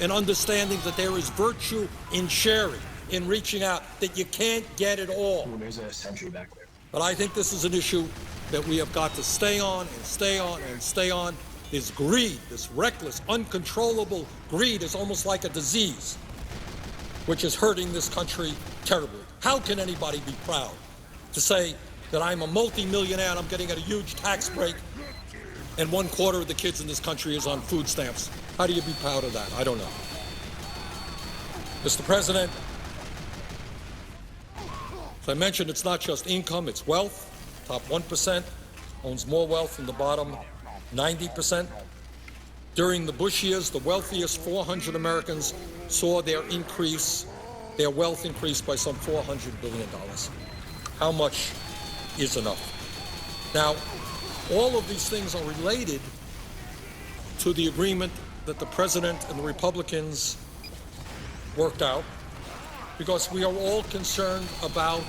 Speaker 1: and understanding that there is virtue in sharing, in reaching out, that you can't get it all.
Speaker 5: There's a sentry back there.
Speaker 1: But I think this is an issue that we have got to stay on and stay on and stay on. This greed, this reckless, uncontrollable greed is almost like a disease, which is hurting this country terribly. How can anybody be proud to say that I'm a multimillionaire and I'm getting a huge tax break and 1/4 of the kids in this country is on food stamps? How do you be proud of that? I don't know. Mr. President, as I mentioned, it's not just income, it's wealth. Top 1% owns more wealth than the bottom 90%. During the Bush years, the wealthiest 400 Americans saw their wealth increase by some $400 billion. How much is enough? Now, all of these things are related to the agreement that the President and the Republicans worked out, because we are all concerned about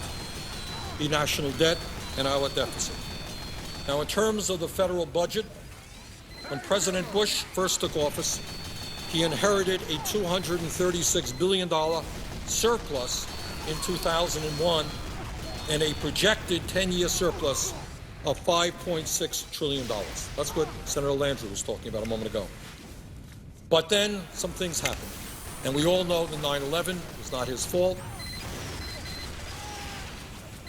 Speaker 1: the national debt and our deficit. Now, in terms of the federal budget, when President Bush first took office, he inherited a $236 billion surplus in 2001 and a projected 10-year surplus of $5.6 trillion. That's what Senator Landrieu was talking about a moment ago. But then some things happened. And we all know that 9/11 was not his fault.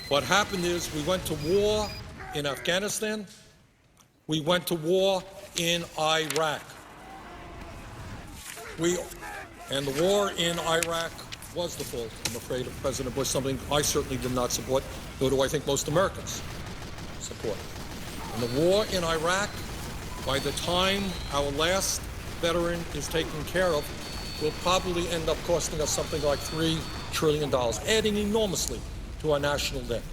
Speaker 1: What happened is we went to war in Afghanistan. We went to war in Iraq. And the war in Iraq was the fault, I'm afraid, of President Bush, something I certainly did not support, nor do I think most Americans support. And the war in Iraq, by the time our last veteran is taken care of, will probably end up costing us something like $3 trillion, adding enormously to our national debt.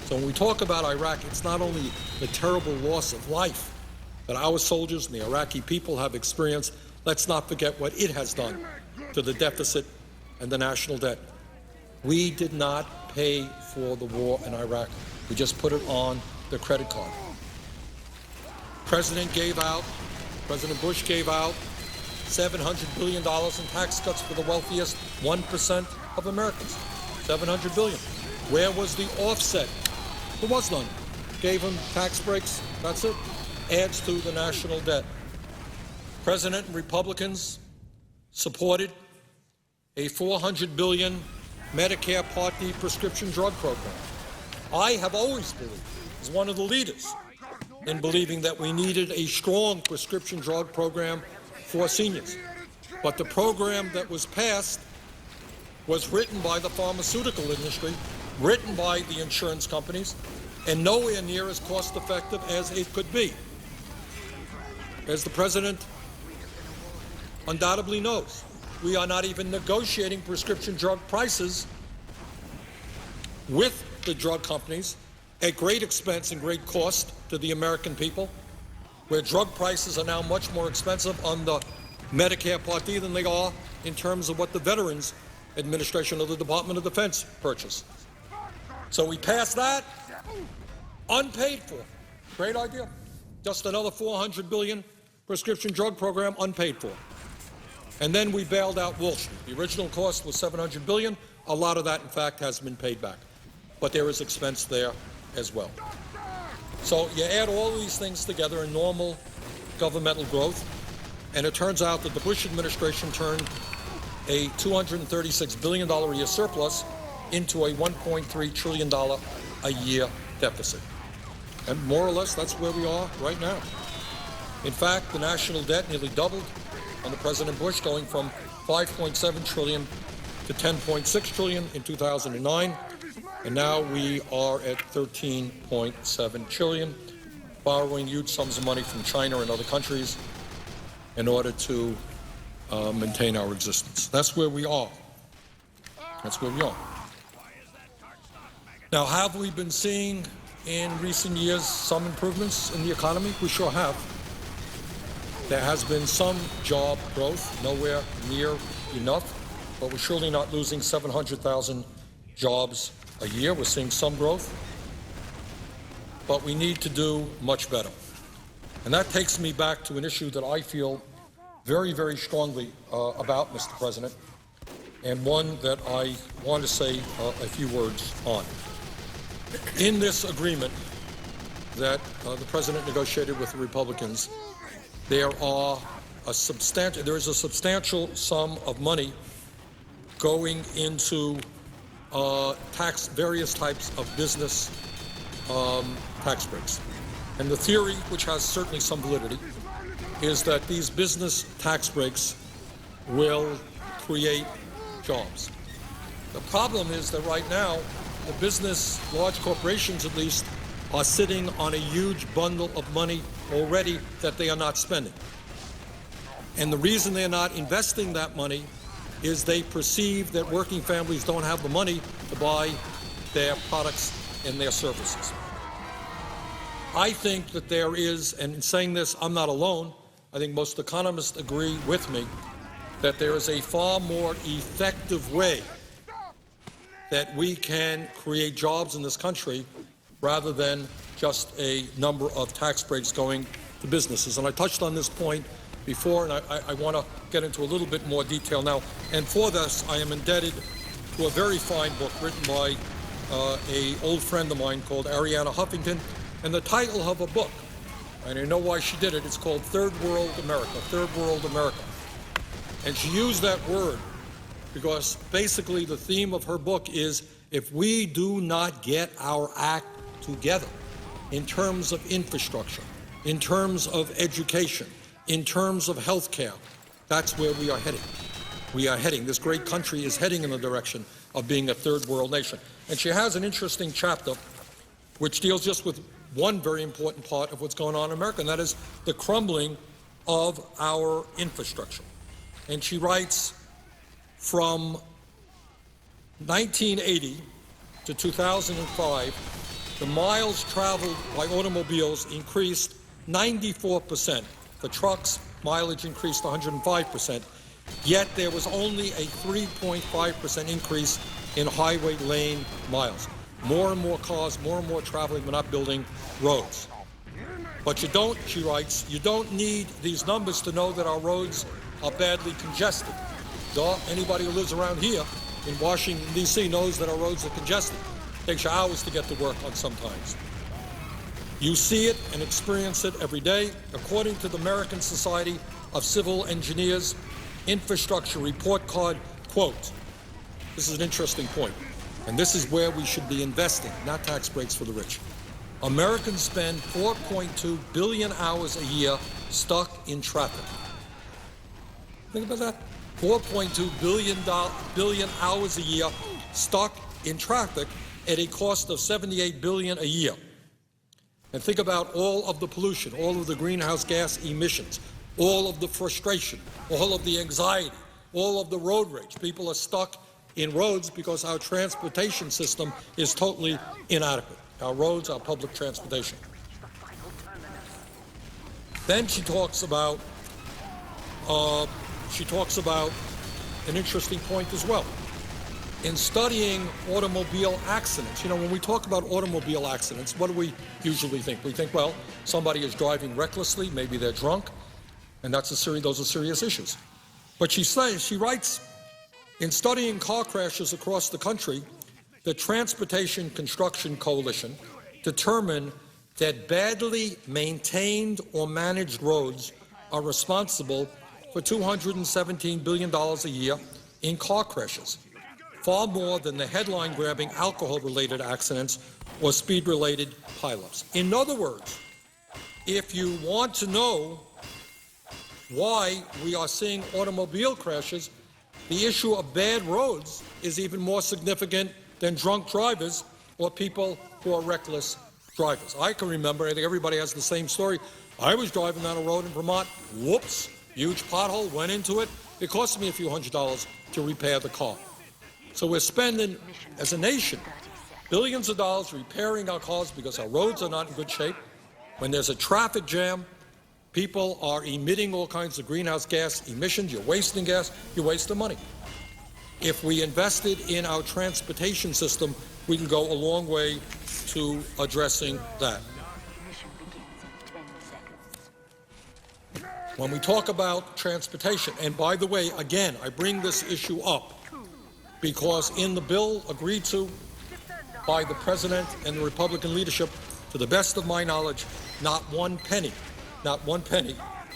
Speaker 1: So when we talk about Iraq, it's not only the terrible loss of life that our soldiers and the Iraqi people have experienced, let's not forget what it has done to the deficit and the national debt. We did not pay for the war in Iraq. We just put it on the credit card. President Bush gave out $700 billion in tax cuts for the wealthiest 1% of Americans. $700 billion. Where was the offset? There was none. Gave them tax breaks. That's it. Adds to the national debt. President and Republicans supported a $400 billion Medicare Part D prescription drug program. I have always believed, as one of the leaders, in believing that we needed a strong prescription drug program for seniors. But the program that was passed was written by the pharmaceutical industry, written by the insurance companies, and nowhere near as cost-effective as it could be. As the President undoubtedly knows, we are not even negotiating prescription drug prices with the drug companies at great expense and great cost to the American people, where drug prices are now much more expensive on the Medicare Part D than they are in terms of what the Veterans Administration of the Department of Defense purchase. So we passed that, unpaid for. Great idea. Just another $400 billion prescription drug program unpaid for. And then we bailed out Wall Street. The original cost was $700 billion. A lot of that, in fact, has been paid back. But there is expense there as well. So you add all these things together in normal governmental growth, and it turns out that the Bush administration turned a $236 billion a year surplus into a $1.3 trillion a year deficit. And more or less, that's where we are right now. In fact, the national debt nearly doubled under President Bush, going from $5.7 trillion to $10.6 trillion in 2009, and now we are at $13.7 trillion, borrowing huge sums of money from China and other countries in order to maintain our existence. That's where we are. That's where we are. Now, have we been seeing in recent years some improvements in the economy? We sure have. There has been some job growth, nowhere near enough, but we're surely not losing 700,000 jobs a year. We're seeing some growth, but we need to do much better. And that takes me back to an issue that I feel very, very strongly about, Mr. President, and one that I want to say a few words on. In this agreement that the President negotiated with the Republicans, there is a substantial sum of money going into various types of business tax breaks. And the theory, which has certainly some validity, is that these business tax breaks will create jobs. The problem is that right now, the business, large corporations at least, are sitting on a huge bundle of money already that they are not spending. And the reason they're not investing that money is they perceive that working families don't have the money to buy their products and their services. I think that there is, and in saying this, I'm not alone, I think most economists agree with me, that there is a far more effective way that we can create jobs in this country rather than just a number of tax breaks going to businesses. And I touched on this point before, and I want to get into a little bit more detail now. And for this, I am indebted to a very fine book written by an old friend of mine called Arianna Huffington. And the title of a book, and I know why she did it, it's called Third World America, Third World America. And she used that word because basically the theme of her book is, if we do not get our act together in terms of infrastructure, in terms of education, in terms of health care, that's where we are heading. We are heading. This great country is heading in the direction of being a third world nation. And she has an interesting chapter which deals just with one very important part of what's going on in America, and that is the crumbling of our infrastructure. And she writes, from 1980 to 2005, the miles traveled by automobiles increased 94%. For trucks, mileage increased 105%. Yet there was only a 3.5% increase in highway lane miles. More and more cars, more and more traveling, we're not building roads. But you don't, she writes, you don't need these numbers to know that our roads are badly congested. Duh, anybody who lives around here in Washington, D.C. knows that our roads are congested. It takes you hours to get to work on sometimes. You see it and experience it every day. According to the American Society of Civil Engineers Infrastructure Report Card, quote, this is an interesting point, and this is where we should be investing, not tax breaks for the rich. Americans spend 4.2 billion hours a year stuck in traffic. Think about that. 4.2 billion hours a year stuck in traffic at a cost of $78 billion a year. and think about all of the pollution, all of the greenhouse gas emissions, all of the frustration, all of the anxiety, all of the road rage. People are stuck in roads because our transportation system is totally inadequate. Our roads, our public transportation. Then she talks about an interesting point as well. In studying automobile accidents, when we talk about automobile accidents, what do we usually think? We think, well, somebody is driving recklessly, maybe they're drunk, and those are serious issues. But she writes, in studying car crashes across the country, the Transportation Construction Coalition determined that badly maintained or managed roads are responsible for $217 billion a year in car crashes, far more than the headline-grabbing alcohol-related accidents or speed-related pileups. In other words, if you want to know why we are seeing automobile crashes, the issue of bad roads is even more significant than drunk drivers or people who are reckless drivers. I can remember, I think everybody has the same story. I was driving down a road in Vermont, whoops, huge pothole, went into it. It cost me a few $100s to repair the car. So we're spending, as a nation, billions of dollars repairing our cars because our roads are not in good shape. When there's a traffic jam, people are emitting all kinds of greenhouse gas emissions. You're wasting gas, you're wasting money. If we invested in our transportation system, we can go a long way to addressing that. When we talk about transportation, and by the way, again, I bring this issue up because in the bill agreed to by the President and the Republican leadership, to the best of my knowledge, not one penny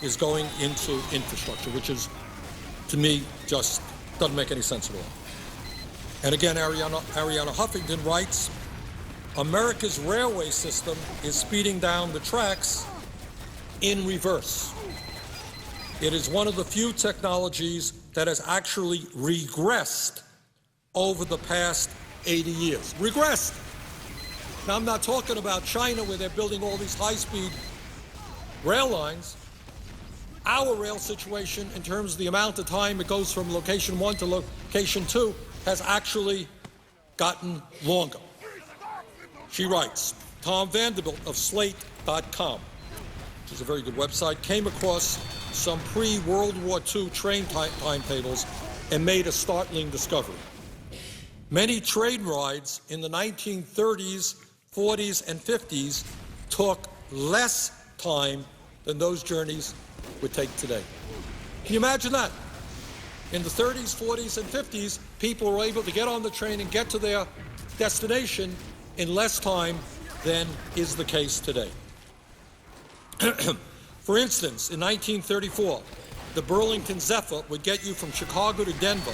Speaker 1: is going into infrastructure, which is, to me, just doesn't make any sense at all. And again, Ariana Huffington writes, America's railway system is speeding down the tracks in reverse. It is one of the few technologies that has actually regressed over the past 80 years. Regressed. Now, I'm not talking about China where they're building all these high-speed rail lines. Our rail situation, in terms of the amount of time it goes from location 1 to location 2, has actually gotten longer. She writes, Tom Vanderbilt of Slate.com, which is a very good website, came across some pre-World War II train timetables and made a startling discovery. Many train rides in the 1930s, 40s, and 50s took less time than those journeys would take today. Can you imagine that? In the 30s, 40s, and 50s, people were able to get on the train and get to their destination in less time than is the case today. For instance, in 1934, the Burlington Zephyr would get you from Chicago to Denver,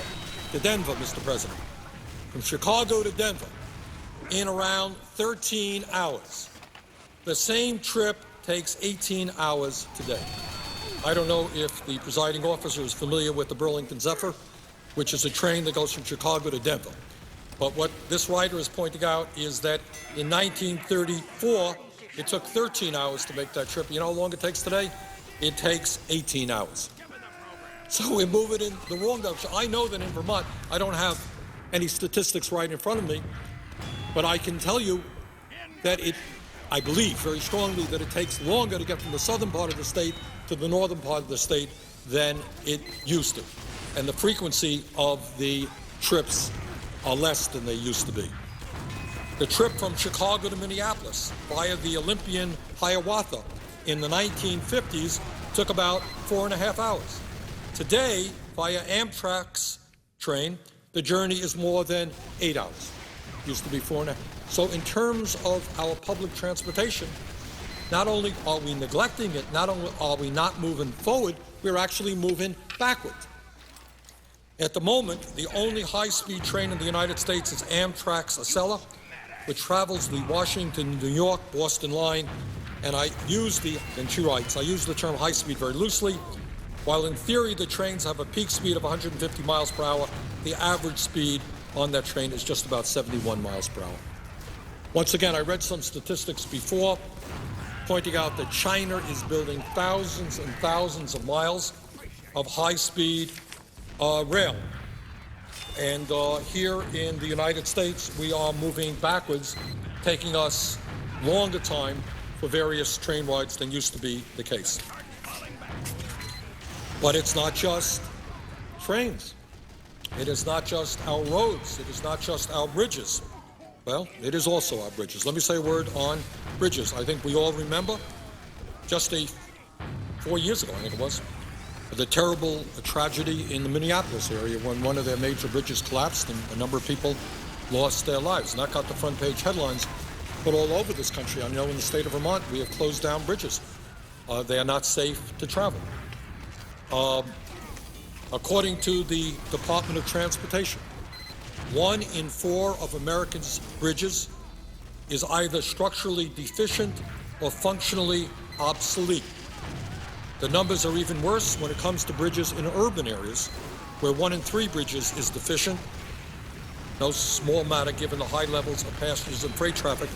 Speaker 1: Mr. President, from Chicago to Denver in around 13 hours. The same trip takes 18 hours today. I don't know if the presiding officer is familiar with the Burlington Zephyr, which is a train that goes from Chicago to Denver. But what this writer is pointing out is that in 1934, it took 13 hours to make that trip. You know how long it takes today? It takes 18 hours. So we're moving in the wrong direction. I know that in Vermont, I don't have any statistics right in front of me, but I can tell you that I believe very strongly that it takes longer to get from the southern part of the state to the northern part of the state than it used to. And the frequency of the trips are less than they used to be. The trip from Chicago to Minneapolis via the Olympian Hiawatha in the 1950s took about 4.5 hours. Today, via Amtrak's train, the journey is more than 8 hours. Used to be 4.5. So in terms of our public transportation, not only are we neglecting it, not only are we not moving forward, we're actually moving backward. At the moment, the only high-speed train in the United States is Amtrak's Acela, which travels the Washington, New York, Boston line, and she writes, I use the term high-speed very loosely. While in theory the trains have a peak speed of 150 miles per hour, the average speed on that train is just about 71 miles per hour. Once again, I read some statistics before. pointing out that China is building thousands and thousands of miles of high-speed rail. And here in the United States, we are moving backwards, taking us longer time for various train rides than used to be the case. But it's not just trains. It is not just our roads. It is not just our bridges. Well, it is also our bridges. Let me say a word on bridges. I think we all remember just 4 years ago, I think it was, the terrible tragedy in the Minneapolis area when one of their major bridges collapsed and a number of people lost their lives. And that got the front page headlines. But all over this country, I know in the state of Vermont, we have closed down bridges. They are not safe to travel. According to the Department of Transportation, 1 in 4 of Americans' bridges is either structurally deficient or functionally obsolete. The numbers are even worse when it comes to bridges in urban areas, where 1 in 3 bridges is deficient. No small matter given the high levels of passengers and freight traffic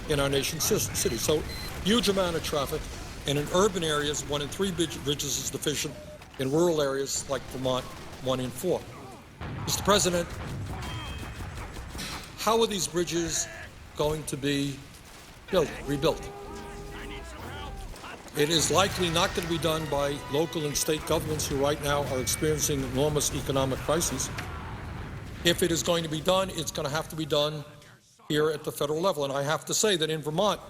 Speaker 1: in our nation's cities. So, huge amount of traffic. And in urban areas, 1 in 3 bridges is deficient. In rural areas like Vermont, 1 in 4. Mr. President, how are these bridges going to be rebuilt? It is likely not going to be done by local and state governments who right now are experiencing enormous economic crises. If it is going to be done, it's going to have to be done here at the federal level. And I have to say that in Vermont,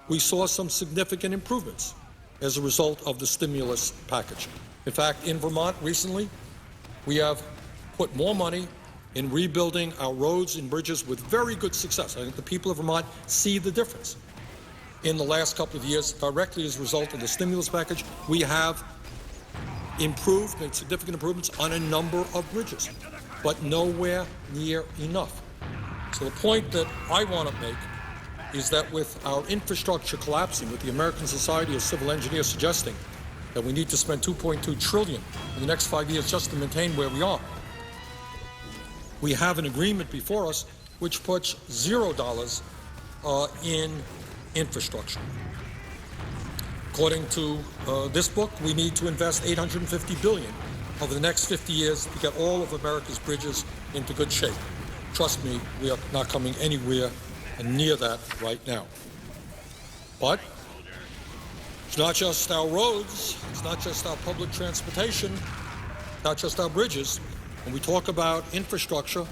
Speaker 1: we saw some significant improvements as a result of the stimulus package. In fact, in Vermont recently, we have put more money in rebuilding our roads and bridges with very good success. I think the people of Vermont see the difference. In the last couple of years, directly as a result of the stimulus package, we have improved, made significant improvements on a number of bridges, but nowhere near enough. So the point that I want to make is that with our infrastructure collapsing, with the American Society of Civil Engineers suggesting that we need to spend $2.2 trillion in the next 5 years just to maintain where we are, we have an agreement before us which puts $0 in infrastructure. According to this book, we need to invest $850 billion over the next 50 years to get all of America's bridges into good shape. Trust me, we are not coming anywhere near that right now. But it's not just our roads, it's not just our public transportation, not just our bridges. When we talk about infrastructure,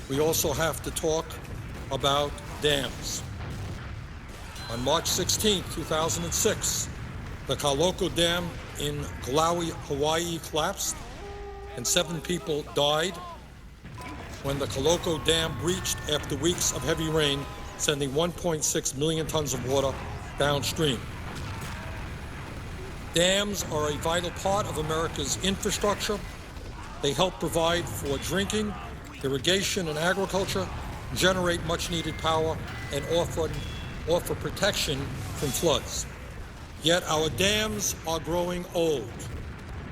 Speaker 1: we also have to talk about dams. On March 16, 2006, the Colloquy Dam in Colloquy, Hawaii collapsed and 7 people died when the Colloquy Dam breached after weeks of heavy rain, sending 1.6 million tons of water downstream. Dams are a vital part of America's infrastructure. They help provide for drinking, irrigation, and agriculture, generate much-needed power, and offer protection from floods. Yet our dams are growing old.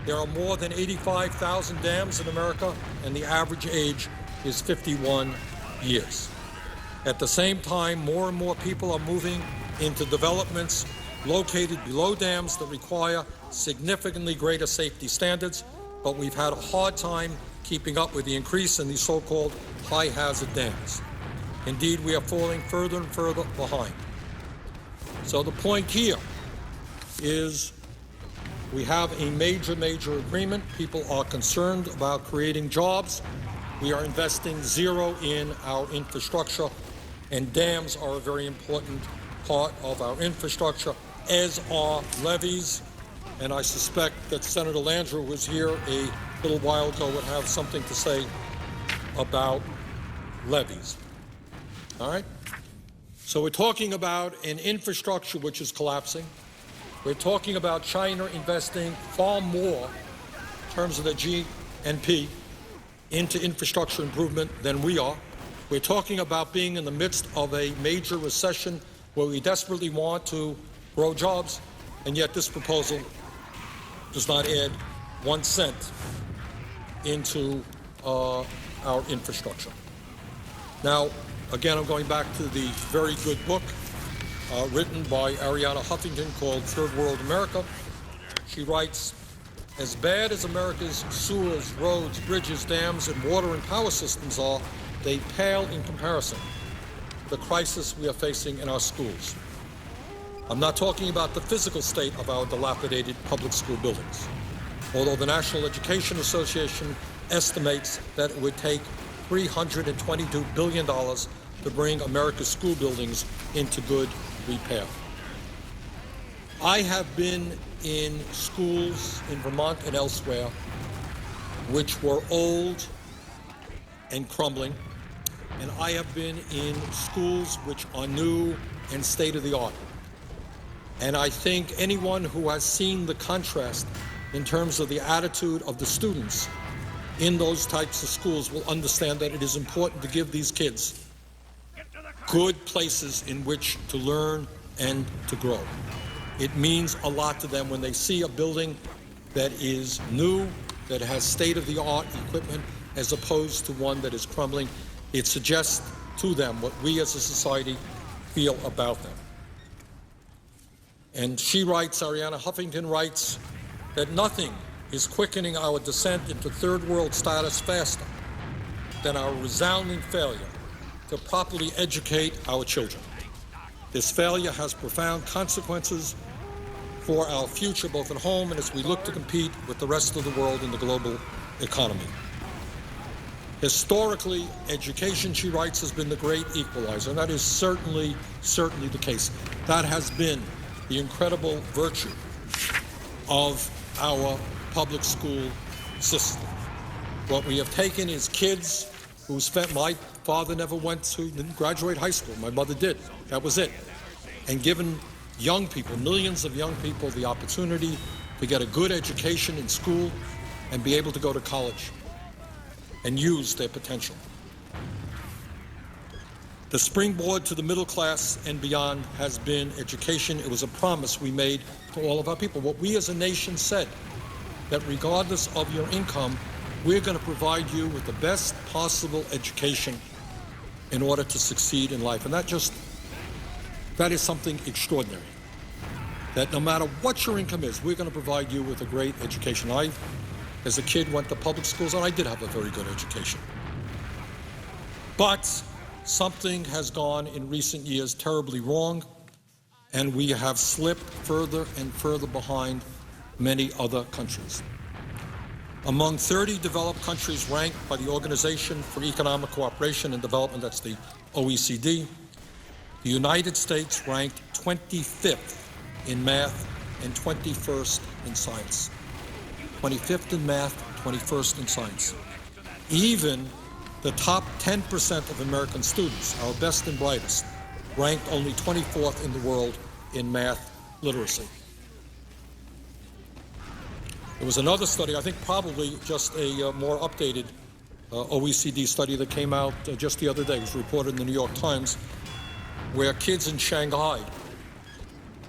Speaker 1: There are more than 85,000 dams in America, and the average age is 51 years. At the same time, more and more people are moving into developments located below dams that require significantly greater safety standards, but we've had a hard time keeping up with the increase in these so-called high-hazard dams. Indeed, we are falling further and further behind. So the point here is we have a major agreement. People are concerned about creating jobs. We are investing zero in our infrastructure, and dams are a very important part of our infrastructure, as are levees. And I suspect that Senator Landrieu, who was here a little while ago, would have something to say about levees. All right? So we're talking about an infrastructure which is collapsing. We're talking about China investing far more in terms of the GNP into infrastructure improvement than we are. We're talking about being in the midst of a major recession where we desperately want to grow jobs, and yet this proposal does not add 1 cent into our infrastructure. Now, again, I'm going back to the very good book written by Arianna Huffington called Third World America. She writes, as bad as America's sewers, roads, bridges, dams, and water and power systems are, they pale in comparison to the crisis we are facing in our schools. I'm not talking about the physical state of our dilapidated public school buildings, although the National Education Association estimates that it would take $322 billion to bring America's school buildings into good repair. I have been in schools in Vermont and elsewhere which were old and crumbling, and I have been in schools which are new and state-of-the-art. And I think anyone who has seen the contrast in terms of the attitude of the students in those types of schools will understand that it is important to give these kids good places in which to learn and to grow. It means a lot to them when they see a building that is new, that has state-of-the-art equipment, as opposed to one that is crumbling. It suggests to them what we as a society feel about them. And she writes, Arianna Huffington writes, that nothing is quickening our descent into third world status faster than our resounding failure to properly educate our children. This failure has profound consequences for our future, both at home and as we look to compete with the rest of the world in the global economy. Historically, education, she writes, has been the great equalizer, and that is certainly the case. That has been the incredible virtue of our public school system. What we have taken is kids who spent, my father never didn't graduate high school, my mother did, that was it, and given young people, millions of young people, the opportunity to get a good education in school and be able to go to college and use their potential. The springboard to the middle class and beyond has been education. It was a promise we made to all of our people. What we as a nation said, that regardless of your income, we're going to provide you with the best possible education in order to succeed in life. And that is something extraordinary. That no matter what your income is, we're going to provide you with a great education. I, as a kid, went to public schools, and I did have a very good education. But something has gone in recent years terribly wrong, and we have slipped further and further behind many other countries. Among 30 developed countries ranked by the Organization for Economic Cooperation and Development, that's the OECD, the United States ranked 25th in math and 21st in science. 25th in math, 21st in science. Even the top 10% of American students, our best and brightest, ranked only 24th in the world in math literacy. There was another study, I think probably just a more updated OECD study that came out just the other day. It was reported in the New York Times, where kids in Shanghai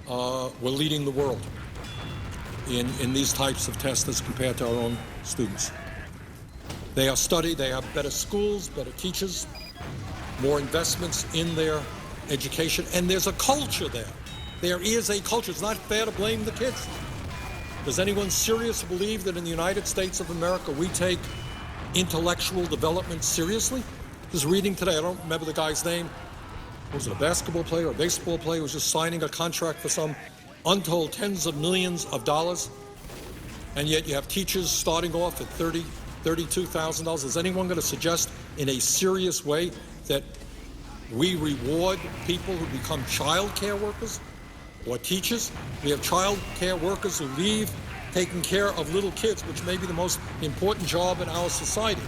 Speaker 1: were leading the world in these types of tests as compared to our own students. They are studied, they have better schools, better teachers, more investments in their education, and there's a culture there. There is a culture. It's not fair to blame the kids. Does anyone seriously believe that in the United States of America we take intellectual development seriously? Just reading today, I don't remember the guy's name. Was it a basketball player or a baseball player who was just signing a contract for some untold tens of millions of dollars? And yet you have teachers starting off at $30,000, $32,000. Is anyone going to suggest in a serious way that we reward people who become child care workers or teachers? We have child care workers who leave taking care of little kids, which may be the most important job in our society,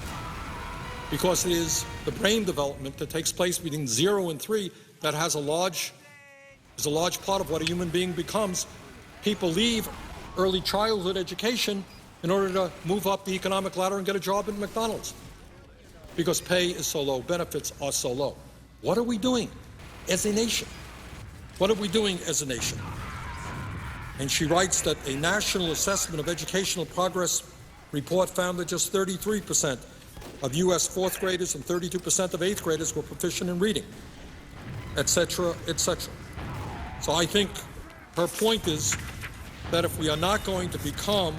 Speaker 1: because it is the brain development that takes place between 0 and 3 that is a large part of what a human being becomes. People leave early childhood education in order to move up the economic ladder and get a job at McDonald's, because pay is so low, benefits are so low. What are we doing as a nation? What are we doing as a nation? And she writes that a national assessment of educational progress report found that just 33% of U.S. fourth graders and 32% of eighth graders were proficient in reading, etc., etc. So I think her point is that if we are not going to become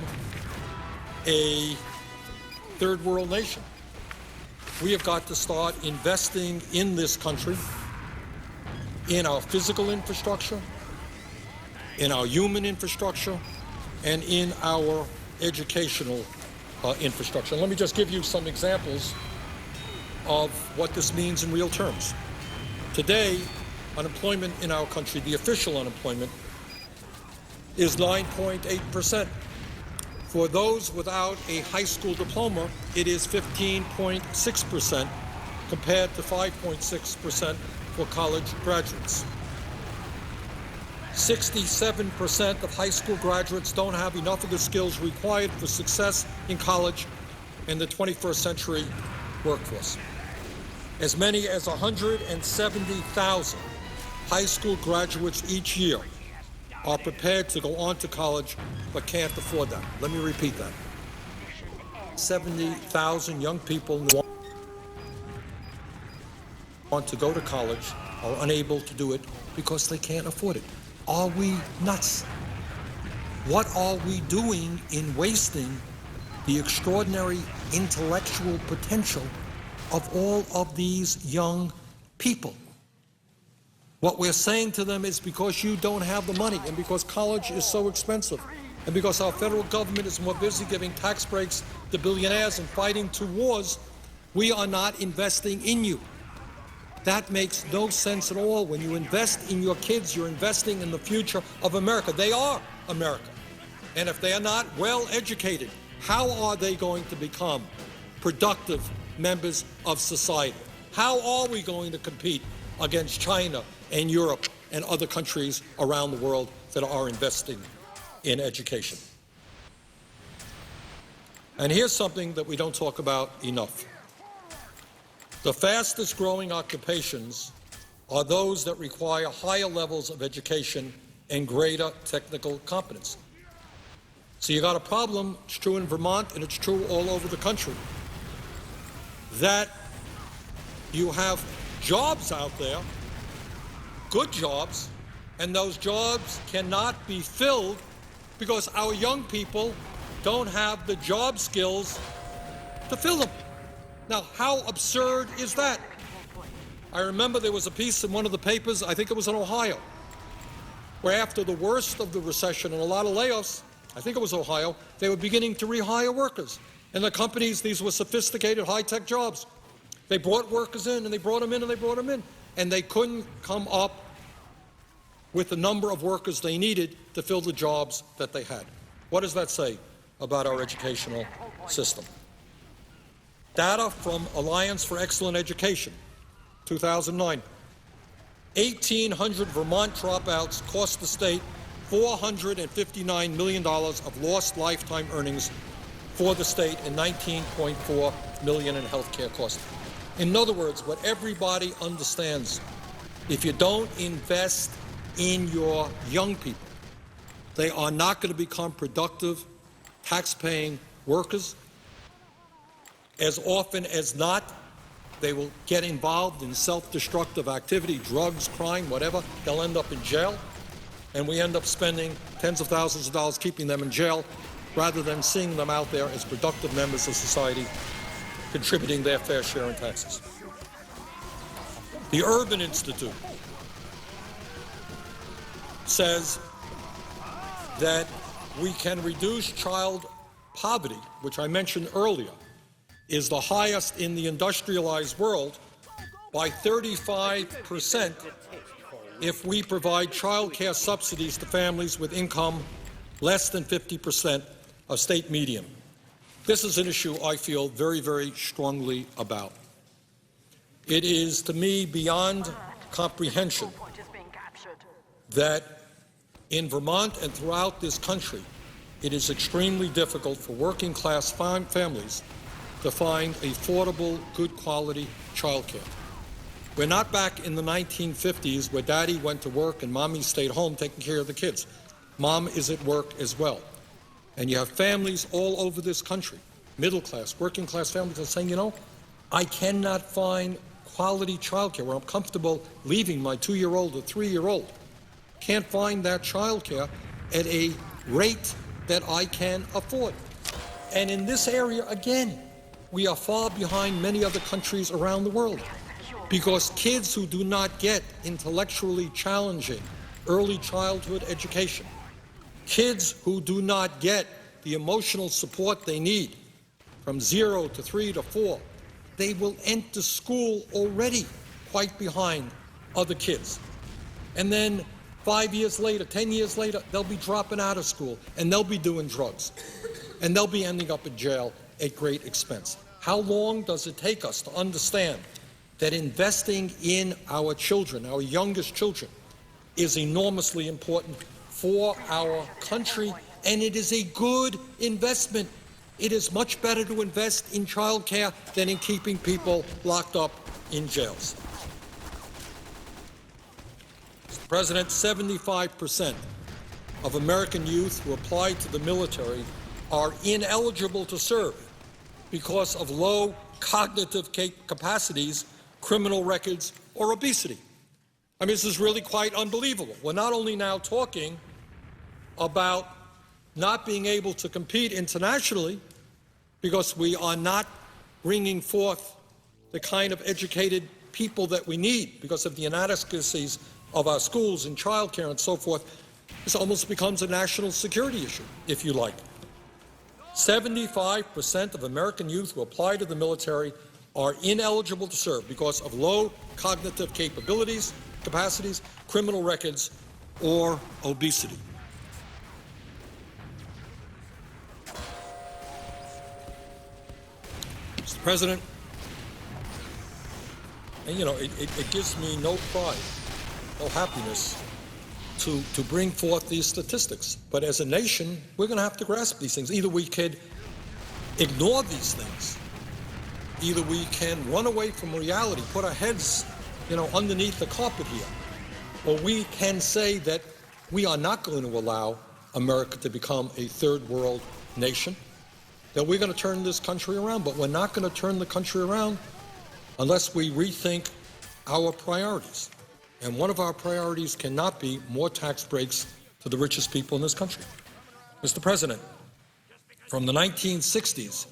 Speaker 1: a third world nation, we have got to start investing in this country, in our physical infrastructure, in our human infrastructure, and in our educational infrastructure. And let me just give you some examples of what this means in real terms. Today, unemployment in our country, the official unemployment, is 9.8%. For those without a high school diploma, it is 15.6% compared to 5.6% for college graduates. 67% of high school graduates don't have enough of the skills required for success in college and the 21st century workforce. As many as 170,000 high school graduates each year are prepared to go on to college but can't afford that. Let me repeat that. 70,000 young people who want to go to college are unable to do it because they can't afford it. Are we nuts? What are we doing in wasting the extraordinary intellectual potential of all of these young people? What we're saying to them is because you don't have the money and because college is so expensive and because our federal government is more busy giving tax breaks to billionaires and fighting 2 wars, we are not investing in you. That makes no sense at all. When you invest in your kids, you're investing in the future of America. They are America. And if they are not well educated, how are they going to become productive members of society? How are we going to compete against China and Europe and other countries around the world that are investing in education? And here's something that we don't talk about enough. The fastest growing occupations are those that require higher levels of education and greater technical competence. So you got a problem, it's true in Vermont and it's true all over the country, that you have jobs out there, good jobs, and those jobs cannot be filled because our young people don't have the job skills to fill them. Now, how absurd is that? I remember there was a piece in one of the papers, I think it was in Ohio, where after the worst of the recession and a lot of layoffs, I think it was Ohio, they were beginning to rehire workers. And the companies, these were sophisticated, high-tech jobs. They brought workers in, and they brought them in, and they brought them in. And they couldn't come up with the number of workers they needed to fill the jobs that they had. What does that say about our educational system? Data from Alliance for Excellent Education, 2009. 1,800 Vermont dropouts cost the state $459 million of lost lifetime earnings for the state and $19.4 million in health care costs. In other words, what everybody understands, if you don't invest in your young people, they are not going to become productive, tax-paying workers. As often as not, they will get involved in self-destructive activity, drugs, crime, whatever. They'll end up in jail, and we end up spending tens of thousands of dollars keeping them in jail rather than seeing them out there as productive members of society, contributing their fair share in taxes. The Urban Institute says that we can reduce child poverty, which I mentioned earlier, is the highest in the industrialized world, by 35% if we provide child care subsidies to families with income less than 50% of state median. This is an issue I feel very, very strongly about. It is, to me, beyond comprehension that in Vermont and throughout this country, it is extremely difficult for working-class families to find affordable, good-quality child care. We're not back in the 1950s where daddy went to work and mommy stayed home taking care of the kids. Mom is at work as well. And you have families all over this country, middle-class, working-class families, that are saying, you know, I cannot find quality child care where I'm comfortable leaving my 2-year-old or 3-year-old can't find that child care at a rate that I can afford. And in this area, again, we are far behind many other countries around the world, because kids who do not get intellectually challenging early childhood education, kids who do not get the emotional support they need from 0 to 3 to 4, they will enter school already quite behind other kids. And then 5 years later, 10 years later, they'll be dropping out of school, and they'll be doing drugs, and they'll be ending up in jail at great expense. How long does it take us to understand that investing in our children, our youngest children, is enormously important for our country, and it is a good investment. It is much better to invest in child care than in keeping people locked up in jails. Mr. President, 75% of American youth who apply to the military are ineligible to serve because of low cognitive capacities, criminal records, or obesity. I mean, this is really quite unbelievable. We're not only now talking about not being able to compete internationally because we are not bringing forth the kind of educated people that we need because of the inadequacies of our schools and child care and so forth. This almost becomes a national security issue, if you like. 75% of American youth who apply to the military are ineligible to serve because of low cognitive capacities, criminal records, or obesity. Mr. President, and it gives me no pride, no happiness to bring forth these statistics. But as a nation, we're going to have to grasp these things. Either we could ignore these things, either we can run away from reality, put our heads, underneath the carpet here, or we can say that we are not going to allow America to become a third world nation, that we're going to turn this country around. But we're not going to turn the country around unless we rethink our priorities. And one of our priorities cannot be more tax breaks to the richest people in this country. Mr. President, from the 1960s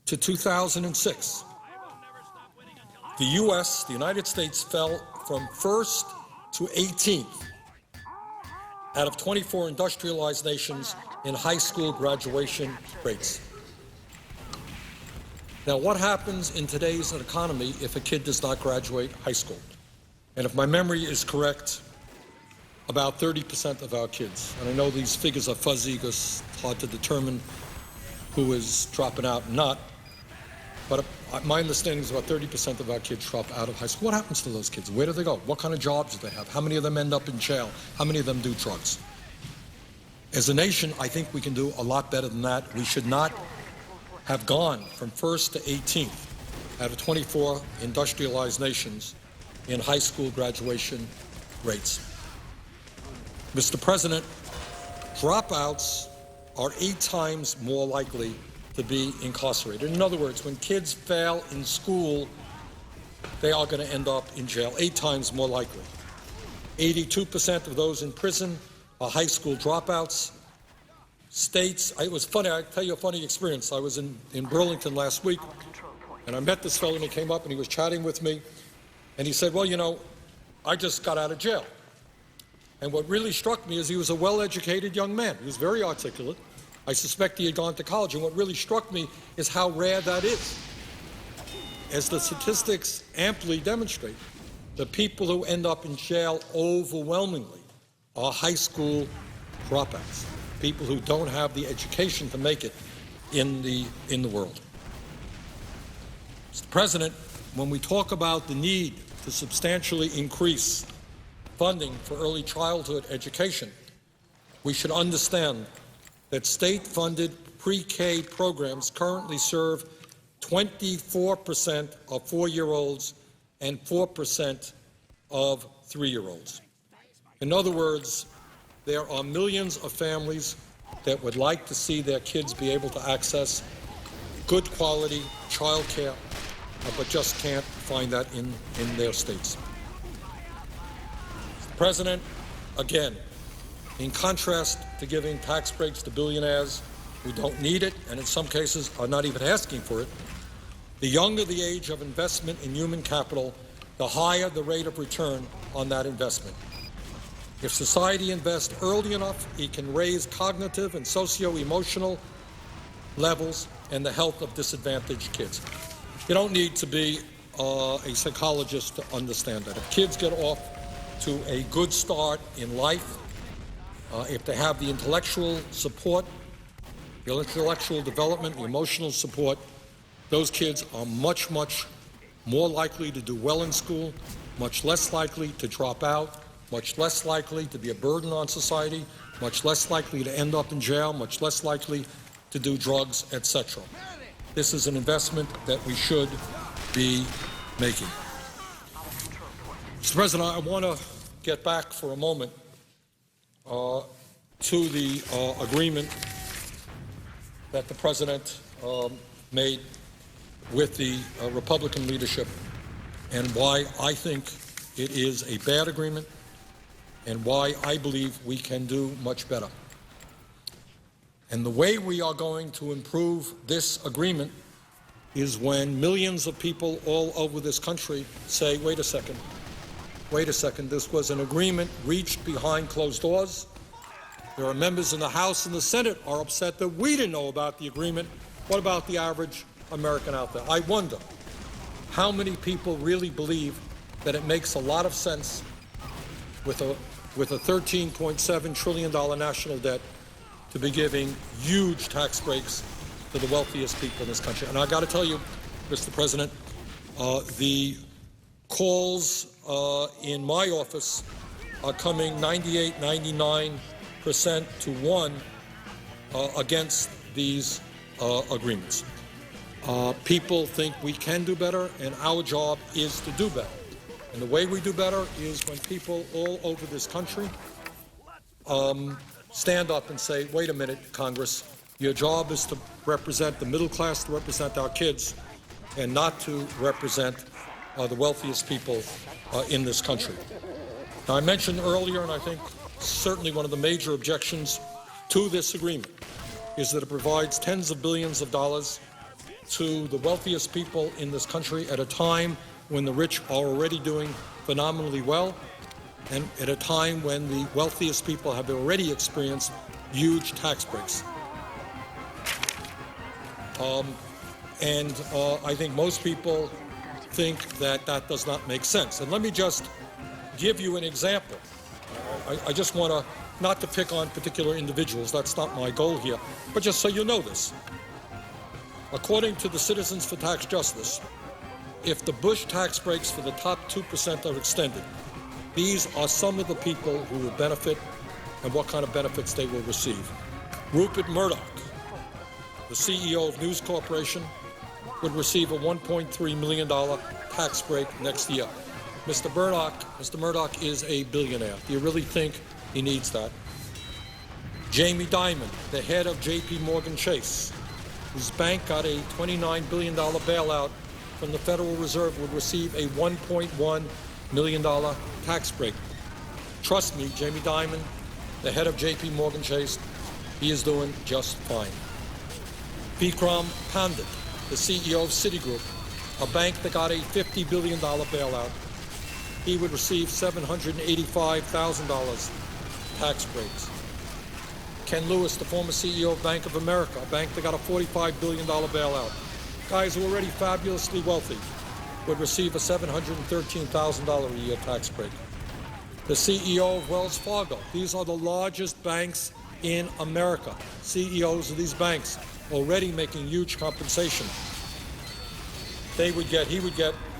Speaker 1: to 2006, the U.S., the United States, fell from 1st to 18th out of 24 industrialized nations in high school graduation rates. Now, what happens in today's economy if a kid does not graduate high school? And if my memory is correct, about 30% of our kids, and I know these figures are fuzzy because it's hard to determine who is dropping out and not, but my understanding is about 30% of our kids drop out of high school. What happens to those kids? Where do they go? What kind of jobs do they have? How many of them end up in jail? How many of them do drugs? As a nation, I think we can do a lot better than that. We should not have gone from 1st to 18th out of 24 industrialized nations in high school graduation rates. Mr. President, dropouts are 8 times more likely to be incarcerated. In other words, when kids fail in school, they are going to end up in jail, 8 times more likely. 82% of those in prison are high school dropouts. States, it was funny, I'll tell you a funny experience. I was in Burlington last week, and I met this fellow, and he came up and he was chatting with me, and he said, well, I just got out of jail. And what really struck me is he was a well-educated young man. He was very articulate. I suspect he had gone to college, and what really struck me is how rare that is. As the statistics amply demonstrate, the people who end up in jail overwhelmingly are high school dropouts, people who don't have the education to make it in the world. Mr. President, when we talk about the need to substantially increase funding for early childhood education, we should understand that state-funded pre-K programs currently serve 24% of 4-year-olds and 4% of 3-year-olds. In other words, there are millions of families that would like to see their kids be able to access good quality child care, but just can't find that in their states. Mr. President, again, In contrast to giving tax breaks to billionaires who don't need it and in some cases are not even asking for it, the younger the age of investment in human capital, the higher the rate of return on that investment. If society invests early enough, it can raise cognitive and socio-emotional levels and the health of disadvantaged kids. You don't need to be a psychologist to understand that. If kids get off to a good start in life, if they have the intellectual support, the intellectual development, the emotional support, those kids are much, much more likely to do well in school, much less likely to drop out, much less likely to be a burden on society, much less likely to end up in jail, much less likely to do drugs, etc. This is an investment that we should be making. Mr. President, I want to get back for a moment to the agreement that the President made with the Republican leadership and why I think it is a bad agreement and why I believe we can do much better. And the way we are going to improve this agreement is when millions of people all over this country say, wait a second, this was an agreement reached behind closed doors. There are members in the House and the Senate are upset that we didn't know about the agreement. What about the average American out there? I wonder how many people really believe that it makes a lot of sense with a $13.7 trillion national debt to be giving huge tax breaks to the wealthiest people in this country. And I got to tell you, Mr. President, the calls in my office are coming 98, 99% to 1 against these agreements. People think we can do better, and our job is to do better. And the way we do better is when people all over this country stand up and say, wait a minute, Congress, your job is to represent the middle class, to represent our kids, and not to represent the wealthiest people in this country. Now, I mentioned earlier, and I think certainly one of the major objections to this agreement is that it provides tens of billions of dollars to the wealthiest people in this country at a time when the rich are already doing phenomenally well, and at a time when the wealthiest people have already experienced huge tax breaks. I think most people think that that does not make sense. And let me just give you an example. I just want to, not to pick on particular individuals, that's not my goal here, but just so you know this. According to the Citizens for Tax Justice, if the Bush tax breaks for the top 2% are extended, these are some of the people who will benefit and what kind of benefits they will receive. Rupert Murdoch, the CEO of News Corporation, would receive a $1.3 million tax break next year. Mr. Murdoch is a billionaire. Do you really think he needs that? Jamie Dimon, the head of J.P. Morgan Chase, whose bank got a $29 billion bailout from the Federal Reserve, would receive a $1.1 million tax break. Trust me, Jamie Dimon, the head of J.P. Morgan Chase, he is doing just fine. Vikram Pandit, the CEO of Citigroup, a bank that got a $50 billion bailout, he would receive $785,000 tax breaks. Ken Lewis, the former CEO of Bank of America, a bank that got a $45 billion bailout. Guys who are already fabulously wealthy would receive a $713,000 a year tax break. The CEO of Wells Fargo, these are the largest banks in America. CEOs of these banks already making huge compensation. He would get,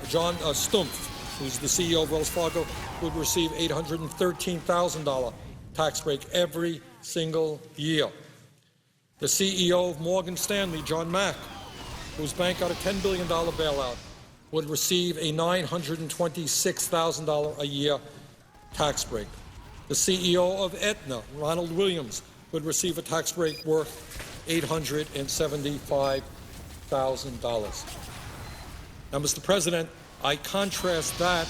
Speaker 1: John Stumpf, who's the CEO of Wells Fargo, would receive $813,000 tax break every single year. The CEO of Morgan Stanley, John Mack, whose bank got a $10 billion bailout, would receive a $926,000 a year tax break. The CEO of Aetna, Ronald Williams, would receive a tax break worth $875,000. Now, Mr. President, I contrast that,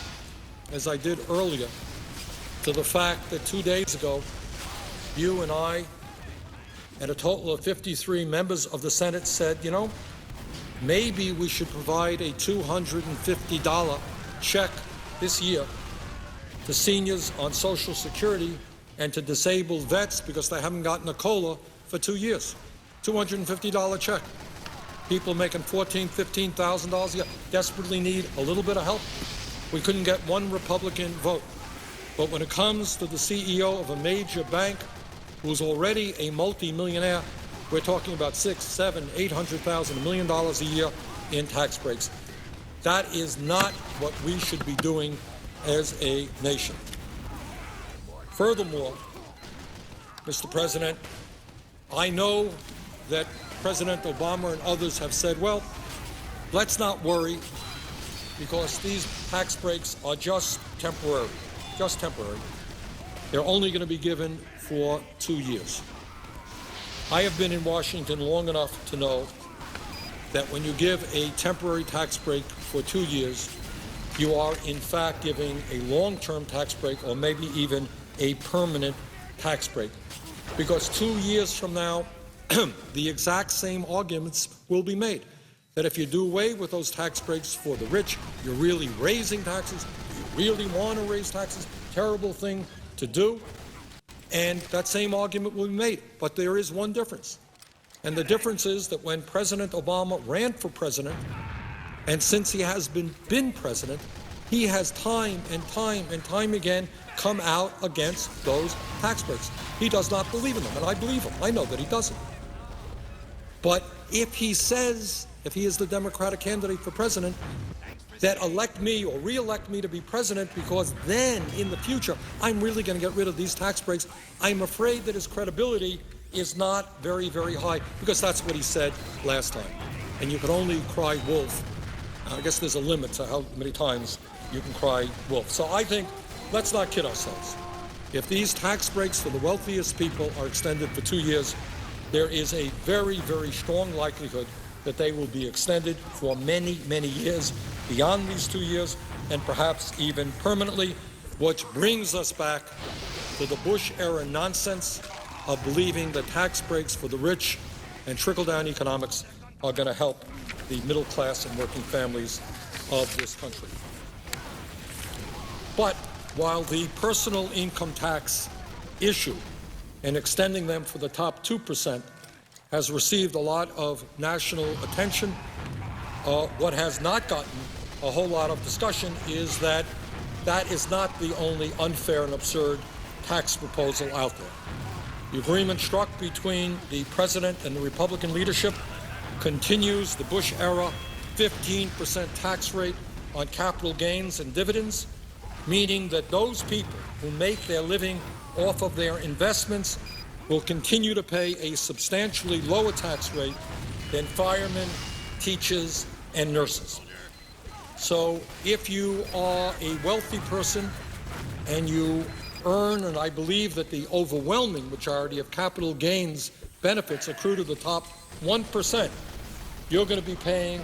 Speaker 1: as I did earlier, to the fact that 2 days ago, you and I and a total of 53 members of the Senate said, you know, maybe we should provide a $250 check this year to seniors on Social Security and to disabled vets because they haven't gotten a COLA for 2 years. $250 check. People making $14,000, $15,000 a year desperately need a little bit of help. We couldn't get one Republican vote. But when it comes to the CEO of a major bank who's already a multi-millionaire, we're talking about $600,000, $700,000, $800,000, $1 million a year in tax breaks. That is not what we should be doing as a nation. Furthermore, Mr. President, I know that President Obama and others have said, well, let's not worry because these tax breaks are just temporary. Just temporary. They're only going to be given for 2 years. I have been in Washington long enough to know that when you give a temporary tax break for 2 years, you are in fact giving a long-term tax break or maybe even a permanent tax break. Because 2 years from now, the exact same arguments will be made. That if you do away with those tax breaks for the rich, you're really raising taxes, you really want to raise taxes, terrible thing to do. And that same argument will be made. But there is one difference. And the difference is that when President Obama ran for president, and since he has been president, he has time and time again come out against those tax breaks. He does not believe in them, and I believe him. I know that he doesn't. But if he says, if he is the Democratic candidate for president, that elect me or re-elect me to be president because then in the future I'm really going to get rid of these tax breaks, I'm afraid that his credibility is not very, very high because that's what he said last time. And you can only cry wolf. I guess there's a limit to how many times you can cry wolf. So I think let's not kid ourselves. If these tax breaks for the wealthiest people are extended for 2 years, there is a very, very strong likelihood that they will be extended for many, many years beyond these 2 years and perhaps even permanently, which brings us back to the Bush-era nonsense of believing that tax breaks for the rich and trickle-down economics are going to help the middle class and working families of this country. But while the personal income tax issue and extending them for the top 2% has received a lot of national attention, what has not gotten a whole lot of discussion is that that is not the only unfair and absurd tax proposal out there. The agreement struck between the president and the Republican leadership continues the Bush-era 15% tax rate on capital gains and dividends, meaning that those people who make their living off of their investments will continue to pay a substantially lower tax rate than firemen, teachers, and nurses. So if you are a wealthy person and you earn, and I believe that the overwhelming majority of capital gains benefits accrue to the top 1%, you're going to be paying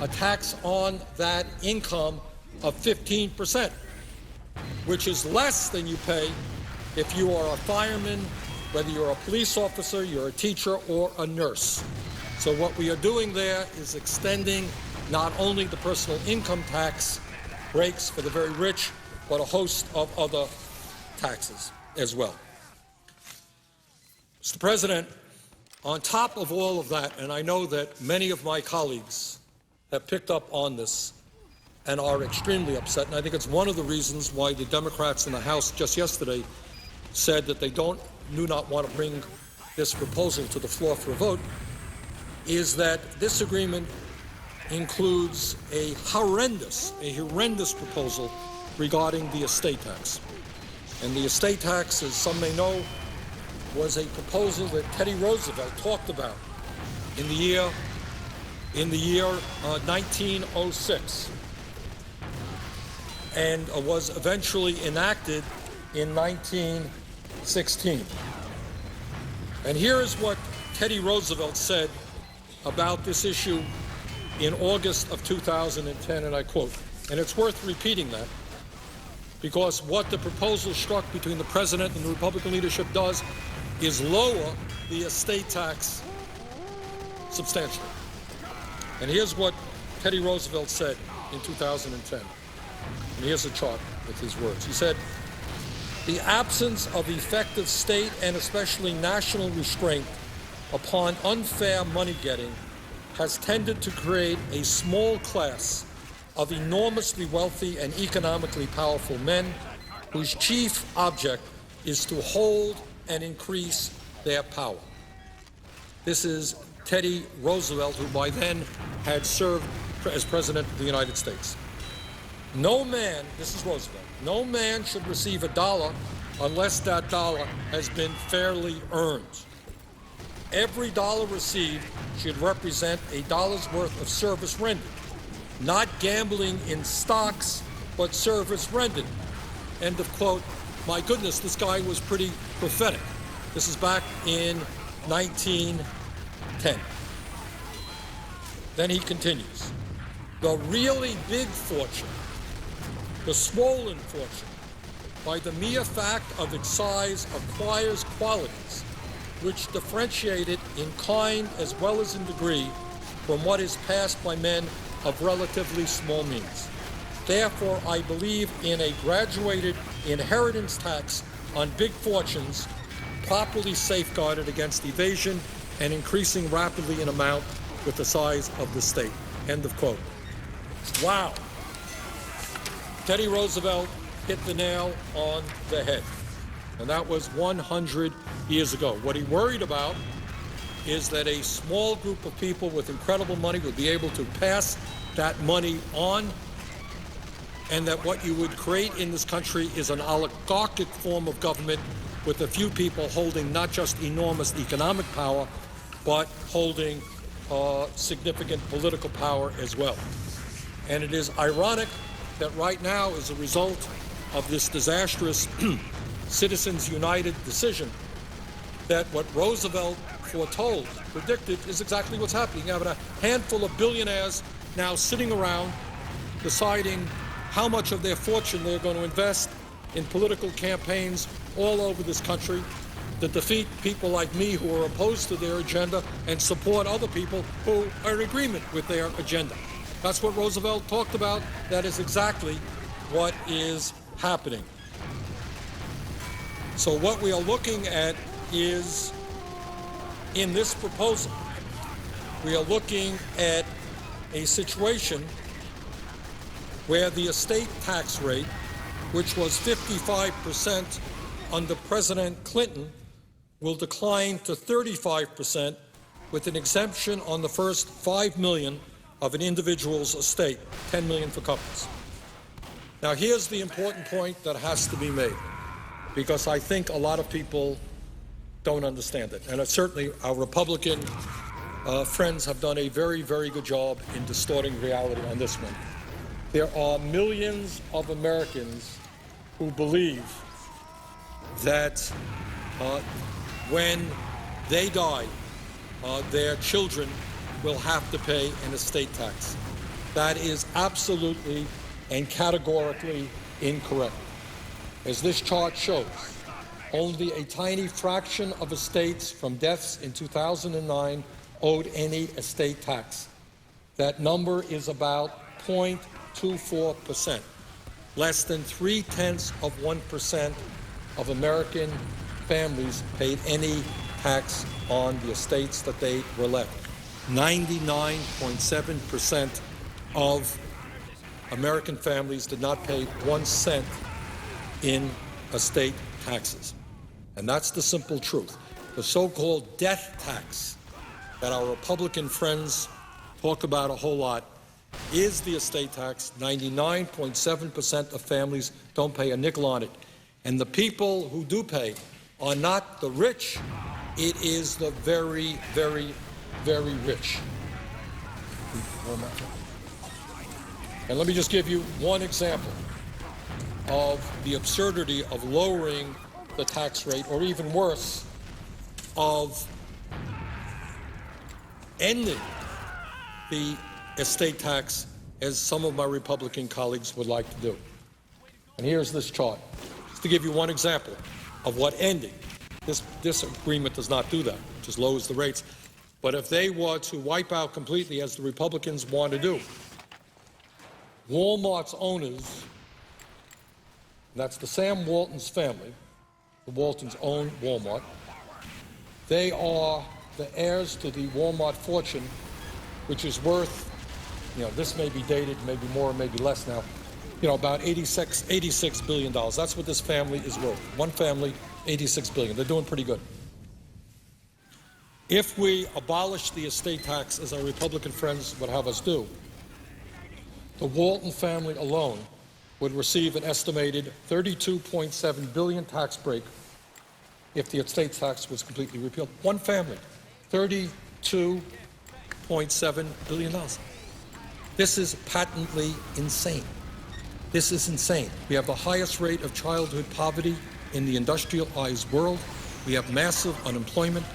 Speaker 1: a tax on that income of 15%, which is less than you pay if you are a fireman, whether you're a police officer, you're a teacher, or a nurse. So what we are doing there is extending not only the personal income tax breaks for the very rich, but a host of other taxes as well. Mr. President, on top of all of that, and I know that many of my colleagues have picked up on this and are extremely upset, and I think it's one of the reasons why the Democrats in the House just yesterday said that they do not want to bring this proposal to the floor for a vote, is that this agreement includes a horrendous proposal regarding the estate tax. And the estate tax, as some may know, was a proposal that Teddy Roosevelt talked about in the year 1906 and was eventually enacted in 1916. And here is what Teddy Roosevelt said about this issue in August of 2010, and I quote, and it's worth repeating that, because what the proposal struck between the president and the Republican leadership does is lower the estate tax substantially. And here's what Teddy Roosevelt said in 2010. And here's a chart with his words. He said, "The absence of effective state and especially national restraint upon unfair money getting has tended to create a small class of enormously wealthy and economically powerful men whose chief object is to hold and increase their power." This is Teddy Roosevelt, who by then had served as President of the United States. "No man," this is Roosevelt, "no man should receive $1 unless that dollar has been fairly earned. Every dollar received should represent $1's worth of service rendered, not gambling in stocks, but service rendered." End of quote. My goodness, this guy was pretty prophetic. This is back in 1910. Then he continues, "The really big fortune, the swollen fortune, by the mere fact of its size acquires qualities which differentiate it in kind as well as in degree from what is passed by men of relatively small means. Therefore, I believe in a graduated inheritance tax on big fortunes, properly safeguarded against evasion and increasing rapidly in amount with the size of the state." End of quote. Wow. Teddy Roosevelt hit the nail on the head. And that was 100 years ago. What he worried about is that a small group of people with incredible money would be able to pass that money on, and that what you would create in this country is an oligarchic form of government with a few people holding not just enormous economic power, but holding significant political power as well. And it is ironic that right now, as a result of this disastrous Citizens United decision, that what Roosevelt foretold, predicted, is exactly what's happening. You have a handful of billionaires now sitting around deciding how much of their fortune they're going to invest in political campaigns all over this country to defeat people like me who are opposed to their agenda and support other people who are in agreement with their agenda. That's what Roosevelt talked about. That is exactly what is happening. So what we are looking at is, in this proposal, we are looking at a situation where the estate tax rate, which was 55% under President Clinton, will decline to 35% with an exemption on the first $5 million of an individual's estate, $10 million for couples. Now, here's the important point that has to be made, because I think a lot of people don't understand it. And certainly our Republican friends have done a very, very good job in distorting reality on this one. There are millions of Americans who believe that when they die, their children will have to pay an estate tax. That is absolutely and categorically incorrect. As this chart shows, only a tiny fraction of estates from deaths in 2009 owed any estate tax. That number is about 0.24%. Less than 0.3% of American families paid any tax on the estates that they were left. 99.7% of American families did not pay 1 cent in estate taxes. And that's the simple truth. The so-called death tax that our Republican friends talk about a whole lot is the estate tax. 99.7% of families don't pay a nickel on it. And the people who do pay are not the rich. It is the very, very, very rich. And let me just give you one example of the absurdity of lowering the tax rate, or even worse, of ending the estate tax, as some of my Republican colleagues would like to do. And here's this chart, just to give you one example of what ending. This agreement does not do that, it just lowers the rates. But if they were to wipe out completely, as the Republicans want to do, Walmart's owners, that's the Sam Walton's family, the Waltons own Walmart, they are the heirs to the Walmart fortune, which is worth, this may be dated, maybe more, maybe less now, about $86 billion. That's what this family is worth. One family, $86 billion. They're doing pretty good. If we abolish the estate tax, as our Republican friends would have us do, the Walton family alone would receive an estimated $32.7 billion tax break if the estate tax was completely repealed. One family, $32.7 billion. This is patently insane. This is insane. We have the highest rate of childhood poverty in the industrialized world. We have massive unemployment.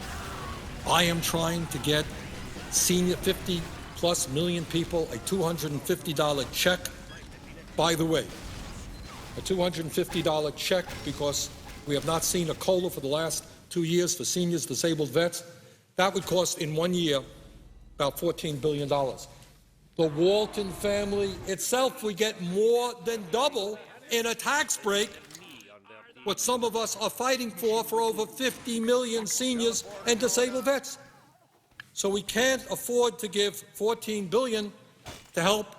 Speaker 1: I am trying to get senior 50-plus million people a $250 check. By the way, a $250 check because we have not seen a COLA for the last 2 years for seniors, disabled vets. That would cost in 1 year about $14 billion. The Walton family itself, we get more than double in a tax break, what some of us are fighting for over 50 million seniors and disabled vets. So we can't afford to give $14 billion to help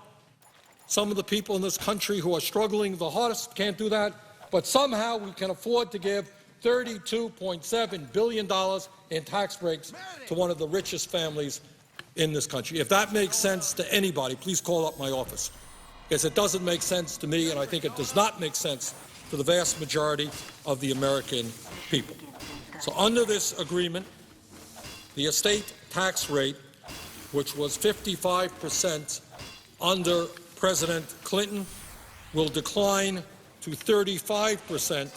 Speaker 1: some of the people in this country who are struggling the hardest. Can't do that. But somehow we can afford to give $32.7 billion in tax breaks to one of the richest families in this country. If that makes sense to anybody, please call up my office, because it doesn't make sense to me, and I think it does not make sense to the vast majority of the American people. So under this agreement, the estate tax rate, which was 55% under President Clinton, will decline to 35%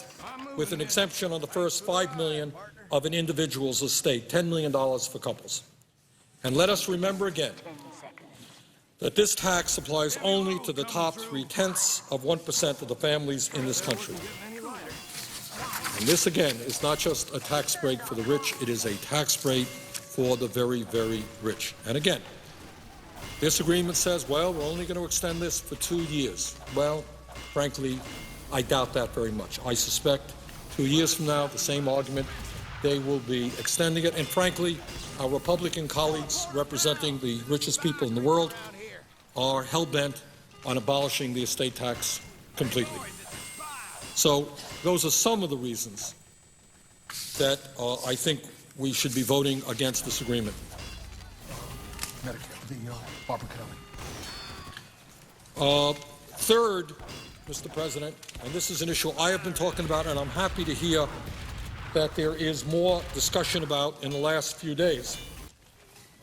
Speaker 1: with an exemption on the first $5 million of an individual's estate, $10 million for couples. And let us remember again that this tax applies only to the top 0.3% of the families in this country. And this, again, is not just a tax break for the rich, it is a tax break for the very, very rich. And again, this agreement says, well, we're only going to extend this for 2 years. Well, frankly, I doubt that very much. I suspect 2 years from now, the same argument, they will be extending it. And frankly, our Republican colleagues representing the richest people in the world are hell-bent on abolishing the estate tax completely. So those are some of the reasons that I think we should be voting against this agreement. Third, Mr. President, and this is an issue I have been talking about, and I'm happy to hear that there is more discussion about in the last few days,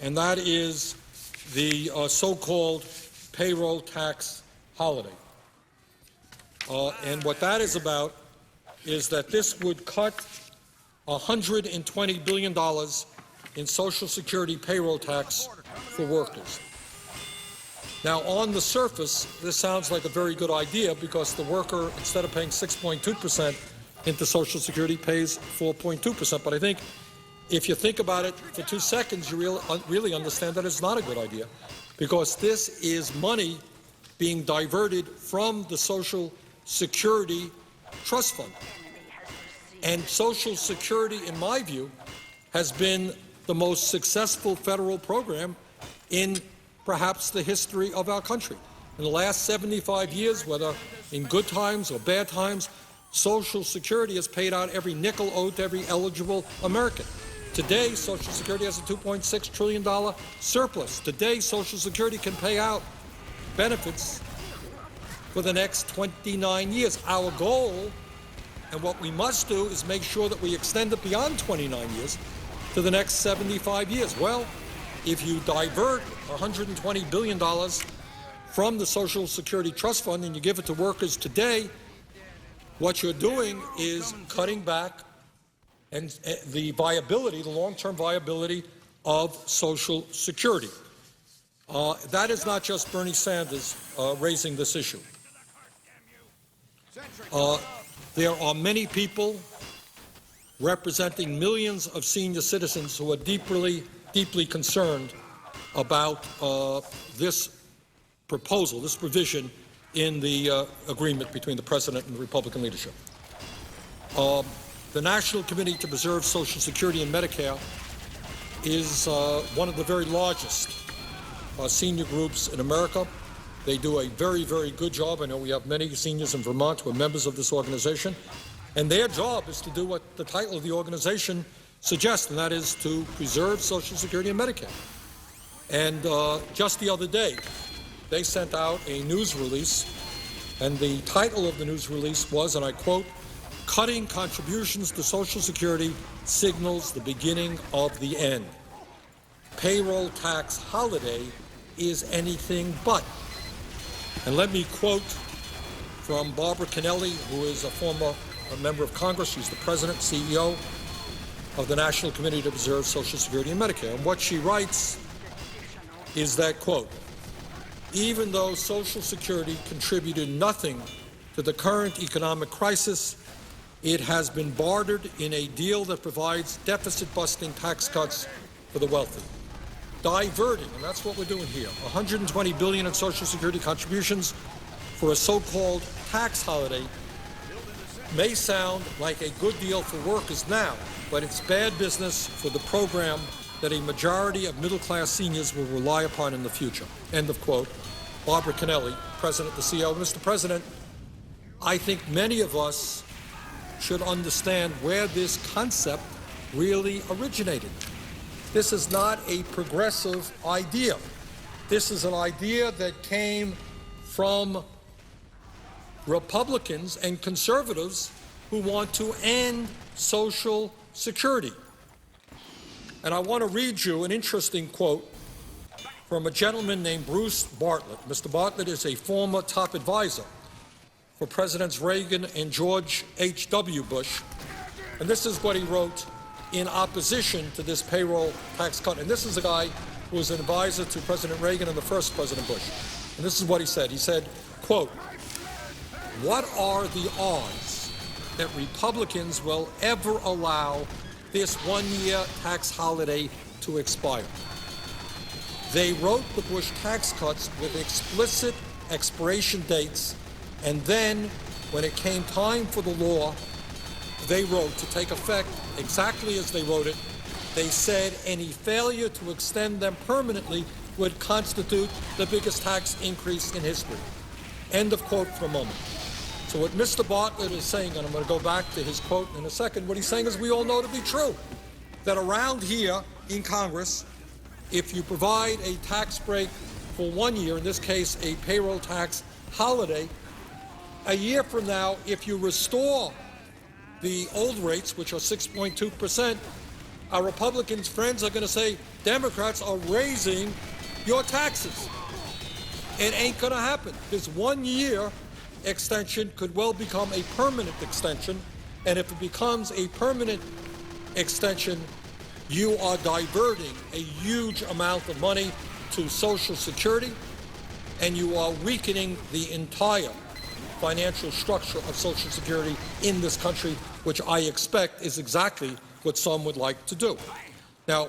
Speaker 1: and that is the so-called payroll tax holiday. And what that is about is that this would cut $120 billion in Social Security payroll tax for workers. Now, on the surface, this sounds like a very good idea because the worker, instead of paying 6.2% into Social Security, pays 4.2%. But I think if you think about it for 2 seconds, you really understand that it's not a good idea, because this is money being diverted from the Social Security Trust Fund. And Social Security, in my view, has been the most successful federal program in perhaps the history of our country. In the last 75 years, whether in good times or bad times, Social Security has paid out every nickel owed to every eligible American. Today, Social Security has a $2.6 trillion surplus. Today, Social Security can pay out benefits for the next 29 years. Our goal, and what we must do, is make sure that we extend it beyond 29 years to the next 75 years. Well, if you divert $120 billion from the Social Security Trust Fund and you give it to workers today, what you're doing is cutting back and the viability, the long-term viability of Social Security. That is not just Bernie Sanders raising this issue. There are many people representing millions of senior citizens who are deeply concerned about this proposal, this provision in the agreement between the President and the Republican leadership. The National Committee to Preserve Social Security and Medicare is one of the very largest senior groups in America. They do a very, very good job. I know we have many seniors in Vermont who are members of this organization, and their job is to do what the title of the organization suggests, and that is to preserve Social Security and Medicare. And just the other day, they sent out a news release, and the title of the news release was, and I quote, "Cutting contributions to Social Security signals the beginning of the end. Payroll tax holiday is anything but." And let me quote from Barbara Kennelly, who is a former member of Congress. She's the president, CEO of the National Committee to Preserve Social Security and Medicare. And what she writes is that, quote, "Even though Social Security contributed nothing to the current economic crisis, it has been bartered in a deal that provides deficit-busting tax cuts for the wealthy. Diverting," and that's what we're doing here, $120 billion in Social Security contributions for a so-called tax holiday may sound like a good deal for workers now, but it's bad business for the program that a majority of middle-class seniors will rely upon in the future. End of quote. Barbara Kennelly, President, the CEO. Mr. President, I think many of us should understand where this concept really originated. This is not a progressive idea. This is an idea that came from Republicans and conservatives who want to end Social Security. And I want to read you an interesting quote from a gentleman named Bruce Bartlett. Mr. Bartlett is a former top advisor for Presidents Reagan and George H.W. Bush. And this is what he wrote in opposition to this payroll tax cut. And this is a guy who was an advisor to President Reagan and the first President Bush. And this is what he said. He said, quote, "What are the odds that Republicans will ever allow this one-year tax holiday to expire? They wrote the Bush tax cuts with explicit expiration dates, and then when it came time for the law they wrote to take effect exactly as they wrote it, they said any failure to extend them permanently would constitute the biggest tax increase in history." End of quote for a moment. So what Mr. Bartlett is saying, and I'm going to go back to his quote in a second, what he's saying is we all know to be true, that around here in Congress, if you provide a tax break for 1 year, in this case a payroll tax holiday, a year from now, if you restore the old rates, which are 6.2%, our Republicans' friends are going to say, Democrats are raising your taxes. It ain't going to happen. This 1 year extension could well become a permanent extension, and if it becomes a permanent extension, you are diverting a huge amount of money to Social Security, and you are weakening the entire financial structure of Social Security in this country, which I expect is exactly what some would like to do. Now,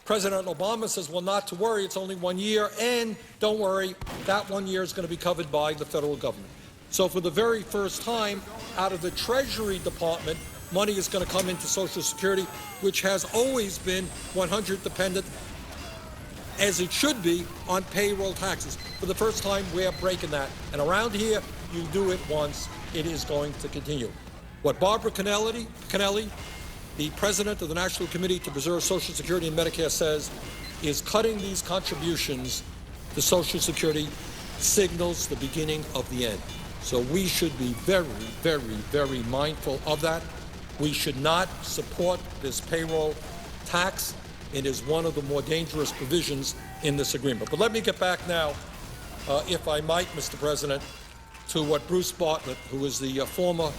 Speaker 1: President Obama says, well, not to worry, it's only 1 year, and don't worry, that 1 year is going to be covered by the federal government. So for the very first time, out of the Treasury Department, money is going to come into Social Security, which has always been 100% dependent, as it should be, on payroll taxes. For the first time, we're breaking that. And around here, you do it once, it is going to continue. What Barbara Kennelly, the president of the National Committee to Preserve Social Security and Medicare, says is cutting these contributions to Social Security signals the beginning of the end. So we should be very, very, very mindful of that. We should not support this payroll tax. It is one of the more dangerous provisions in this agreement. But let me get back now, if I might, Mr. President, to what Bruce Bartlett, who is the former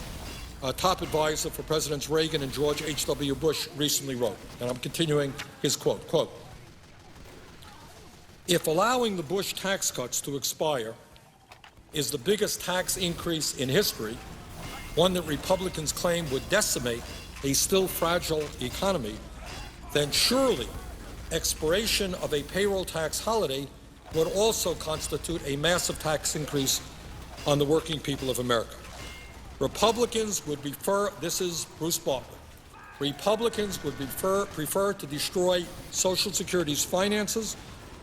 Speaker 1: top advisor for Presidents Reagan and George H.W. Bush, recently wrote. And I'm continuing his quote. Quote, "If allowing the Bush tax cuts to expire is the biggest tax increase in history, one that Republicans claim would decimate a still fragile economy, then surely expiration of a payroll tax holiday would also constitute a massive tax increase on the working people of America. Republicans would prefer, this is Bruce Bartlett, Republicans would prefer to destroy Social Security's finances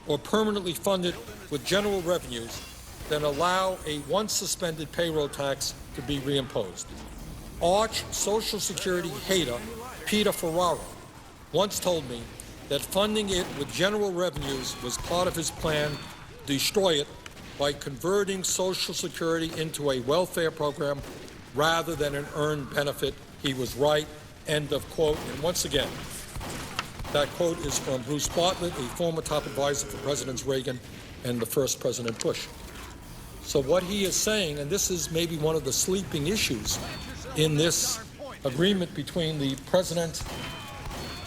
Speaker 1: or permanently fund it with general revenues than allow a once-suspended payroll tax to be reimposed. Arch Social Security hater Peter Ferraro once told me that funding it with general revenues was part of his plan to destroy it by converting Social Security into a welfare program rather than an earned benefit. He was right, end of quote. And once again, that quote is from Bruce Bartlett, a former top advisor for Presidents Reagan and the first President Bush. So what he is saying, and this is maybe one of the sleeping issues in this agreement between the President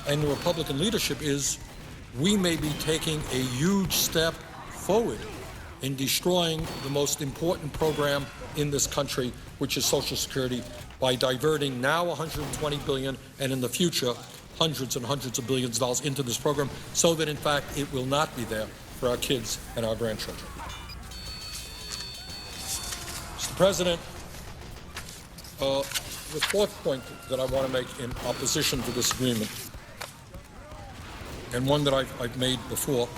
Speaker 1: and the Republican leadership, is we may be taking a huge step forward in destroying the most important program in this country, which is Social Security, by diverting now $120 billion and in the future hundreds and hundreds of billions of dollars into this program so that, in fact, it will not be there for our kids and our grandchildren. Mr. President, the fourth point that I want to make in opposition to this agreement, and one that I've made before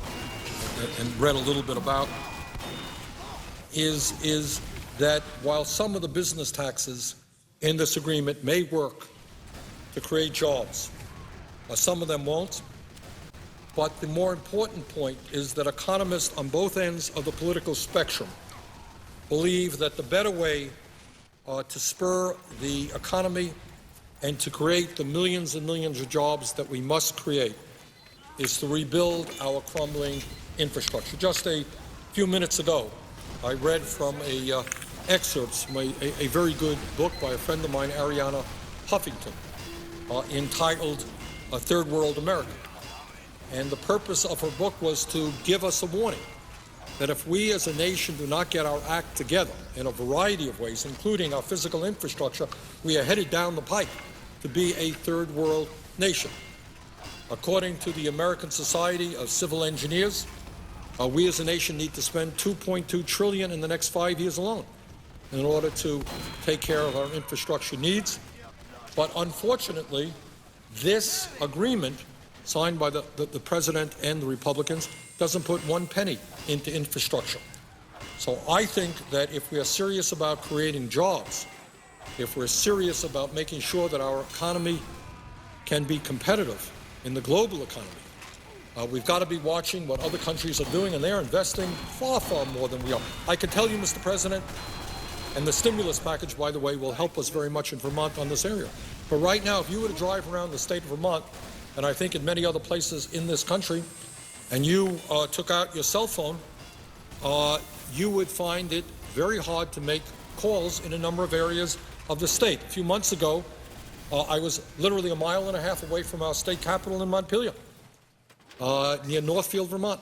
Speaker 1: and read a little bit about, is that while some of the business taxes in this agreement may work to create jobs, some of them won't. But the more important point is that economists on both ends of the political spectrum believe that the better way to spur the economy and to create the millions and millions of jobs that we must create is to rebuild our crumbling infrastructure. Just a few minutes ago, I read from excerpts from a very good book by a friend of mine, Ariana Huffington, entitled Third World America. And the purpose of her book was to give us a warning that if we as a nation do not get our act together in a variety of ways, including our physical infrastructure, we are headed down the pike to be a third world nation. According to the American Society of Civil Engineers, we as a nation need to spend $2.2 trillion in the next 5 years alone in order to take care of our infrastructure needs. But unfortunately, this agreement signed by the President and the Republicans doesn't put one penny into infrastructure. So I think that if we are serious about creating jobs, if we're serious about making sure that our economy can be competitive in the global economy, we've got to be watching what other countries are doing, and they're investing far, far more than we are. I can tell you, Mr. President, and the stimulus package, by the way, will help us very much in Vermont on this area. But right now, if you were to drive around the state of Vermont, and I think in many other places in this country, and you took out your cell phone, you would find it very hard to make calls in a number of areas of the state. A few months ago, I was literally a mile and a half away from our state capital in Montpelier, near Northfield, Vermont.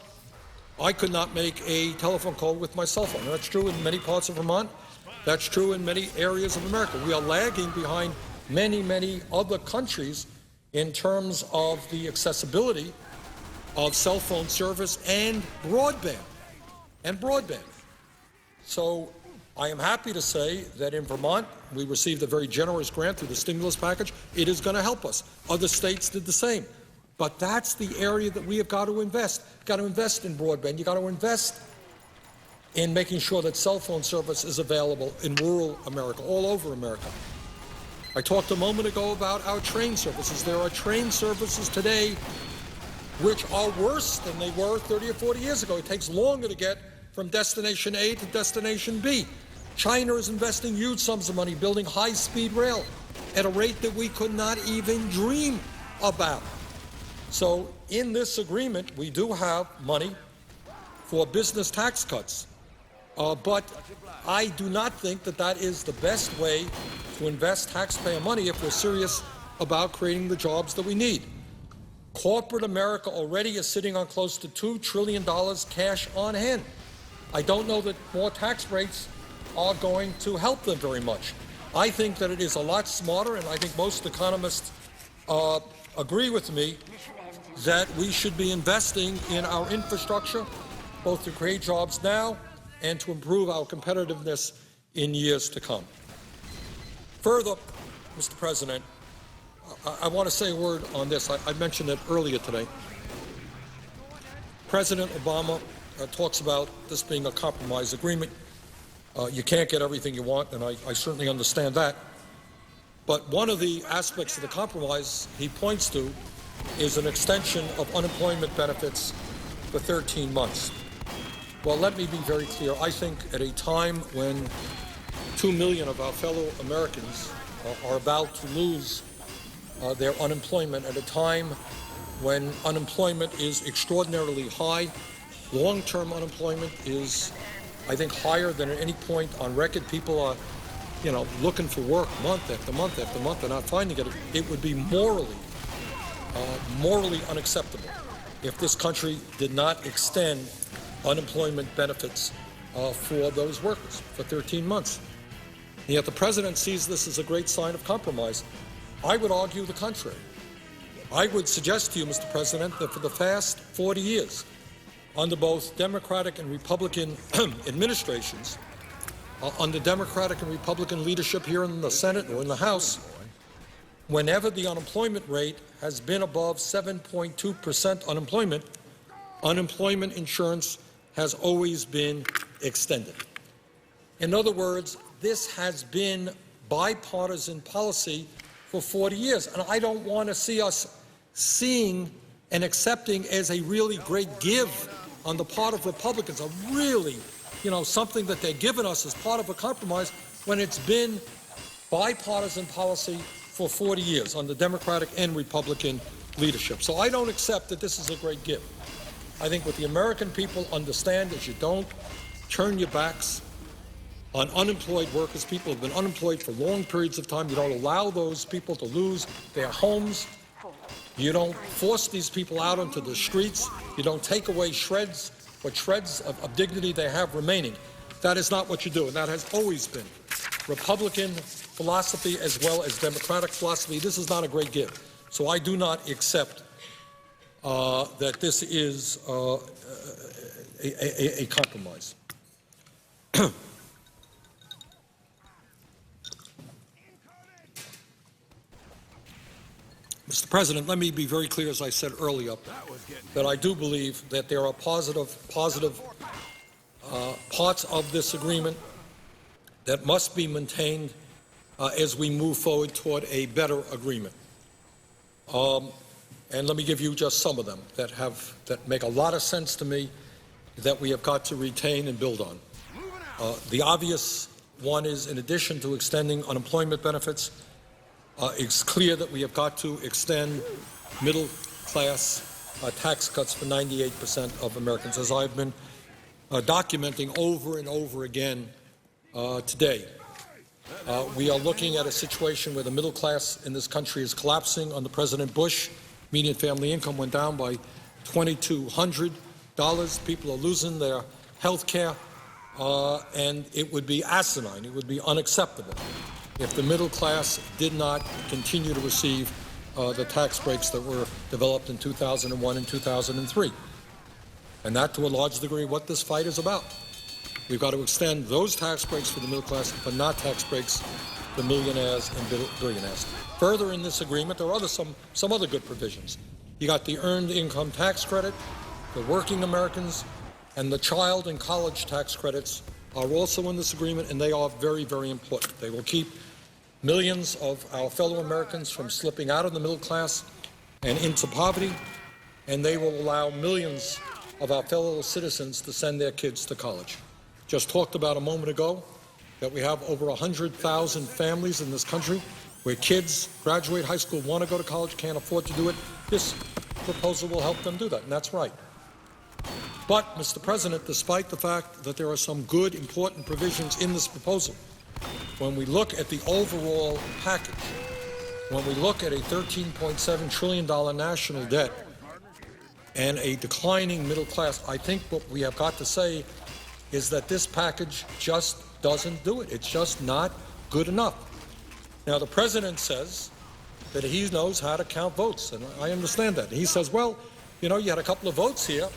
Speaker 1: I could not make a telephone call with my cell phone. And that's true in many parts of Vermont. That's true in many areas of America. We are lagging behind many, many other countries in terms of the accessibility of cell phone service and broadband. So I am happy to say that in Vermont, we received a very generous grant through the stimulus package. It is going to help us. Other states did the same. But that's the area that we have got to invest. You've got to invest in broadband. You've got to invest in making sure that cell phone service is available in rural America, all over America. I talked a moment ago about our train services. There are train services today which are worse than they were 30 or 40 years ago. It takes longer to get from destination A to destination B. China is investing huge sums of money building high-speed rail at a rate that we could not even dream about. So in this agreement, we do have money for business tax cuts. But I do not think that that is the best way to invest taxpayer money if we're serious about creating the jobs that we need. Corporate America already is sitting on close to $2 trillion cash on hand. I don't know that more tax rates are going to help them very much. I think that it is a lot smarter, and I think most economists agree with me, that we should be investing in our infrastructure, both to create jobs now and to improve our competitiveness in years to come. Further, Mr. President, I want to say a word on this. I mentioned it earlier today. President Obama talks about this being a compromise agreement. You can't get everything you want, and I certainly understand that. But one of the aspects of the compromise he points to is an extension of unemployment benefits for 13 months. Well, let me be very clear. I think at a time when 2 million of our fellow Americans are about to lose their unemployment, at a time when unemployment is extraordinarily high, long-term unemployment is, I think, higher than at any point on record. People are, looking for work month after month after month and not finding it. It would be morally unacceptable if this country did not extend unemployment benefits for those workers for 13 months. And yet the president sees this as a great sign of compromise. I would argue the contrary. I would suggest to you, Mr. President, that for the past 40 years, under both Democratic and Republican administrations, under Democratic and Republican leadership here in the Senate or in the House, whenever the unemployment rate has been above 7.2% unemployment insurance has always been extended. In other words, this has been bipartisan policy for 40 years, and I don't want to see us seeing and accepting as a really great give on the part of Republicans, a really, something that they're giving us as part of a compromise when it's been bipartisan policy for 40 years under Democratic and Republican leadership. So I don't accept that this is a great gift. I think what the American people understand is you don't turn your backs on unemployed workers. People have been unemployed for long periods of time. You don't allow those people to lose their homes. You don't force these people out onto the streets. You don't take away shreds of dignity they have remaining. That is not what you do, and that has always been Republican philosophy as well as Democratic philosophy. This is not a great gift. So I do not accept that this is a compromise. Mr. President, let me be very clear, as I said earlier, that I do believe that there are positive parts of this agreement that must be maintained as we move forward toward a better agreement. And let me give you just some of them that make a lot of sense to me, that we have got to retain and build on. The obvious one is, in addition to extending unemployment benefits, it's clear that we have got to extend middle-class tax cuts for 98% of Americans, as I've been documenting over and over again today. We are looking at a situation where the middle class in this country is collapsing. Under President Bush, median family income went down by $2,200. People are losing their health care, and it would be asinine, it would be unacceptable if the middle class did not continue to receive the tax breaks that were developed in 2001 and 2003. And that, to a large degree, what this fight is about. We've got to extend those tax breaks for the middle class, but not tax breaks for millionaires and billionaires. Further in this agreement, there are some other good provisions. You got the earned income tax credit for working Americans, and the child and college tax credits are also in this agreement, and they are very, very important. They will keep millions of our fellow Americans from slipping out of the middle class and into poverty, and they will allow millions of our fellow citizens to send their kids to college. Just talked about a moment ago that we have over 100,000 families in this country where kids graduate high school, want to go to college, can't afford to do it. This proposal will help them do that, and that's right. But, Mr. President, despite the fact that there are some good, important provisions in this proposal, when we look at the overall package, when we look at a $13.7 trillion national debt and a declining middle class, I think what we have got to say is that this package just doesn't do it. It's just not good enough. Now, the president says that he knows how to count votes, and I understand that. He says, well, you know, you had a couple of votes here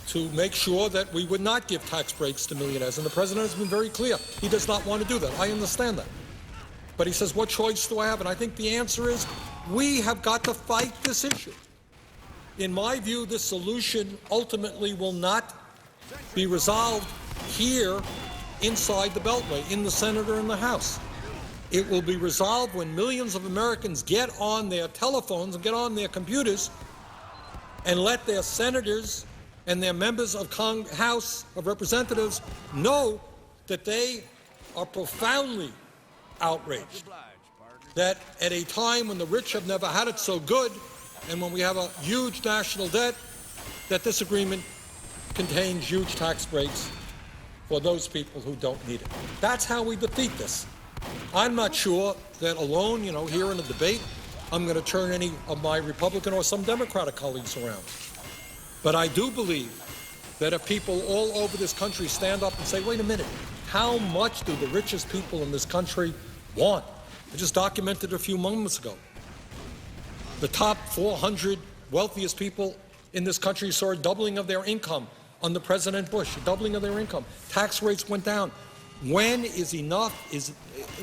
Speaker 1: to make sure that we would not give tax breaks to millionaires, and the president has been very clear. He does not want to do that. I understand that. But he says, what choice do I have? And I think the answer is, we have got to fight this issue. In my view, this solution ultimately will not be resolved here inside the Beltway, in the Senate or in the House. It will be resolved when millions of Americans get on their telephones and get on their computers and let their senators and their members of House of Representatives know that they are profoundly outraged that at a time when the rich have never had it so good and when we have a huge national debt, that this agreement contains huge tax breaks for those people who don't need it. That's how we defeat this. I'm not sure that alone, you know, here in the debate, I'm going to turn any of my Republican or some Democratic colleagues around. But I do believe that if people all over this country stand up and say, wait a minute, how much do the richest people in this country want? I just documented a few moments ago. The top 400 wealthiest people in this country saw a doubling of their income under President Bush, a doubling of their income. Tax rates went down. When is enough?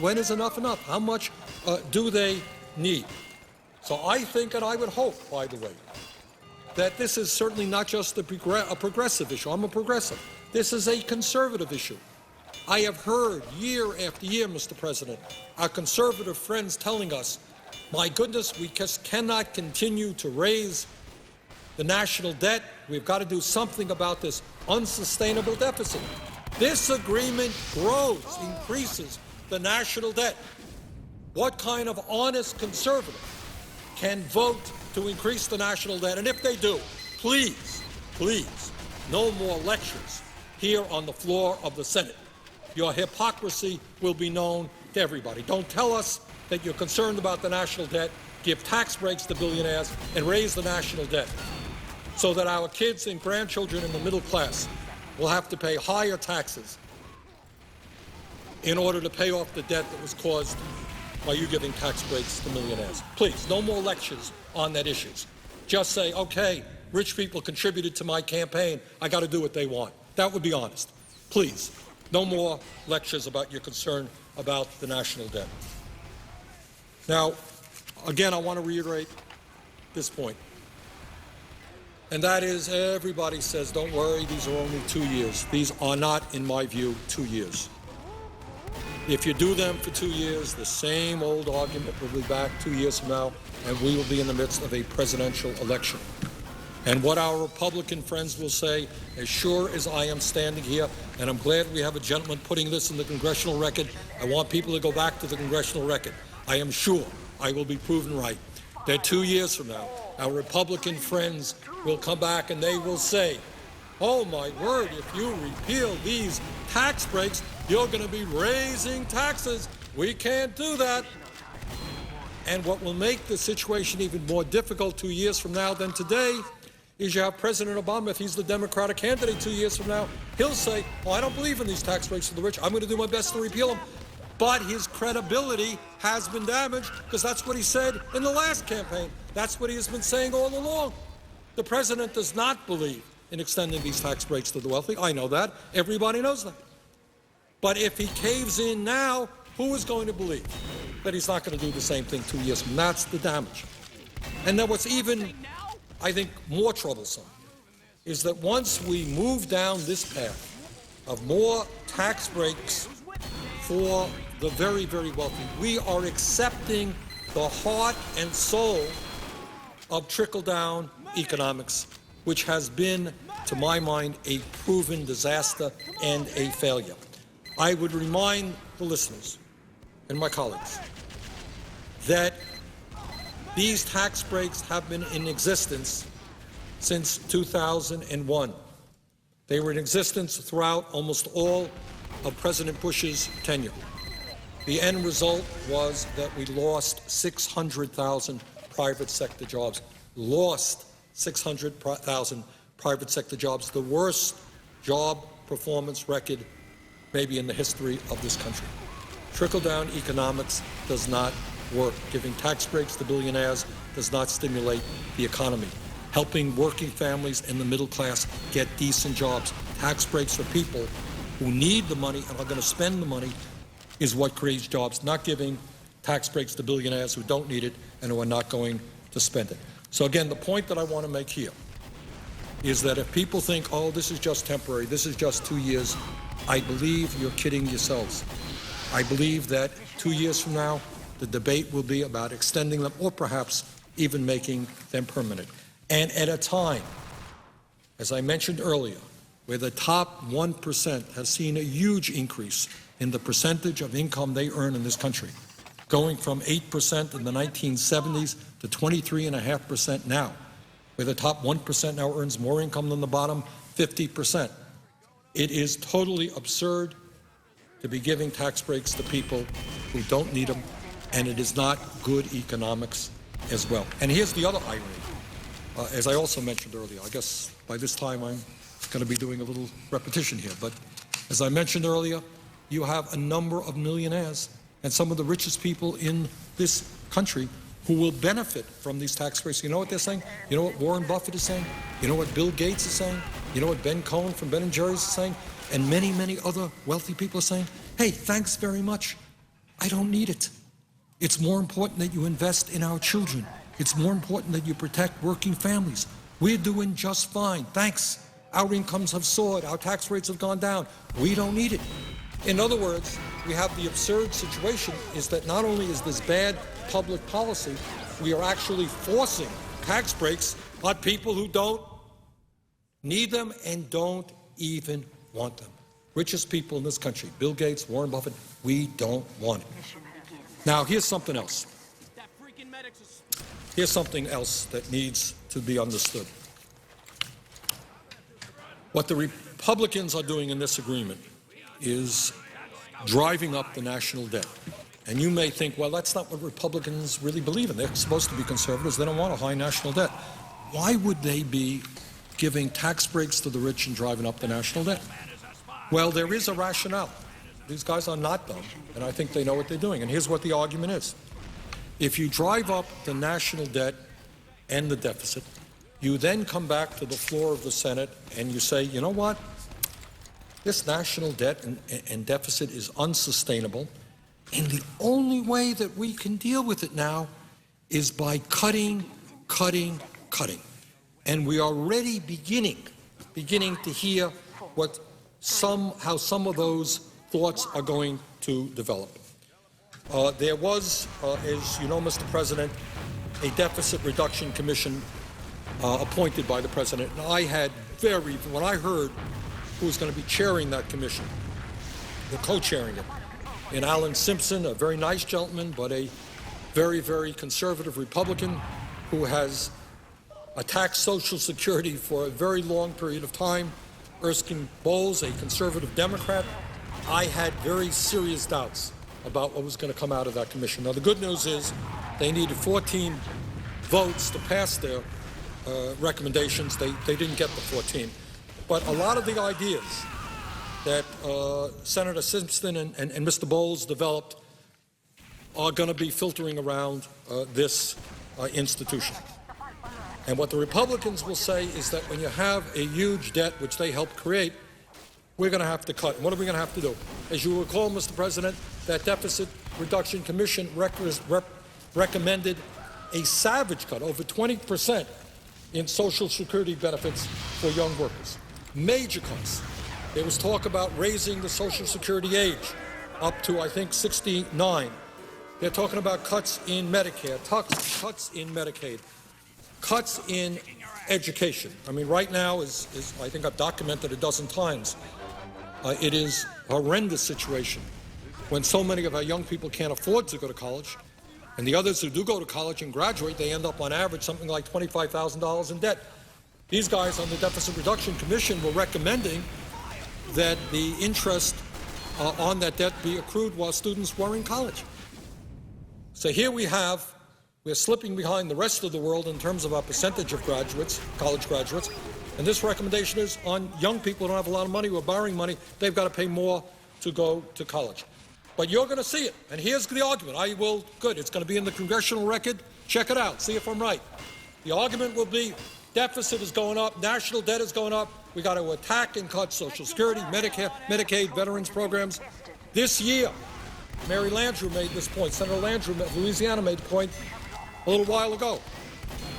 Speaker 1: When is enough enough? How much do they need? So I think, and I would hope, by the way, that this is certainly not just a progressive issue. I'm a progressive. This is a conservative issue. I have heard year after year, Mr. President, our conservative friends telling us, my goodness, we just cannot continue to raise the national debt. We've got to do something about this unsustainable deficit. This agreement grows, increases the national debt. What kind of honest conservative can vote to increase the national debt? And if they do, please, please, no more lectures here on the floor of the Senate. Your hypocrisy will be known to everybody. Don't tell us that you're concerned about the national debt, give tax breaks to billionaires, and raise the national debt so that our kids and grandchildren in the middle class will have to pay higher taxes in order to pay off the debt that was caused by you giving tax breaks to millionaires. Please, no more lectures on that issue. Just say, okay, rich people contributed to my campaign. I got to do what they want. That would be honest. Please, no more lectures about your concern about the national debt. Now, again, I want to reiterate this point. And that is, everybody says, don't worry, these are only 2 years. These are not, in my view, 2 years. If you do them for 2 years, the same old argument will be back 2 years from now, and we will be in the midst of a presidential election. And what our Republican friends will say, as sure as I am standing here, and I'm glad we have a gentleman putting this in the congressional record. I want people to go back to the congressional record. I am sure I will be proven right that 2 years from now, our Republican friends will come back and they will say, oh my word, if you repeal these tax breaks, you're going to be raising taxes. We can't do that. And what will make the situation even more difficult 2 years from now than today is you have President Obama, if he's the Democratic candidate 2 years from now, he'll say, oh, I don't believe in these tax breaks for the rich. I'm going to do my best to repeal them. But his credibility has been damaged because that's what he said in the last campaign. That's what he has been saying all along. The president does not believe in extending these tax breaks to the wealthy. I know that. Everybody knows that. But if he caves in now, who is going to believe that he's not going to do the same thing 2 years from now? That's the damage. And then what's even, I think, more troublesome is that once we move down this path of more tax breaks for the very, very wealthy, we are accepting the heart and soul of trickle-down economics, which has been, to my mind, a proven disaster and a failure. I would remind the listeners and my colleagues that these tax breaks have been in existence since 2001. They were in existence throughout almost all of President Bush's tenure. The end result was that we lost 600,000 private sector jobs. Lost 600,000 private sector jobs, the worst job performance record maybe in the history of this country. Trickle-down economics does not work. Giving tax breaks to billionaires does not stimulate the economy. Helping working families and the middle class get decent jobs, tax breaks for people who need the money and are going to spend the money is what creates jobs, not giving tax breaks to billionaires who don't need it and who are not going to spend it. So again, the point that I want to make here is that if people think, oh, this is just temporary, this is just 2 years, I believe you're kidding yourselves. I believe that 2 years from now, the debate will be about extending them or perhaps even making them permanent. And at a time, as I mentioned earlier, where the top 1% has seen a huge increase in the percentage of income they earn in this country, going from 8% in the 1970s to 23.5% now, where the top 1% now earns more income than the bottom 50%. It is totally absurd to be giving tax breaks to people who don't need them, and it is not good economics as well. And here's the other irony. As I also mentioned earlier, I guess by this time I'm going to be doing a little repetition here, but as I mentioned earlier, you have a number of millionaires and some of the richest people in this country who will benefit from these tax breaks. You know what they're saying? You know what Warren Buffett is saying? You know what Bill Gates is saying? You know what Ben Cohen from Ben & Jerry's is saying? And many, many other wealthy people are saying, hey, thanks very much. I don't need it. It's more important that you invest in our children. It's more important that you protect working families. We're doing just fine. Thanks. Our incomes have soared. Our tax rates have gone down. We don't need it. In other words, we have the absurd situation is that not only is this bad public policy, we are actually forcing tax breaks on people who don't need them and don't even want them. Richest people in this country, Bill Gates, Warren Buffett, we don't want it. Now, here's something else. Here's something else that needs to be understood. What the Republicans are doing in this agreement is driving up the national debt. And you may think, well, that's not what Republicans really believe in. They're supposed to be conservatives. They don't want a high national debt. Why would they be giving tax breaks to the rich and driving up the national debt? Well, there is a rationale. These guys are not dumb, and I think they know what they're doing. And here's what the argument is. If you drive up the national debt and the deficit, you then come back to the floor of the Senate and you say, you know what? This national debt and deficit is unsustainable, and the only way that we can deal with it now is by cutting. And we are already beginning to hear how some of those thoughts are going to develop. There was, as you know, Mr. President, a deficit reduction commission appointed by the President. And I had when I heard who was going to be chairing that commission, the co-chairing it, and Alan Simpson, a very nice gentleman, but a very, very conservative Republican who has attacked Social Security for a very long period of time, Erskine Bowles, a conservative Democrat. I had very serious doubts about what was going to come out of that commission. Now, the good news is they needed 14 votes to pass their recommendations. They didn't get the 14. But a lot of the ideas that Senator Simpson and Mr. Bowles developed are going to be filtering around this institution. And what the Republicans will say is that when you have a huge debt, which they helped create, we're going to have to cut. And what are we going to have to do? As you recall, Mr. President, that Deficit Reduction Commission recommended a savage cut, over 20%, in Social Security benefits for young workers. Major cuts. There was talk about raising the Social Security age up to, I think, 69. They're talking about cuts in Medicare, cuts in Medicaid, cuts in education. I mean, right now, is I think I've documented a dozen times, it is a horrendous situation when so many of our young people can't afford to go to college, and the others who do go to college and graduate, they end up on average something like $25,000 in debt. These guys on the Deficit Reduction Commission were recommending that the interest on that debt be accrued while students were in college. So here we're slipping behind the rest of the world in terms of our percentage of graduates, college graduates, and this recommendation is on young people who don't have a lot of money, who are borrowing money, they've got to pay more to go to college. But you're going to see it, and here's the argument. Good, it's going to be in the congressional record. Check it out, see if I'm right. The argument will be deficit is going up, national debt is going up, we got to attack and cut Social Security, Medicare, Medicaid, veterans programs. This year, Mary Landrieu made this point. Senator Landrieu of Louisiana made the point a little while ago.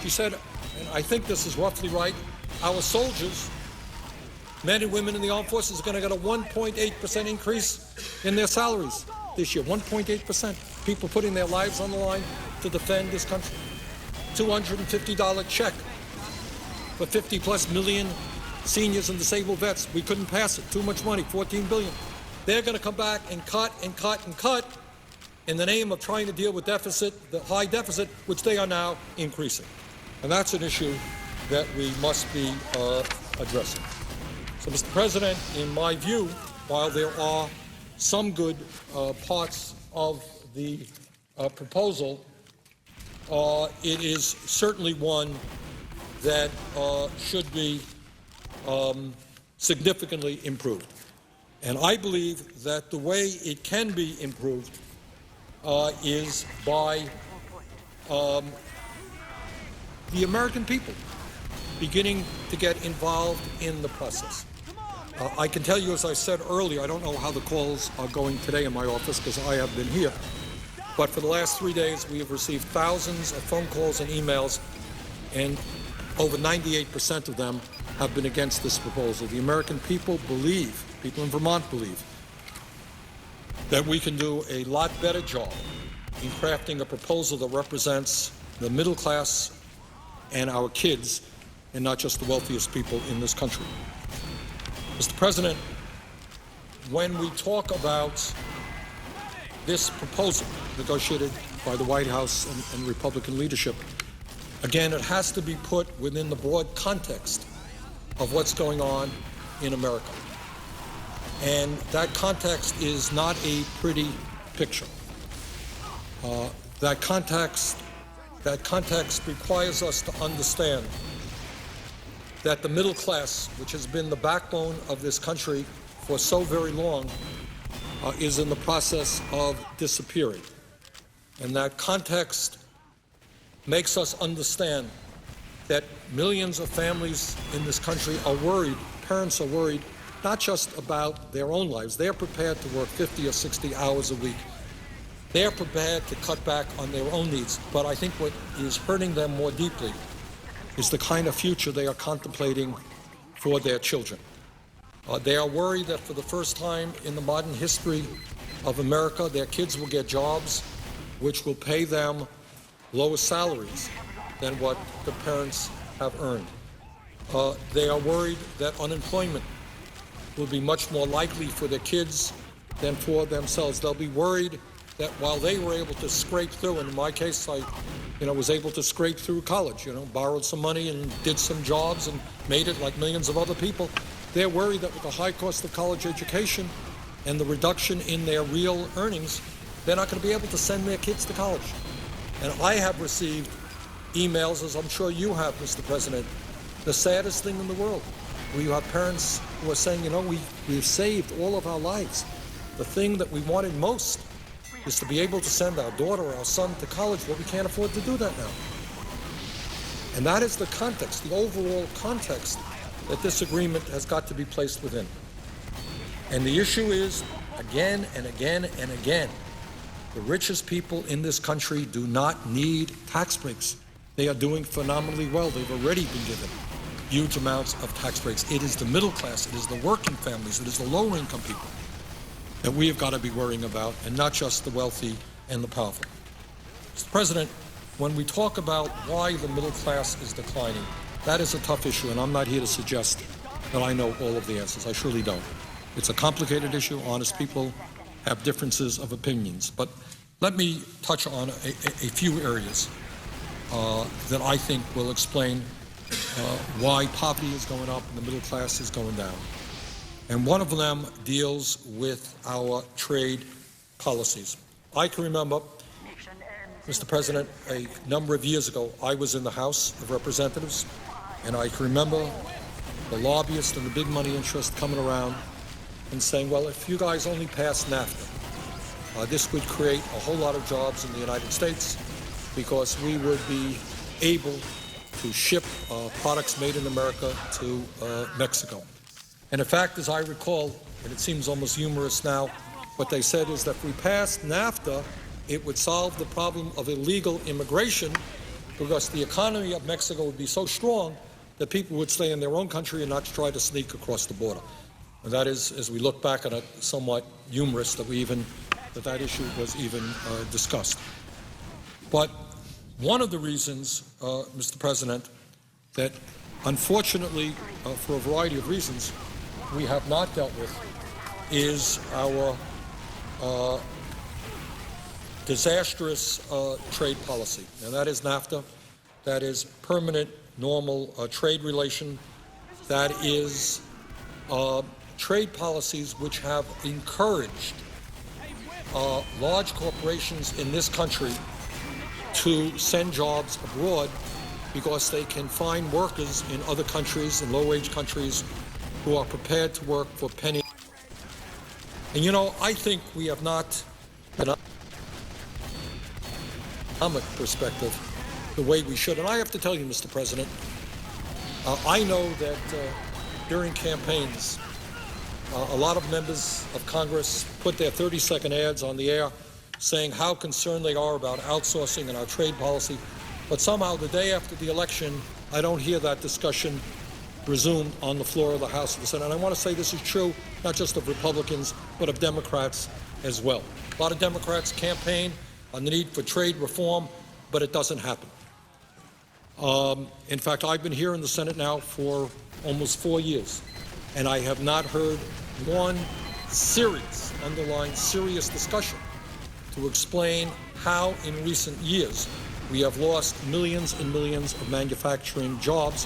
Speaker 1: She said, and I think this is roughly right, our soldiers, men and women in the armed forces, are going to get a 1.8% increase in their salaries this year. 1.8%. People putting their lives on the line to defend this country. $250 check for 50+ million seniors and disabled vets. We couldn't pass it. Too much money, $14 billion. They're going to come back and cut and cut and cut in the name of trying to deal with deficit, the high deficit, which they are now increasing. And that's an issue that we must be addressing. So, Mr. President, in my view, while there are some good parts of the proposal, it is certainly one that should be significantly improved. And I believe that the way it can be improved is by the American people beginning to get involved in the process. I can tell you, as I said earlier, I don't know how the calls are going today in my office because I have been here, but for the last 3 days we have received thousands of phone calls and emails, and over 98% of them have been against this proposal. The American people believe, people in Vermont believe, that we can do a lot better job in crafting a proposal that represents the middle class and our kids, and not just the wealthiest people in this country. Mr. President, when we talk about this proposal negotiated by the White House and Republican leadership, again, it has to be put within the broad context of what's going on in America. And that context is not a pretty picture. That context requires us to understand that the middle class, which has been the backbone of this country for so very long, is in the process of disappearing. And that context makes us understand that millions of families in this country are worried, parents are worried, not just about their own lives. They're prepared to work 50 or 60 hours a week. They're prepared to cut back on their own needs. But I think what is hurting them more deeply is the kind of future they are contemplating for their children. They are worried that for the first time in the modern history of America, their kids will get jobs which will pay them lower salaries than what the parents have earned. They are worried that unemployment will be much more likely for their kids than for themselves. They'll be worried that while they were able to scrape through, and in my case, I was able to scrape through college, borrowed some money and did some jobs and made it like millions of other people. They're worried that with the high cost of college education and the reduction in their real earnings, they're not going to be able to send their kids to college. And I have received emails, as I'm sure you have, Mr. President, the saddest thing in the world, where you have parents who are saying, we've saved all of our lives. The thing that we wanted most is to be able to send our daughter or our son to college, but we can't afford to do that now. And that is the context, the overall context that this agreement has got to be placed within. And the issue is, again and again and again, the richest people in this country do not need tax breaks. They are doing phenomenally well. They've already been given huge amounts of tax breaks. It is the middle class, it is the working families, it is the lower income people that we have got to be worrying about, and not just the wealthy and the powerful. Mr. President, when we talk about why the middle class is declining, that is a tough issue, and I'm not here to suggest that I know all of the answers. I surely don't. It's a complicated issue. Honest people have differences of opinions. But let me touch on a few areas that I think will explain why poverty is going up and the middle class is going down. And one of them deals with our trade policies. I can remember, Mr. President, a number of years ago, I was in the House of Representatives, and I can remember the lobbyists and the big money interests coming around and saying, well, if you guys only pass NAFTA, this would create a whole lot of jobs in the United States because we would be able to ship products made in America to Mexico. And in fact, as I recall, and it seems almost humorous now, what they said is that if we passed NAFTA, it would solve the problem of illegal immigration because the economy of Mexico would be so strong that people would stay in their own country and not try to sneak across the border. And that is, as we look back at it, somewhat humorous that that issue was even discussed. But one of the reasons, Mr. President, that unfortunately, for a variety of reasons, we have not dealt with is our disastrous trade policy. And that is NAFTA. That is permanent, normal trade relation. That is trade policies which have encouraged large corporations in this country to send jobs abroad because they can find workers in other countries, in low-wage countries, who are prepared to work for pennies. And you know, I think we have not, from an economic perspective, the way we should. And I have to tell you, Mr. President, I know that during campaigns, a lot of members of Congress put their 30-second ads on the air saying how concerned they are about outsourcing and our trade policy. But somehow the day after the election, I don't hear that discussion resumed on the floor of the House of the Senate. And I want to say this is true not just of Republicans, but of Democrats as well. A lot of Democrats campaign on the need for trade reform, but it doesn't happen. In fact, I've been here in the Senate now for almost 4 years, and I have not heard one serious, underlying serious discussion to explain how in recent years we have lost millions and millions of manufacturing jobs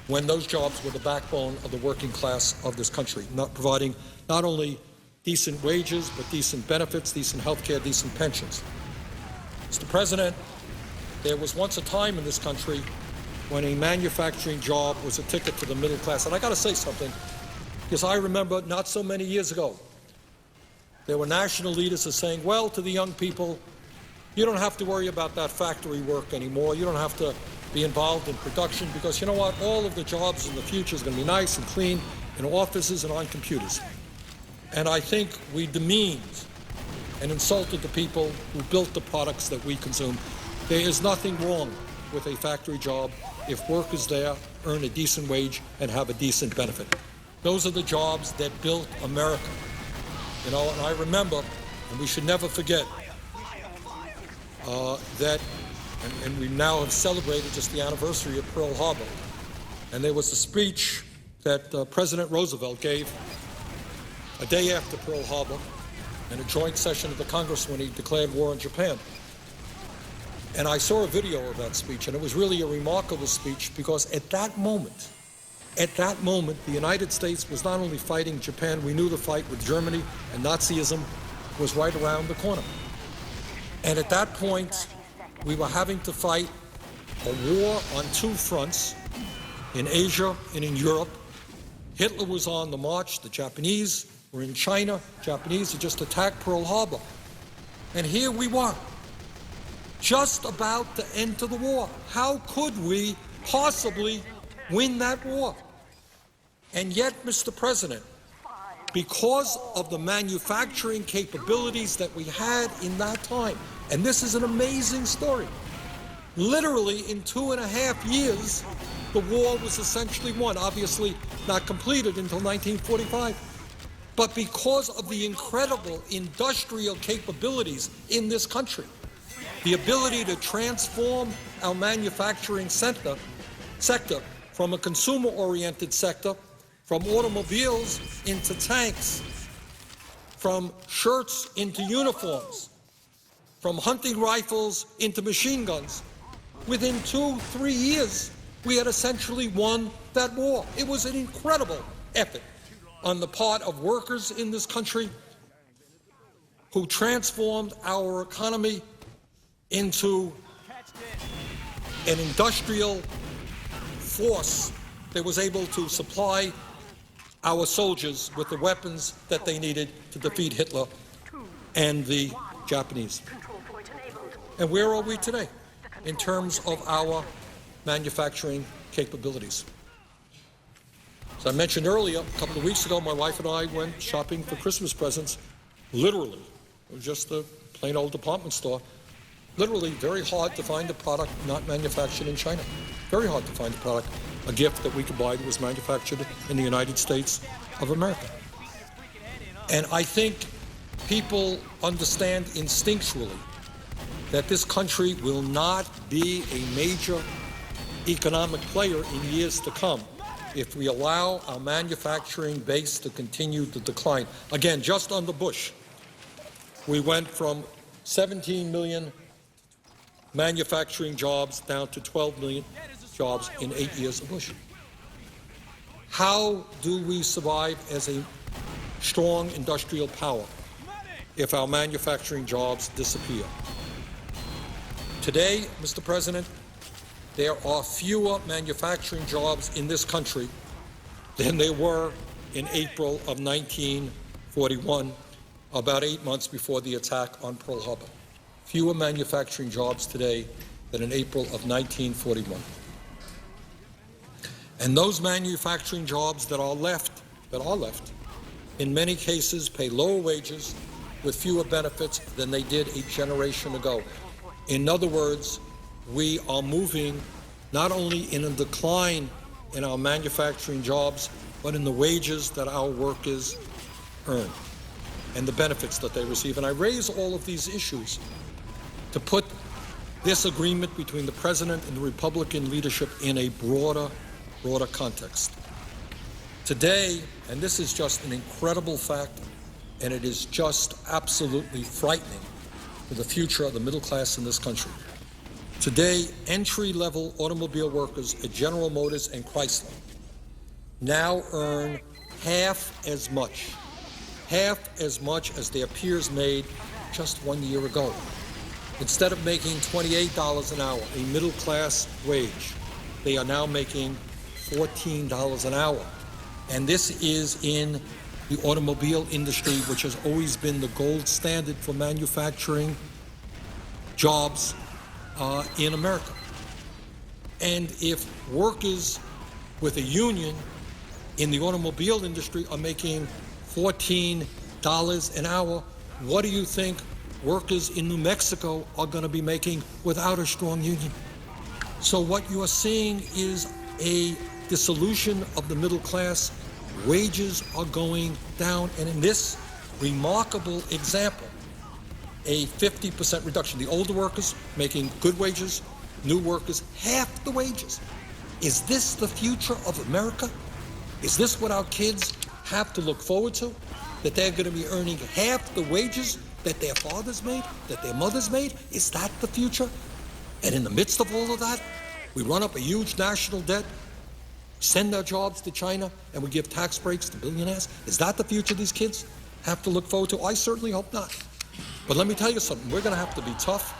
Speaker 1: when those jobs were the backbone of the working class of this country, not providing not only decent wages, but decent benefits, decent health care, decent pensions. Mr. President, there was once a time in this country when a manufacturing job was a ticket to the middle class. And I got to say something, because I remember not so many years ago, there were national leaders that saying, well, to the young people, you don't have to worry about that factory work anymore. You don't have to be involved in production because, you know what, all of the jobs in the future is going to be nice and clean in offices and on computers. And I think we demeaned and insulted the people who built the products that we consume. There is nothing wrong with a factory job if workers there earn a decent wage and have a decent benefit. Those are the jobs that built America. You know, and I remember, and we should never forget, that, and we now have celebrated just the anniversary of Pearl Harbor. And there was a speech that President Roosevelt gave a day after Pearl Harbor in a joint session of the Congress when he declared war on Japan. And I saw a video of that speech, and it was really a remarkable speech because at that moment, the United States was not only fighting Japan, we knew the fight with Germany and Nazism was right around the corner. And at that point, we were having to fight a war on two fronts, in Asia and in Europe. Hitler was on the march, the Japanese were in China, Japanese had just attacked Pearl Harbor. And here we were, just about to enter the war. How could we possibly win that war? And yet, Mr. President, because of the manufacturing capabilities that we had in that time, and this is an amazing story, literally in 2.5 years, the war was essentially won, obviously not completed until 1945. But because of the incredible industrial capabilities in this country, the ability to transform our manufacturing sector from a consumer-oriented sector, from automobiles into tanks, from shirts into uniforms, from hunting rifles into machine guns. Within 2-3 years, we had essentially won that war. It was an incredible effort on the part of workers in this country who transformed our economy into an industrial force that was able to supply our soldiers with the weapons that they needed to defeat Hitler and the Japanese. And where are we today in terms of our manufacturing capabilities? As I mentioned earlier, a couple of weeks ago, my wife and I went shopping for Christmas presents. Literally, it was just a plain old department store. Literally, very hard to find a product not manufactured in China. Very hard to find a product, a gift that we could buy that was manufactured in the United States of America. And I think people understand instinctually that this country will not be a major economic player in years to come if we allow our manufacturing base to continue to decline. Again, just under Bush, we went from 17 million manufacturing jobs down to 12 million jobs in 8 years of Bush. How do we survive as a strong industrial power if our manufacturing jobs disappear? Today, Mr. President, there are fewer manufacturing jobs in this country than there were in April of 1941, about 8 months before the attack on Pearl Harbor. Fewer manufacturing jobs today than in April of 1941. And those manufacturing jobs that are left, in many cases pay lower wages with fewer benefits than they did a generation ago. In other words, we are moving not only in a decline in our manufacturing jobs, but in the wages that our workers earn and the benefits that they receive. And I raise all of these issues to put this agreement between the President and the Republican leadership in a broader context. Today, and this is just an incredible fact, and it is just absolutely frightening for the future of the middle class in this country. Today, entry-level automobile workers at General Motors and Chrysler now earn half as much as their peers made just 1 year ago. Instead of making $28 an hour, a middle-class wage, they are now making $14 an hour. And this is in the automobile industry, which has always been the gold standard for manufacturing jobs in America. And if workers with a union in the automobile industry are making $14 an hour, what do you think workers in New Mexico are going to be making without a strong union? So what you are seeing is a dissolution of the middle class. Wages are going down, and in this remarkable example, a 50% reduction. The older workers making good wages, new workers half the wages. Is this the future of America? Is this what our kids have to look forward to? That they're going to be earning half the wages that their fathers made, that their mothers made? Is that the future? And in the midst of all of that, we run up a huge national debt, send our jobs to China, and we give tax breaks to billionaires? Is that the future these kids have to look forward to? I certainly hope not. But let me tell you something. We're going to have to be tough,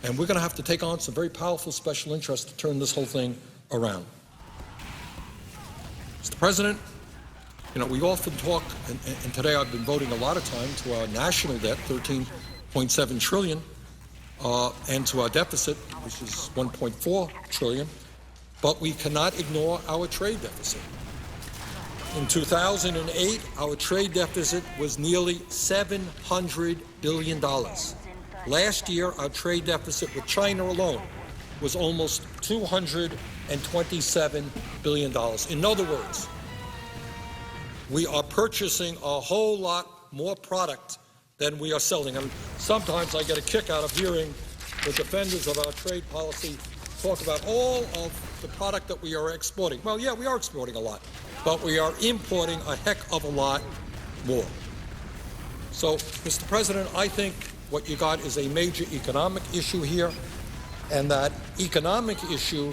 Speaker 1: and we're going to have to take on some very powerful special interests to turn this whole thing around. Mr. President, we often talk, and today I've been voting a lot of time to our national debt, $13.7 trillion, and to our deficit, which is $1.4 trillion, but we cannot ignore our trade deficit. In 2008, our trade deficit was nearly $700 billion. Last year, our trade deficit with China alone was almost $227 billion. In other words, we are purchasing a whole lot more product than we are selling. And sometimes I get a kick out of hearing the defenders of our trade policy talk about all of the product that we are exporting. Well, yeah, we are exporting a lot, but we are importing a heck of a lot more. So, Mr. President, I think what you got is a major economic issue here, and that economic issue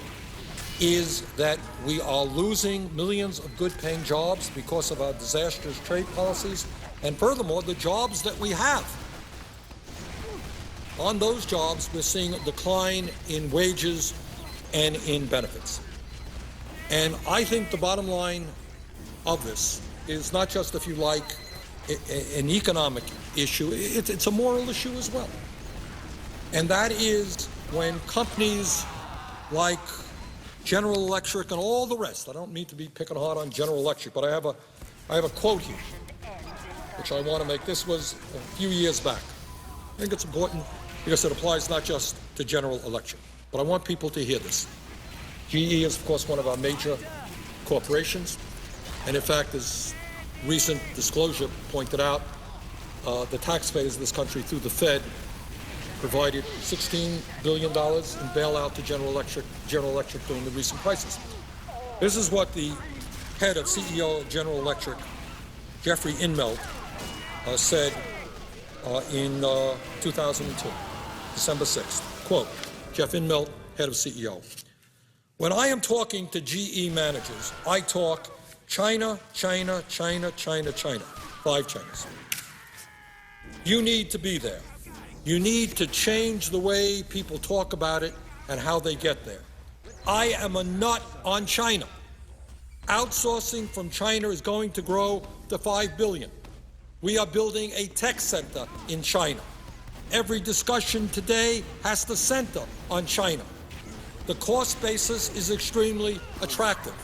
Speaker 1: is that we are losing millions of good-paying jobs because of our disastrous trade policies, and furthermore, the jobs that we have. On those jobs, we're seeing a decline in wages and in benefits. And I think the bottom line of this is not just, if you like, an economic issue, it's a moral issue as well. And that is when companies like General Electric and all the rest, I don't mean to be picking hard on General Electric, but I have a quote here, which I want to make. This was a few years back. I think it's important because it applies not just to General Electric, but I want people to hear this. GE is, of course, one of our major corporations, and in fact, as recent disclosure pointed out, the taxpayers of this country through the Fed provided $16 billion in bailout to General Electric during the recent crisis. This is what the head of CEO of General Electric, Jeffrey Immelt, said in 2002, December 6th. Quote, Jeff Immelt, head of CEO. When I am talking to GE managers, I talk China, China, China, China, China. 5 Chinas. You need to be there. You need to change the way people talk about it and how they get there. I am a nut on China. Outsourcing from China is going to grow to $5 billion. We are building a tech center in China. Every discussion today has to center on China. The cost basis is extremely attractive.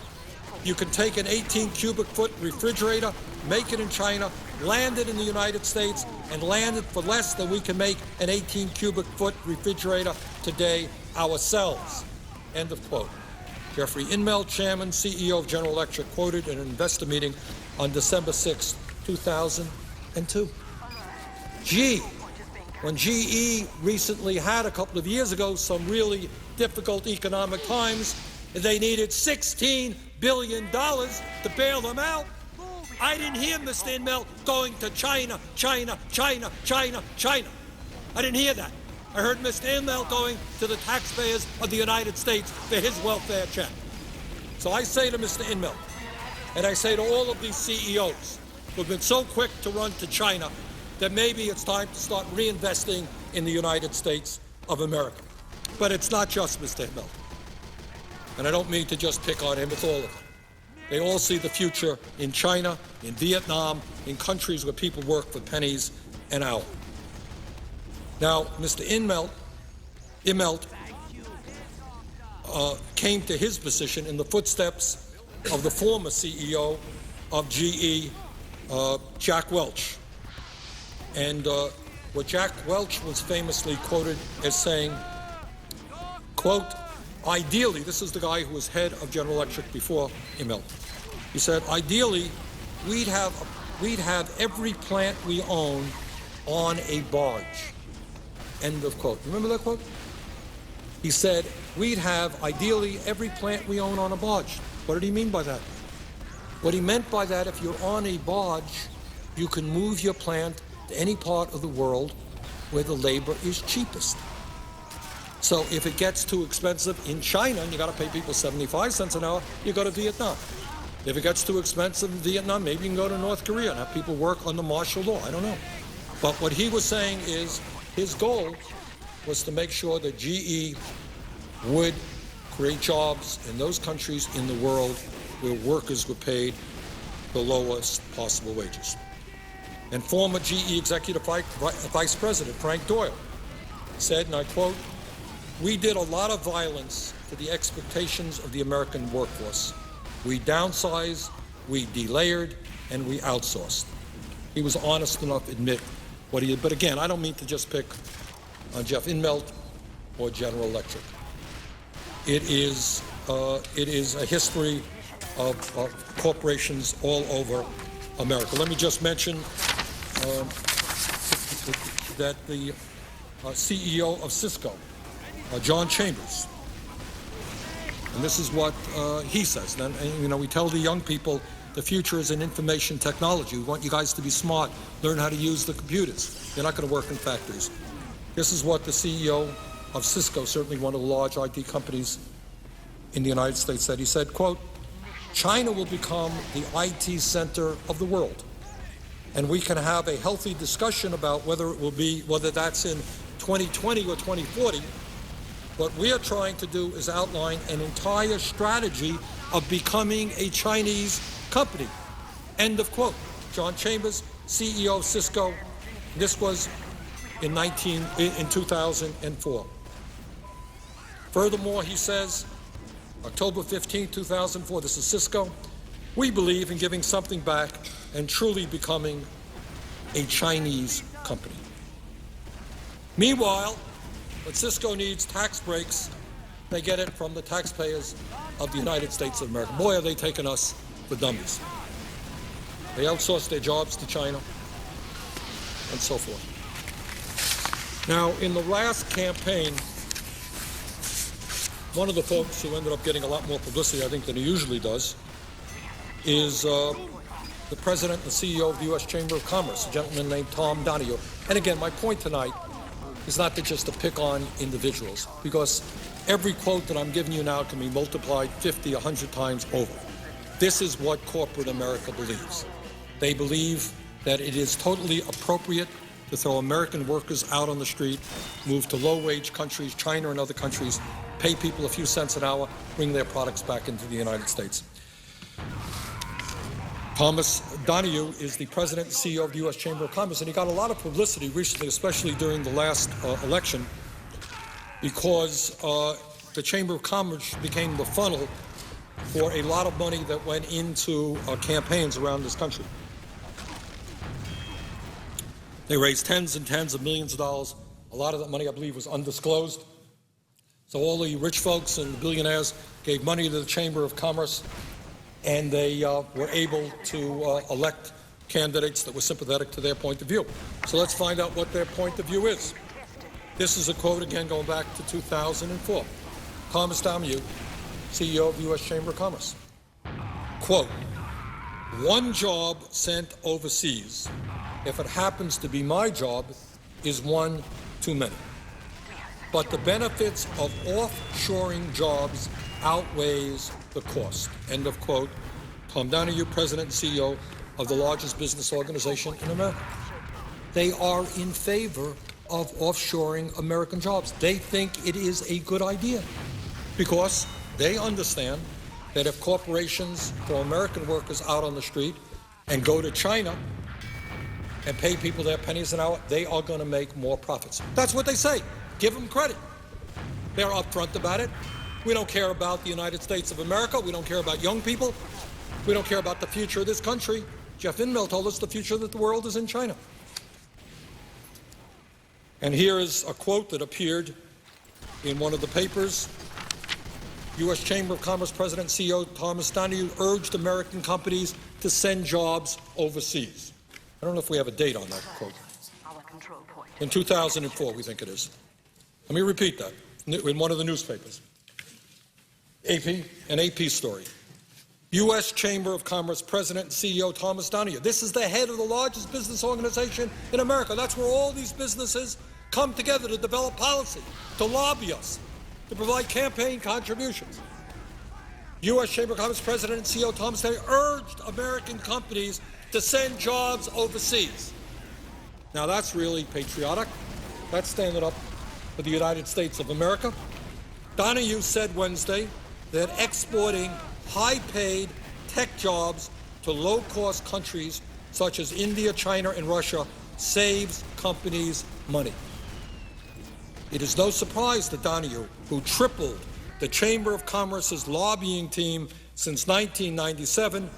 Speaker 1: You can take an 18 cubic foot refrigerator, make it in China, land it in the United States, and land it for less than we can make an 18 cubic foot refrigerator today ourselves. End of quote. Jeffrey Immelt, Chairman, CEO of General Electric, quoted in an investor meeting on December 6, 2002. When GE recently had, a couple of years ago, some really difficult economic times, they needed $16 billion to bail them out. I didn't hear Mr. Immelt going to China, China, China, China, China. I didn't hear that. I heard Mr. Immelt going to the taxpayers of the United States for his welfare check. So I say to Mr. Immelt, and I say to all of these CEOs who have been so quick to run to China, that maybe it's time to start reinvesting in the United States of America. But it's not just Mr. Immelt. And I don't mean to just pick on him, it's all of them. They all see the future in China, in Vietnam, in countries where people work for pennies an hour. Now, Mr. Immelt came to his position in the footsteps of the former CEO of GE, Jack Welch. And what Jack Welch was famously quoted as saying, quote, ideally, this is the guy who was head of General Electric before Immelt. He said, ideally, we'd have every plant we own on a barge. End of quote. Remember that quote? He said, we'd have, ideally, every plant we own on a barge. What did he mean by that? What he meant by that, if you're on a barge, you can move your plant to any part of the world where the labor is cheapest. So if it gets too expensive in China and you got to pay people 75 cents an hour, you go to Vietnam. If it gets too expensive in Vietnam, maybe you can go to North Korea and have people work under martial law. I don't know. But what he was saying is his goal was to make sure that GE would create jobs in those countries in the world where workers were paid the lowest possible wages. And former GE Executive Vice President Frank Doyle said, and I quote, we did a lot of violence to the expectations of the American workforce. We downsized, we delayered, and we outsourced. He was honest enough to admit what he did. But again, I don't mean to just pick on Jeff Immelt or General Electric. It is a history of corporations all over America. Let me just mention that the CEO of Cisco, John Chambers, and this is what he says. And, we tell the young people the future is in information technology. We want you guys to be smart, learn how to use the computers. You're not going to work in factories. This is what the CEO of Cisco, certainly one of the large IT companies in the United States, said. He said, quote, China will become the IT center of the world. And we can have a healthy discussion about whether that's in 2020 or 2040. What we are trying to do is outline an entire strategy of becoming a Chinese company. End of quote. John Chambers, CEO of Cisco. This was in 2004. Furthermore, he says, October 15, 2004, this is Cisco, we believe in giving something back and truly becoming a Chinese company. Meanwhile, when Cisco needs tax breaks, they get it from the taxpayers of the United States of America. Boy, are they taking us for dummies. They outsource their jobs to China and so forth. Now, in the last campaign, one of the folks who ended up getting a lot more publicity, I think, than he usually does, is the president and CEO of the U.S. Chamber of Commerce, a gentleman named Tom Donahue. And again, my point tonight is not just to pick on individuals, because every quote that I'm giving you now can be multiplied 50, 100 times over. This is what corporate America believes. They believe that it is totally appropriate to throw American workers out on the street, move to low-wage countries, China and other countries, pay people a few cents an hour, bring their products back into the United States. Thomas Donahue is the president and CEO of the U.S. Chamber of Commerce, and he got a lot of publicity recently, especially during the last election, because the Chamber of Commerce became the funnel for a lot of money that went into campaigns around this country. They raised tens and tens of millions of dollars. A lot of that money, I believe, was undisclosed. So all the rich folks and the billionaires gave money to the Chamber of Commerce, and they were able to elect candidates that were sympathetic to their point of view. So let's find out what their point of view is. This is a quote, again, going back to 2004. Thomas Donahue, CEO of the U.S. Chamber of Commerce. Quote, one job sent overseas, if it happens to be my job, is one too many. But the benefits of offshoring jobs outweighs the cost. End of quote. Tom Donahue, President and CEO of the largest business organization in America. They are in favor of offshoring American jobs. They think it is a good idea because they understand that if corporations throw American workers out on the street and go to China and pay people their pennies an hour, they are going to make more profits. That's what they say. Give them credit. They're upfront about it. We don't care about the United States of America. We don't care about young people. We don't care about the future of this country. Jeff Inmel told us the future of the world is in China. And here is a quote that appeared in one of the papers. U.S. Chamber of Commerce President and CEO Thomas Donahue urged American companies to send jobs overseas. I don't know if we have a date on that quote. In 2004, we think it is. Let me repeat that. In one of the newspapers. An AP story. U.S. Chamber of Commerce President and CEO Thomas Donahue. This is the head of the largest business organization in America. That's where all these businesses come together to develop policy, to lobby us, to provide campaign contributions. U.S. Chamber of Commerce President and CEO Thomas Donahue urged American companies to send jobs overseas. Now that's really patriotic. That's standing up for the United States of America. Donahue said Wednesday that exporting high-paid tech jobs to low-cost countries such as India, China, and Russia saves companies money. It is no surprise that Donahue, who tripled the Chamber of Commerce's lobbying team since 1997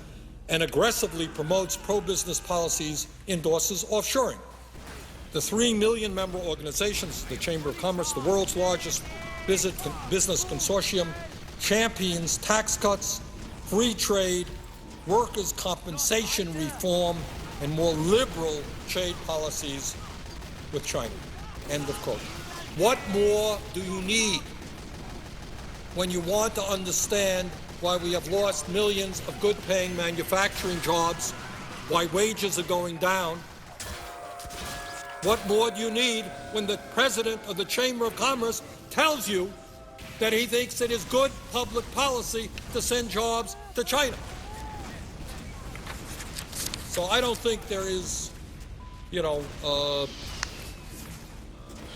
Speaker 1: and aggressively promotes pro-business policies, endorses offshoring. The 3 million member organizations, the Chamber of Commerce, the world's largest business consortium, champions tax cuts, free trade, workers' compensation reform, and more liberal trade policies with China. End of quote. What more do you need when you want to understand why we have lost millions of good-paying manufacturing jobs, why wages are going down? What more do you need when the president of the Chamber of Commerce tells you that he thinks it is good public policy to send jobs to China? So I don't think there is,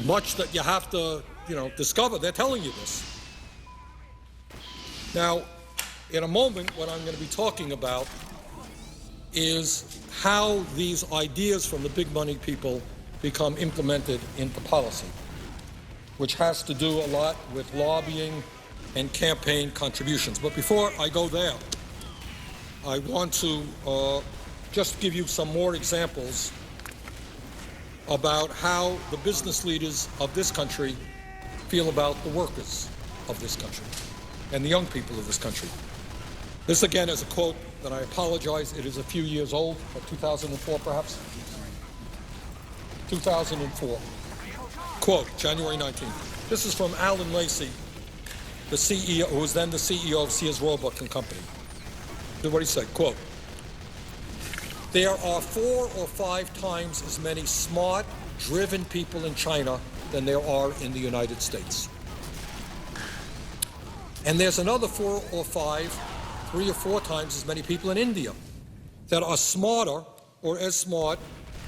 Speaker 1: much that you have to, discover. They're telling you this. Now, in a moment, what I'm going to be talking about is how these ideas from the big money people become implemented into policy, which has to do a lot with lobbying and campaign contributions. But before I go there, I want to just give you some more examples about how the business leaders of this country feel about the workers of this country and the young people of this country. This again is a quote that I apologize, it is a few years old, 2004 perhaps? 2004. Quote, January 19th. This is from Alan Lacey, the CEO, who was then the CEO of Sears Roebuck and Company. This is what he said, quote, "There are 4 or 5 times as many smart, driven people in China than there are in the United States. And there's another 4 or 5, 3 or 4 times as many people in India that are smarter or as smart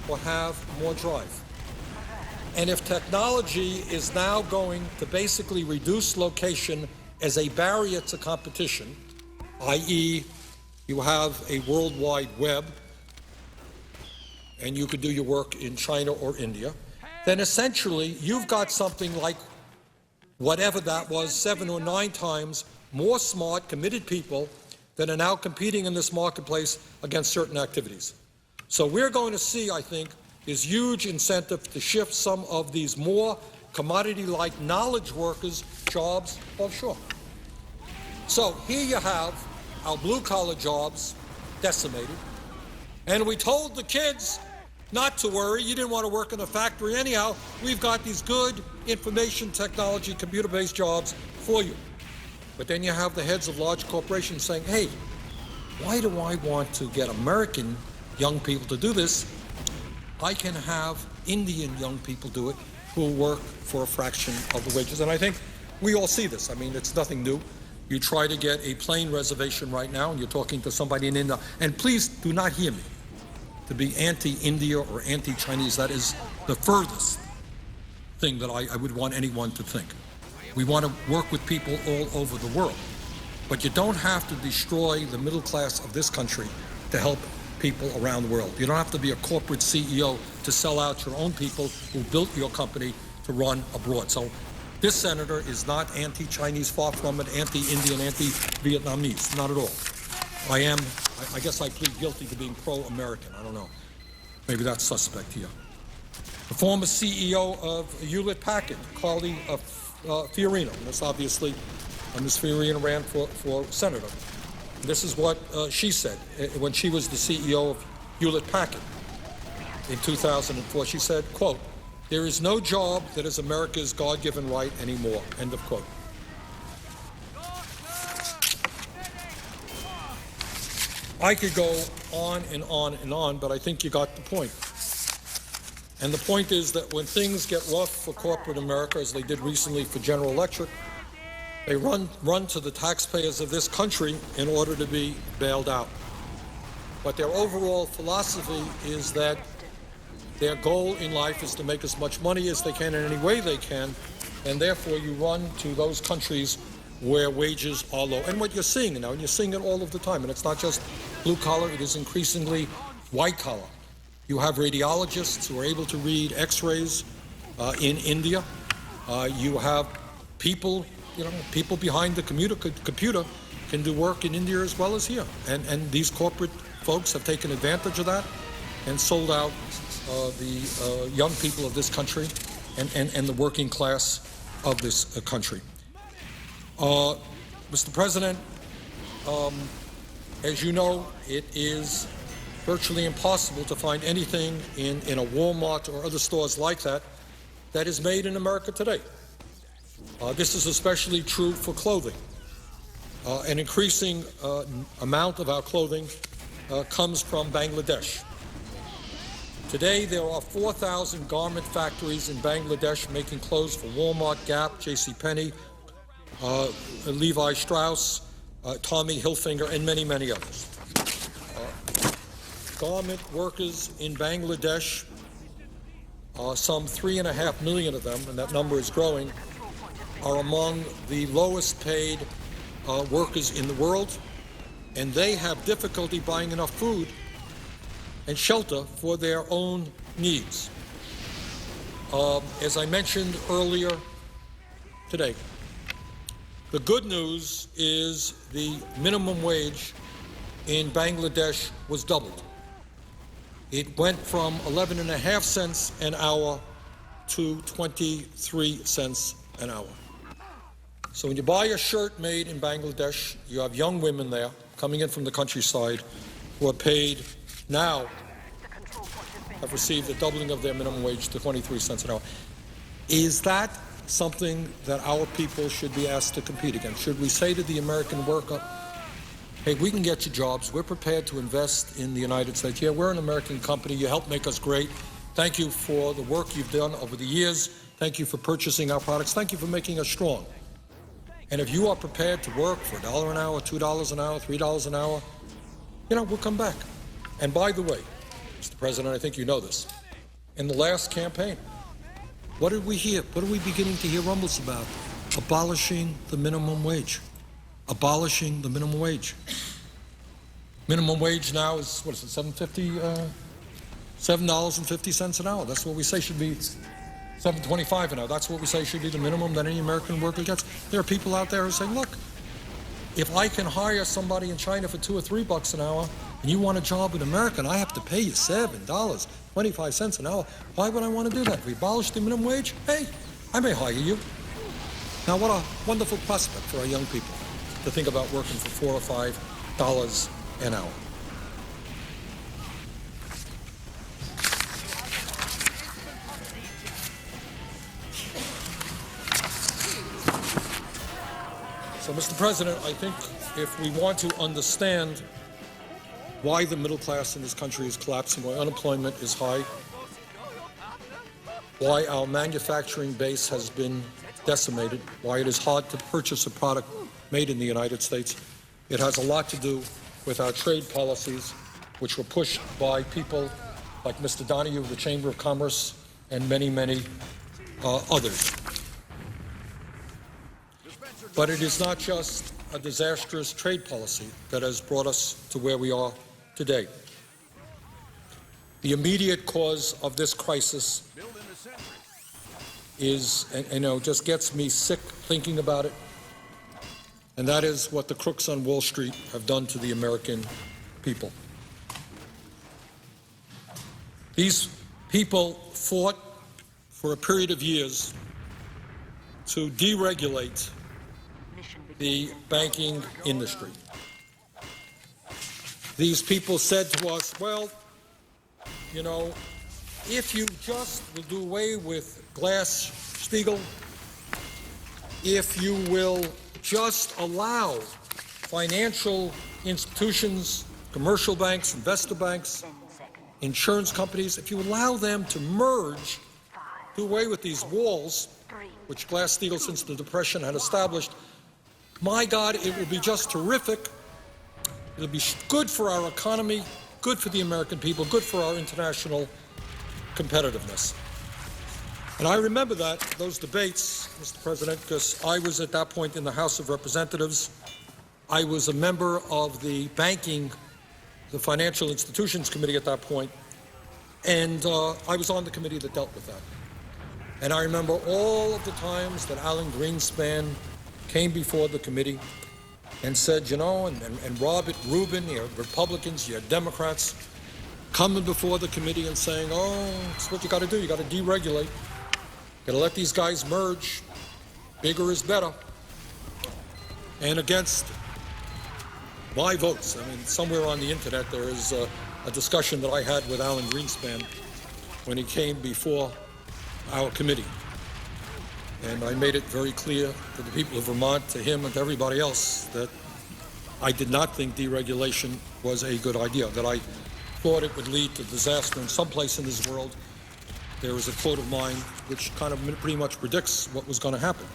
Speaker 1: or have more drive. And if technology is now going to basically reduce location as a barrier to competition, i.e., you have a worldwide web and you could do your work in China or India, then essentially you've got something like whatever that was, 7 or 9 times more smart, committed people that are now competing in this marketplace against certain activities. So we're going to see, I think, is huge incentive to shift some of these more commodity-like knowledge workers' jobs offshore. So here you have our blue-collar jobs decimated, and we told the kids not to worry, you didn't want to work in a factory anyhow, we've got these good information technology, computer-based jobs for you. But then you have the heads of large corporations saying, hey, why do I want to get American young people to do this? I can have Indian young people do it who will work for a fraction of the wages. And I think we all see this. I mean, it's nothing new. You try to get a plane reservation right now and you're talking to somebody in India, and please do not hear me to be anti-India or anti-Chinese. That is the furthest thing that I would want anyone to think. We want to work with people all over the world. But you don't have to destroy the middle class of this country to help people around the world. You don't have to be a corporate CEO to sell out your own people who built your company to run abroad. So this senator is not anti-Chinese, far from it, anti-Indian, anti-Vietnamese, not at all. I guess I plead guilty to being pro-American. I don't know. Maybe that's suspect here. The former CEO of Hewlett Packard, Carly Fiorina. That's obviously, Ms. Fiorina ran for senator. This is what she said when she was the CEO of Hewlett Packard in 2004. She said, quote, "There is no job that is America's God-given right anymore," end of quote. I could go on and on and on, but I think you got the point. And the point is that when things get rough for corporate America, as they did recently for General Electric, they run to the taxpayers of this country in order to be bailed out. But their overall philosophy is that their goal in life is to make as much money as they can in any way they can, and therefore you run to those countries where wages are low. And what you're seeing now, and you're seeing it all of the time, and it's not just blue-collar, it is increasingly white-collar. You have radiologists who are able to read x-rays in India. You have people, people behind the computer can do work in India as well as here. And these corporate folks have taken advantage of that and sold out the young people of this country and the working class of this country. Mr. President, as you know, it is virtually impossible to find anything in a Walmart or other stores like that that is made in America today. This is especially true for clothing. An increasing amount of our clothing comes from Bangladesh. Today, there are 4,000 garment factories in Bangladesh making clothes for Walmart, Gap, JCPenney, Levi Strauss, Tommy Hilfiger, and many, many others. Garment workers in Bangladesh, some 3.5 million of them, and that number is growing, are among the lowest paid workers in the world, and they have difficulty buying enough food and shelter for their own needs. As I mentioned earlier today, the good news is the minimum wage in Bangladesh was doubled. It went from 11.5 cents an hour to 23 cents an hour. So when you buy a shirt made in Bangladesh, you have young women there coming in from the countryside who are paid now, have received a doubling of their minimum wage to 23 cents an hour. Is that something that our people should be asked to compete against? Should we say to the American worker, hey, we can get you jobs. We're prepared to invest in the United States. Yeah, we're an American company. You helped make us great. Thank you for the work you've done over the years. Thank you for purchasing our products. Thank you for making us strong. And if you are prepared to work for $1 an hour, $2 an hour, $3 an hour, we'll come back. And by the way, Mr. President, I think you know this. In the last campaign, what did we hear? What are we beginning to hear rumbles about? Abolishing the minimum wage. Abolishing the minimum wage. Minimum wage now is, what is it, $7.50 an hour. That's what we say should be $7.25 an hour. That's what we say should be the minimum that any American worker gets. There are people out there who say, look, if I can hire somebody in China for $2 or $3 an hour, and you want a job in America, and I have to pay you $7.25 an hour, why would I want to do that? If we abolish the minimum wage, hey, I may hire you. Now, what a wonderful prospect for our young people to think about working for $4 or $5 an hour. So, Mr. President, I think if we want to understand why the middle class in this country is collapsing, why unemployment is high, why our manufacturing base has been decimated, why it is hard to purchase a product made in the United States, it has a lot to do with our trade policies, which were pushed by people like Mr. Donahue of the Chamber of Commerce and many, many others. But it is not just a disastrous trade policy that has brought us to where we are today. The immediate cause of this crisis is, and just gets me sick thinking about it, and that is what the crooks on Wall Street have done to the American people. These people fought for a period of years to deregulate the banking industry. These people said to us, well, if you just will do away with Glass-Steagall, if you will just allow financial institutions, commercial banks, investor banks, insurance companies, if you allow them to merge, do away with these walls, which Glass-Steagall since the Depression had established, my God, it will be just terrific. It'll be good for our economy, good for the American people, good for our international competitiveness. And I remember those debates, Mr. President, because I was at that point in the House of Representatives. I was a member of the Financial Institutions Committee at that point, and I was on the committee that dealt with that. And I remember all of the times that Alan Greenspan came before the committee and said, and Robert Rubin, you have Republicans, you have Democrats, coming before the committee and saying, it's what you got to do. You got to deregulate. You got to let these guys merge. Bigger is better. And against my votes, somewhere on the internet there is a discussion that I had with Alan Greenspan when he came before our committee. And I made it very clear to the people of Vermont, to him and to everybody else, that I did not think deregulation was a good idea, that I thought it would lead to disaster in some place in this world. There is a quote of mine which kind of pretty much predicts what was going to happen.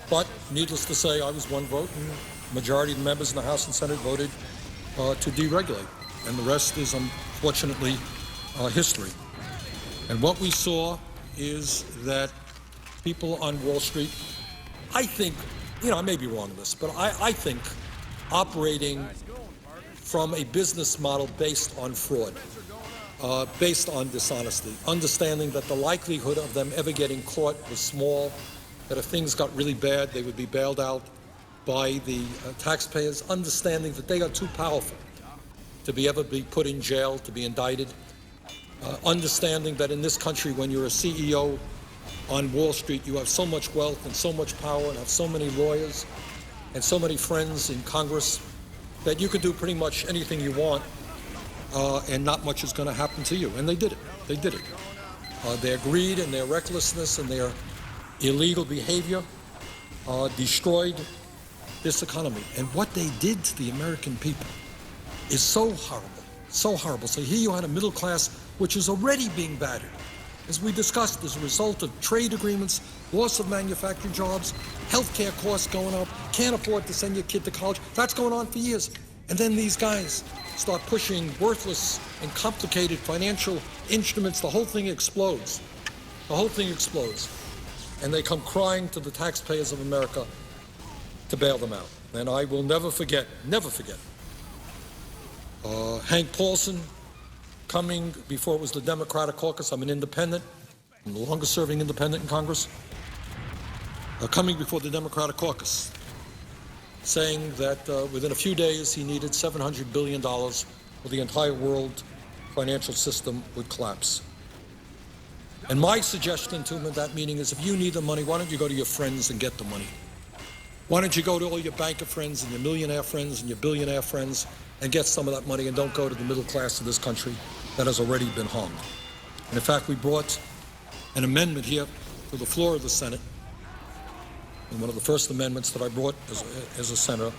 Speaker 1: But needless to say, I was one vote, and the majority of the members in the House and Senate voted to deregulate. And the rest is, unfortunately, history. And what we saw is that people on Wall Street, I think, I may be wrong in this, but I think operating from a business model based on fraud, based on dishonesty, understanding that the likelihood of them ever getting caught was small, that if things got really bad, they would be bailed out by the taxpayers, understanding that they are too powerful to ever be put in jail, to be indicted, understanding that in this country, when you're a CEO on Wall Street, you have so much wealth and so much power and have so many lawyers and so many friends in Congress that you could do pretty much anything you want and not much is going to happen to you. And they did it. They did it. Their greed and their recklessness and their illegal behavior destroyed this economy. And what they did to the American people is so horrible, so horrible. So here you had a middle class which is already being battered, as we discussed, as a result of trade agreements, loss of manufacturing jobs, healthcare costs going up, can't afford to send your kid to college. That's going on for years. And then these guys start pushing worthless and complicated financial instruments. The whole thing explodes. The whole thing explodes. And they come crying to the taxpayers of America to bail them out. And I will never forget, Hank Paulson coming before it was the Democratic caucus. I'm an independent. I'm the longest serving independent in Congress. Coming before the Democratic caucus, saying that within a few days he needed $700 billion or the entire world financial system would collapse. And my suggestion to him at that meeting is, if you need the money, why don't you go to your friends and get the money? Why don't you go to all your banker friends and your millionaire friends and your billionaire friends and get some of that money, and don't go to the middle class of this country that has already been harmed. And in fact, we brought an amendment here to the floor of the Senate, and one of the first amendments that I brought as a senator,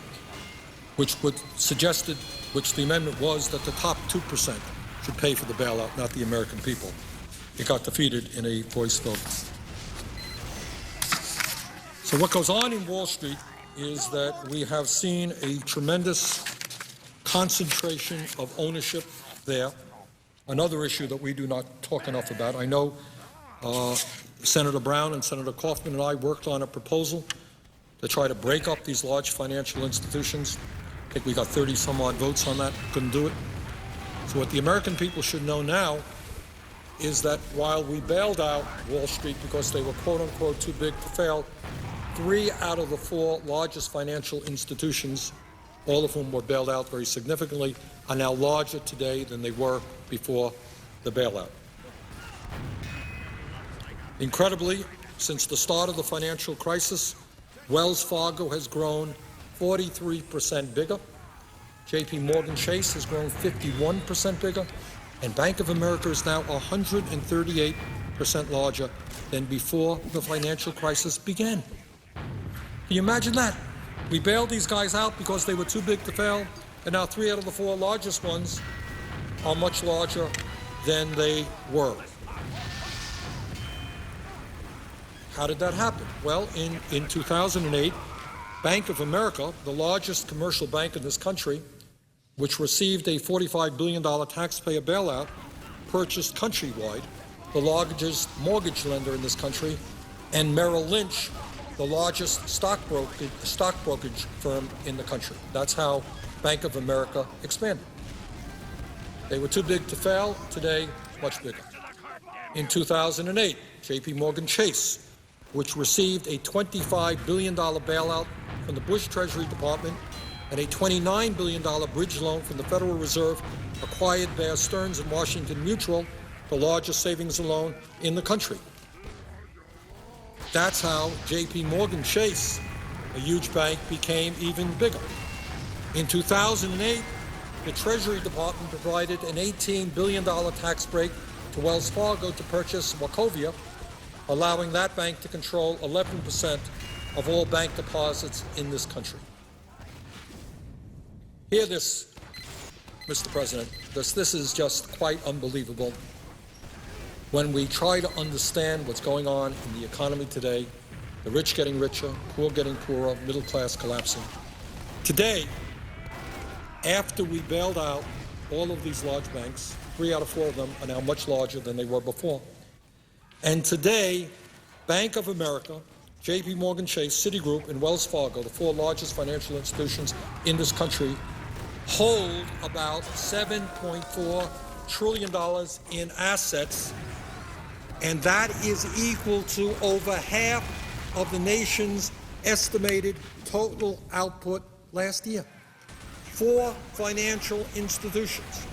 Speaker 1: which the amendment was that the top 2% should pay for the bailout, not the American people. It got defeated in a voice vote. So what goes on in Wall Street is that we have seen a tremendous concentration of ownership there. Another issue that we do not talk enough about. I know Senator Brown and Senator Kaufman and I worked on a proposal to try to break up these large financial institutions. I think we got 30-some-odd votes on that. Couldn't do it. So what the American people should know now is that while we bailed out Wall Street because they were quote-unquote too big to fail, 3 out of the 4 largest financial institutions, all of whom were bailed out very significantly, are now larger today than they were before the bailout. Incredibly, since the start of the financial crisis, Wells Fargo has grown 43% bigger, JP Morgan Chase has grown 51% bigger, and Bank of America is now 138% larger than before the financial crisis began. Can you imagine that? We bailed these guys out because they were too big to fail, and now 3 out of the 4 largest ones are much larger than they were. How did that happen? Well, in 2008, Bank of America, the largest commercial bank in this country, which received a $45 billion taxpayer bailout, purchased Countrywide, the largest mortgage lender in this country, and Merrill Lynch, the largest stock brokerage firm in the country. That's how Bank of America expanded. They were too big to fail. Today, much bigger. In 2008, JP Morgan Chase, which received a $25 billion bailout from the Bush Treasury Department and a $29 billion bridge loan from the Federal Reserve, acquired Bear Stearns and Washington Mutual, the largest savings and loan in the country. That's how JP Morgan Chase, a huge bank, became even bigger. In 2008, the Treasury Department provided an $18 billion tax break to Wells Fargo to purchase Wachovia, allowing that bank to control 11% of all bank deposits in this country. Hear this, Mr. President. This is just quite unbelievable. When we try to understand what's going on in the economy today, the rich getting richer, poor getting poorer, middle class collapsing. Today, after we bailed out all of these large banks, 3 out of 4 of them are now much larger than they were before. And today, Bank of America, JP Morgan Chase, Citigroup, and Wells Fargo, the 4 largest financial institutions in this country, hold about $7.4 trillion in assets, and that is equal to over half of the nation's estimated total output last year. 4 financial institutions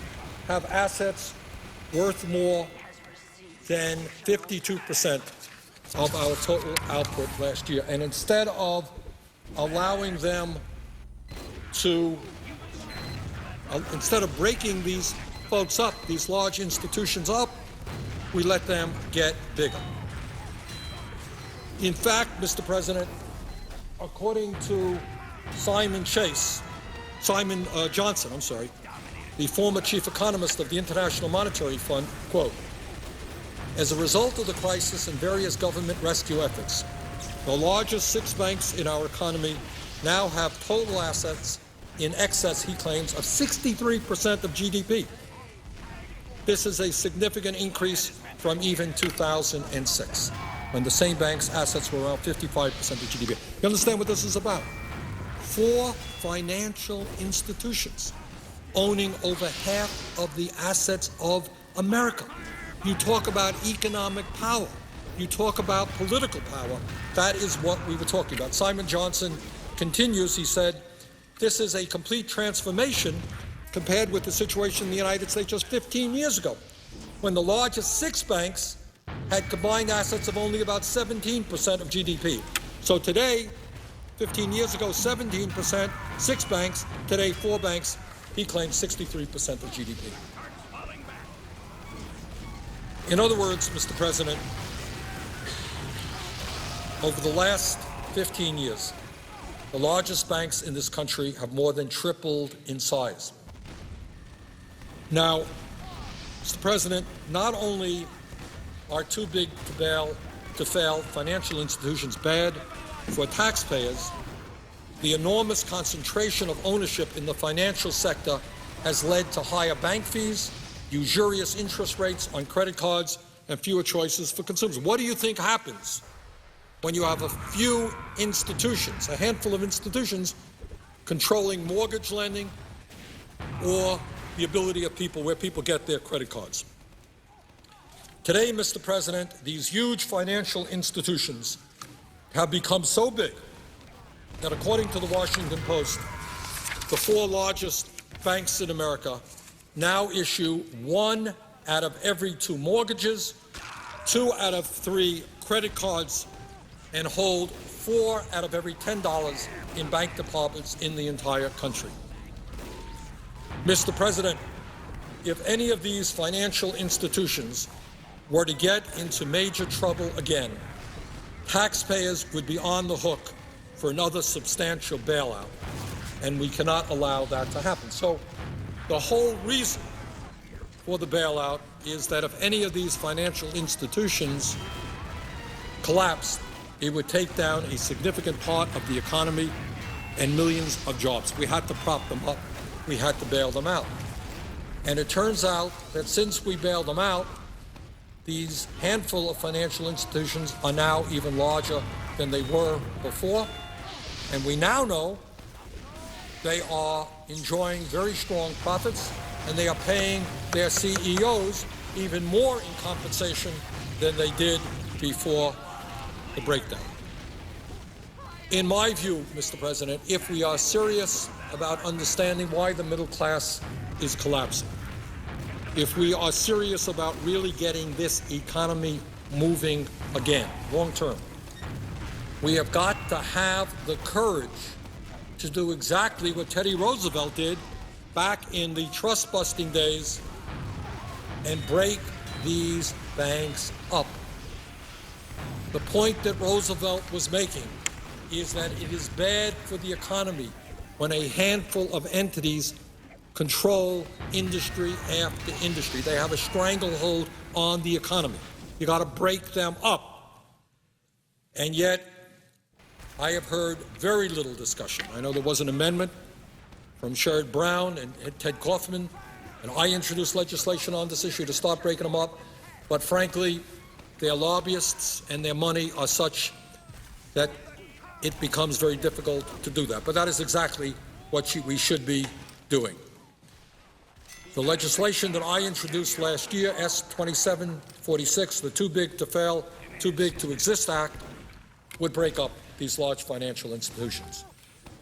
Speaker 1: have assets worth more than 52% of our total output last year. And instead of allowing them to, instead of breaking these folks up, these large institutions up, we let them get bigger. In fact, Mr. President, according to Simon Johnson, the former chief economist of the International Monetary Fund, quote, as a result of the crisis and various government rescue efforts, the largest 6 banks in our economy now have total assets in excess, he claims, of 63% of GDP. This is a significant increase from even 2006, when the same bank's assets were around 55% of GDP. You understand what this is about? 4 financial institutions owning over half of the assets of America. You talk about economic power. You talk about political power. That is what we were talking about. Simon Johnson continues, he said, this is a complete transformation compared with the situation in the United States just 15 years ago, when the largest 6 banks had combined assets of only about 17% of GDP. So today, 15 years ago, 17%, 6 banks, today 4 banks, he claims 63% of GDP. In other words, Mr. President, over the last 15 years, the largest banks in this country have more than tripled in size. Now, Mr. President, not only are too big to fail financial institutions bad for taxpayers, the enormous concentration of ownership in the financial sector has led to higher bank fees, usurious interest rates on credit cards, and fewer choices for consumers. What do you think happens when you have a few institutions, a handful of institutions, controlling mortgage lending or the ability of people, where people get their credit cards? Today, Mr. President, these huge financial institutions have become so big that, according to the Washington Post, the 4 largest banks in America now issue 1 out of every 2 mortgages, 2 out of 3 credit cards, and hold 4 out of every $10 in bank deposits in the entire country. Mr. President, if any of these financial institutions were to get into major trouble again, taxpayers would be on the hook for another substantial bailout, and we cannot allow that to happen. So the whole reason for the bailout is that if any of these financial institutions collapsed, it would take down a significant part of the economy and millions of jobs. We had to prop them up. We had to bail them out. And it turns out that since we bailed them out, these handful of financial institutions are now even larger than they were before. And we now know they are enjoying very strong profits, and they are paying their CEOs even more in compensation than they did before the breakdown. In my view, Mr. President, if we are serious about understanding why the middle class is collapsing, if we are serious about really getting this economy moving again, long term, we have got to have the courage to do exactly what Teddy Roosevelt did back in the trust-busting days and break these banks up. The point that Roosevelt was making is that it is bad for the economy when a handful of entities control industry after industry. They have a stranglehold on the economy. You got to break them up. And yet, I have heard very little discussion. I know there was an amendment from Sherrod Brown and Ted Kaufman, and I introduced legislation on this issue to start breaking them up. But frankly, their lobbyists and their money are such that it becomes very difficult to do that. But that is exactly what we should be doing. The legislation that I introduced last year, S-2746, the Too Big to Fail, Too Big to Exist Act, would break up these large financial institutions.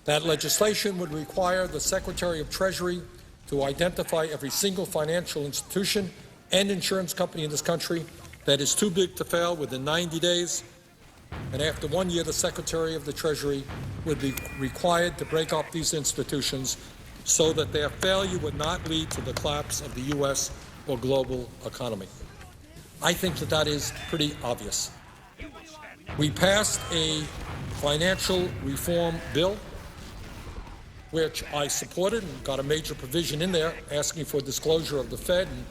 Speaker 1: That legislation would require the Secretary of Treasury to identify every single financial institution and insurance company in this country that is too big to fail within 90 days, and after 1 year, the Secretary of the Treasury would be required to break up these institutions so that their failure would not lead to the collapse of the U.S. or global economy. I think that that is pretty obvious. We passed a financial reform bill, which I supported and got a major provision in there asking for disclosure of the Fed and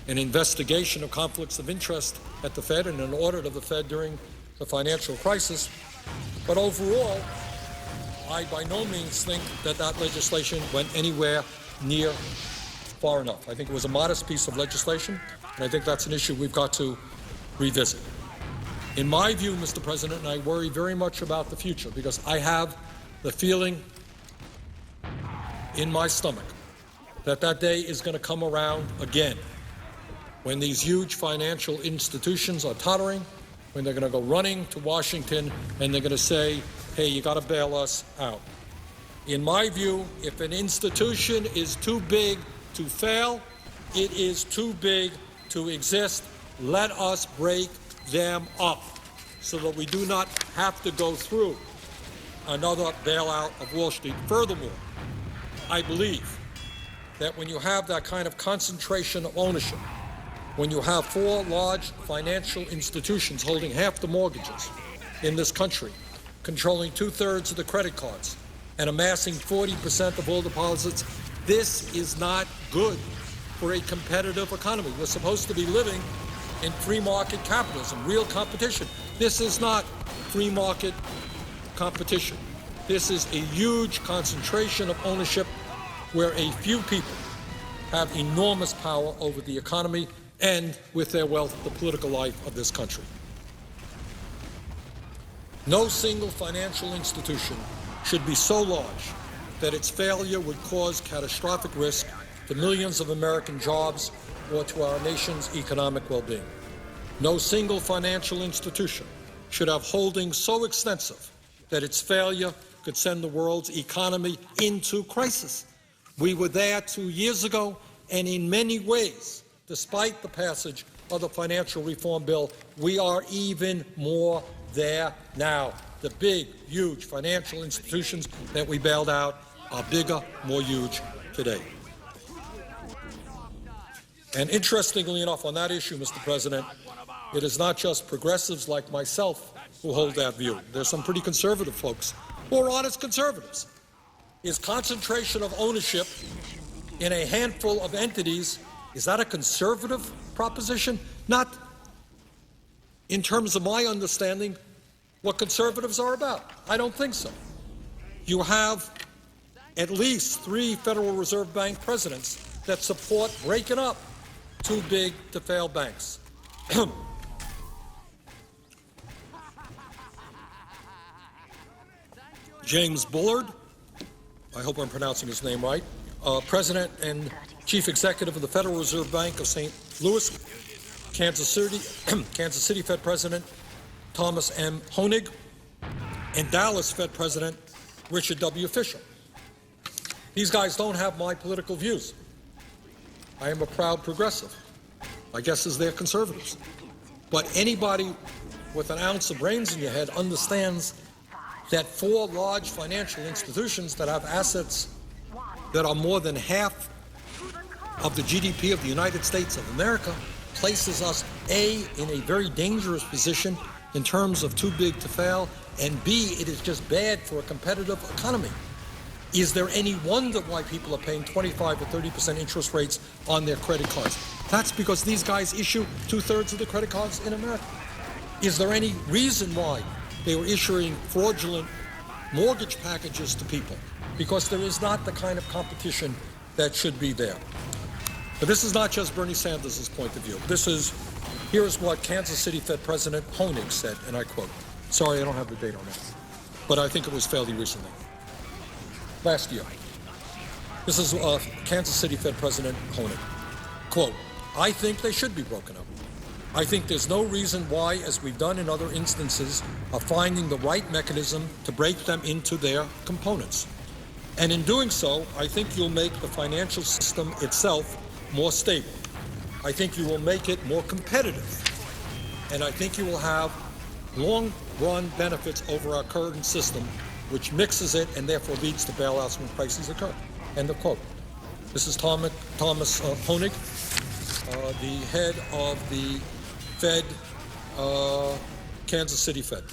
Speaker 1: an investigation of conflicts of interest at the Fed and an audit of the Fed during the financial crisis. But overall, I by no means think that that legislation went anywhere near far enough. I think it was a modest piece of legislation, and I think that's an issue we've got to revisit. In my view, Mr. President, and I worry very much about the future because I have the feeling in my stomach that that day is going to come around again when these huge financial institutions are tottering, when they're going to go running to Washington and they're going to say, hey, you got to bail us out. In my view, if an institution is too big to fail, it is too big to exist. Let us break them up so that we do not have to go through another bailout of Wall Street. Furthermore, I believe that when you have that kind of concentration of ownership, when you have 4 large financial institutions holding half the mortgages in this country, controlling 2/3 of the credit cards, and amassing 40% of all deposits, this is not good for a competitive economy. We're supposed to be living in free market capitalism, real competition. This is not free market competition. This is a huge concentration of ownership where a few people have enormous power over the economy and, with their wealth, the political life of this country. No single financial institution should be so large that its failure would cause catastrophic risk to millions of American jobs or to our nation's economic well-being. No single financial institution should have holdings so extensive that its failure could send the world's economy into crisis. We were there 2 years ago, and in many ways, despite the passage of the financial reform bill, we are even more there now. The big, huge financial institutions that we bailed out are bigger, more huge today. And interestingly enough, on that issue, Mr. President, it is not just progressives like myself who hold that view. There's some pretty conservative folks who are honest conservatives. Is concentration of ownership in a handful of entities, is that a conservative proposition? Not in terms of my understanding what conservatives are about. I don't think so. You have at least 3 Federal Reserve Bank presidents that support breaking up too big to fail banks. James Bullard, I hope I'm pronouncing his name right, President and Chief Executive of the Federal Reserve Bank of St. Louis, Kansas City Fed President Thomas M. Honig, and Dallas Fed President Richard W. Fisher. These guys don't have my political views. I am a proud progressive. My guess is they're conservatives. But anybody with an ounce of brains in your head understands that 4 large financial institutions that have assets that are more than half of the GDP of the United States of America places us, A, in a very dangerous position in terms of too big to fail, and B, it is just bad for a competitive economy. Is there any wonder why people are paying 25 or 30% interest rates on their credit cards? That's because these guys issue 2/3 of the credit cards in America. Is there any reason why they were issuing fraudulent mortgage packages to people? Because there is not the kind of competition that should be there. But this is not just Bernie Sanders' point of view. Here's what Kansas City Fed President Honig said, and I quote. Sorry, I don't have the date on that, but I think it was fairly recently. Last year. This is Kansas City Fed President Honig. Quote, I think they should be broken up. I think there's no reason why, as we've done in other instances, of finding the right mechanism to break them into their components. And in doing so, I think you'll make the financial system itself more stable. I think you will make it more competitive. And I think you will have long-run benefits over our current system, which mixes it and therefore leads to bailouts when crises occur. End of quote. This is Thomas Honig, the head of the Fed, Kansas City Fed.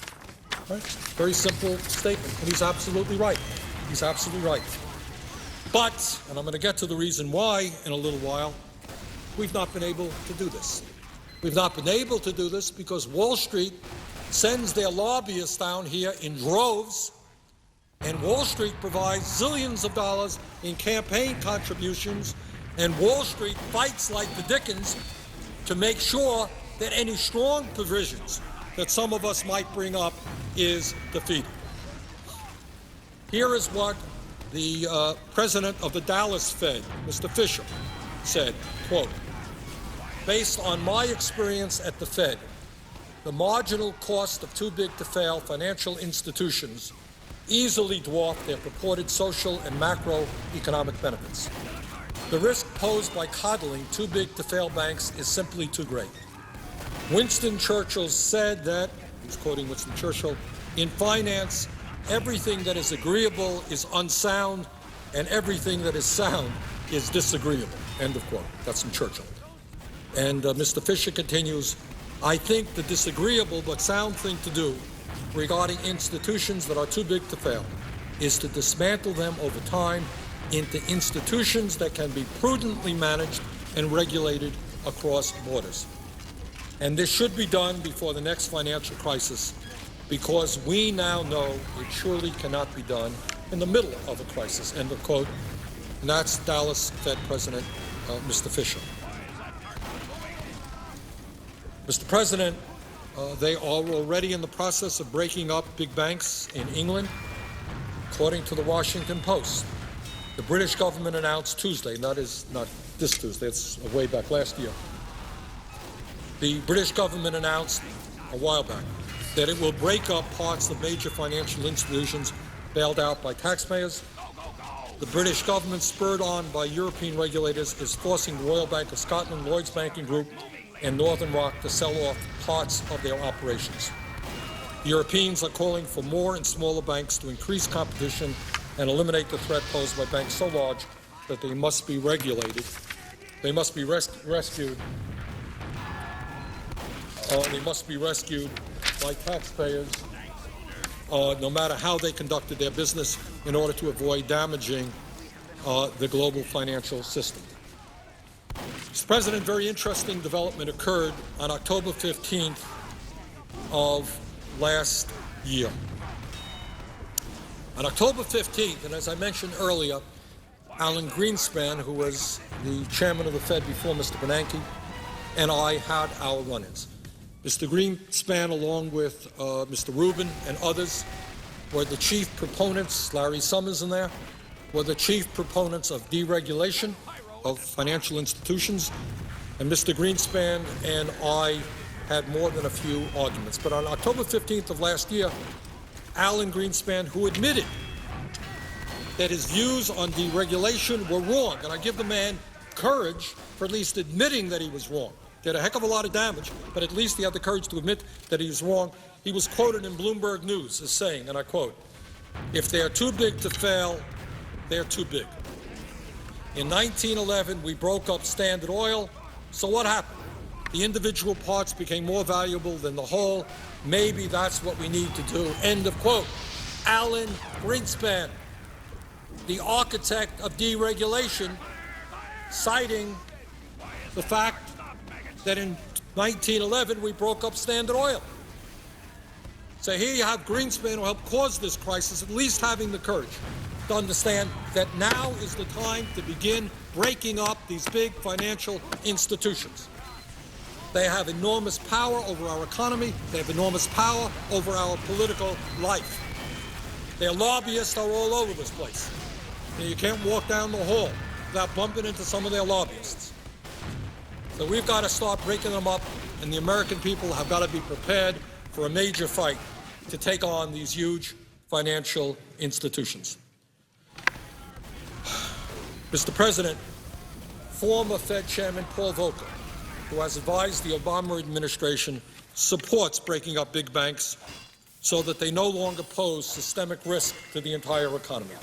Speaker 1: Right? Very simple statement, and he's absolutely right. He's absolutely right. But, and I'm going to get to the reason why in a little while, we've not been able to do this. We've not been able to do this because Wall Street sends their lobbyists down here in droves, and Wall Street provides zillions of dollars in campaign contributions, and Wall Street fights like the Dickens to make sure that any strong provisions that some of us might bring up is defeated. Here is what the president of the Dallas Fed, Mr. Fisher, said, quote, based on my experience at the Fed, the marginal cost of too big to fail financial institutions easily dwarf their purported social and macroeconomic benefits. The risk posed by coddling too big to fail banks is simply too great. Winston Churchill said that, he's quoting Winston Churchill, in finance, everything that is agreeable is unsound, and everything that is sound is disagreeable. End of quote. That's from Churchill. And Mr. Fisher continues, I think the disagreeable but sound thing to do regarding institutions that are too big to fail is to dismantle them over time into institutions that can be prudently managed and regulated across borders. And this should be done before the next financial crisis, because we now know it surely cannot be done in the middle of a crisis, end of quote. And that's Dallas Fed President Mr. Fisher. Mr. President, they are already in the process of breaking up big banks in England. According to the Washington Post, the British government announced Tuesday, not this Tuesday, it's way back last year. The British government announced a while back that it will break up parts of major financial institutions bailed out by taxpayers. The British government, spurred on by European regulators, is forcing the Royal Bank of Scotland, Lloyds Banking Group, and Northern Rock to sell off parts of their operations. The Europeans are calling for more and smaller banks to increase competition and eliminate the threat posed by banks so large that they must be regulated. They must be rescued. They must be rescued by taxpayers, no matter how they conducted their business, in order to avoid damaging the global financial system. Mr. President, very interesting development occurred on October 15th of last year. On October 15th, and as I mentioned earlier, Alan Greenspan, who was the chairman of the Fed before Mr. Bernanke, and I had our run-ins. Mr. Greenspan, along with Mr. Rubin and others, were the chief proponents, Larry Summers in there, were the chief proponents of deregulation of financial institutions, and Mr. Greenspan and I had more than a few arguments. But on October 15th of last year, Alan Greenspan, who admitted that his views on deregulation were wrong, and I give the man courage for at least admitting that he was wrong. Did a heck of a lot of damage, but at least he had the courage to admit that he was wrong. He was quoted in Bloomberg News as saying, and I quote, "If they're too big to fail, they're too big." In 1911, we broke up Standard Oil, so what happened? The individual parts became more valuable than the whole. Maybe that's what we need to do. End of quote. Alan Greenspan, the architect of deregulation, citing the fact that in 1911 we broke up Standard Oil. So here you have Greenspan, who helped cause this crisis, at least having the courage to understand that now is the time to begin breaking up these big financial institutions. They have enormous power over our economy. They have enormous power over our political life. Their lobbyists are all over this place. You can't walk down the hall without bumping into some of their lobbyists. So we've got to start breaking them up, and the American people have got to be prepared for a major fight to take on these huge financial institutions. Mr. President, former Fed Chairman Paul Volcker, who has advised the Obama administration, supports breaking up big banks so that they no longer pose systemic risk to the entire economy.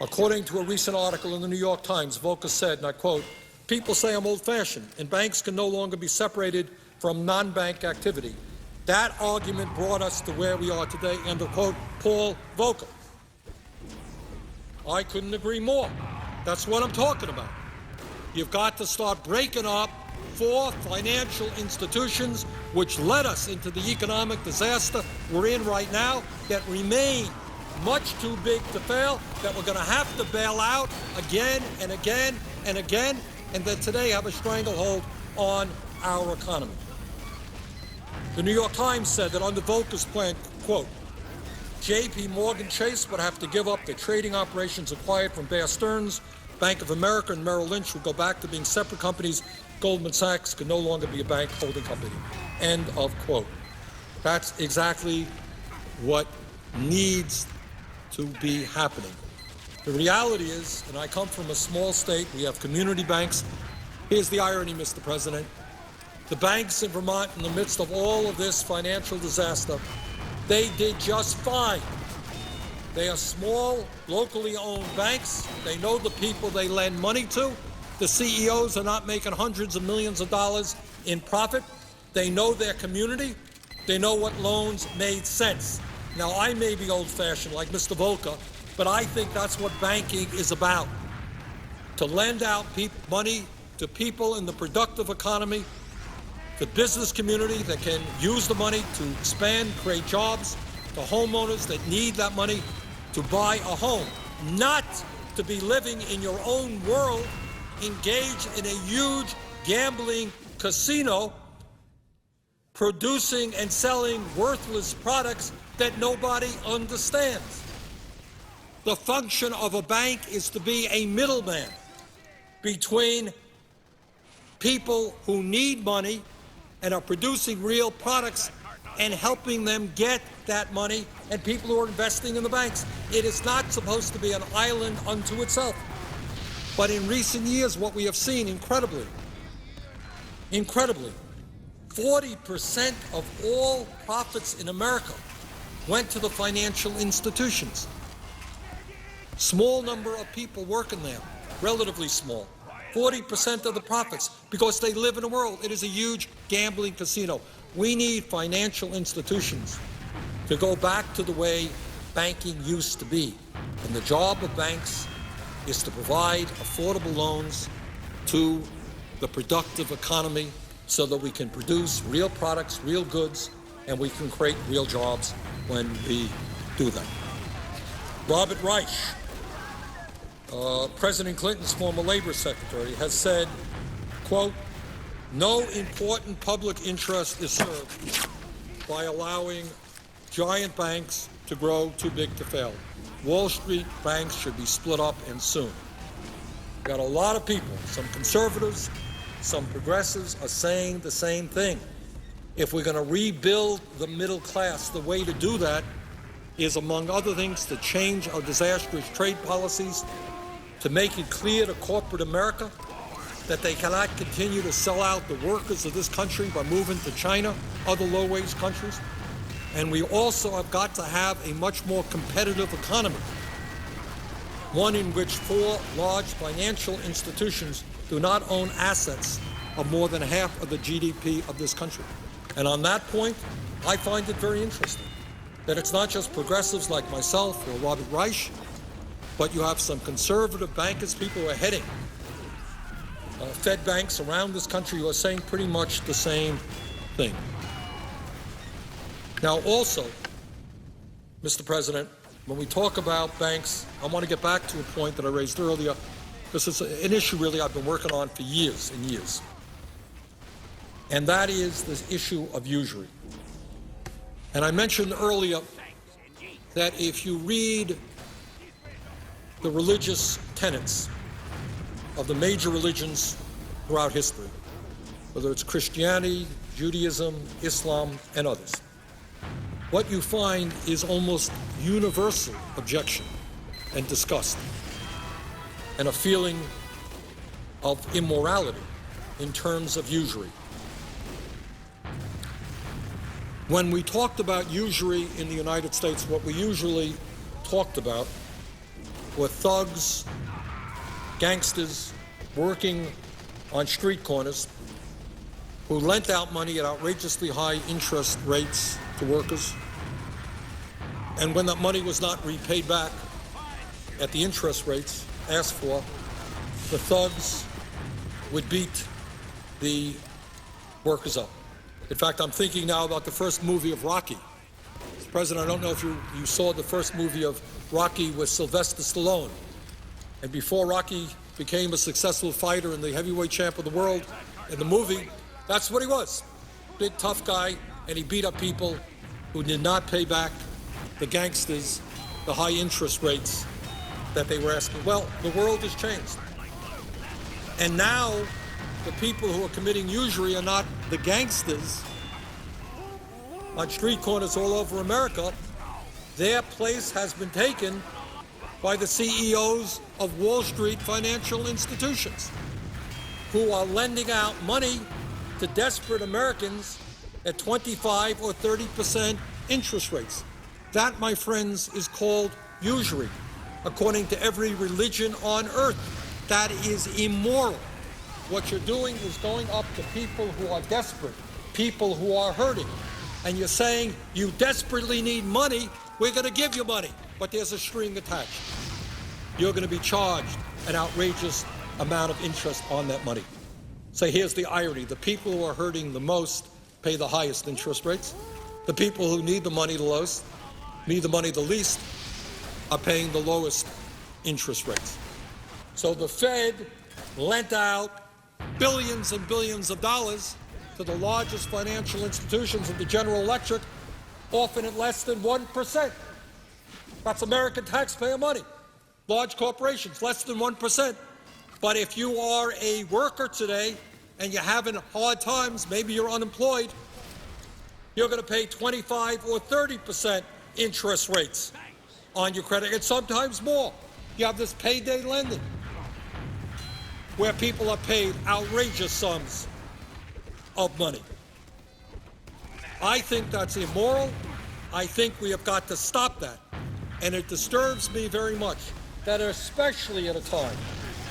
Speaker 1: According to a recent article in the New York Times, Volcker said, and I quote, "People say I'm old-fashioned and banks can no longer be separated from non-bank activity. That argument brought us to where we are today," end of quote, Paul Volcker. I couldn't agree more. That's what I'm talking about. You've got to start breaking up four financial institutions which led us into the economic disaster we're in right now, that remain much too big to fail, that we're going to have to bail out again and again and again, and that today have a stranglehold on our economy. The New York Times said that under Volcker's plan, quote, J.P. Morgan Chase would have to give up the trading operations acquired from Bear Stearns. Bank of America and Merrill Lynch would go back to being separate companies. Goldman Sachs could no longer be a bank holding company. End of quote. That's exactly what needs to be happening. The reality is, and I come from a small state, we have community banks. Here's the irony, Mr. President. The banks in Vermont, in the midst of all of this financial disaster, they did just fine. They are small, locally owned banks. They know the people they lend money to. The CEOs are not making hundreds of millions of dollars in profit. They know their community. They know what loans made sense. Now, I may be old-fashioned like Mr. Volcker, but I think that's what banking is about, to lend out money to people in the productive economy, the business community that can use the money to expand, create jobs, to homeowners that need that money to buy a home, not to be living in your own world, engaged in a huge gambling casino, producing and selling worthless products that nobody understands. The function of a bank is to be a middleman between people who need money and are producing real products and helping them get that money, and people who are investing in the banks. It is not supposed to be an island unto itself. But in recent years, what we have seen, incredibly, 40% of all profits in America went to the financial institutions. Small number of people working there, relatively small. 40% of the profits, because they live in a world. It is a huge gambling casino. We need financial institutions to go back to the way banking used to be. And the job of banks is to provide affordable loans to the productive economy so that we can produce real products, real goods, and we can create real jobs when we do that. Robert Reich, President Clinton's former labor secretary, has said, quote, "No important public interest is served by allowing giant banks to grow too big to fail. Wall Street banks should be split up and soon." Got a lot of people, some conservatives, some progressives, are saying the same thing. If we're going to rebuild the middle class, the way to do that is, among other things, to change our disastrous trade policies, to make it clear to corporate America that they cannot continue to sell out the workers of this country by moving to China, other low-wage countries. And we also have got to have a much more competitive economy, one in which four large financial institutions do not own assets of more than half of the GDP of this country. And on that point, I find it very interesting that it's not just progressives like myself or Robert Reich, but you have some conservative bankers, people who are heading Fed banks around this country, who are saying pretty much the same thing. Now, also, Mr. President, when we talk about banks, I want to get back to a point that I raised earlier, because it's an issue really I've been working on for years and years. And that is this issue of usury. And I mentioned earlier that if you read the religious tenets of the major religions throughout history, whether it's Christianity, Judaism, Islam, and others, what you find is almost universal objection and disgust and a feeling of immorality in terms of usury. When we talked about usury in the United States, what we usually talked about were thugs, gangsters working on street corners who lent out money at outrageously high interest rates to workers. And when that money was not repaid back at the interest rates asked for, the thugs would beat the workers up. In fact, I'm thinking now about the first movie of Rocky. Mr. President, I don't know if you saw the first movie of Rocky with Sylvester Stallone. And before Rocky became a successful fighter and the heavyweight champ of the world in the movie, that's what he was. Big, tough guy, and he beat up people who did not pay back the gangsters the high interest rates that they were asking. Well, the world has changed. And now the people who are committing usury are not the gangsters on street corners all over America. Their place has been taken by the CEOs of Wall Street financial institutions who are lending out money to desperate Americans at 25 or 30% interest rates. That, my friends, is called usury, according to every religion on earth. That is immoral. What you're doing is going up to people who are desperate, people who are hurting, and you're saying, you desperately need money, we're going to give you money, but there's a string attached. You're going to be charged an outrageous amount of interest on that money. So here's the irony. The people who are hurting the most pay the highest interest rates. The people who need the money the least are paying the lowest interest rates. So the Fed lent out billions and billions of dollars to the largest financial institutions of the General Electric, often at less than 1%. That's American taxpayer money. Large corporations, less than 1%. But if you are a worker today and you're having hard times, maybe you're unemployed, you're going to pay 25 or 30% interest rates on your credit, and sometimes more. You have this payday lending, where people are paid outrageous sums of money. I think that's immoral. I think we have got to stop that. And it disturbs me very much that, especially at a time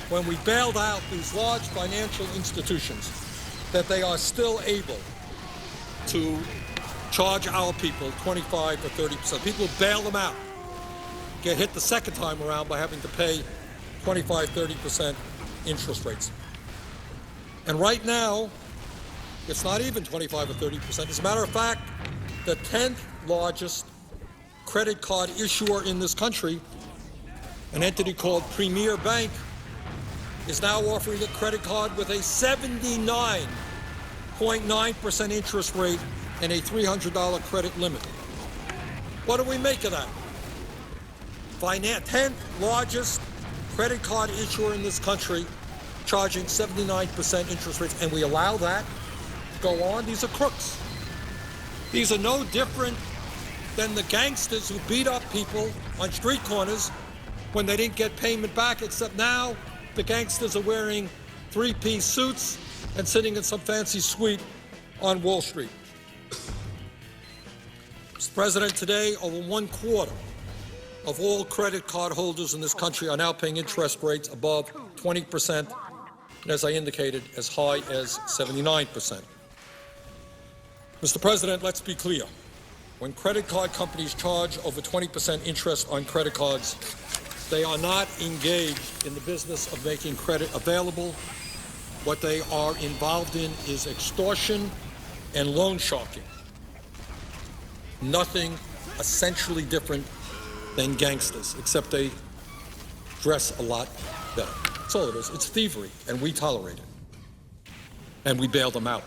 Speaker 1: when we bailed out these large financial institutions, that they are still able to charge our people 25 or 30%. People who bail them out get hit the second time around by having to pay 25, 30% interest rates. And right now, it's not even 25 or 30%. As a matter of fact, the 10th largest credit card issuer in this country, an entity called Premier Bank, is now offering a credit card with a 79.9% interest rate and a $300 credit limit. What do we make of that? 10th largest credit card issuer in this country, charging 79% interest rates, and we allow that to go on? These are crooks. These are no different than the gangsters who beat up people on street corners when they didn't get payment back, except now the gangsters are wearing three-piece suits and sitting in some fancy suite on Wall Street. Mr. President, today over 1/4 of all credit card holders in this country are now paying interest rates above 20%, and as I indicated, as high as 79%. Mr. President, let's be clear. When credit card companies charge over 20% interest on credit cards, they are not engaged in the business of making credit available. What they are involved in is extortion and loan sharking. Nothing essentially different than gangsters, except they dress a lot better. That's all it is. It's thievery, and we tolerate it. And we bail them out.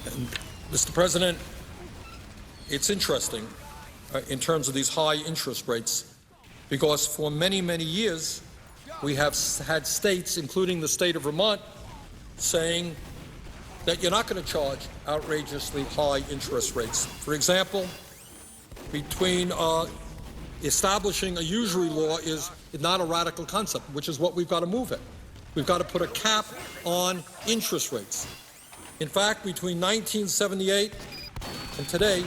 Speaker 1: And, Mr. President, it's interesting in terms of these high interest rates, because for many, many years we have had states, including the state of Vermont, saying that you're not going to charge outrageously high interest rates. For example, between establishing a usury law is not a radical concept, which is what we've got to move at. We've got to put a cap on interest rates. In fact, between 1978 and today,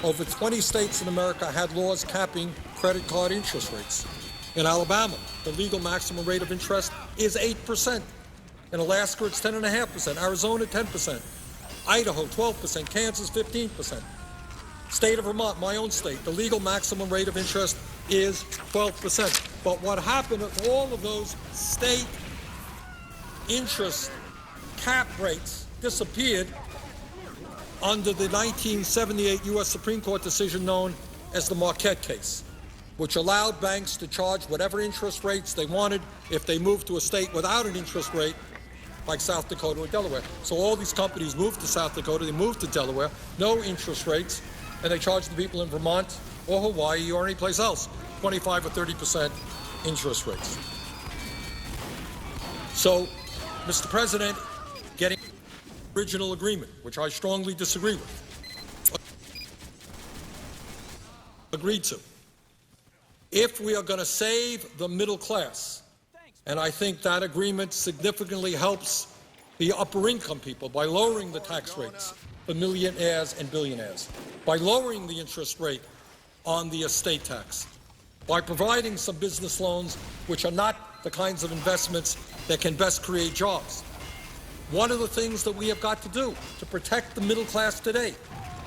Speaker 1: over 20 states in America had laws capping credit card interest rates. In Alabama, the legal maximum rate of interest is 8%. In Alaska, it's 10.5%. Arizona, 10%. Idaho, 12%. Kansas, 15%. State of Vermont, my own state, the legal maximum rate of interest is 12%. But what happened with all of those state interest cap rates disappeared under the 1978 U.S. Supreme Court decision known as the Marquette case, which allowed banks to charge whatever interest rates they wanted if they moved to a state without an interest rate, like South Dakota or Delaware. So all these companies moved to South Dakota, they moved to Delaware, no interest rates, and they charged the people in Vermont or Hawaii or any place else 25 or 30% interest rates. So, Mr. President, getting original agreement, which I strongly disagree with, agreed to. If we are going to save the middle class, and I think that agreement significantly helps the upper income people by lowering the tax rates for millionaires and billionaires, by lowering the interest rate on the estate tax, by providing some business loans which are not the kinds of investments that can best create jobs. One of the things that we have got to do to protect the middle class today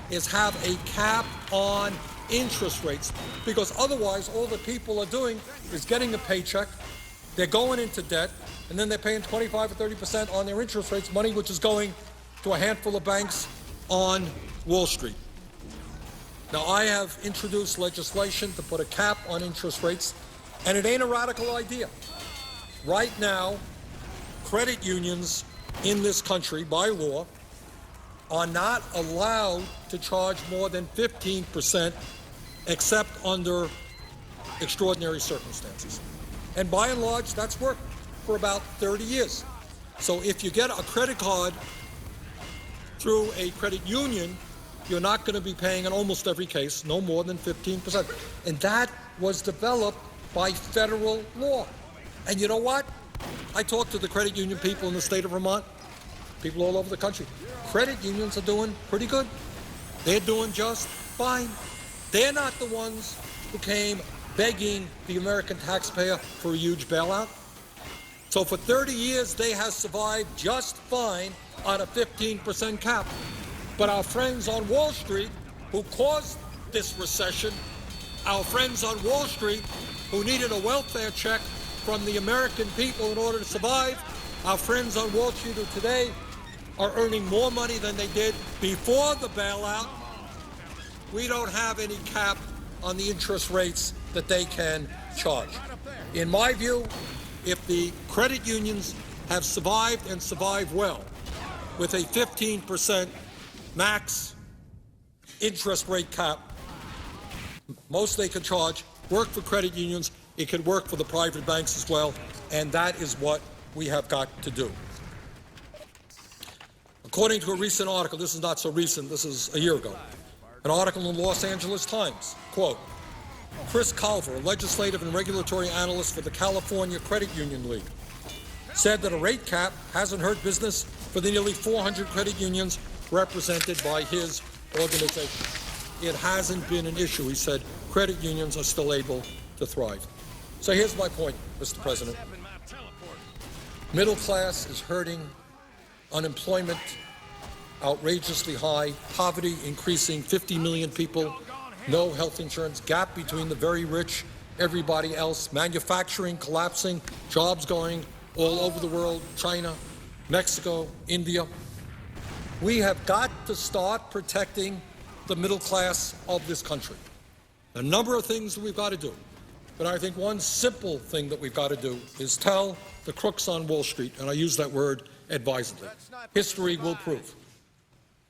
Speaker 1: is have a cap on interest rates, because otherwise all the people are doing is getting a paycheck, they're going into debt, and then they're paying 25 or 30% on their interest rates, money which is going to a handful of banks on Wall Street. Now, I have introduced legislation to put a cap on interest rates, and it ain't a radical idea. Right now, credit unions in this country, by law, are not allowed to charge more than 15% except under extraordinary circumstances. And by and large, that's worked for about 30 years. So if you get a credit card through a credit union, you're not going to be paying in almost every case no more than 15%. And that was developed by federal law. And you know what? I talked to the credit union people in the state of Vermont, people all over the country. Credit unions are doing pretty good. They're doing just fine. They're not the ones who came begging the American taxpayer for a huge bailout. So for 30 years, they have survived just fine on a 15% cap. But our friends on Wall Street, who caused this recession, our friends on Wall Street, who needed a welfare check from the American people in order to survive, our friends on Wall Street who today are earning more money than they did before the bailout. We don't have any cap on the interest rates that they can charge. In my view, if the credit unions have survived and survived well with a 15% max interest rate cap, most they could charge, work for credit unions, it could work for the private banks as well, and that is what we have got to do. According to a recent article, this is not so recent, this is a year ago, an article in the Los Angeles Times, quote, Chris Culver, a legislative and regulatory analyst for the California Credit Union League, said that a rate cap hasn't hurt business for the nearly 400 credit unions represented by his organization. It hasn't been an issue, he said. Credit unions are still able to thrive. So here's my point, Mr. President. Middle class is hurting, unemployment outrageously high, poverty increasing, 50 million people, no health insurance, gap between the very rich, everybody else, manufacturing collapsing, jobs going all over the world, China, Mexico, India. We have got to start protecting the middle class of this country. A number of things that we've got to do, but I think one simple thing that we've got to do is tell the crooks on Wall Street, and I use that word advisedly, history will prove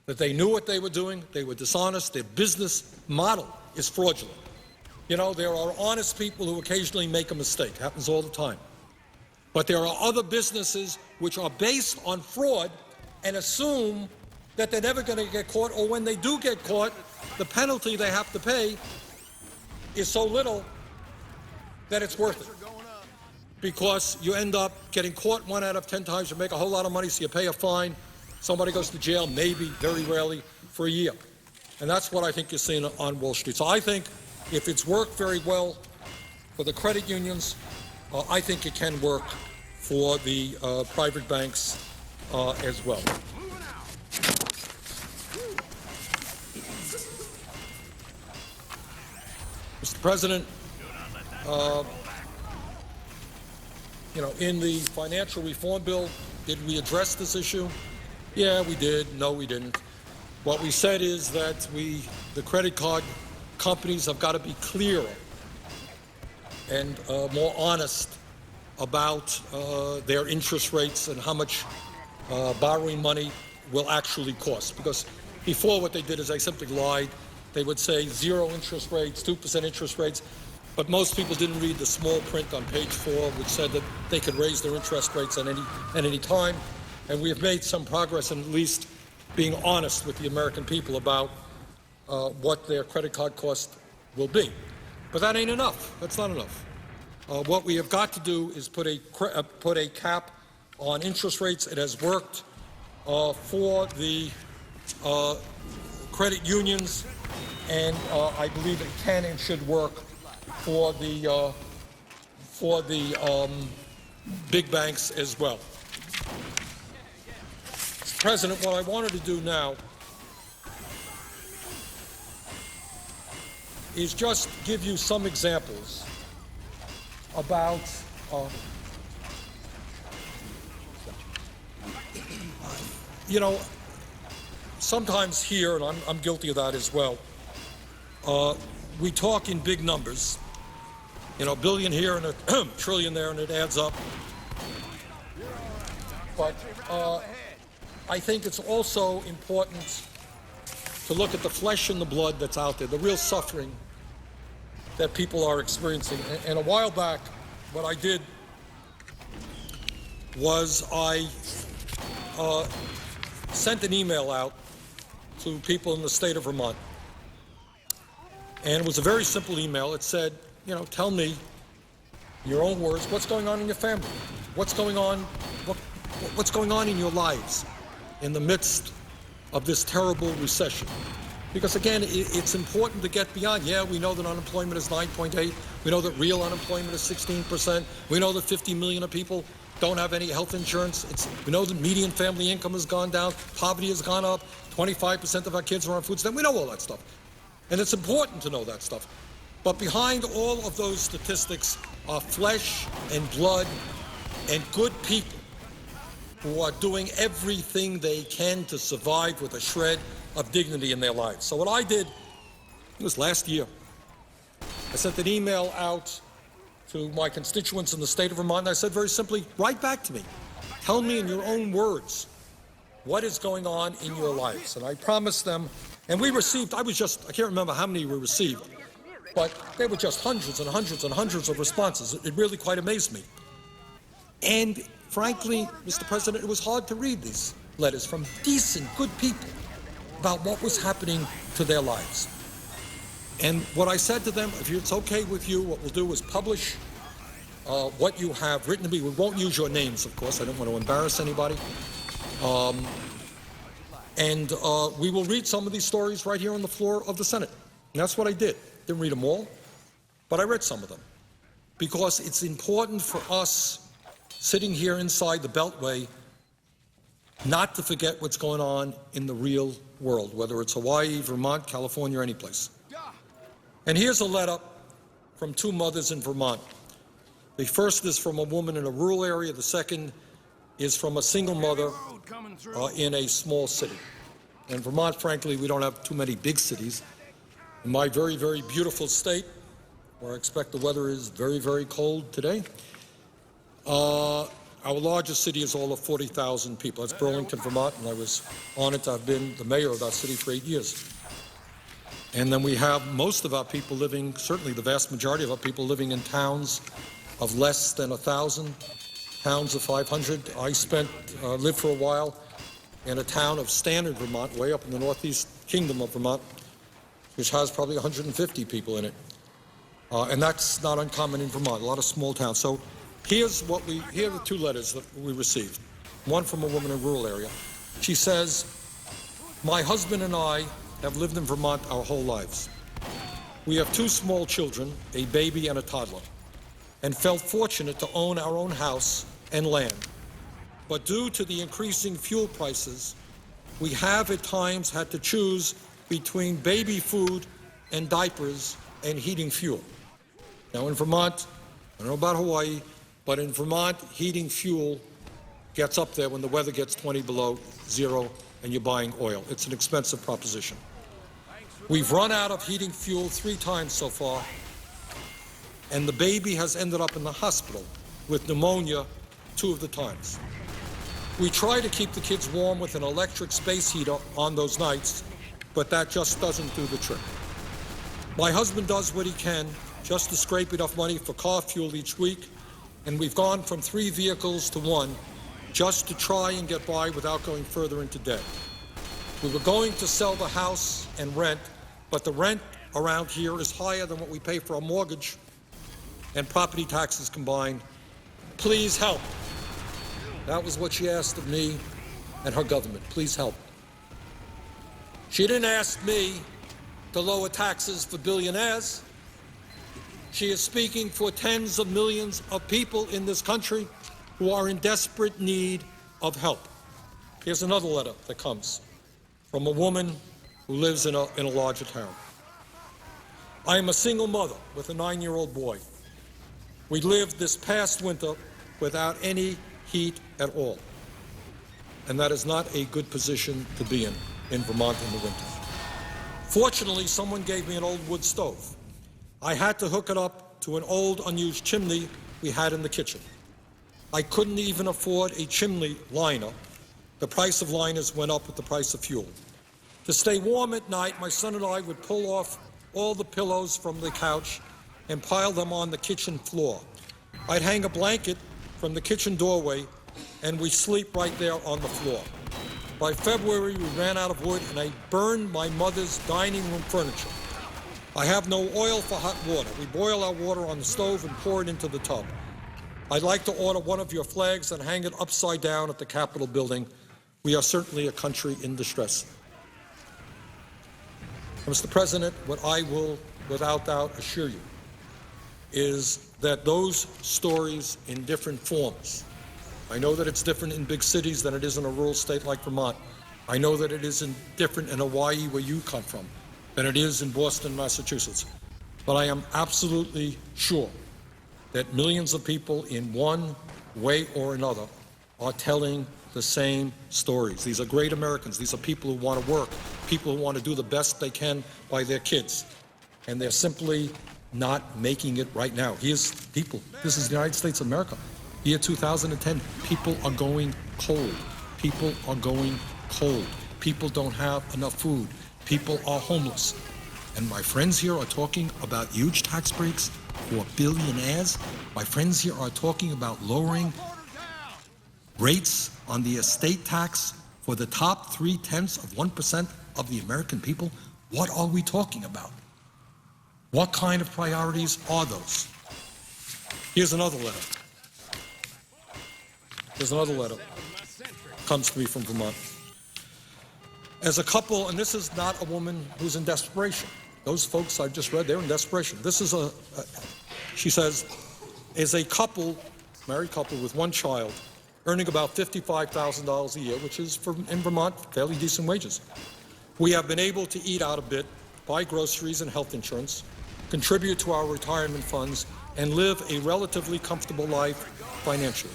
Speaker 1: that they knew what they were doing, they were dishonest, their business model is fraudulent. You know, there are honest people who occasionally make a mistake. It happens all the time. But there are other businesses which are based on fraud and assume that they're never going to get caught, or when they do get caught, the penalty they have to pay is so little that it's worth it. Because you end up getting caught 1 out of 10 times, you make a whole lot of money, so you pay a fine. Somebody goes to jail, maybe, very rarely, for a year. And that's what I think you're seeing on Wall Street. So I think if it's worked very well for the credit unions, I think it can work for the private banks as well. Mr. President, you know, in the financial reform bill, did we address this issue? Yeah, we did. No, we didn't. What we said is that the credit card companies have got to be clearer and more honest about their interest rates and how much borrowing money will actually cost. Because before, what they did is they simply lied. They would say 0 interest rates, 2% interest rates, but most people didn't read the small print on page 4, which said that they could raise their interest rates at any time. And we have made some progress in at least being honest with the American people about what their credit card cost will be. But that ain't enough. That's not enough. What we have got to do is put a cap on interest rates. It has worked for the credit unions, and I believe it can and should work for the big banks as well. Mr. President, what I wanted to do now is just give you some examples about you know, sometimes here, and I'm guilty of that as well, we talk in big numbers, you know, $1 billion here and $1 trillion there, and it adds up. But I think it's also important to look at the flesh and the blood that's out there, the real suffering that people are experiencing. And a while back, what I did was I sent an email out to people in the state of Vermont. And it was a very simple email. It said, you know, tell me, in your own words, what's going on in your family? What's going on in your lives in the midst of this terrible recession? Because, again, it's important to get beyond, yeah, we know that unemployment is 9.8. We know that real unemployment is 16%. We know that 50 million of people don't have any health insurance. We know that median family income has gone down. Poverty has gone up. 25% of our kids are on food stamps. We know all that stuff. And it's important to know that stuff. But behind all of those statistics are flesh and blood and good people who are doing everything they can to survive with a shred of dignity in their lives. So what I did, it was last year, I sent an email out to my constituents in the state of Vermont, and I said very simply, write back to me. Tell me in your own words what is going on in your lives. And I promised them, and we received, I can't remember how many we received, but there were just hundreds and hundreds and hundreds of responses. It really quite amazed me. And frankly, Mr. President, it was hard to read these letters from decent, good people about what was happening to their lives. And what I said to them, if it's okay with you, what we'll do is publish what you have written to me. We won't use your names, of course. I don't want to embarrass anybody. And we will read some of these stories right here on the floor of the Senate. And that's what I did. Didn't read them all, but I read some of them. Because it's important for us sitting here inside the Beltway not to forget what's going on in the real world, whether it's Hawaii, Vermont, California, or any place. And here's a letter from 2 mothers in Vermont. The first is from a woman in a rural area. The second is from a single mother in a small city. In Vermont, frankly, we don't have too many big cities. In my very, very beautiful state, where I expect the weather is very, very cold today, our largest city is all of 40,000 people. That's Burlington, Vermont, and I was honored to have been the mayor of that city for 8 years. And then we have most of our people living, certainly the vast majority of our people living in towns of less than 1,000, towns of 500. I lived for a while in a town of Standard, Vermont, way up in the northeast kingdom of Vermont, which has probably 150 people in it. And that's not uncommon in Vermont, a lot of small towns. So here are the two letters that we received. One from a woman in a rural area. She says, "My husband and I have lived in Vermont our whole lives. We have two small children, a baby and a toddler, and felt fortunate to own our own house and land. But due to the increasing fuel prices, we have at times had to choose between baby food and diapers and heating fuel." Now in Vermont, I don't know about Hawaii, but in Vermont, heating fuel gets up there when the weather gets 20 below zero and you're buying oil. It's an expensive proposition. We've run out of heating fuel 3 times so far, and the baby has ended up in the hospital with pneumonia 2 of the times. We try to keep the kids warm with an electric space heater on those nights, but that just doesn't do the trick. My husband does what he can just to scrape enough money for car fuel each week, and we've gone from 3 vehicles to 1 just to try and get by without going further into debt. We were going to sell the house and rent, but the rent around here is higher than what we pay for a mortgage and property taxes combined. Please help. That was what she asked of me and her government. Please help. She didn't ask me to lower taxes for billionaires. She is speaking for tens of millions of people in this country who are in desperate need of help. Here's another letter that comes from a woman who lives in a larger town. "I am a single mother with a 9-year-old boy. We lived this past winter without any heat at all. And that is not a good position to be in Vermont in the winter. Fortunately, someone gave me an old wood stove. I had to hook it up to an old unused chimney we had in the kitchen. I couldn't even afford a chimney liner. The price of liners went up with the price of fuel. To stay warm at night, my son and I would pull off all the pillows from the couch and pile them on the kitchen floor. I'd hang a blanket from the kitchen doorway, and we'd sleep right there on the floor. By February, we ran out of wood, and I burned my mother's dining room furniture. I have no oil for hot water. We boil our water on the stove and pour it into the tub. I'd like to order one of your flags and hang it upside down at the Capitol building. We are certainly a country in distress." Mr. President, what I will without doubt assure you is that those stories in different forms, I know that it's different in big cities than it is in a rural state like Vermont. I know that it is different in Hawaii, where you come from, than it is in Boston, Massachusetts. But I am absolutely sure that millions of people in one way or another are telling the same stories. These are great Americans. These are people who want to work, people who want to do the best they can by their kids. And they're simply not making it right now. Here's people. This is the United States of America. Year 2010, people are going cold. People are going cold. People don't have enough food. People are homeless. And my friends here are talking about huge tax breaks for billionaires. My friends here are talking about lowering rates on the estate tax for the top 0.3% of the American people. What are we talking about? What kind of priorities are those? Here's another letter. There's another letter. Comes to me from Vermont. As a couple, and this is not a woman who's in desperation. Those folks I just read, they're in desperation. This is she says, as a couple, married couple with one child, earning about $55,000 a year, which is, in Vermont, fairly decent wages. We have been able to eat out a bit, buy groceries and health insurance, contribute to our retirement funds, and live a relatively comfortable life financially.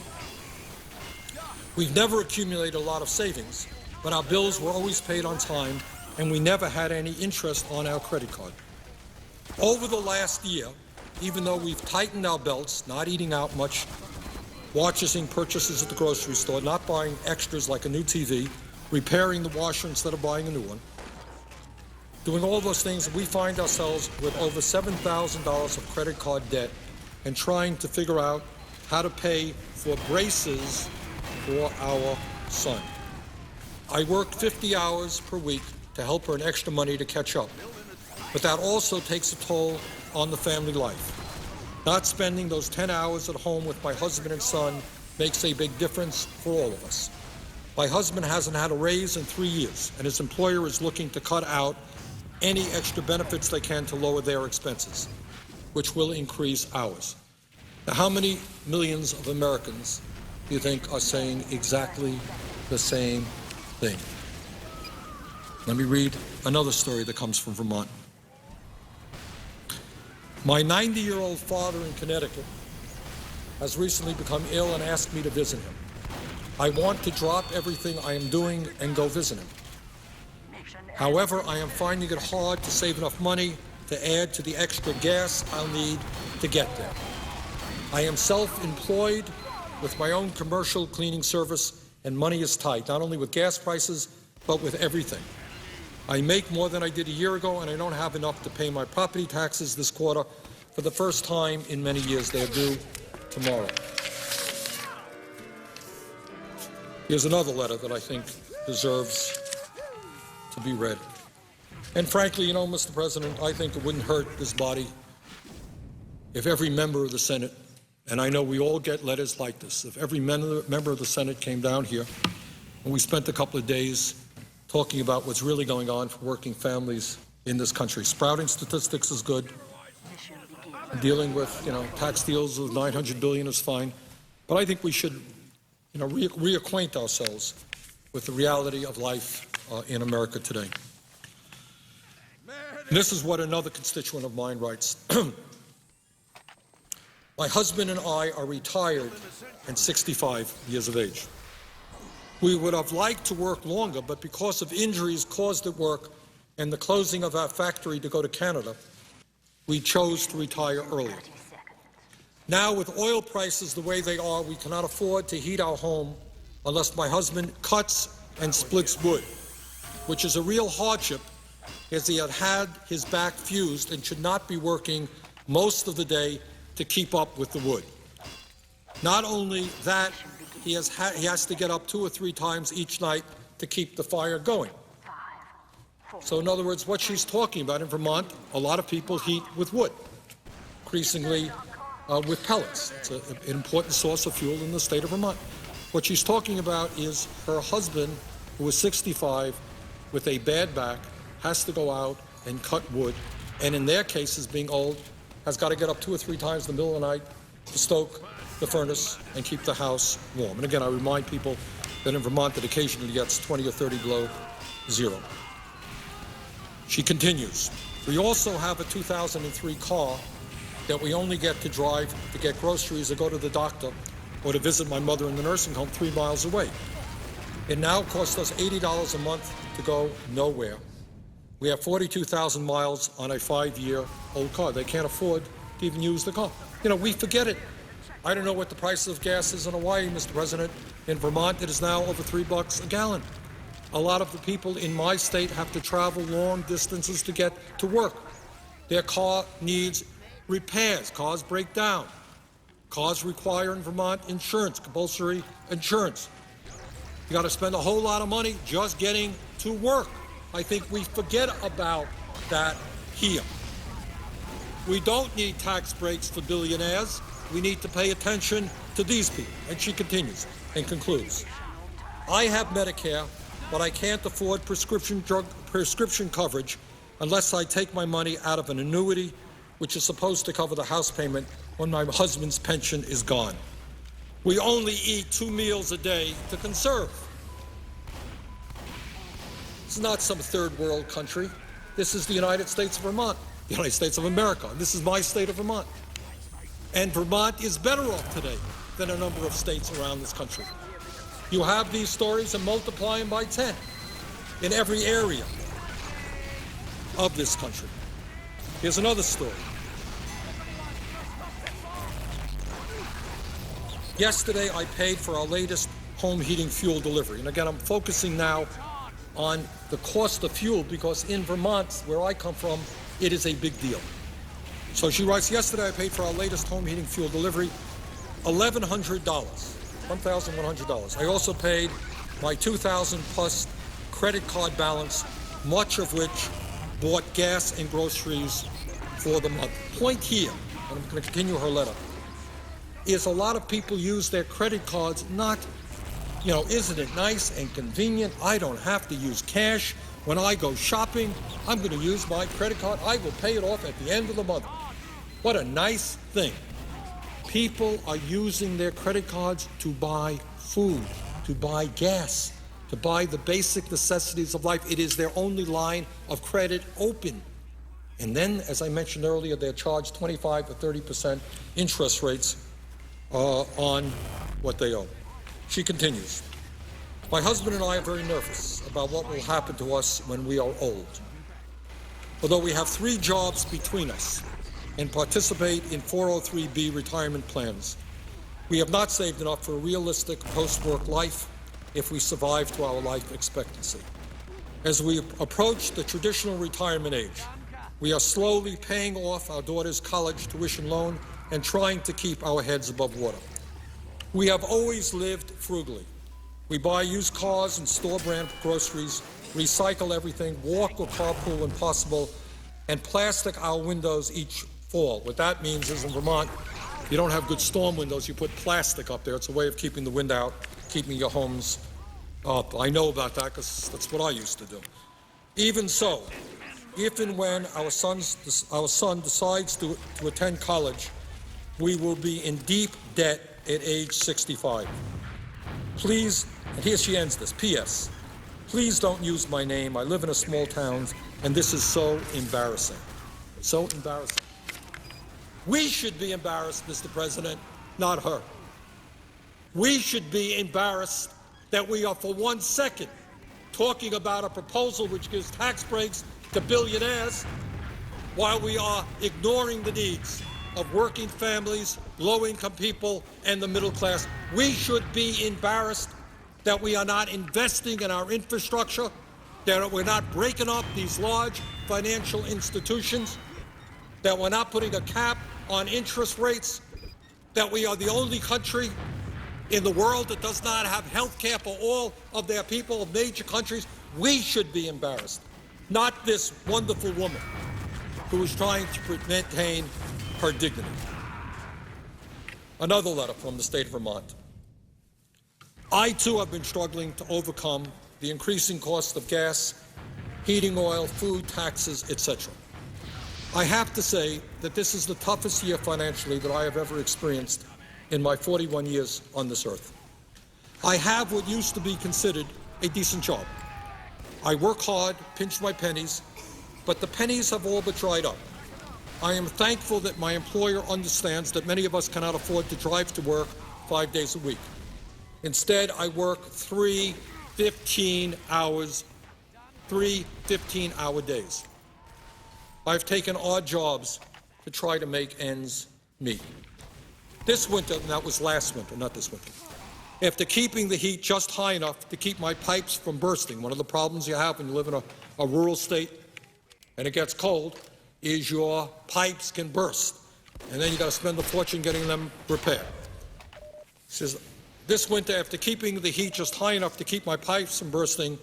Speaker 1: We've never accumulated a lot of savings, but our bills were always paid on time, and we never had any interest on our credit card. Over the last year, even though we've tightened our belts, not eating out much, purchasing purchases at the grocery store, not buying extras like a new TV, repairing the washer instead of buying a new one, Doing all those things, we find ourselves with over $7,000 of credit card debt and trying to figure out how to pay for braces for our son. I work 50 hours per week to help earn extra money to catch up, but that also takes a toll on the family life. Not spending those 10 hours at home with my husband and son makes a big difference for all of us. My husband hasn't had a raise in 3 years, and his employer is looking to cut out any extra benefits they can to lower their expenses, which will increase ours. Now, how many millions of Americans do you think are saying exactly the same thing? Let me read another story that comes from Vermont. My 90-year-old father in Connecticut has recently become ill and asked me to visit him. I want to drop everything I am doing and go visit him. However, I am finding it hard to save enough money to add to the extra gas I'll need to get there. I am self-employed with my own commercial cleaning service, and money is tight, not only with gas prices, but with everything. I make more than I did a year ago, and I don't have enough to pay my property taxes this quarter. For the first time in many years, they are due tomorrow. Here's another letter that I think deserves to be read. And frankly, you know, Mr. President, I think it wouldn't hurt this body if every member of the Senate, and I know we all get letters like this, if every member of the Senate came down here and we spent a couple of days talking about what's really going on for working families in this country. Sprouting statistics is good. Dealing with, tax deals of $900 billion is fine. But I think we should, reacquaint ourselves with the reality of life in America today. And this is what another constituent of mine writes. My husband and I are retired and 65 years of age. We would have liked to work longer, but because of injuries caused at work and the closing of our factory to go to Canada, we chose to retire earlier. Now, with oil prices the way they are, we cannot afford to heat our home unless my husband cuts and splits wood, which is a real hardship as he had his back fused and should not be working most of the day to keep up with the wood. Not only that, he has to get up 2 or 3 times each night to keep the fire going. So in other words, what she's talking about in Vermont, a lot of people heat with wood, increasingly with pellets. It's an important source of fuel in the state of Vermont. What she's talking about is her husband, who is 65, with a bad back, has to go out and cut wood, and in their cases, being old, has got to get up 2 or 3 times in the middle of the night to stoke the furnace and keep the house warm. And again, I remind people that in Vermont it occasionally gets 20 or 30 below zero. She continues, we also have a 2003 car that we only get to drive to get groceries or go to the doctor or to visit my mother in the nursing home 3 miles away. It now costs us $80 a month to go nowhere. We have 42,000 miles on a 5-year-old car. They can't afford to even use the car. We forget it. I don't know what the price of gas is in Hawaii, Mr. President. In Vermont, it is now over $3 a gallon. A lot of the people in my state have to travel long distances to get to work. Their car needs repairs. Cars break down. Cars require in Vermont insurance, compulsory insurance. You got to spend a whole lot of money just getting to work. I think we forget about that here. We don't need tax breaks for billionaires. We need to pay attention to these people. And she continues and concludes. I have Medicare, but I can't afford prescription coverage unless I take my money out of an annuity, which is supposed to cover the house payment when my husband's pension is gone. We only eat 2 meals a day to conserve. This is not some third world country. This is the United States of Vermont, the United States of America. This is my state of Vermont. And Vermont is better off today than a number of states around this country. You have these stories and multiply them by 10 in every area of this country. Here's another story. Yesterday, I paid for our latest home heating fuel delivery. And again, I'm focusing now on the cost of fuel, because in Vermont, where I come from, it is a big deal. So she writes, yesterday I paid for our latest home heating fuel delivery $1,100, $1,100. I also paid my $2,000 plus credit card balance, much of which bought gas and groceries for the month. Point here, and I'm going to continue her letter, is a lot of people use their credit cards not, isn't it nice and convenient? I don't have to use cash. When I go shopping, I'm going to use my credit card. I will pay it off at the end of the month. What a nice thing. People are using their credit cards to buy food, to buy gas, to buy the basic necessities of life. It is their only line of credit open. And then, as I mentioned earlier, they're charged 25 to 30% interest rates on what they owe. She continues, my husband and I are very nervous about what will happen to us when we are old. Although we have 3 jobs between us and participate in 403B retirement plans, we have not saved enough for a realistic post-work life if we survive to our life expectancy. As we approach the traditional retirement age, we are slowly paying off our daughter's college tuition loan and trying to keep our heads above water. We have always lived frugally. We buy used cars and store-brand groceries, recycle everything, walk or carpool when possible, and plastic our windows each fall. What that means is in Vermont, if you don't have good storm windows, you put plastic up there. It's a way of keeping the wind out, keeping your homes up. I know about that because that's what I used to do. Even so, if and when our son decides to attend college, we will be in deep debt at age 65. Please, and here she ends this, P.S. Please don't use my name. I live in a small town, and this is so embarrassing. So embarrassing. We should be embarrassed, Mr. President, not her. We should be embarrassed that we are for 1 second talking about a proposal which gives tax breaks to billionaires while we are ignoring the needs of working families, low-income people, and the middle class. We should be embarrassed that we are not investing in our infrastructure, that we're not breaking up these large financial institutions, that we're not putting a cap on interest rates, that we are the only country in the world that does not have health care for all of their people of major countries. We should be embarrassed, not this wonderful woman who is trying to maintain her dignity. Another letter from the state of Vermont. I, too, have been struggling to overcome the increasing cost of gas, heating oil, food, taxes, etc. I have to say that this is the toughest year financially that I have ever experienced in my 41 years on this earth. I have what used to be considered a decent job. I work hard, pinch my pennies, but the pennies have all but dried up. I am thankful that my employer understands that many of us cannot afford to drive to work 5 days a week. Instead, I work 3 15-hour days. I've taken odd jobs to try to make ends meet. This winter, and that was last winter, not this winter, after keeping the heat just high enough to keep my pipes from bursting, one of the problems you have when you live in a rural state and it gets cold is your pipes can burst, and then you got to spend a fortune getting them repaired. He says, this winter, after keeping the heat just high enough to keep my pipes from bursting,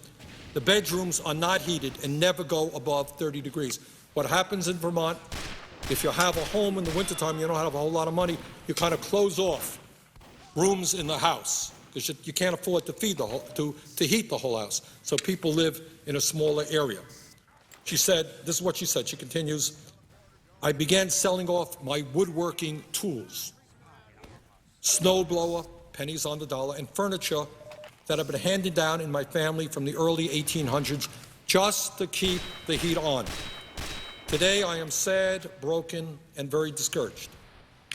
Speaker 1: the bedrooms are not heated and never go above 30 degrees. What happens in Vermont, if you have a home in the wintertime, you don't have a whole lot of money, you kind of close off rooms in the house because you can't afford to heat the whole house. So people live in a smaller area. She said, this is what she said, she continues, I began selling off my woodworking tools, snowblower, pennies on the dollar, and furniture that have been handed down in my family from the early 1800s just to keep the heat on. Today I am sad, broken, and very discouraged.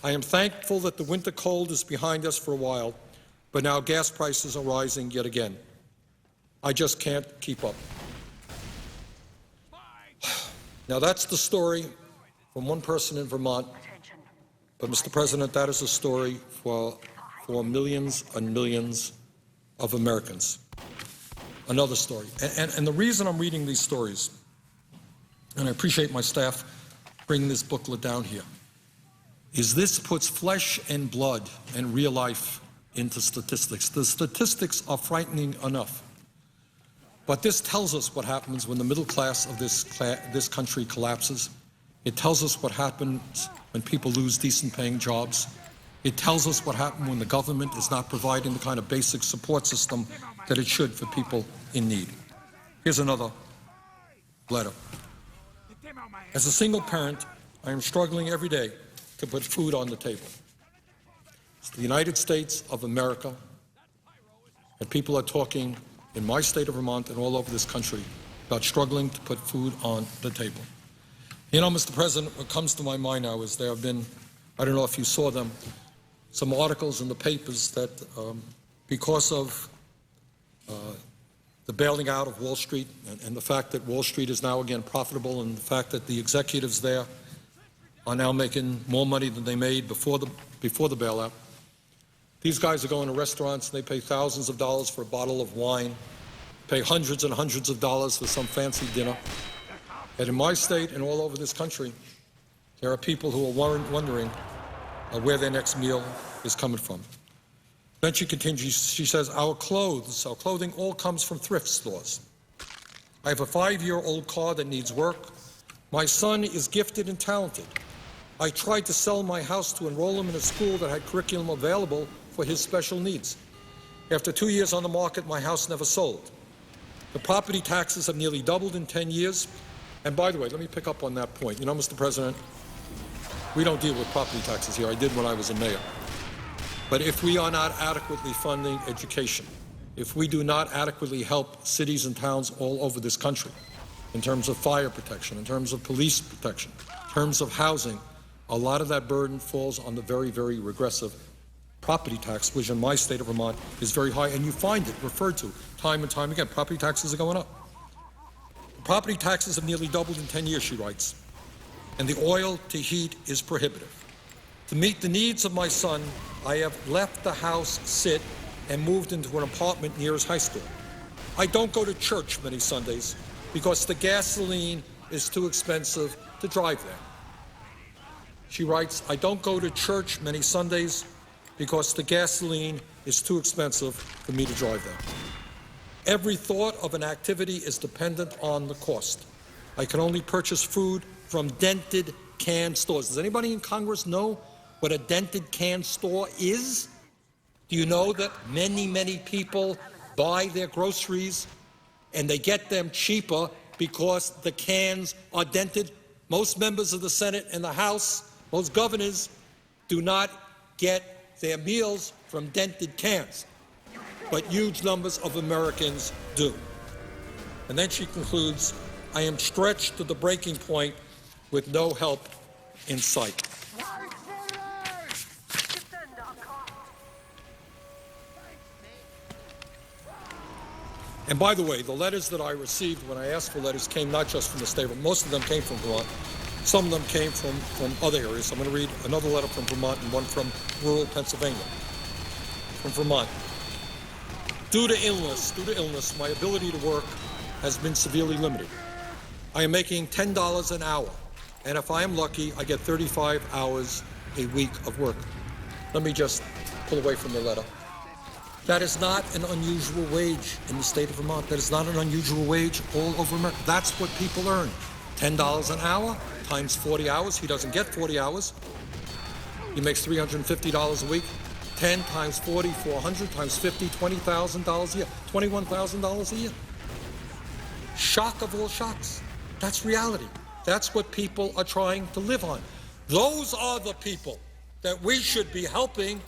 Speaker 1: I am thankful that the winter cold is behind us for a while, but now gas prices are rising yet again. I just can't keep up. Now that's the story from one person in Vermont, but Mr. President, that is a story for millions and millions of Americans. another story. And the reason I'm reading these stories, and I appreciate my staff bringing this booklet down here, is this puts flesh and blood and real life into statistics. The statistics are frightening enough. But this tells us what happens when the middle class of this country collapses. It tells us what happens when people lose decent paying jobs. It tells us what happens when the government is not providing the kind of basic support system that it should for people in need. Here's another letter. As a single parent, I am struggling every day to put food on the table. It's the United States of America, and people are talking in my state of Vermont and all over this country about struggling to put food on the table. You know, Mr. President, what comes to my mind now is there have been, I don't know if you saw them, some articles in the papers that because of the bailing out of Wall Street and the fact that Wall Street is now again profitable, and the fact that the executives there are now making more money than they made before the bailout. These guys are going to restaurants and they pay thousands of dollars for a bottle of wine, pay hundreds and hundreds of dollars for some fancy dinner. And in my state and all over this country, there are people who are wondering where their next meal is coming from. Then she continues, she says, our clothing all comes from thrift stores. I have a 5-year-old car that needs work. My son is gifted and talented. I tried to sell my house to enroll him in a school that had curriculum available for his special needs. After 2 years on the market, my house never sold. The property taxes have nearly doubled in 10 years. And by the way, let me pick up on that point. You know, Mr. President, we don't deal with property taxes here. I did when I was a mayor. But if we are not adequately funding education, if we do not adequately help cities and towns all over this country in terms of fire protection, in terms of police protection, in terms of housing, a lot of that burden falls on the very, very regressive property tax, which in my state of Vermont is very high, and you find it referred to time and time again. Property taxes are going up. Property taxes have nearly doubled in 10 years, she writes, and the oil to heat is prohibitive. To meet the needs of my son, I have left the house sit and moved into an apartment near his high school. I don't go to church many Sundays because the gasoline is too expensive to drive there. She writes, I don't go to church many Sundays because the gasoline is too expensive for me to drive there. Every thought of an activity is dependent on the cost. I can only purchase food from dented canned stores. Does anybody in Congress know what a dented canned store is? Do you know that many, many people buy their groceries and they get them cheaper because the cans are dented? Most members of the Senate and the House, most governors do not get their meals from dented cans, but huge numbers of Americans do. And then she concludes, I am stretched to the breaking point with no help in sight. And by the way, the letters that I received when I asked for letters came not just from the state, but most of them came from Vermont. Some of them came from other areas. I'm going to read another letter from Vermont and one from rural Pennsylvania. From Vermont. Due to illness, my ability to work has been severely limited. I am making $10 an hour, and if I am lucky, I get 35 hours a week of work. Let me just pull away from the letter. That is not an unusual wage in the state of Vermont. That is not an unusual wage all over America. That's what people earn. $10 an hour times 40 hours. He doesn't get 40 hours. He makes $350 a week. 10 times 40, 400 times 50, $20,000 a year. $21,000 a year. Shock of all shocks. That's reality. That's what people are trying to live on. Those are the people that we should be helping,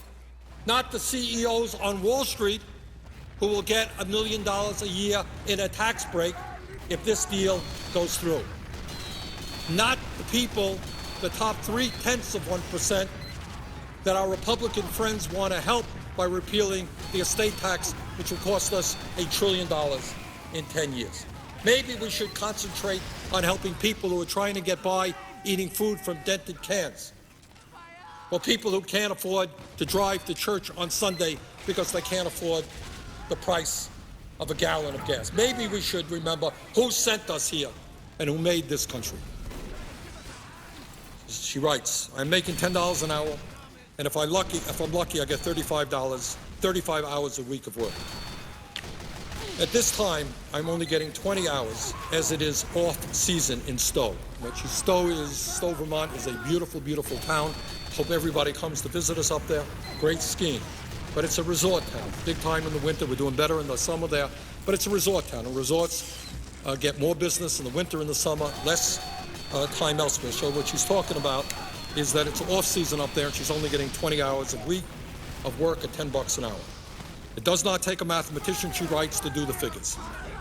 Speaker 1: not the CEOs on Wall Street who will get $1 million a year in a tax break if this deal goes through. Not the people, the top 0.3% that our Republican friends want to help by repealing the estate tax, which will cost us $1 trillion in 10 years. Maybe we should concentrate on helping people who are trying to get by eating food from dented cans, or people who can't afford to drive to church on Sunday because they can't afford the price of a gallon of gas. Maybe we should remember who sent us here and who made this country. She writes, I'm making $10 an hour, and if I'm lucky, I get $35 hours a week of work. At this time, I'm only getting 20 hours, as it is off-season in Stowe. Stowe, Vermont is a beautiful, beautiful town. Hope everybody comes to visit us up there. Great skiing. But it's a resort town. Big time in the winter. We're doing better in the summer there. But it's a resort town, and resorts get more business in the winter and the summer, less time elsewhere. So what she's talking about is that it's off-season up there, and she's only getting 20 hours a week of work at $10 an hour. It does not take a mathematician, she writes, to do the figures.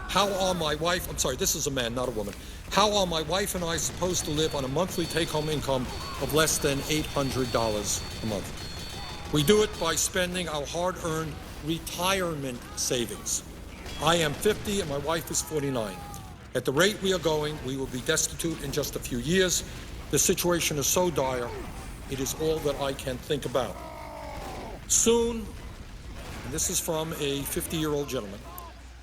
Speaker 1: How are my wife, I'm sorry, this is a man, not a woman. How are my wife and I supposed to live on a monthly take-home income of less than $800 a month? We do it by spending our hard-earned retirement savings. I am 50 and my wife is 49. At the rate we are going, we will be destitute in just a few years. The situation is so dire, it is all that I can think about. Soon, and this is from a 50-year-old gentleman,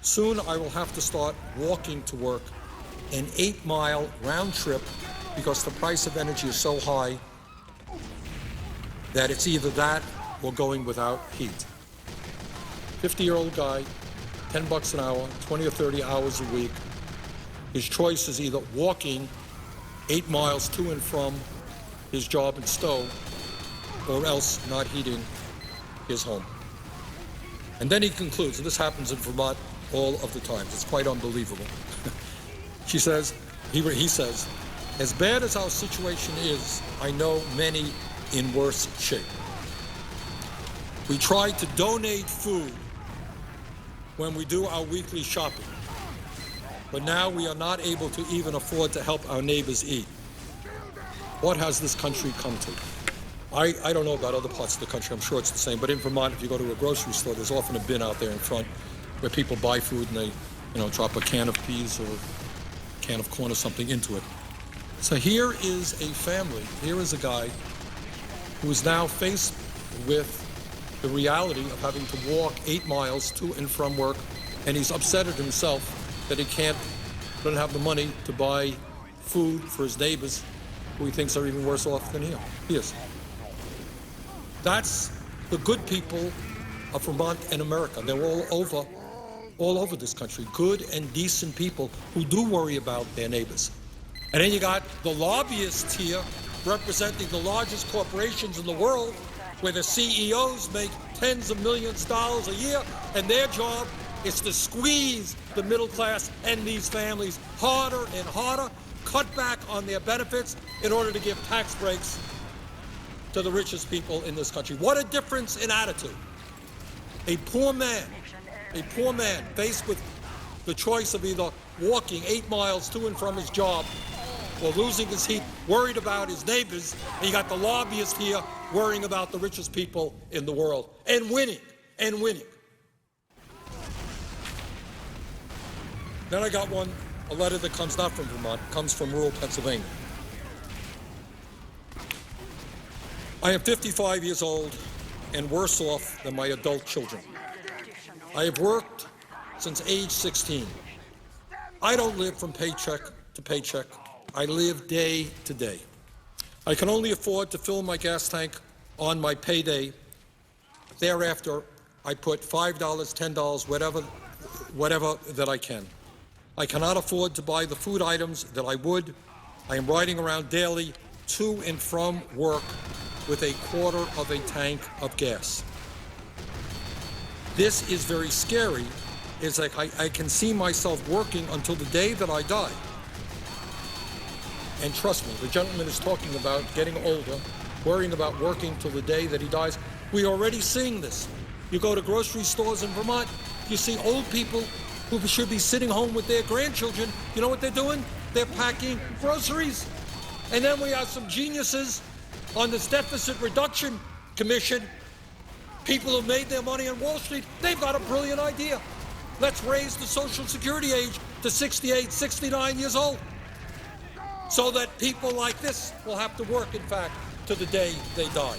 Speaker 1: soon I will have to start walking to work, an 8-mile round trip, because the price of energy is so high that it's either that or going without heat. 50-year-old guy, $10 an hour, 20 or 30 hours a week. His choice is either walking 8 miles to and from his job in Stowe, or else not heating his home. And then he concludes, and this happens in Vermont all of the time. It's quite unbelievable. He says, as bad as our situation is, I know many in worse shape. We try to donate food when we do our weekly shopping, but now we are not able to even afford to help our neighbors eat. What has this country come to? I don't know about other parts of the country. I'm sure it's the same. But in Vermont, if you go to a grocery store, there's often a bin out there in front where people buy food and they, drop a can of peas or a can of corn or something into it. So here is a family. Here is a guy who is now faced with the reality of having to walk 8 miles to and from work, and he's upset at himself that he doesn't have the money to buy food for his neighbors who he thinks are even worse off than he is. That's the good people of Vermont and America. They're all over this country. Good and decent people who do worry about their neighbors. And then you got the lobbyists here representing the largest corporations in the world, where the CEOs make tens of millions of dollars a year, and their job is to squeeze the middle class and these families harder and harder, cut back on their benefits in order to give tax breaks to the richest people in this country. What a difference in attitude. A poor man faced with the choice of either walking 8 miles to and from his job or losing his heat, worried about his neighbors, and you got the lobbyist here worrying about the richest people in the world and winning. Then I got a letter that comes not from Vermont, comes from rural Pennsylvania. I am 55 years old and worse off than my adult children. I have worked since age 16. I don't live from paycheck to paycheck. I live day to day. I can only afford to fill my gas tank on my payday. Thereafter, I put $5, $10, whatever that I can. I cannot afford to buy the food items that I would. I am riding around daily to and from work with a quarter of a tank of gas. This is very scary. It's like I can see myself working until the day that I die. And trust me, the gentleman is talking about getting older, worrying about working till the day that he dies. We're already seeing this. You go to grocery stores in Vermont, you see old people who should be sitting home with their grandchildren. You know what they're doing? They're packing groceries. And then we have some geniuses on this deficit reduction commission, people who made their money on Wall Street. They've got a brilliant idea. Let's raise the Social Security age to 68, 69 years old, so that people like this will have to work, in fact, to the day they die.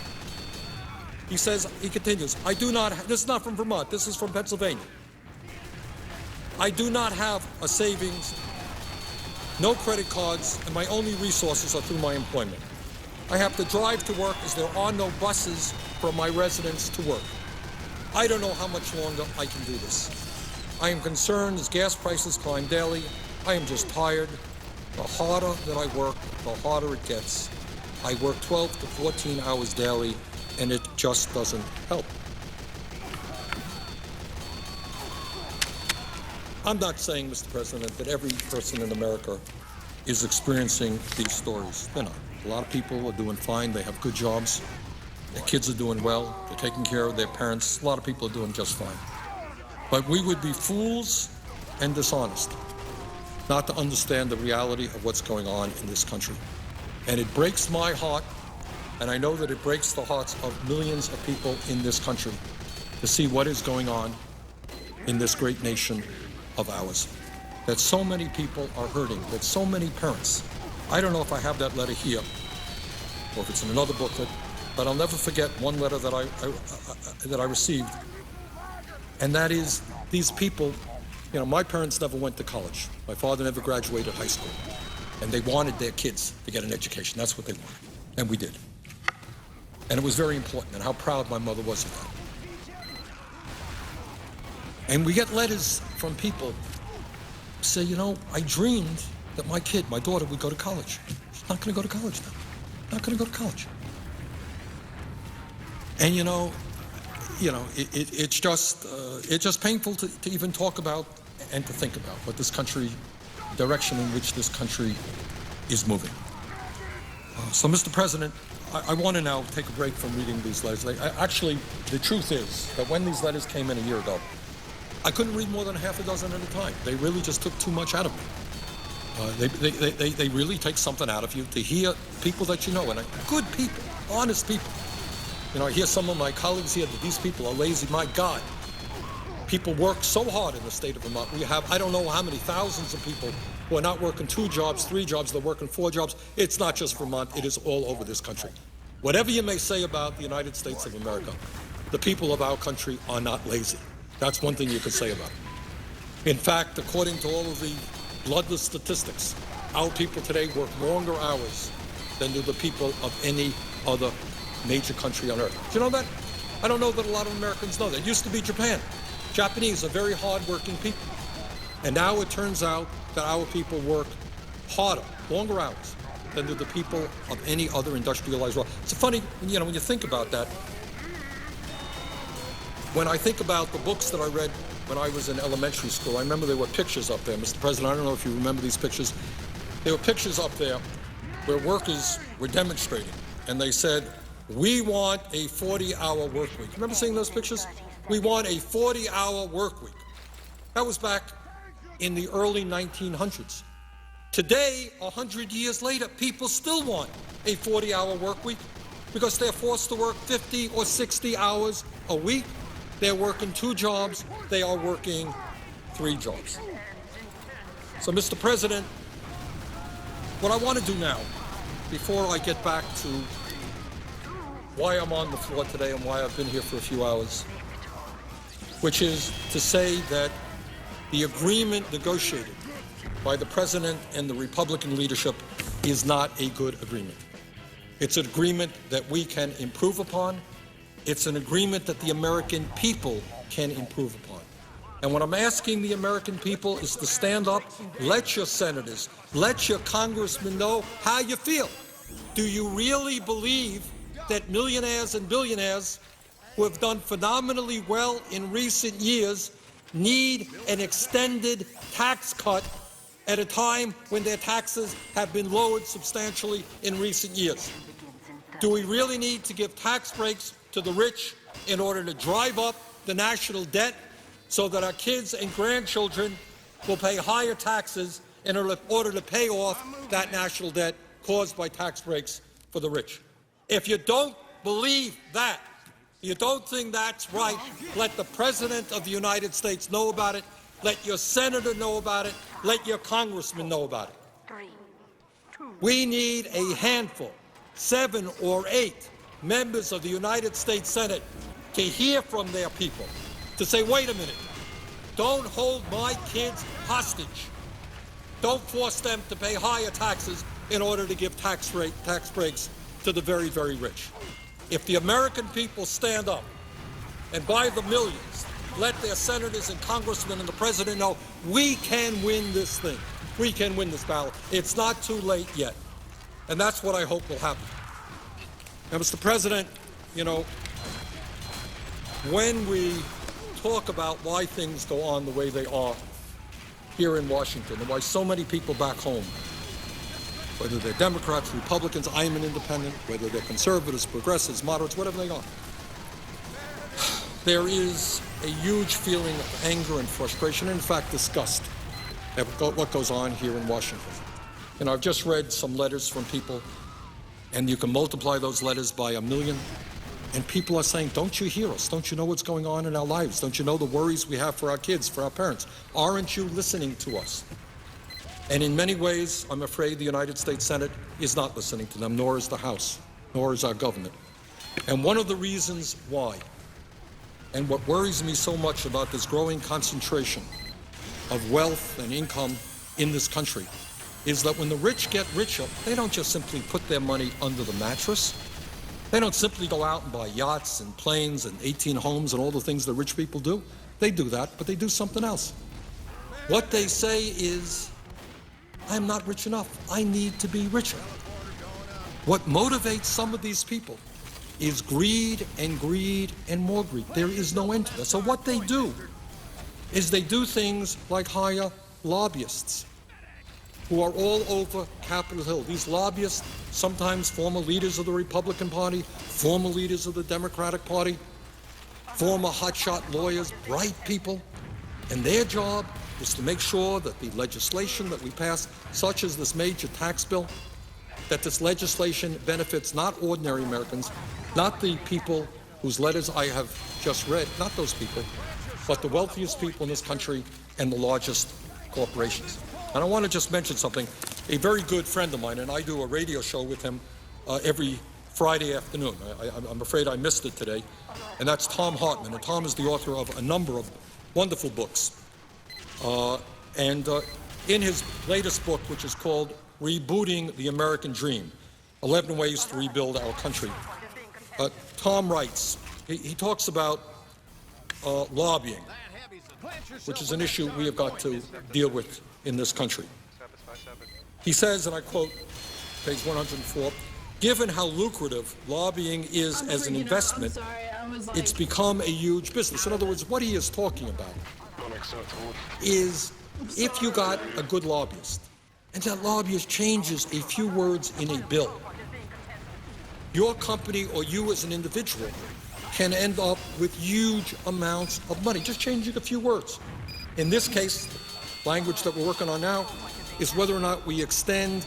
Speaker 1: He continues, this is not from Vermont, this is from Pennsylvania. I do not have a savings, no credit cards, and my only resources are through my employment. I have to drive to work as there are no buses from my residence to work. I don't know how much longer I can do this. I am concerned as gas prices climb daily. I am just tired. The harder that I work, the harder it gets. I work 12 to 14 hours daily, and it just doesn't help. I'm not saying, Mr. President, that every person in America is experiencing these stories. They're not. A lot of people are doing fine. They have good jobs. Their kids are doing well. They're taking care of their parents. A lot of people are doing just fine. But we would be fools and dishonest not to understand the reality of what's going on in this country. And it breaks my heart, and I know that it breaks the hearts of millions of people in this country to see what is going on in this great nation of ours. That so many people are hurting, that so many parents. I don't know if I have that letter here or if it's in another booklet, but I'll never forget one letter that I received, and that is these people. You know, my parents never went to college. My father never graduated high school, and they wanted their kids to get an education. That's what they wanted, and we did. And it was very important, and how proud my mother was of that. And we get letters from people who say, you know, I dreamed that my daughter would go to college. She's not going to go to college now. Not going to go to college. And it's just painful to even talk about and to think about what this country, the direction in which this country is moving. So, Mr. President, I want to now take a break from reading these letters. Actually, the truth is that when these letters came in a year ago, I couldn't read more than half a dozen at a time. They really just took too much out of me. They really take something out of you to hear people that you know, and good people, honest people. You know, I hear some of my colleagues here that these people are lazy. My God, people work so hard in the state of Vermont. We have, I don't know how many thousands of people who are not working 2 jobs, 3 jobs, they're working 4 jobs. It's not just Vermont, it is all over this country. Whatever you may say about the United States of America, the people of our country are not lazy. That's one thing you could say about it. In fact, according to all of the bloodless statistics, our people today work longer hours than do the people of any other major country on earth. Do you know that? I don't know that a lot of Americans know that. It used to be Japan. Japanese are very hard-working people. And now it turns out that our people work harder, longer hours than do the people of any other industrialized world. It's funny, you know, when you think about that. When I think about the books that I read when I was in elementary school, I remember there were pictures up there, Mr. President. I don't know if you remember these pictures. There were pictures up there where workers were demonstrating, and they said, we want a 40-hour work week. Remember seeing those pictures? We want a 40-hour work week. That was back in the early 1900s. Today, 100 years later, people still want a 40-hour work week because they're forced to work 50 or 60 hours a week. They're working 2 jobs. They are working 3 jobs. So, Mr. President, what I want to do now, before I get back to why I'm on the floor today and why I've been here for a few hours, which is to say that the agreement negotiated by the President and the Republican leadership is not a good agreement. It's an agreement that we can improve upon. It's an agreement that the American people can improve upon. And what I'm asking the American people is to stand up, let your senators, let your congressmen know how you feel. Do you really believe that millionaires and billionaires who have done phenomenally well in recent years need an extended tax cut at a time when their taxes have been lowered substantially in recent years? Do we really need to give tax breaks to the rich in order to drive up the national debt so that our kids and grandchildren will pay higher taxes in order to pay off that national debt caused by tax breaks for the rich? If you don't believe that, you don't think that's right, let the President of the United States know about it, let your senator know about it, let your congressman know about it. We need a handful, 7 or 8 members of the United States Senate to hear from their people, to say, wait a minute, don't hold my kids hostage. Don't force them to pay higher taxes in order to give tax breaks to the very, very rich. If the American people stand up and by the millions let their senators and congressmen and the president know we can win this thing, we can win this battle. It's not too late yet. And that's what I hope will happen. Now, Mr. President, you know, when we talk about why things go on the way they are here in Washington and why so many people back home, whether they're Democrats, Republicans, I'm an independent, whether they're conservatives, progressives, moderates, whatever they are, there is a huge feeling of anger and frustration, and in fact disgust at what goes on here in Washington. And I've just read some letters from people, and you can multiply those letters by 1 million, and people are saying, don't you hear us? Don't you know what's going on in our lives? Don't you know the worries we have for our kids, for our parents? Aren't you listening to us? And in many ways, I'm afraid the United States Senate is not listening to them, nor is the House, nor is our government. And one of the reasons why, and what worries me so much about this growing concentration of wealth and income in this country, is that when the rich get richer, they don't just simply put their money under the mattress. They don't simply go out and buy yachts and planes and 18 homes and all the things that rich people do. They do that, but they do something else. What they say is, I'm not rich enough. I need to be richer. What motivates some of these people is greed and greed and more greed. There is no end to that. So what they do is they do things like hire lobbyists who are all over Capitol Hill. These lobbyists, sometimes former leaders of the Republican Party, former leaders of the Democratic Party, former hotshot lawyers, bright people, and their job is to make sure that the legislation that we pass, such as this major tax bill, that this legislation benefits not ordinary Americans, not the people whose letters I have just read, not those people, but the wealthiest people in this country and the largest corporations. And I want to just mention something. A very good friend of mine, and I do a radio show with him every Friday afternoon. I'm afraid I missed it today, and that's Tom Hartman. And Tom is the author of a number of wonderful books. In his latest book, which is called Rebooting the American Dream, 11 Ways to Rebuild Our Country, Tom writes, he talks about lobbying, which is an issue we have got to deal with in this country. He says, and I quote, page 104, given how lucrative lobbying is as an investment, it's become a huge business. In other words, what he is talking about is if you got a good lobbyist, and that lobbyist changes a few words in a bill, your company or you as an individual can end up with huge amounts of money, just changing a few words. In this case, language that we're working on now is whether or not we extend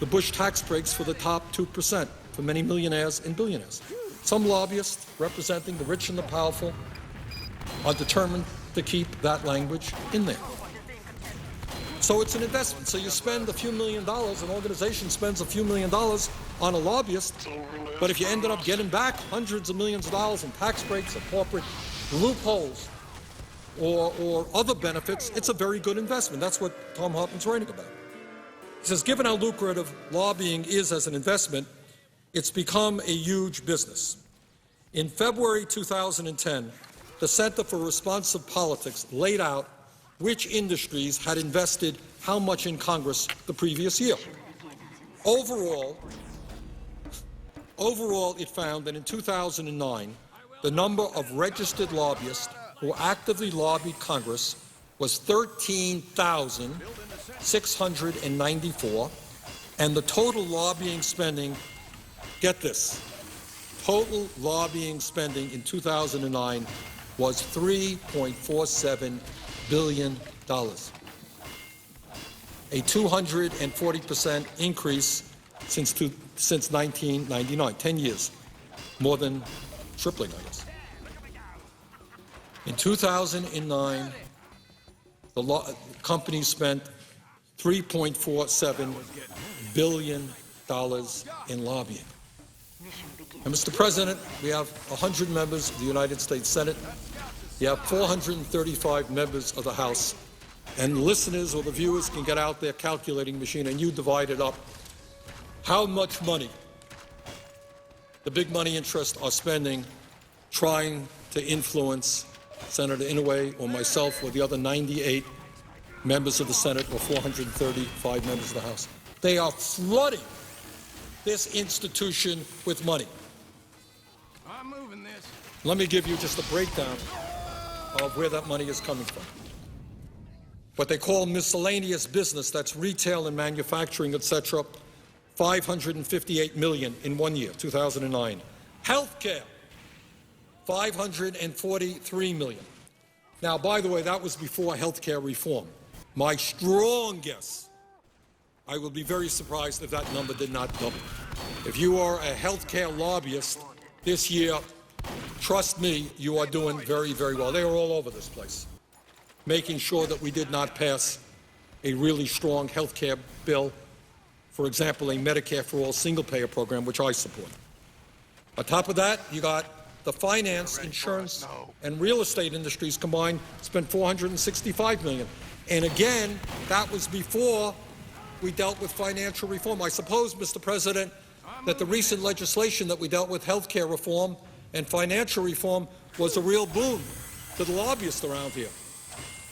Speaker 1: the Bush tax breaks for the top 2% for many millionaires and billionaires. Some lobbyists representing the rich and the powerful are determined to keep that language in there. So it's an investment. So you spend a few $1 million, an organization spends a few $1 million on a lobbyist, but if you ended up getting back hundreds of millions of dollars in tax breaks or corporate loopholes or other benefits, it's a very good investment. That's what Tom Hartman's writing about. He says, given how lucrative lobbying is as an investment, it's become a huge business. In February 2010, the Center for Responsive Politics laid out which industries had invested how much in Congress the previous year. Overall, it found that in 2009, the number of registered lobbyists who actively lobbied Congress was 13,694, and the total lobbying spending, get this, total lobbying spending in 2009 was $3.47 billion, a 240% increase since 1999, 10 years, more than tripling, I guess. In 2009, the company spent $3.47 billion in lobbying. And Mr. President, we have 100 members of the United States Senate. You have 435 members of the House, and the listeners or the viewers can get out their calculating machine and you divide it up. How much money the big money interests are spending trying to influence Senator Inouye or myself or the other 98 members of the Senate or 435 members of the House. They are flooding this institution with money.
Speaker 5: I'm moving this.
Speaker 1: Let me give you just a breakdown of where that money is coming from. What they call miscellaneous business, that's retail and manufacturing, etc., $558 million in 1 year, 2009. Healthcare, $543 million. Now, by the way, that was before healthcare reform. My strong guess, I will be very surprised if that number did not double. If you are a healthcare lobbyist this year, trust me, you are doing very, very well. They are all over this place, making sure that we did not pass a really strong healthcare bill, for example, a Medicare for All single-payer program, which I support. On top of that, you got the finance, insurance, and real estate industries combined spent $465 million. And again, that was before we dealt with financial reform. I suppose, Mr. President, that the recent legislation that we dealt with, health care reform and financial reform, was a real boon to the lobbyists around here,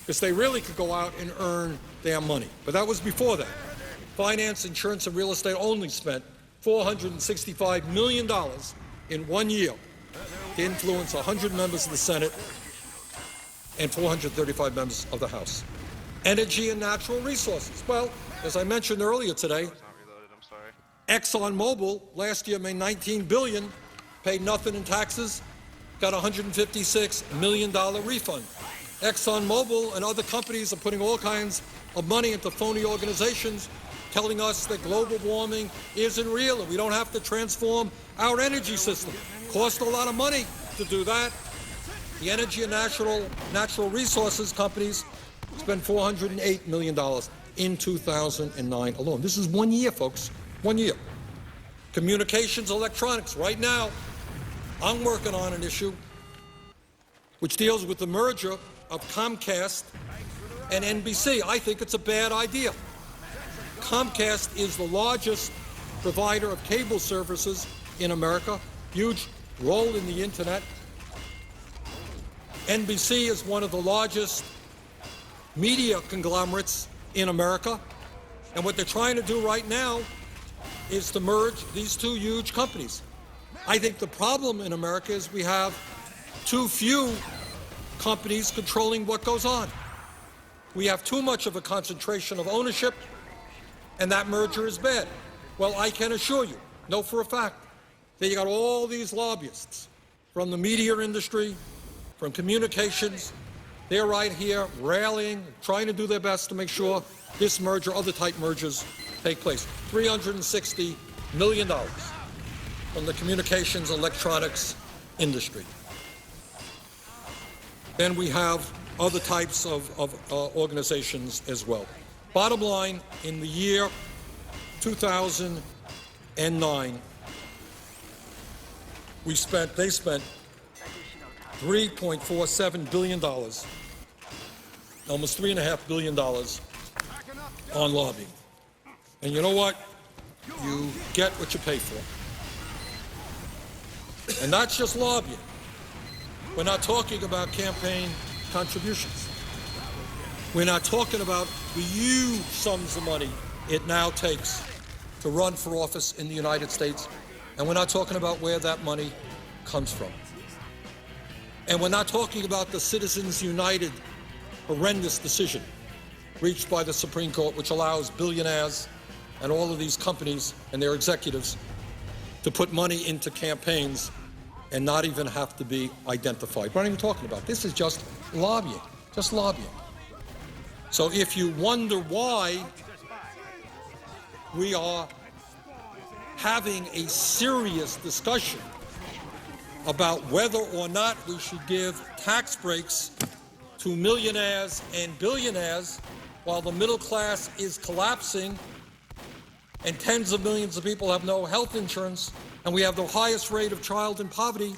Speaker 1: because they really could go out and earn their money. But that was before that. Finance, insurance, and real estate only spent $465 million in 1 year to influence 100 members of the Senate and 435 members of the House. Energy and natural resources. Well, as I mentioned earlier today, ExxonMobil last year made $19 billion, paid nothing in taxes, got a $156 million refund. ExxonMobil and other companies are putting all kinds of money into phony organizations telling us that global warming isn't real and we don't have to transform our energy system. Cost a lot of money to do that. The energy and natural resources companies spent $408 million in 2009 alone. This is 1 year, folks, 1 year. Communications, electronics. Right now, I'm working on an issue which deals with the merger of Comcast and NBC. I think it's a bad idea. Comcast is the largest provider of cable services in America, huge role in the internet. NBC is one of the largest media conglomerates in America, and what they're trying to do right now is to merge these two huge companies. I think the problem in America is we have too few companies controlling what goes on. We have too much of a concentration of ownership, and that merger is bad. Well, I can assure you, know for a fact, that you got all these lobbyists from the media industry, from communications. They're right here rallying, trying to do their best to make sure this merger, other type mergers, take place. $360 million from the communications electronics industry. Then we have other types of organizations as well. Bottom line, in the year 2009, they spent $3.47 billion, almost $3.5 billion on lobbying. And you know what? You get what you pay for. And that's just lobbying. We're not talking about campaign contributions. We're not talking about the huge sums of money it now takes to run for office in the United States. And we're not talking about where that money comes from. And we're not talking about the Citizens United horrendous decision reached by the Supreme Court, which allows billionaires and all of these companies and their executives to put money into campaigns and not even have to be identified. We're not even talking about. This is just lobbying, just lobbying. So if you wonder why we are having a serious discussion about whether or not we should give tax breaks to millionaires and billionaires while the middle class is collapsing and tens of millions of people have no health insurance, and we have the highest rate of child in poverty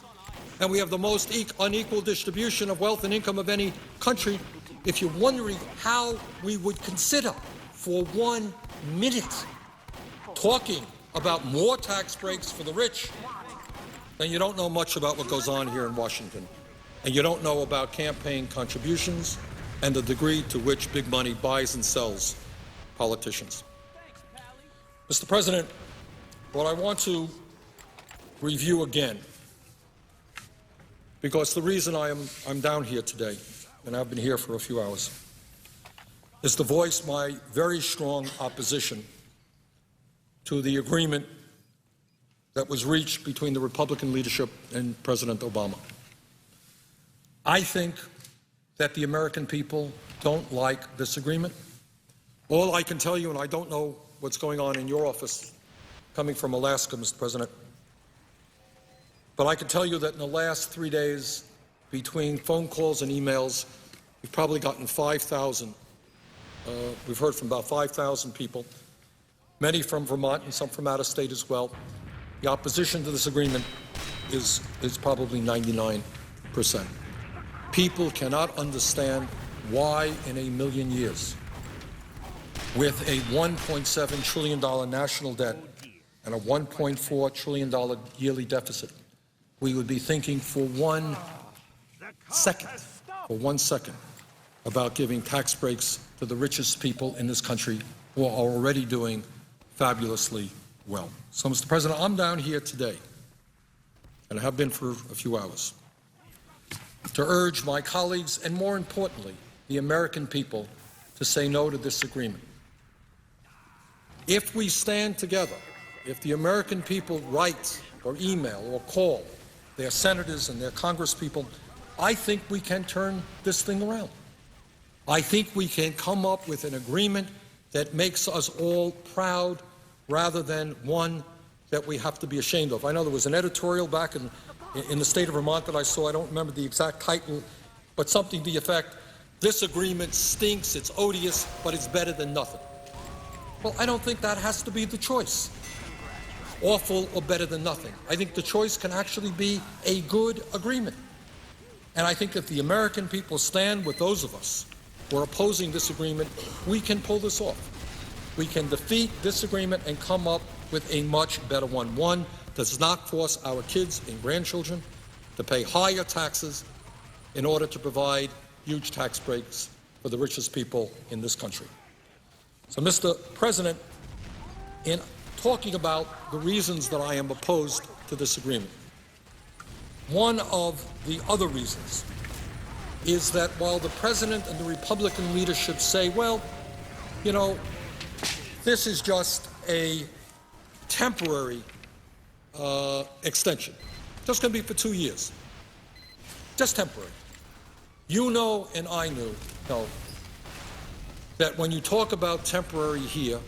Speaker 1: and we have the most unequal distribution of wealth and income of any country, if you're wondering how we would consider for 1 minute talking about more tax breaks for the rich, then you don't know much about what goes on here in Washington, and you don't know about campaign contributions and the degree to which big money buys and sells politicians. Mr. President, what I want to review again, because the reason I'm down here today, and I've been here for a few hours, is to voice my very strong opposition to the agreement that was reached between the Republican leadership and President Obama. I think that the American people don't like this agreement. All I can tell you, and I don't know what's going on in your office, coming from Alaska, Mr. President, but I can tell you that in the last 3 days, between phone calls and emails, we've probably gotten 5,000. We've heard from about 5,000 people, many from Vermont and some from out of state as well. The opposition to this agreement is probably 99%. People cannot understand why in a million years, with a $1.7 trillion national debt and a $1.4 trillion yearly deficit, we would be thinking for 1 second about giving tax breaks to the richest people in this country who are already doing fabulously well. So, Mr. President, I'm down here today, and I have been for a few hours, to urge my colleagues and, more importantly, the American people to say no to this agreement. If we stand together, if the American people write or email or call their senators and their congresspeople, I think we can turn this thing around. I think we can come up with an agreement that makes us all proud rather than one that we have to be ashamed of. I know there was an editorial back in the state of Vermont that I saw. I don't remember the exact title, but something to the effect, this agreement stinks, it's odious, but it's better than nothing. Well, I don't think that has to be the choice, awful or better than nothing. I think the choice can actually be a good agreement. And I think if the American people stand with those of us who are opposing this agreement, we can pull this off. We can defeat this agreement and come up with a much better one. One that does not force our kids and grandchildren to pay higher taxes in order to provide huge tax breaks for the richest people in this country. So, Mr. President, in talking about the reasons that I am opposed to this agreement, one of the other reasons is that while the President and the Republican leadership say, well, you know, this is just a temporary extension, just going to be for 2 years, just temporary. You know and I know that when you talk about temporary here,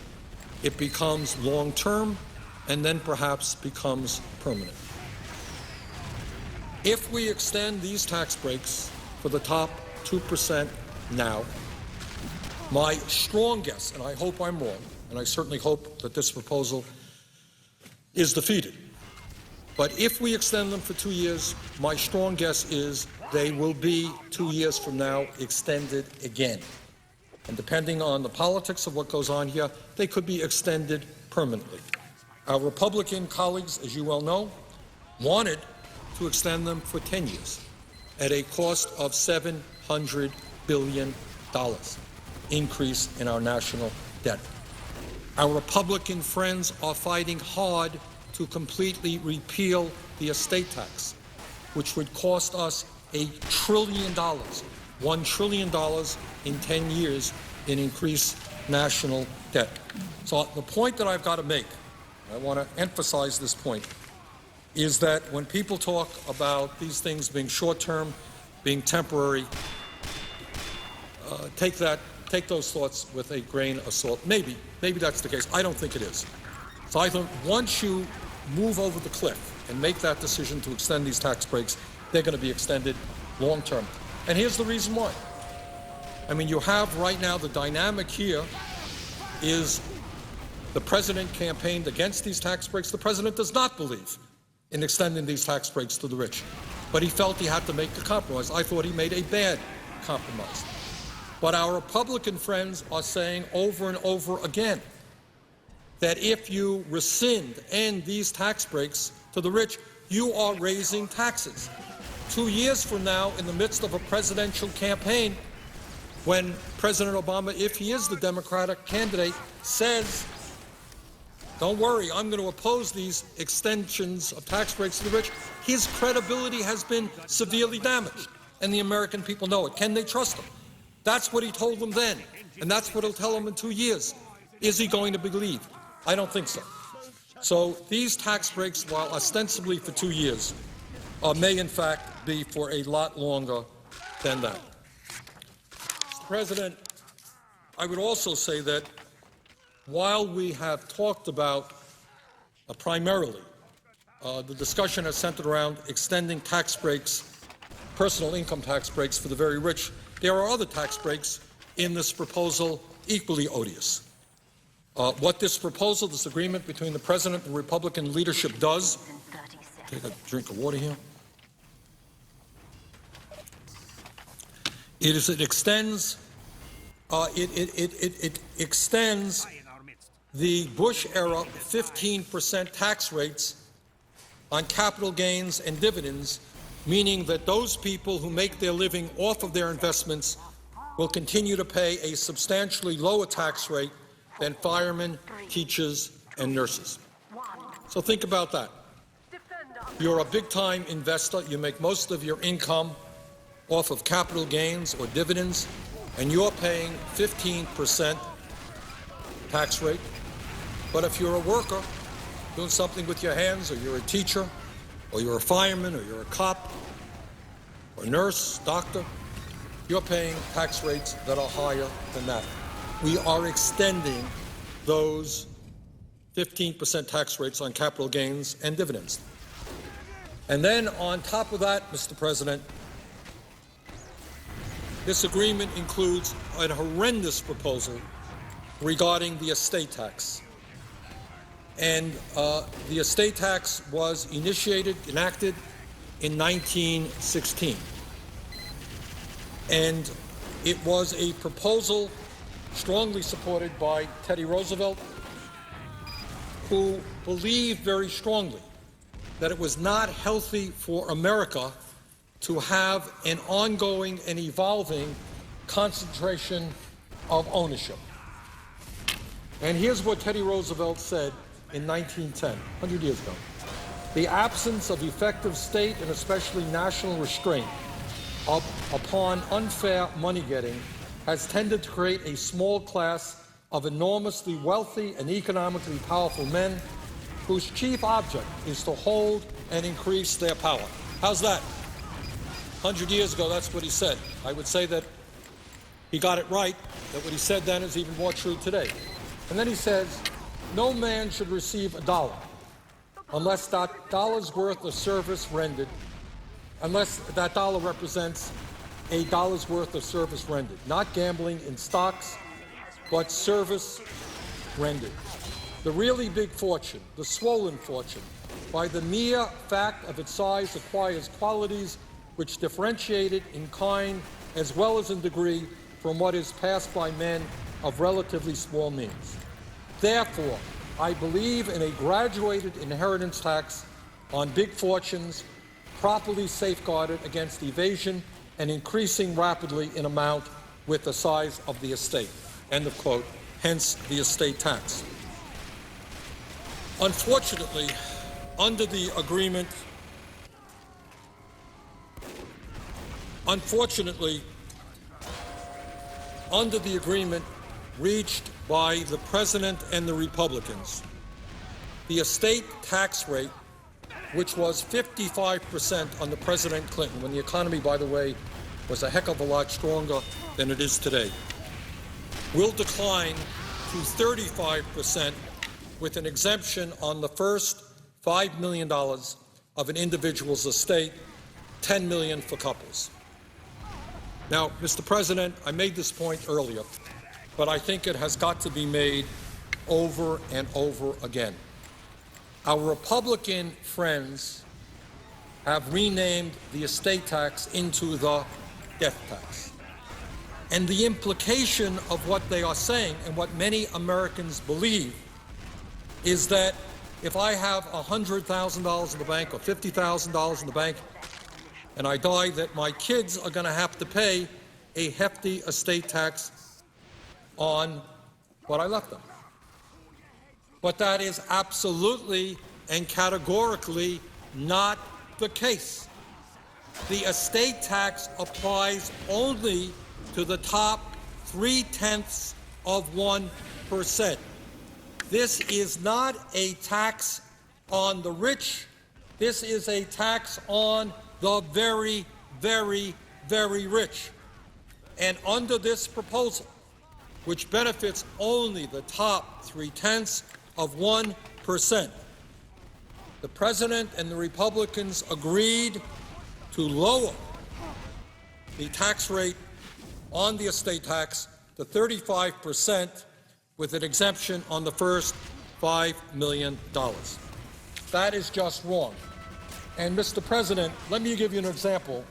Speaker 1: it becomes long-term and then perhaps becomes permanent. If we extend these tax breaks for the top 2% now, my strong guess, and I hope I'm wrong, and I certainly hope that this proposal is defeated, but if we extend them for 2 years, my strong guess is they will be 2 years from now extended again. And depending on the politics of what goes on here, they could be extended permanently. Our Republican colleagues, as you well know, wanted to extend them for 10 years at a cost of $700 billion increase in our national debt. Our Republican friends are fighting hard to completely repeal the estate tax, which would cost us $1 trillion, $1 trillion in 10 years in increased national debt. So the point that I've got to make, I want to emphasize this point, is that when people talk about these things being short-term, being temporary, take those thoughts with a grain of salt. Maybe that's the case. I don't think it is. So I think once you move over the cliff and make that decision to extend these tax breaks, they're going to be extended long-term. And here's the reason why. I mean, you have right now the dynamic here is the president campaigned against these tax breaks. The president does not believe in extending these tax breaks to the rich. but he felt he had to make a compromise. I thought he made a bad compromise. But our Republican friends are saying over and over again that if you end these tax breaks to the rich, you are raising taxes. 2 years from now, in the midst of a presidential campaign, when President Obama, if he is the Democratic candidate, says, don't worry, I'm going to oppose these extensions of tax breaks to the rich, his credibility has been severely damaged, and the American people know it. Can they trust him? That's what he told them then, and that's what he'll tell them in 2 years. Is he going to believe? I don't think so. So these tax breaks, while ostensibly for 2 years, may in fact be for a lot longer than that. Mr. President, I would also say that while we have talked about primarily the discussion has centered around extending tax breaks, personal income tax breaks for the very rich, there are other tax breaks in this proposal equally odious. What this proposal, this agreement between the President and the Republican leadership does, take a drink of water here, it extends the Bush-era 15% tax rates on capital gains and dividends, meaning that those people who make their living off of their investments will continue to pay a substantially lower tax rate than firemen, teachers, and nurses. So think about that. You're a big-time investor. You make most of your income off of capital gains or dividends, and you're paying 15% tax rate. But if you're a worker doing something with your hands, or you're a teacher, or you're a fireman, or you're a cop, or nurse, doctor, you're paying tax rates that are higher than that. We are extending those 15% tax rates on capital gains and dividends. And then on top of that, Mr. President, this agreement includes a horrendous proposal regarding the estate tax. And the estate tax was enacted in 1916. And it was a proposal strongly supported by Teddy Roosevelt, who believed very strongly that it was not healthy for America to have an ongoing and evolving concentration of ownership. And here's what Teddy Roosevelt said in 1910, 100 years ago. The absence of effective state and especially national restraint upon unfair money-getting has tended to create a small class of enormously wealthy and economically powerful men whose chief object is to hold and increase their power. How's that? 100 years ago, that's what he said. I would say that he got it right, that what he said then is even more true today. And then he says, no man should receive a dollar unless that dollar's worth of service rendered, unless that dollar represents a dollar's worth of service rendered, not gambling in stocks, but service rendered. The really big fortune, the swollen fortune, by the mere fact of its size acquires qualities which differentiate it in kind as well as in degree from what is passed by men of relatively small means. Therefore, I believe in a graduated inheritance tax on big fortunes, properly safeguarded against evasion and increasing rapidly in amount with the size of the estate. End of quote. Hence the estate tax. Unfortunately, under the agreement, reached by the President and the Republicans, the estate tax rate, which was 55% under President Clinton, when the economy, by the way, was a heck of a lot stronger than it is today, will decline to 35% with an exemption on the first $5 million of an individual's estate, $10 million for couples. Now, Mr. President, I made this point earlier, but I think it has got to be made over and over again. Our Republican friends have renamed the estate tax into the death tax. And the implication of what they are saying, and what many Americans believe, is that if I have $100,000 in the bank or $50,000 in the bank and I die, that my kids are going to have to pay a hefty estate tax on what I left them. But that is absolutely and categorically not the case. The estate tax applies only to the top 0.3%. This is not a tax on the rich. This is a tax on the very, very, very rich. And under this proposal, which benefits only the top 0.3%, the President and the Republicans agreed to lower the tax rate on the estate tax to 35%, with an exemption on the first $5 million. That is just wrong. And, Mr. President, let me give you an example.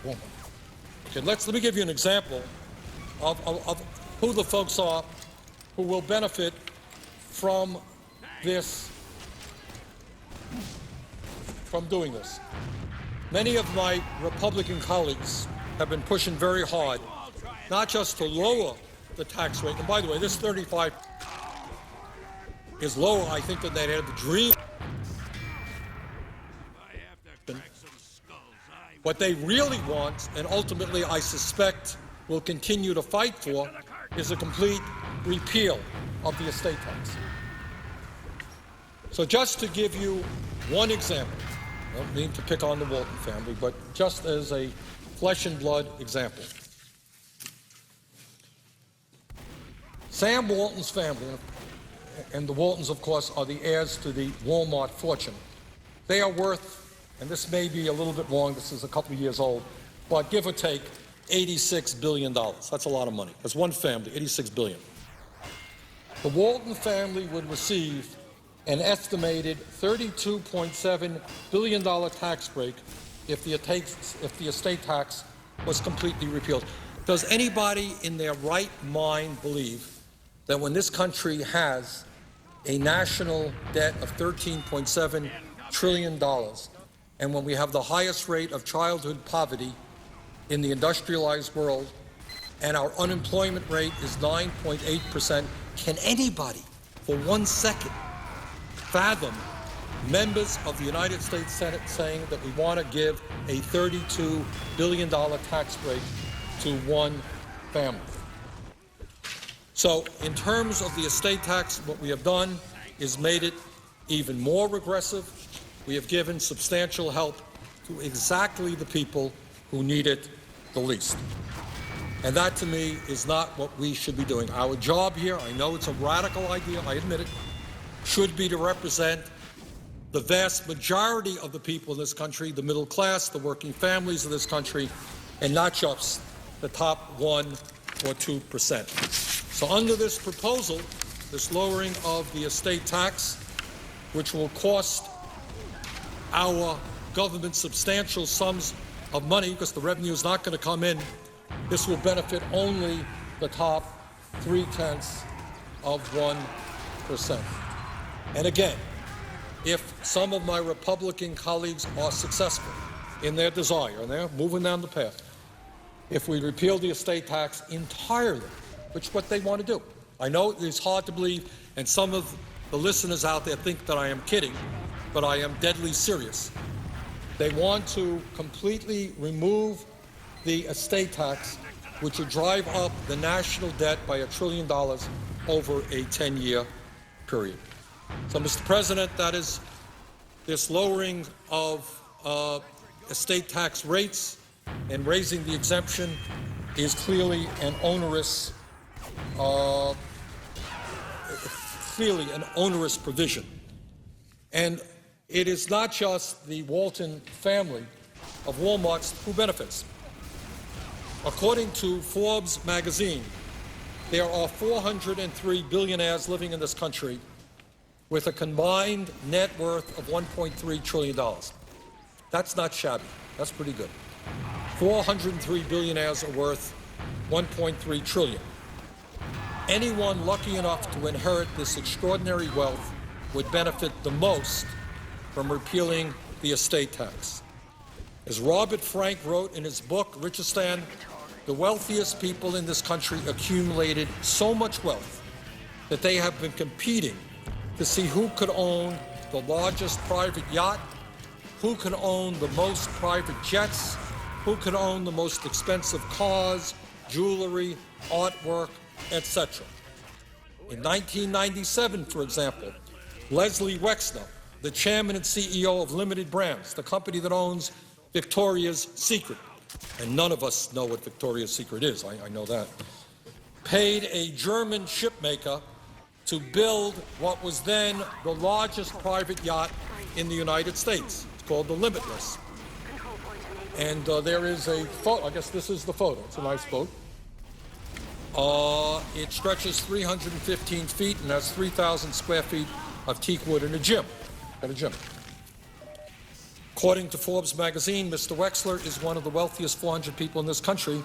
Speaker 1: Okay, let me give you an example of who the folks are who will benefit from this, from doing this. Many of my Republican colleagues have been pushing very hard, not just to lower the tax rate, and by the way, this 35 is lower, I think, than they had the dream. What they really want, and ultimately I suspect will continue to fight for, is a complete repeal of the estate tax. So just to give you one example, I don't mean to pick on the Walton family, but just as a flesh and blood example. Sam Walton's family, and the Waltons, of course, are the heirs to the Walmart fortune. They are worth, and this may be a little bit wrong, this is a couple of years old, but give or take, $86 billion. That's a lot of money. That's one family, $86 billion. The Walton family would receive an estimated $32.7 billion tax break if the estate tax was completely repealed. Does anybody in their right mind believe that when this country has a national debt of $13.7 trillion, and when we have the highest rate of childhood poverty in the industrialized world, and our unemployment rate is 9.8%, can anybody for 1 second fathom members of the United States Senate saying that we want to give a $32 billion tax break to one family? So in terms of the estate tax, what we have done is made it even more regressive. We have given substantial help to exactly the people who need it the least. And that, to me, is not what we should be doing. Our job here, I know it's a radical idea, I admit it, should be to represent the vast majority of the people in this country, the middle class, the working families of this country, and not just the top 1 or 2%. So under this proposal, this lowering of the estate tax, which will cost our government substantial sums of money because the revenue is not going to come in, this will benefit only the top 0.3%. And again, if some of my Republican colleagues are successful in their desire, and they're moving down the path, if we repeal the estate tax entirely, which is what they want to do. I know it's hard to believe, and some of the listeners out there think that I am kidding, but I am deadly serious. They want to completely remove the estate tax, which would drive up the national debt by $1 trillion over a 10-year period. So, Mr. President, that is this lowering of estate tax rates and raising the exemption is clearly an onerous provision. And it is not just the Walton family of Walmarts who benefits. According to Forbes magazine, there are 403 billionaires living in this country with a combined net worth of $1.3 trillion. That's not shabby. That's pretty good. 403 billionaires are worth $1.3 trillion. Anyone lucky enough to inherit this extraordinary wealth would benefit the most from repealing the estate tax. As Robert Frank wrote in his book, Richistan, the wealthiest people in this country accumulated so much wealth that they have been competing to see who could own the largest private yacht, who could own the most private jets, who could own the most expensive cars, jewelry, artwork, etc. In 1997, for example, Leslie Wexner, the chairman and CEO of Limited Brands, the company that owns Victoria's Secret, and none of us know what Victoria's Secret is, I know that, paid a German shipmaker to build what was then the largest private yacht in the United States. It's called the Limitless. And there is a photo. I guess this is the photo. It's a nice boat. It stretches 315 feet and has 3,000 square feet of teak wood and a gym. Got a gym. According to Forbes magazine, Mr. Wexler is one of the wealthiest 400 people in this country,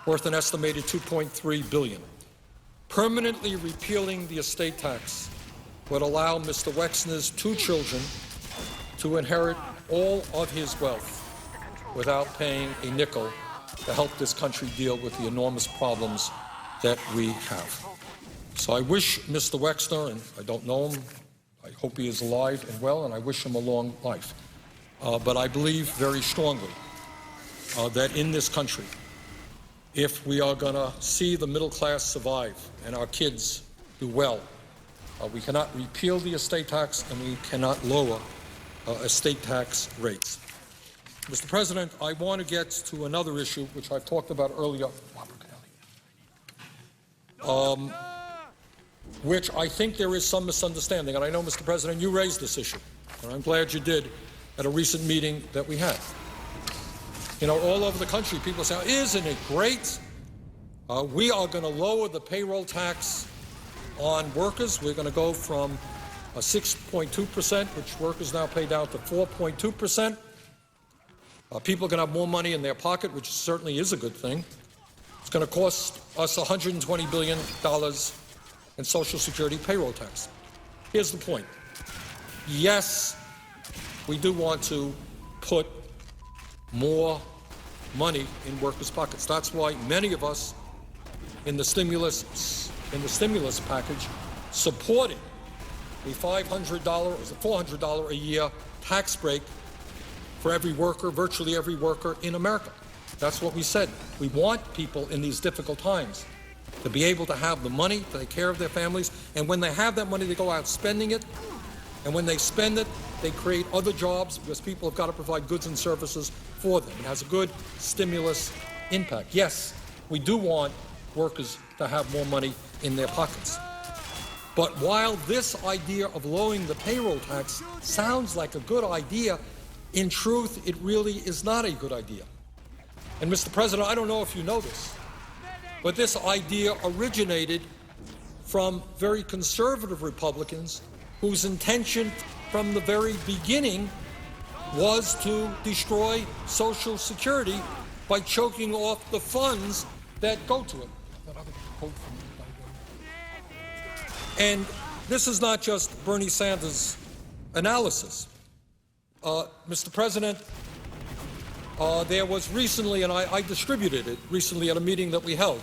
Speaker 1: worth an estimated $2.3 billion. Permanently repealing the estate tax would allow Mr. Wexner's 2 children to inherit all of his wealth without paying a nickel to help this country deal with the enormous problems that we have. So I wish Mr. Wexner, and I don't know him, I hope he is alive and well, and I wish him a long life. But I believe very strongly that in this country, if we are going to see the middle class survive and our kids do well, we cannot repeal the estate tax and we cannot lower estate tax rates. Mr. President, I want to get to another issue which I've talked about earlier, which I think there is some misunderstanding. And I know, Mr. President, you raised this issue, and I'm glad you did at a recent meeting that we had. You know, all over the country, people say, isn't it great? We are going to lower the payroll tax on workers. We're going to go from 6.2%, which workers now pay, down to 4.2%. People are going to have more money in their pocket, which certainly is a good thing. It's going to cost us $120 billion in Social Security payroll tax. Here's the point. Yes, we do want to put more money in workers' pockets. That's why many of us in the stimulus package supported the $500 or the $400 a year tax break for every worker, virtually every worker in America. That's what we said. We want people in these difficult times to be able to have the money to take care of their families, and when they have that money, they go out spending it, and when they spend it, they create other jobs because people have got to provide goods and services for them. It has a good stimulus impact. Yes, we do want workers to have more money in their pockets. But while this idea of lowering the payroll tax sounds like a good idea, in truth, it really is not a good idea. And Mr. President, I don't know if you know this, but this idea originated from very conservative Republicans whose intention from the very beginning was to destroy Social Security by choking off the funds that go to it. And this is not just Bernie Sanders' analysis. Mr. President, there was recently, and I distributed it recently at a meeting that we held,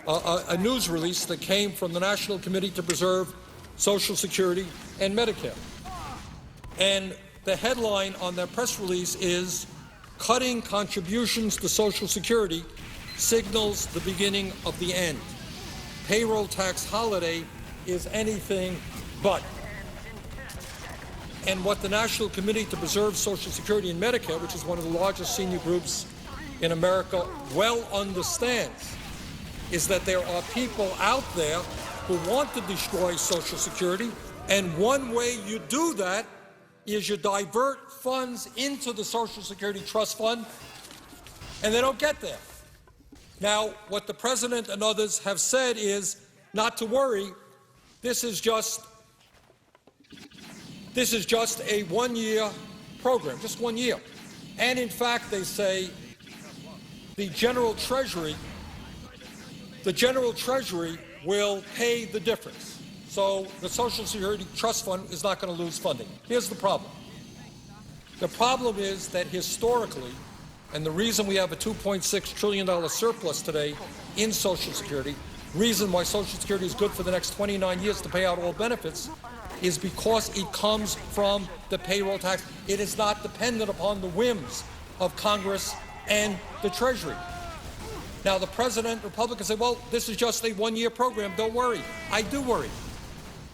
Speaker 1: a news release that came from the National Committee to Preserve Social Security and Medicare. And the headline on that press release is, "Cutting Contributions to Social Security Signals the Beginning of the End. Payroll Tax Holiday is Anything But." And what the National Committee to Preserve Social Security and Medicare, which is one of the largest senior groups in America, well understands is that there are people out there who want to destroy Social Security, and one way you do that is you divert funds into the Social Security Trust Fund, and they don't get there. Now, what the President and others have said is not to worry, this is just a one-year program, just 1 year. And in fact, they say the General Treasury will pay the difference. So the Social Security Trust Fund is not going to lose funding. Here's the problem. The problem is that historically, and the reason we have a $2.6 trillion surplus today in Social Security, reason why Social Security is good for the next 29 years to pay out all benefits, is because it comes from the payroll tax. It is not dependent upon the whims of Congress and the Treasury. Now, the President, Republicans say, well, this is just a one-year program. Don't worry. I do worry.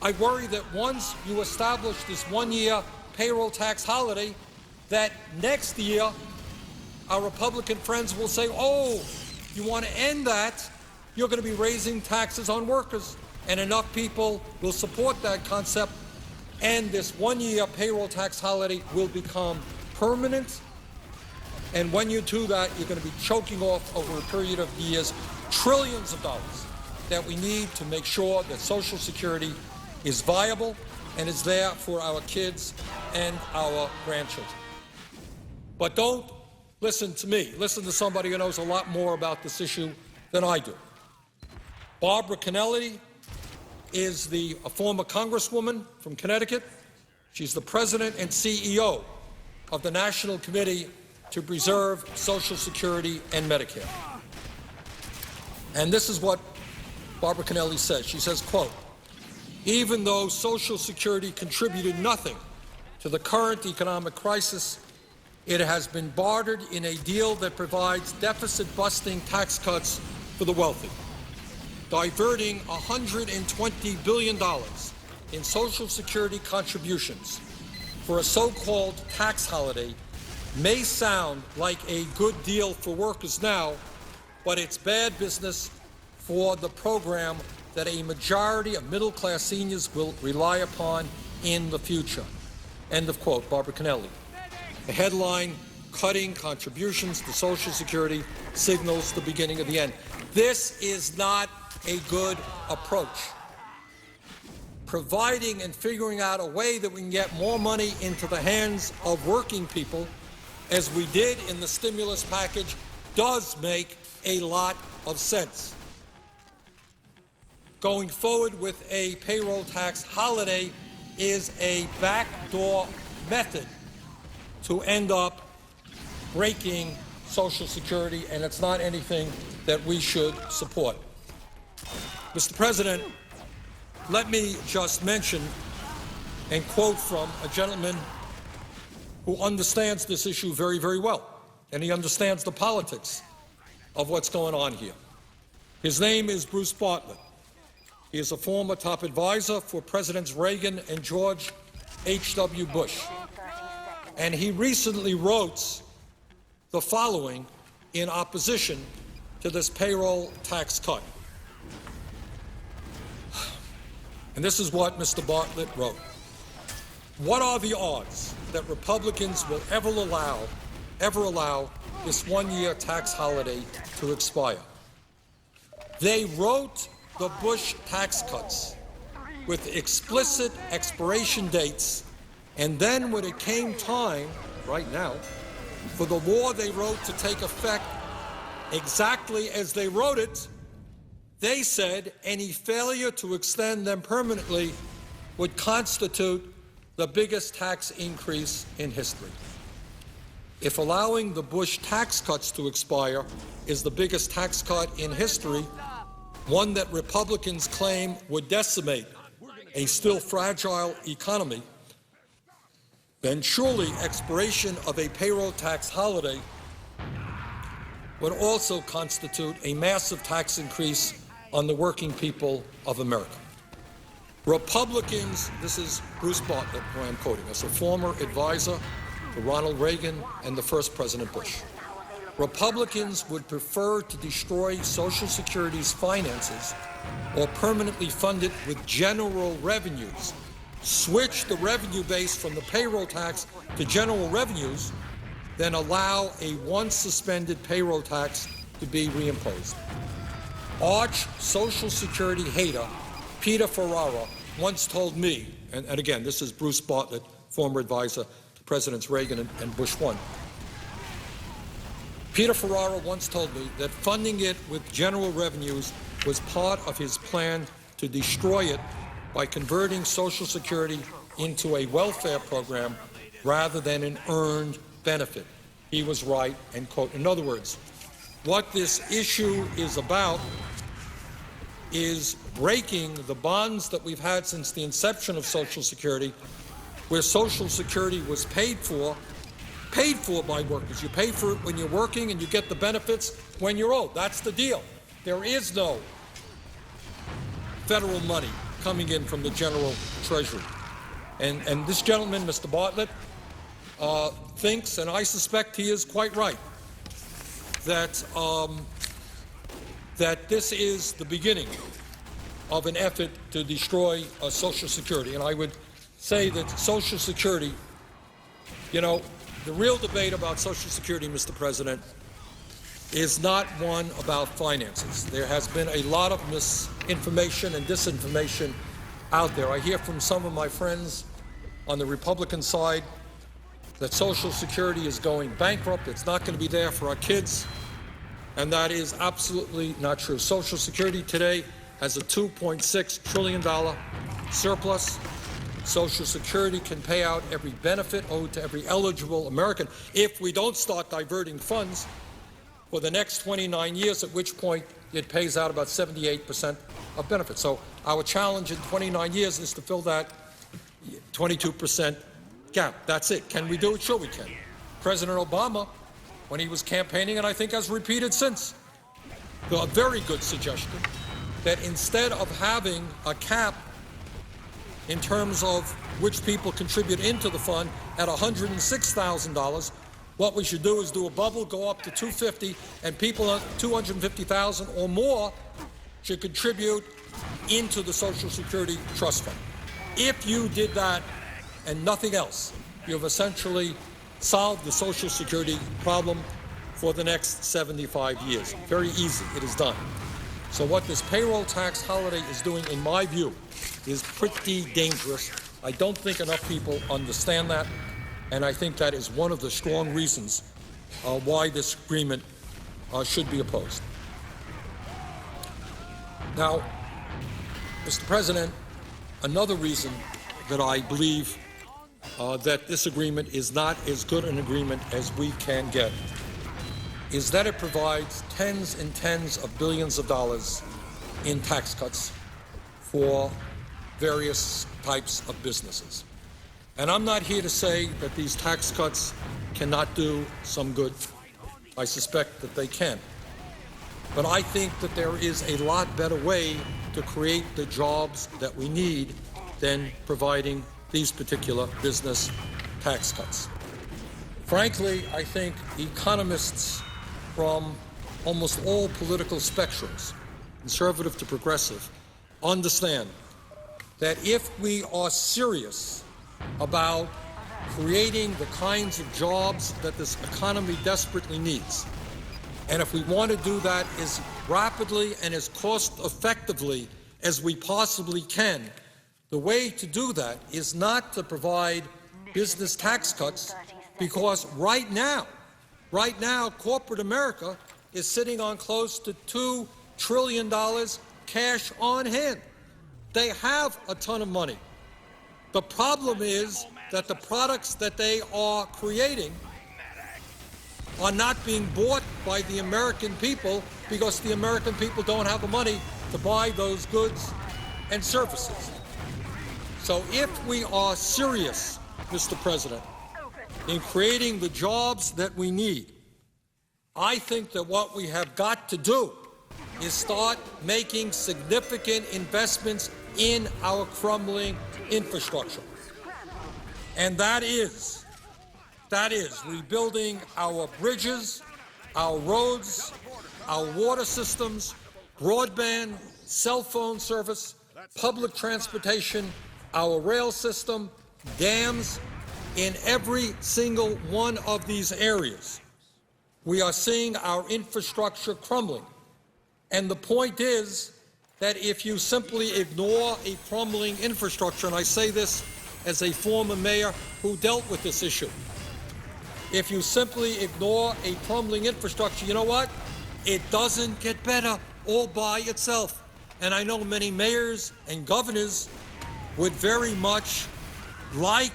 Speaker 1: I worry that once you establish this one-year payroll tax holiday, that next year our Republican friends will say, oh, you want to end that? You're going to be raising taxes on workers. And enough people will support that concept, and this one-year payroll tax holiday will become permanent. And when you do that, you're going to be choking off over a period of years trillions of dollars that we need to make sure that Social Security is viable and is there for our kids and our grandchildren. But don't listen to me. Listen to somebody who knows a lot more about this issue than I do. Barbara Kennelly is a former congresswoman from Connecticut. She's the president and CEO of the National Committee to Preserve Social Security and Medicare. And this is what Barbara Kennelly says. She says, quote, even though Social Security contributed nothing to the current economic crisis, it has been bartered in a deal that provides deficit-busting tax cuts for the wealthy. Diverting $120 billion in Social Security contributions for a so-called tax holiday may sound like a good deal for workers now, but it's bad business for the program that a majority of middle-class seniors will rely upon in the future. End of quote. Barbara Kennelly. The headline, cutting contributions to Social Security signals the beginning of the end. This is not a good approach. Providing and figuring out a way that we can get more money into the hands of working people, as we did in the stimulus package, does make a lot of sense. Going forward with a payroll tax holiday is a backdoor method to end up breaking Social Security, and it's not anything that we should support. Mr. President, let me just mention and quote from a gentleman who understands this issue very, very well, and he understands the politics of what's going on here. His name is Bruce Bartlett. He is a former top advisor for Presidents Reagan and George H.W. Bush. And he recently wrote the following in opposition to this payroll tax cut. And this is what Mr. Bartlett wrote. What are the odds that Republicans will ever allow this one-year tax holiday to expire? They wrote the Bush tax cuts with explicit expiration dates, and then when it came time, right now, for the law they wrote to take effect exactly as they wrote it, they said any failure to extend them permanently would constitute the biggest tax increase in history. If allowing the Bush tax cuts to expire is the biggest tax cut in history, one that Republicans claim would decimate a still fragile economy, then surely expiration of a payroll tax holiday would also constitute a massive tax increase on the working people of America. Republicans, this is Bruce Bartlett, who I'm quoting, as a former advisor to Ronald Reagan and the first President Bush. Republicans would prefer to destroy Social Security's finances or permanently fund it with general revenues, switch the revenue base from the payroll tax to general revenues, then allow a once-suspended payroll tax to be reimposed. Arch Social Security hater Peter Ferrara once told me, and again, this is Bruce Bartlett, former advisor to Presidents Reagan and Bush 1. Peter Ferrara once told me that funding it with general revenues was part of his plan to destroy it by converting Social Security into a welfare program rather than an earned benefit. He was right, end quote. In other words, what this issue is about is breaking the bonds that we've had since the inception of Social Security, where Social Security was paid for by workers. You pay for it when you're working and you get the benefits when you're old. That's the deal. There is no federal money coming in from the General Treasury. And this gentleman, Mr. Bartlett, thinks, and I suspect he is quite right, that this is the beginning of an effort to destroy Social Security. And I would say that Social Security, you know, the real debate about Social Security, Mr. President, is not one about finances. There has been a lot of misinformation and disinformation out there. I hear from some of my friends on the Republican side that Social Security is going bankrupt. It's not going to be there for our kids. And that is absolutely not true. Social Security today has a $2.6 trillion surplus. Social Security can pay out every benefit owed to every eligible American if we don't start diverting funds for the next 29 years, at which point it pays out about 78% of benefits. So our challenge in 29 years is to fill that 22% gap. That's it. Can we do it? Sure we can. President Obama, when he was campaigning, and I think has repeated since, a very good suggestion that instead of having a cap in terms of which people contribute into the fund at $106,000, what we should do is do a bubble, go up to $250,000, and people at $250,000 or more should contribute into the Social Security Trust Fund. If you did that and nothing else, you've essentially solved the Social Security problem for the next 75 years. Very easy. It is done. So what this payroll tax holiday is doing, in my view, is pretty dangerous. I don't think enough people understand that, and I think that is one of the strong reasons why this agreement should be opposed. Now, Mr. President, another reason that I believe that this agreement is not as good an agreement as we can get is that it provides tens and tens of billions of dollars in tax cuts for various types of businesses. And I'm not here to say that these tax cuts cannot do some good. I suspect that they can. But I think that there is a lot better way to create the jobs that we need than providing these particular business tax cuts. Frankly, I think economists from almost all political spectrums, conservative to progressive, understand that if we are serious about creating the kinds of jobs that this economy desperately needs, and if we want to do that as rapidly and as cost-effectively as we possibly can, the way to do that is not to provide business tax cuts, because right now, corporate America is sitting on close to $2 trillion cash on hand. They have a ton of money. The problem is that the products that they are creating are not being bought by the American people because the American people don't have the money to buy those goods and services. So if we are serious, Mr. President, in creating the jobs that we need, I think that what we have got to do is start making significant investments in our crumbling infrastructure. And that is rebuilding our bridges, our roads, our water systems, broadband, cell phone service, public transportation, our rail system, dams. In every single one of these areas, we are seeing our infrastructure crumbling. And the point is that if you simply ignore a crumbling infrastructure, and I say this as a former mayor who dealt with this issue. If you simply ignore a crumbling infrastructure, you know what? It doesn't get better all by itself. And I know many mayors and governors would very much like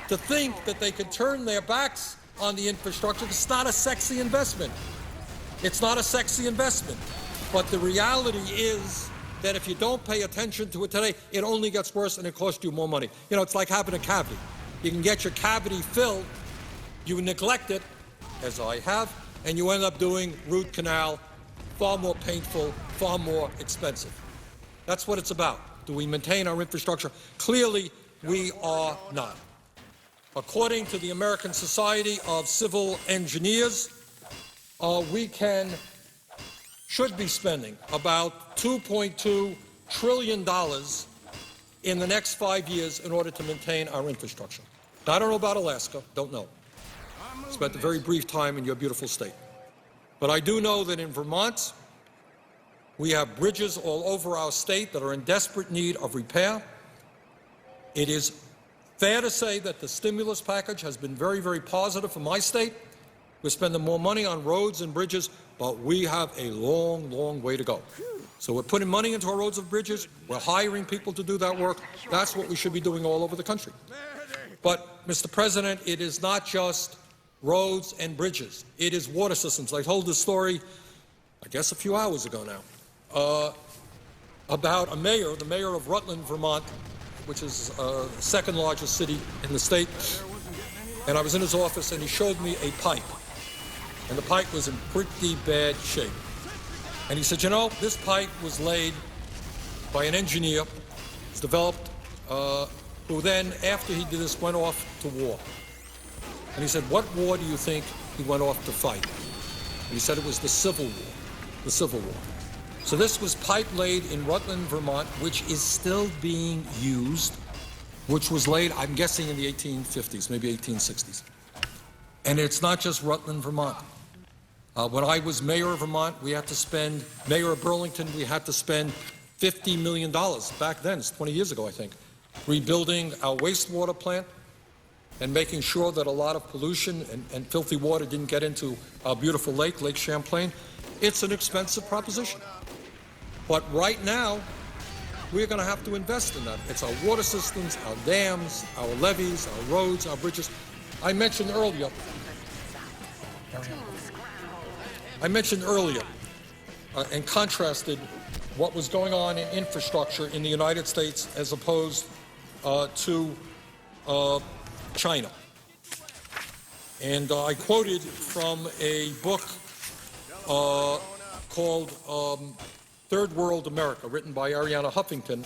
Speaker 1: to think that they could turn their backs on the infrastructure. It's not a sexy investment. It's not a sexy investment. But the reality is that if you don't pay attention to it today, it only gets worse and it costs you more money. You know, it's like having a cavity. You can get your cavity filled, you neglect it, as I have, and you end up doing root canal, far more painful, far more expensive. That's what it's about. Do we maintain our infrastructure? Clearly, we are not. According to the American Society of Civil Engineers, we should be spending about $2.2 trillion in the next 5 years in order to maintain our infrastructure. Now, I don't know about Alaska, don't know. Spent a very brief time in your beautiful state. But I do know that in Vermont, we have bridges all over our state that are in desperate need of repair. It is fair to say that the stimulus package has been very, very positive for my state. We're spending more money on roads and bridges, but we have a long, long way to go. So we're putting money into our roads and bridges. We're hiring people to do that work. That's what we should be doing all over the country. But, Mr. President, it is not just roads and bridges. It is water systems. I told this story, I guess, a few hours ago now, about a mayor, the mayor of Rutland, Vermont, which is the second largest city in the state. And I was in his office, and he showed me a pipe. And the pipe was in pretty bad shape. And he said, you know, this pipe was laid by an engineer. It's developed, who then, after he did this, went off to war. And he said, what war do you think he went off to fight? And he said it was the Civil War, the Civil War. So this was pipe laid in Rutland, Vermont, which is still being used, which was laid, I'm guessing, in the 1850s, maybe 1860s. And it's not just Rutland, Vermont. When I was mayor of Vermont, we had to spend, mayor of Burlington, we had to spend $50 million back then, it's 20 years ago, I think, rebuilding our wastewater plant and making sure that a lot of pollution and filthy water didn't get into our beautiful lake, Lake Champlain. It's an expensive proposition. But right now, we're going to have to invest in that. It's our water systems, our dams, our levees, our roads, our bridges. I mentioned earlier and contrasted what was going on in infrastructure in the United States as opposed to China. And I quoted from a book called Third World America, written by Arianna Huffington,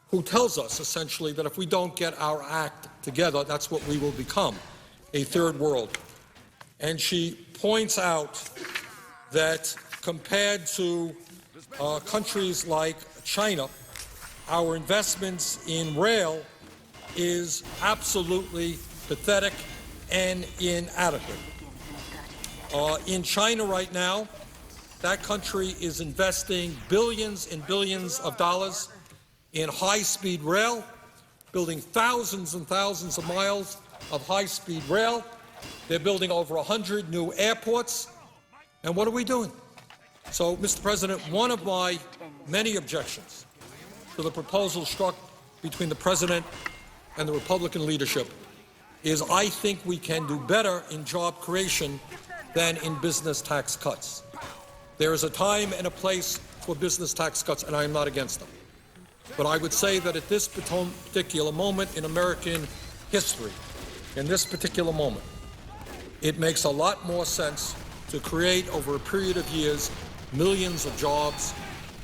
Speaker 1: who tells us essentially that if we don't get our act together, that's what we will become, a third world. And she points out that compared to countries like China, our investments in rail is absolutely pathetic and inadequate. In China right now, that country is investing billions and billions of dollars in high-speed rail, building thousands and thousands of miles of high-speed rail. They're building over 100 new airports. And what are we doing? So, Mr. President, one of my many objections to the proposal struck between the President and the Republican leadership is I think we can do better in job creation than in business tax cuts. There is a time and a place for business tax cuts, and I am not against them. But I would say that at this particular moment in American history, in this particular moment, it makes a lot more sense to create over a period of years millions of jobs,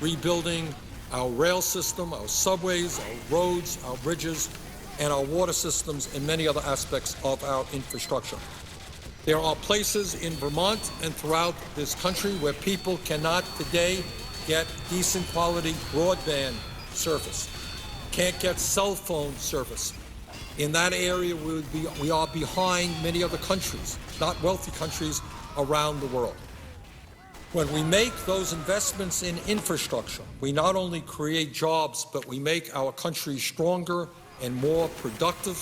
Speaker 1: rebuilding our rail system, our subways, our roads, our bridges, and our water systems and many other aspects of our infrastructure. There are places in Vermont and throughout this country where people cannot today get decent quality broadband service, can't get cell phone service. In that area, we are behind many other countries, not wealthy countries around the world. When we make those investments in infrastructure, we not only create jobs, but we make our country stronger and more productive,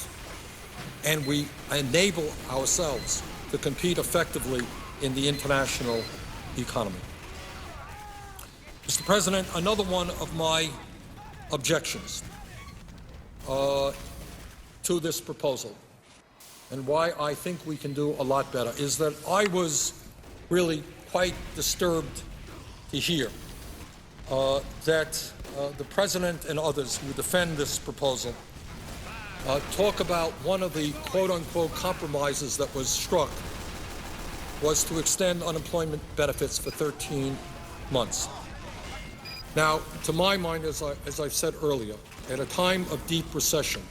Speaker 1: and we enable ourselves to compete effectively in the international economy. Mr. President, another one of my objections to this proposal, and why I think we can do a lot better, is that I was really quite disturbed to hear that the President and others who defend this proposal talk about one of the quote-unquote compromises that was struck was to extend unemployment benefits for 13 months. Now, to my mind, as I've said earlier, at a time of deep recession,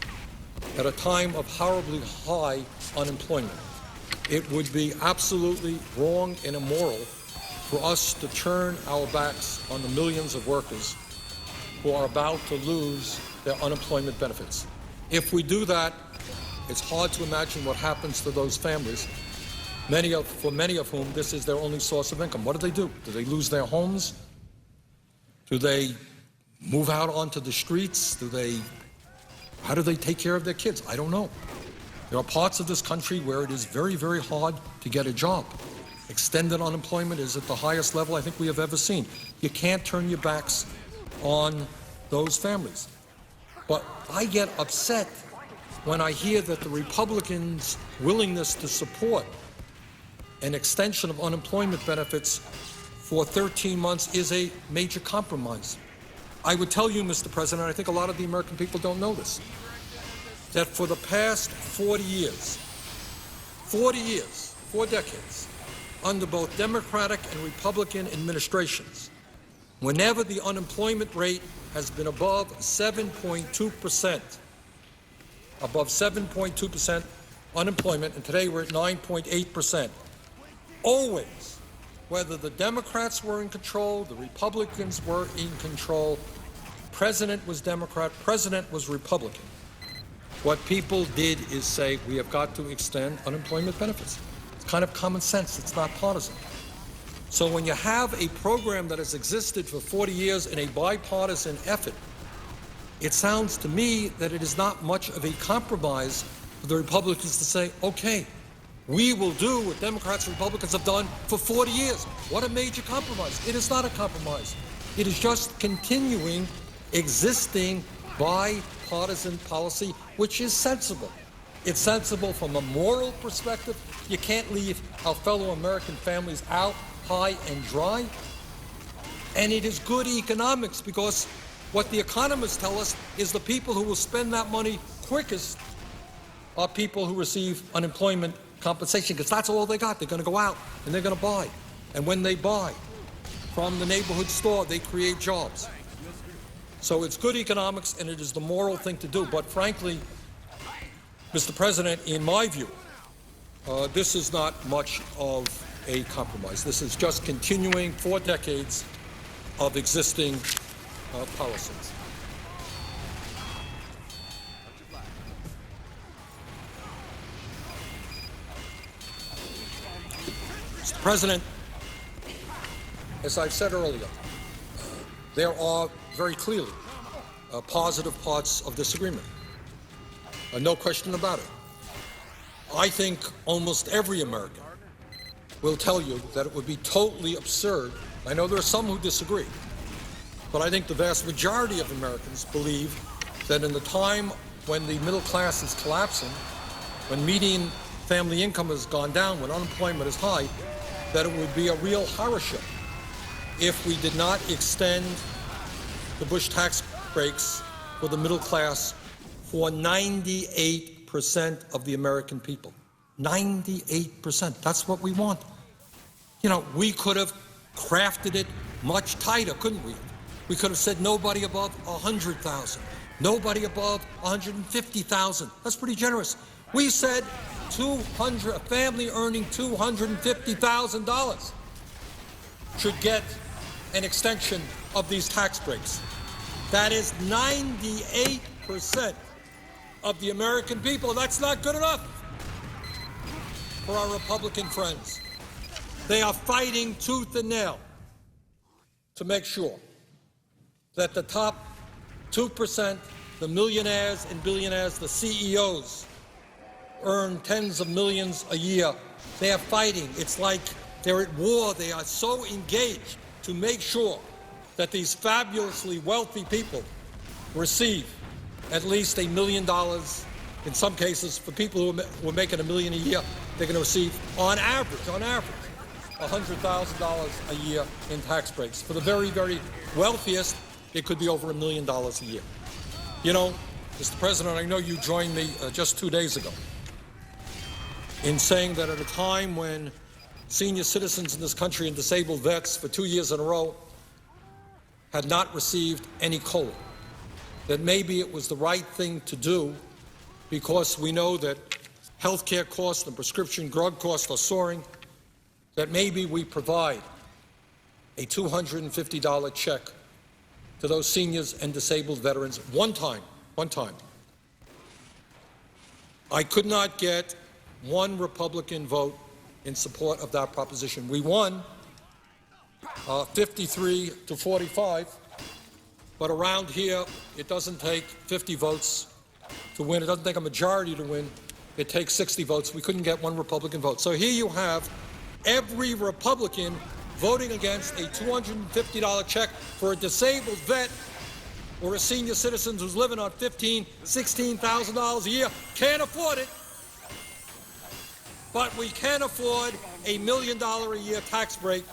Speaker 1: at a time of horribly high unemployment, it would be absolutely wrong and immoral for us to turn our backs on the millions of workers who are about to lose their unemployment benefits. If we do that, it's hard to imagine what happens to those families, for many of whom this is their only source of income. What do? Do they lose their homes? Do they move out onto the streets? How do they take care of their kids? I don't know. There are parts of this country where it is very, very hard to get a job. Extended unemployment is at the highest level I think we have ever seen. You can't turn your backs on those families. But I get upset when I hear that the Republicans' willingness to support an extension of unemployment benefits for 13 months is a major compromise. I would tell you, Mr. President, I think a lot of the American people don't know this, that for the past 40 years, 4 decades, under both Democratic and Republican administrations, whenever the unemployment rate has been above 7.2%, above 7.2% unemployment, and today we're at 9.8%, always, whether the Democrats were in control, the Republicans were in control, President was Democrat, President was Republican, what people did is say, we have got to extend unemployment benefits. It's kind of common sense. It's not partisan. So when you have a program that has existed for 40 years in a bipartisan effort, it sounds to me that it is not much of a compromise for the Republicans to say, okay, we will do what Democrats and Republicans have done for 40 years. What a major compromise. It is not a compromise. It is just continuing existing bipartisan policy, which is sensible. It's sensible from a moral perspective. You can't leave our fellow American families out high and dry. And it is good economics, because what the economists tell us is the people who will spend that money quickest are people who receive unemployment compensation, because that's all they got. They're going to go out and they're going to buy. And when they buy from the neighborhood store, they create jobs. So it's good economics, and it is the moral thing to do. But frankly, Mr. President, in my view, this is not much of a compromise. This is just continuing 4 decades of existing policies. Mr. President, as I've said earlier, there are very clearly positive parts of this agreement. No question about it. I think almost every American will tell you that it would be totally absurd. I know there are some who disagree, but I think the vast majority of Americans believe that in the time when the middle class is collapsing, when median family income has gone down, when unemployment is high, that it would be a real horror show if we did not extend the Bush tax breaks for the middle class for 98% of the American people. 98%. That's what we want. You know, we could have crafted it much tighter, couldn't we? We could have said nobody above 100,000, nobody above 150,000. That's pretty generous. We said a family earning $250,000 should get an extension of these tax breaks. That is 98% of the American people. That's not good enough for our Republican friends. They are fighting tooth and nail to make sure that the top 2% the millionaires and billionaires, the CEOs, earn tens of millions a year. They are fighting. It's like they're at war. They are so engaged to make sure that these fabulously wealthy people receive at least $1 million. In some cases, for people who are making $1 million a year, they're going to receive, on average, $100,000 a year in tax breaks. For the very, very wealthiest, it could be over $1 million a year. You know, Mr. President, I know you joined me just 2 days ago in saying that at a time when senior citizens in this country and disabled vets for 2 years in a row had not received any COLA, that maybe it was the right thing to do because we know that health care costs and prescription drug costs are soaring, that maybe we provide a $250 check to those seniors and disabled veterans one time. I could not get one Republican vote in support of that proposition. We won 53 to 45, but around here it doesn't take 50 votes to win. It doesn't take a majority to win. It takes 60 votes. We couldn't get one Republican vote. So here you have every Republican voting against a $250 check for a disabled vet or a senior citizen who's living on $15,000, $16,000 a year. Can't afford it. But we can afford a $1 million a year tax break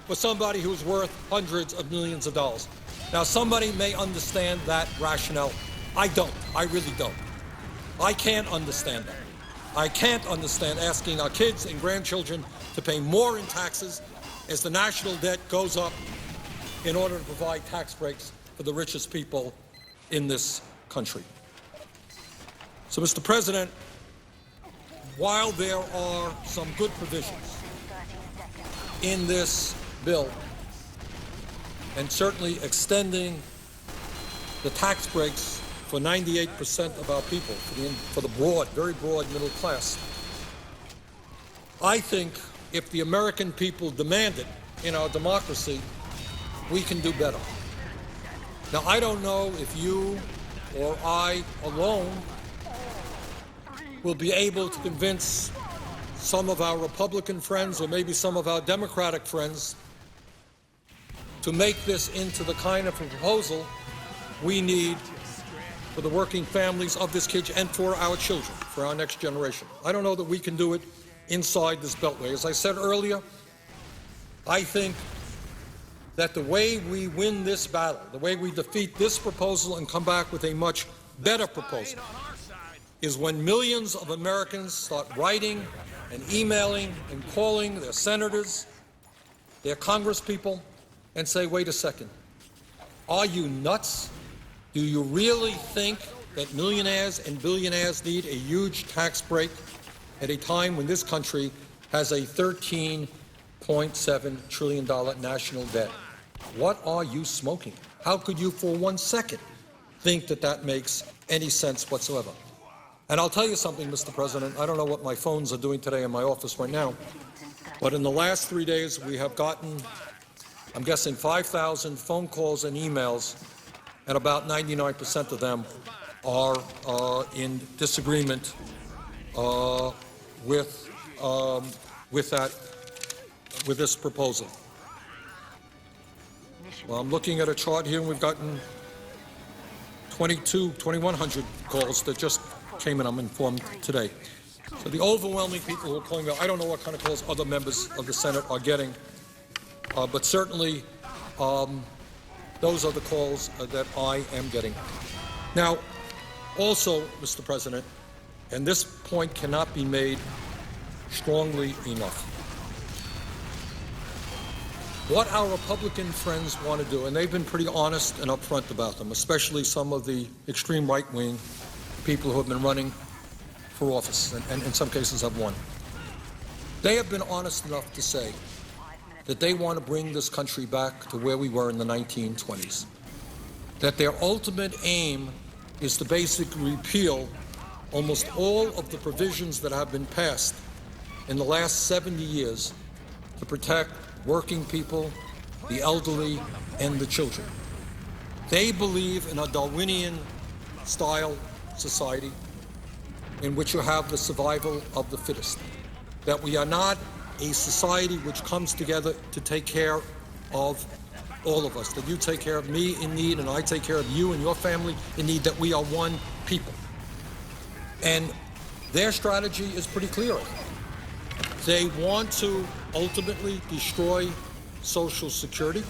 Speaker 1: for somebody who's worth hundreds of millions of dollars. Now, somebody may understand that rationale. I don't. I really don't. I can't understand that. I can't understand asking our kids and grandchildren to pay more in taxes as the national debt goes up in order to provide tax breaks for the richest people in this country. So, Mr. President, while there are some good provisions in this bill, and certainly extending the tax breaks for 98% of our people, for the broad, very broad middle class, I think if the American people demand it in our democracy, we can do better. Now, I don't know if you or I alone will be able to convince some of our Republican friends or maybe some of our Democratic friends to make this into the kind of proposal we need for the working families of this country and for our children, for our next generation. I don't know that we can do it inside this beltway. As I said earlier, I think that the way we win this battle, the way we defeat this proposal and come back with a much better proposal, is when millions of Americans start writing and emailing and calling their senators, their congresspeople, and say, wait a second, are you nuts? Do you really think that millionaires and billionaires need a huge tax break at a time when this country has a $13.7 trillion national debt? What are you smoking? How could you for 1 second think that that makes any sense whatsoever? And I'll tell you something, Mr. President, I don't know what my phones are doing today in my office right now, but in the last 3 days we have gotten, I'm guessing, 5,000 phone calls and emails, and about 99% of them are in disagreement with this proposal. Well, I'm looking at a chart here, and we've gotten 2,100 calls that just came in, I'm informed, today. So the overwhelming people who are calling, I don't know what kind of calls other members of the Senate are getting, but certainly those are the calls that I am getting. Now, also, Mr. President, and this point cannot be made strongly enough, what our Republican friends want to do, and they've been pretty honest and upfront about them, especially some of the extreme right-wing people who have been running for office and in some cases have won. They have been honest enough to say that they want to bring this country back to where we were in the 1920s, that their ultimate aim is to basically repeal almost all of the provisions that have been passed in the last 70 years to protect working people, the elderly, and the children. They believe in a Darwinian-style society in which you have the survival of the fittest, that we are not a society which comes together to take care of all of us, that you take care of me in need and I take care of you and your family in need, that we are one people. And their strategy is pretty clear. They want to ultimately destroy Social Security,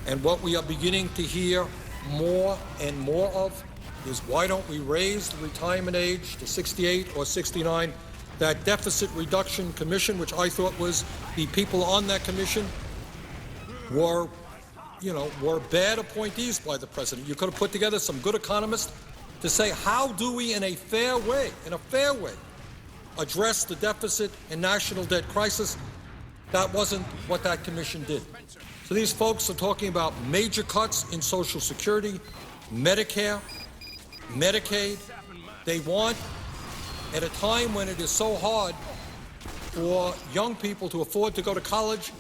Speaker 1: and what we are beginning to hear more and more of is, why don't we raise the retirement age to 68 or 69? That Deficit Reduction Commission, which I thought was the people on that commission were bad appointees by the president. You could have put together some good economists to say, how do we in a fair way, address the deficit and national debt crisis? That wasn't what that commission did. So these folks are talking about major cuts in Social Security, Medicare, Medicaid. They want, at a time when it is so hard for young people to afford to go to college,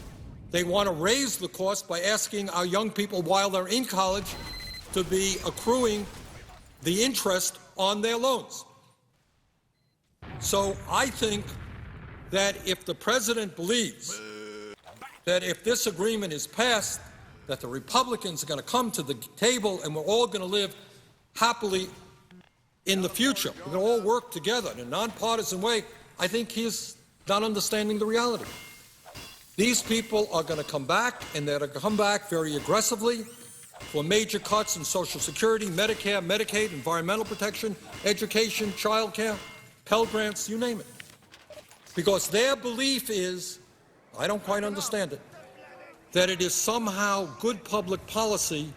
Speaker 1: they want to raise the cost by asking our young people, while they're in college, to be accruing the interest on their loans. So I think that if the president believes that if this agreement is passed, that the Republicans are going to come to the table and we're all going to live happily in the future, we're going to all work together in a nonpartisan way, I think he's not understanding the reality. These people are going to come back, and they're going to come back very aggressively for major cuts in Social Security, Medicare, Medicaid, environmental protection, education, child care, Pell Grants, you name it. Because their belief is, I don't quite understand it, that it is somehow good public policy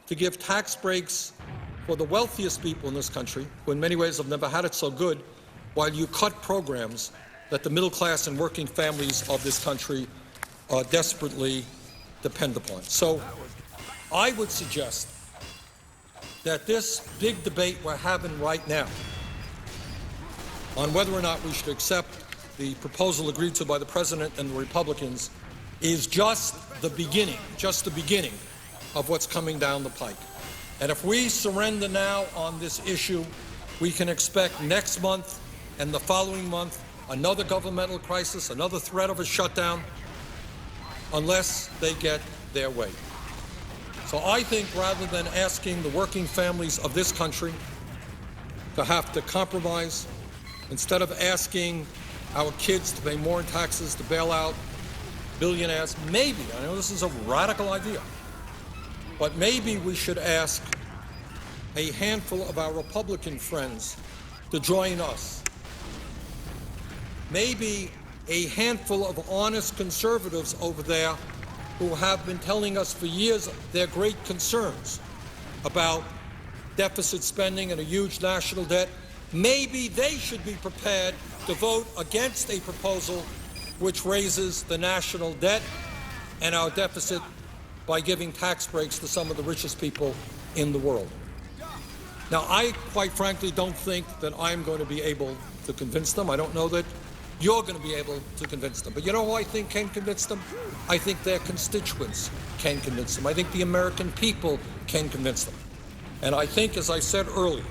Speaker 1: to give tax breaks for the wealthiest people in this country, who in many ways have never had it so good, while you cut programs that the middle class and working families of this country desperately depend upon. So I would suggest that this big debate we're having right now on whether or not we should accept the proposal agreed to by the President and the Republicans is just the beginning of what's coming down the pike. And if we surrender now on this issue, we can expect next month and the following month another governmental crisis, another threat of a shutdown, unless they get their way. So I think rather than asking the working families of this country to have to compromise, instead of asking our kids to pay more in taxes to bail out billionaires, maybe, I know this is a radical idea, but maybe we should ask a handful of our Republican friends to join us. Maybe a handful of honest conservatives over there who have been telling us for years their great concerns about deficit spending and a huge national debt. Maybe they should be prepared to vote against a proposal which raises the national debt and our deficit by giving tax breaks to some of the richest people in the world. Now, I quite frankly don't think that I'm going to be able to convince them. I don't know that you're going to be able to convince them. But you know who I think can convince them? I think their constituents can convince them. I think the American people can convince them. And I think, as I said earlier,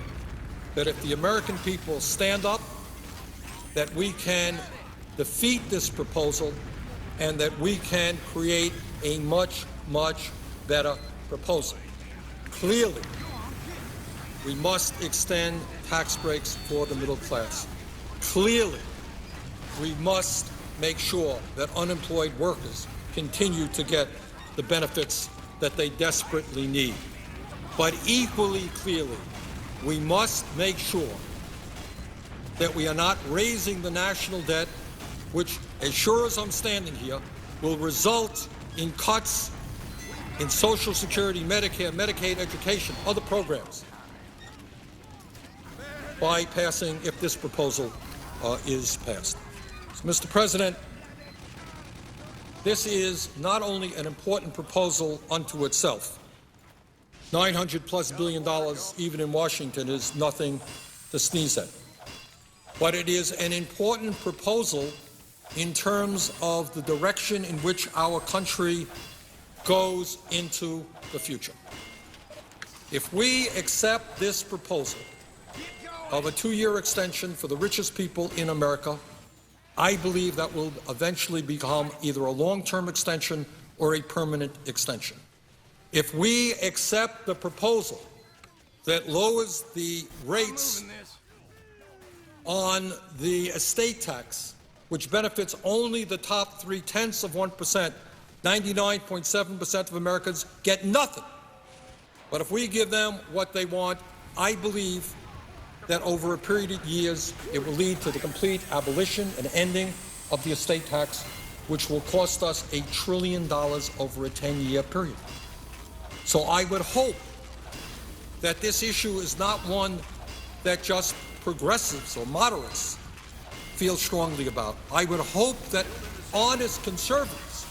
Speaker 1: that if the American people stand up, that we can defeat this proposal and that we can create a much, much better proposal. Clearly, we must extend tax breaks for the middle class. Clearly, we must make sure that unemployed workers continue to get the benefits that they desperately need. But equally clearly, we must make sure that we are not raising the national debt, which, as sure as I'm standing here, will result in cuts in Social Security, Medicare, Medicaid, education, other programs, by passing, if this proposal is passed. So, Mr. President, this is not only an important proposal unto itself. $900+ billion, even in Washington, is nothing to sneeze at. But it is an important proposal in terms of the direction in which our country goes into the future. If we accept this proposal of a 2-year extension for the richest people in America, I believe that will eventually become either a long-term extension or a permanent extension. If we accept the proposal that lowers the rates on the estate tax, which benefits only the top 0.3%, 99.7% of Americans get nothing. But if we give them what they want, I believe that over a period of years, it will lead to the complete abolition and ending of the estate tax, which will cost us $1 trillion over a 10-year period. So I would hope that this issue is not one that just progressives or moderates feel strongly about. I would hope that honest conservatives,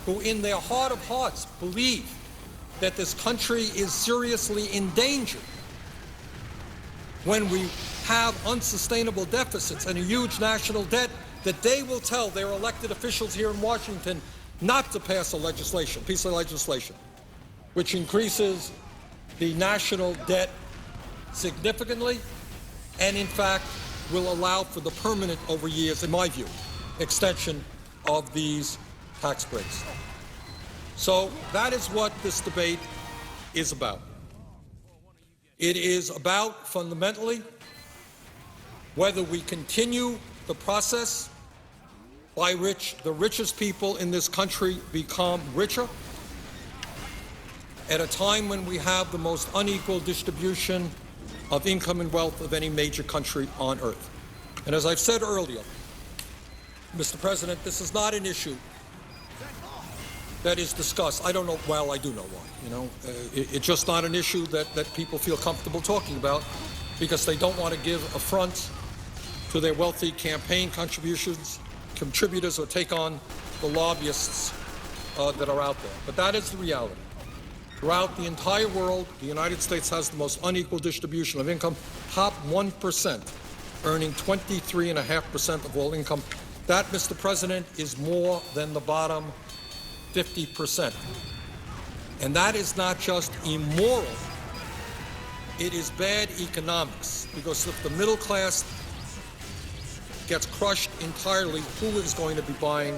Speaker 1: who in their heart of hearts believe that this country is seriously in danger when we have unsustainable deficits and a huge national debt, that they will tell their elected officials here in Washington not to pass a piece of legislation, which increases the national debt significantly and, in fact, will allow for the permanent, over years, in my view, extension of these tax breaks. So that is what this debate is about. It is about, fundamentally, whether we continue the process by which the richest people in this country become richer at a time when we have the most unequal distribution of income and wealth of any major country on earth. And as I've said earlier, Mr. President, this is not an issue that is discussed. I don't know, well, I do know why. It's just not an issue that people feel comfortable talking about because they don't want to give a front to their wealthy campaign contributors or take on the lobbyists that are out there. But that is the reality. Throughout the entire world, the United States has the most unequal distribution of income, top 1%, earning 23.5% of all income. That, Mr. President, is more than the bottom 50%. And that is not just immoral, it is bad economics, because if the middle class gets crushed entirely, who is going to be buying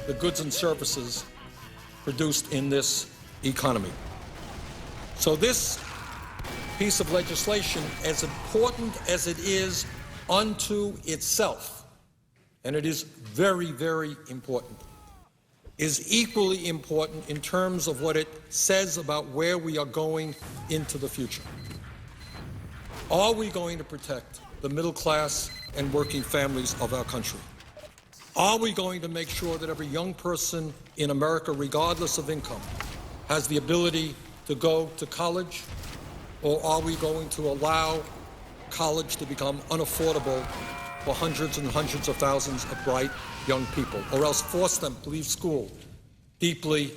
Speaker 1: the goods and services produced in this economy? So this piece of legislation, as important as it is unto itself, and it is very, very important, is equally important in terms of what it says about where we are going into the future. Are we going to protect the middle class and working families of our country? Are we going to make sure that every young person in America, regardless of income, has the ability to go to college? Or are we going to allow college to become unaffordable for hundreds and hundreds of thousands of bright young people, or else force them to leave school deeply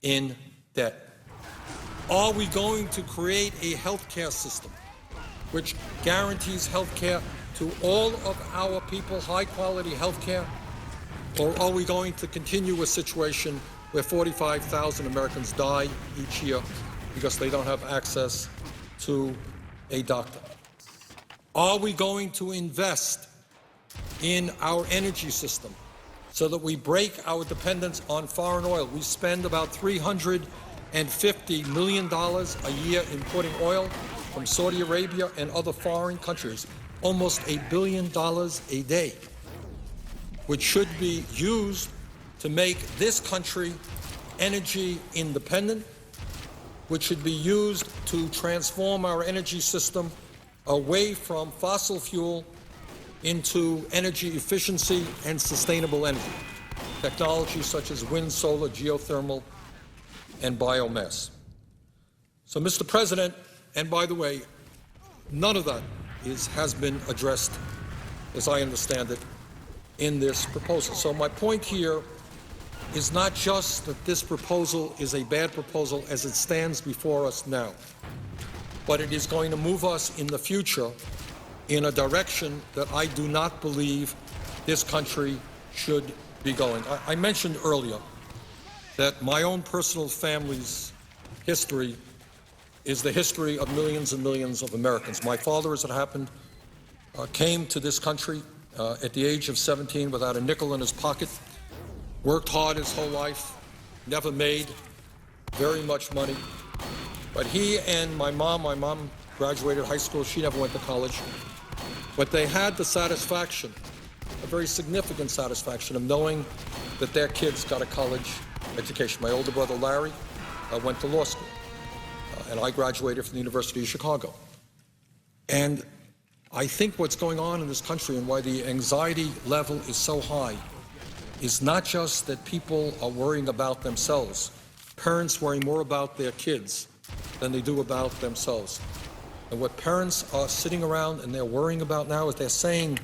Speaker 1: in debt? Are we going to create a health care system which guarantees health care to all of our people, high-quality health care? Or are we going to continue a situation where 45,000 Americans die each year because they don't have access to a doctor? Are we going to invest in our energy system so that we break our dependence on foreign oil? We spend about $350 million a year importing oil from Saudi Arabia and other foreign countries, almost $1 billion a day, which should be used to make this country energy independent, which should be used to transform our energy system away from fossil fuel into energy efficiency and sustainable energy, technologies such as wind, solar, geothermal, and biomass. So, Mr. President, and by the way, none of that has been addressed, as I understand it, in this proposal. So my point here is not just that this proposal is a bad proposal as it stands before us now, but it is going to move us in the future in a direction that I do not believe this country should be going. I mentioned earlier that my own personal family's history is the history of millions and millions of Americans. My father, as it happened, came to this country at the age of 17 without a nickel in his pocket, worked hard his whole life, never made very much money. But he and my mom graduated high school, she never went to college, but they had the satisfaction, a very significant satisfaction, of knowing that their kids got a college education. My older brother Larry went to law school, and I graduated from the University of Chicago. And I think what's going on in this country and why the anxiety level is so high is not just that people are worrying about themselves. Parents worry more about their kids than they do about themselves. And what parents are sitting around and they're worrying about now is they're saying,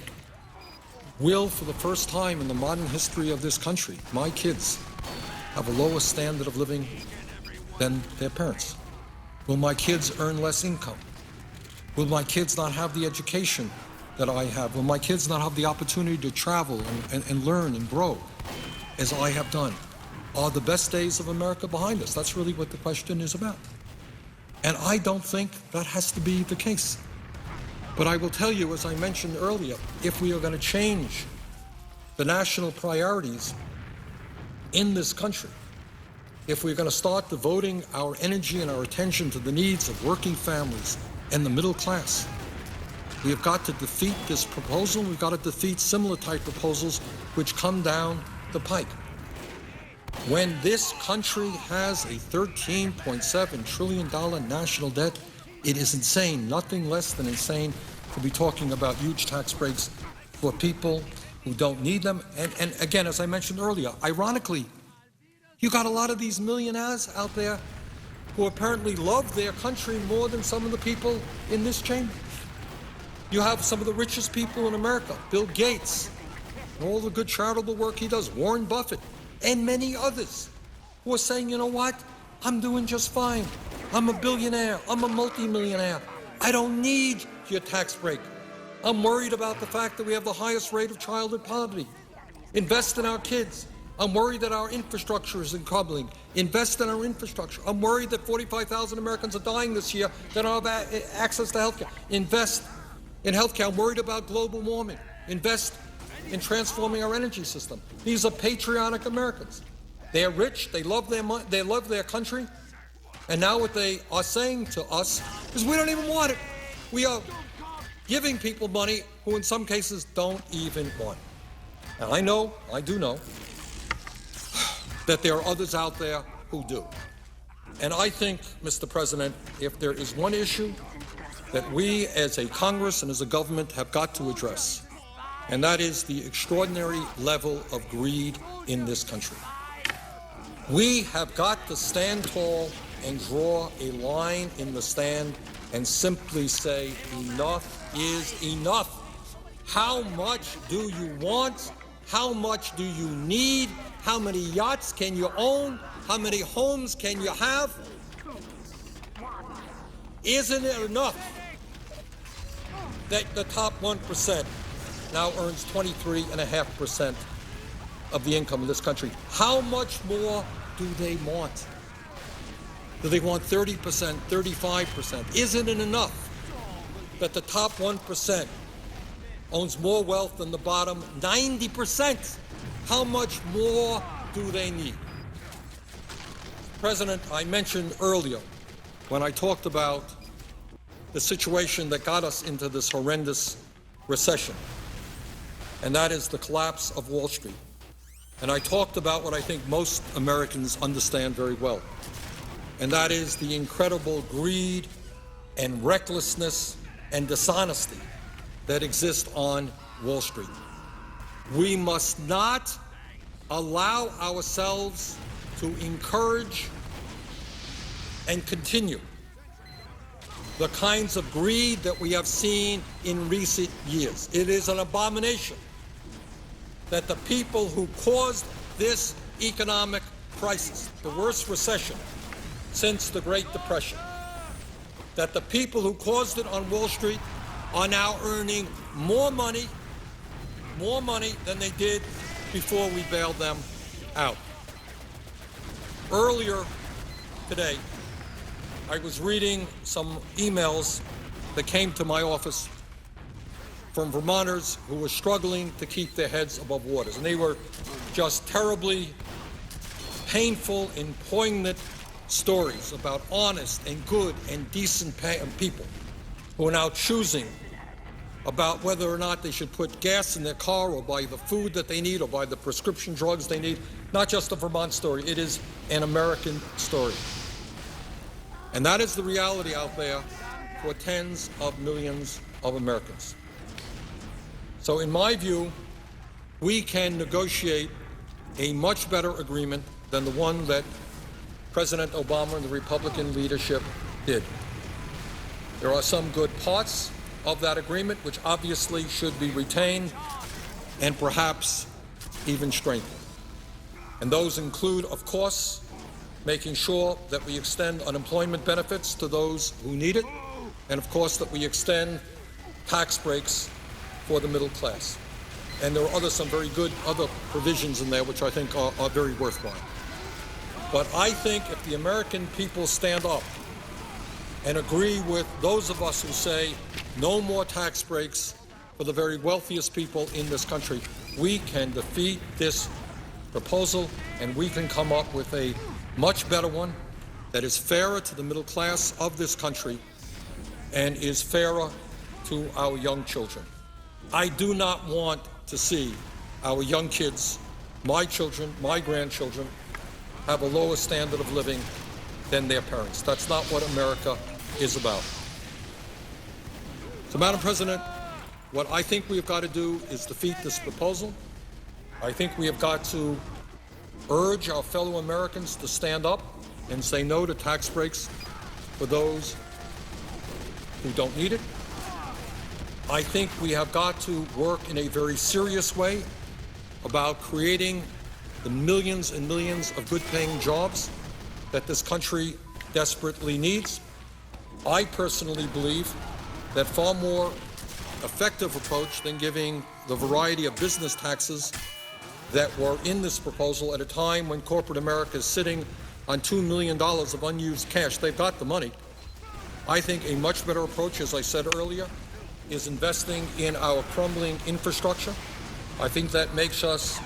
Speaker 1: will, for the first time in the modern history of this country, my kids have a lower standard of living than their parents? Will my kids earn less income? Will my kids not have the education that I have? Will my kids not have the opportunity to travel and learn and grow as I have done? Are the best days of America behind us? That's really what the question is about. And I don't think that has to be the case. But I will tell you, as I mentioned earlier, if we are going to change the national priorities in this country, if we're going to start devoting our energy and our attention to the needs of working families and the middle class, we have got to defeat this proposal. We've got to defeat similar type proposals which come down the pike. When this country has a $13.7 trillion national debt, it is insane, nothing less than insane, to be talking about huge tax breaks for people who don't need them. And again, as I mentioned earlier, ironically, you got a lot of these millionaires out there who apparently love their country more than some of the people in this chamber. You have some of the richest people in America, Bill Gates, and all the good charitable work he does, Warren Buffett, and many others who are saying, you know what, I'm doing just fine. I'm a billionaire. I'm a multimillionaire. I don't need your tax break. I'm worried about the fact that we have the highest rate of childhood poverty. Invest in our kids. I'm worried that our infrastructure is crumbling. Invest in our infrastructure. I'm worried that 45,000 Americans are dying this year that don't have access to health care. Invest in health care. I'm worried about global warming. Invest in transforming our energy system. These are patriotic Americans. They're rich. They love their money. They love their country. And now what they are saying to us is we don't even want it. We are giving people money who in some cases don't even want it. And I do know, that there are others out there who do. And I think, Mr. President, if there is one issue that we as a Congress and as a government have got to address, and that is the extraordinary level of greed in this country. We have got to stand tall and draw a line in the sand and simply say enough is enough. How much do you want? How much do you need? How many yachts can you own? How many homes can you have? Isn't it enough that the top 1% now earns 23.5% of the income in this country? How much more do they want? Do they want 30%, 35%? Isn't it enough that the top 1% owns more wealth than the bottom 90%? How much more do they need? President, I mentioned earlier when I talked about the situation that got us into this horrendous recession, and that is the collapse of Wall Street. And I talked about what I think most Americans understand very well, and that is the incredible greed and recklessness and dishonesty that exist on Wall Street. We must not allow ourselves to encourage and continue the kinds of greed that we have seen in recent years. It is an abomination that the people who caused this economic crisis, the worst recession since the Great Depression, that the people who caused it on Wall Street are now earning more money than they did before we bailed them out. Earlier today, I was reading some emails that came to my office from Vermonters who were struggling to keep their heads above water. And they were just terribly painful and poignant stories about honest and good and decent people who are now choosing about whether or not they should put gas in their car or buy the food that they need or buy the prescription drugs they need. Not just a Vermont story, it is an American story. And that is the reality out there for tens of millions of Americans. So in my view, we can negotiate a much better agreement than the one that President Obama and the Republican leadership did. There are some good parts of that agreement which obviously should be retained and perhaps even strengthened. And those include, of course, making sure that we extend unemployment benefits to those who need it, and of course that we extend tax breaks for the middle class. And there are some very good other provisions in there which I think are very worthwhile. But I think if the American people stand up and agree with those of us who say no more tax breaks for the very wealthiest people in this country, we can defeat this proposal and we can come up with a much better one that is fairer to the middle class of this country and is fairer to our young children. I do not want to see our young kids, my children, my grandchildren, have a lower standard of living than their parents. That's not what America is about. So, Madam President, what I think we have got to do is defeat this proposal. I think we have got to urge our fellow Americans to stand up and say no to tax breaks for those who don't need it. I think we have got to work in a very serious way about creating the millions and millions of good-paying jobs that this country desperately needs. I personally believe that far more effective approach than giving the variety of business taxes that were in this proposal at a time when corporate America is sitting on $2 million of unused cash. They've got the money. I think a much better approach, as I said earlier, is investing in our crumbling infrastructure. I think that makes us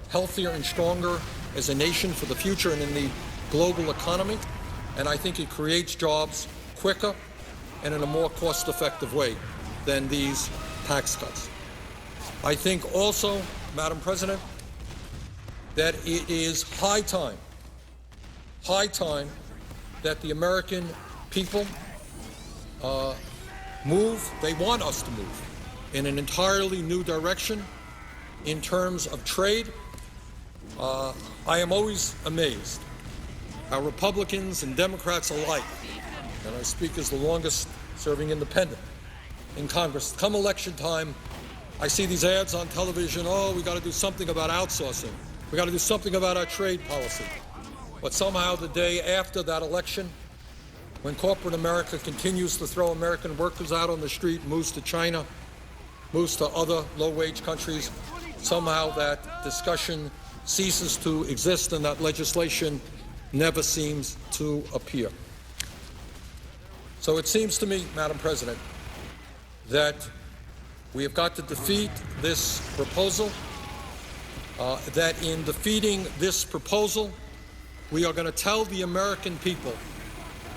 Speaker 1: healthier and stronger as a nation for the future and in the global economy. And I think it creates jobs quicker and in a more cost-effective way than these tax cuts. I think also, Madam President, that it is high time that the American people move. They want us to move in an entirely new direction in terms of trade. I am always amazed how Republicans and Democrats alike, and I speak as the longest serving independent in Congress, come election time, I see these ads on television, oh, we got to do something about outsourcing. We got to do something about our trade policy. But somehow the day after that election, when corporate America continues to throw American workers out on the street, moves to China, moves to other low-wage countries, somehow that discussion ceases to exist and that legislation never seems to appear. So it seems to me, Madam President, that we have got to defeat this proposal, that in defeating this proposal, we are going to tell the American people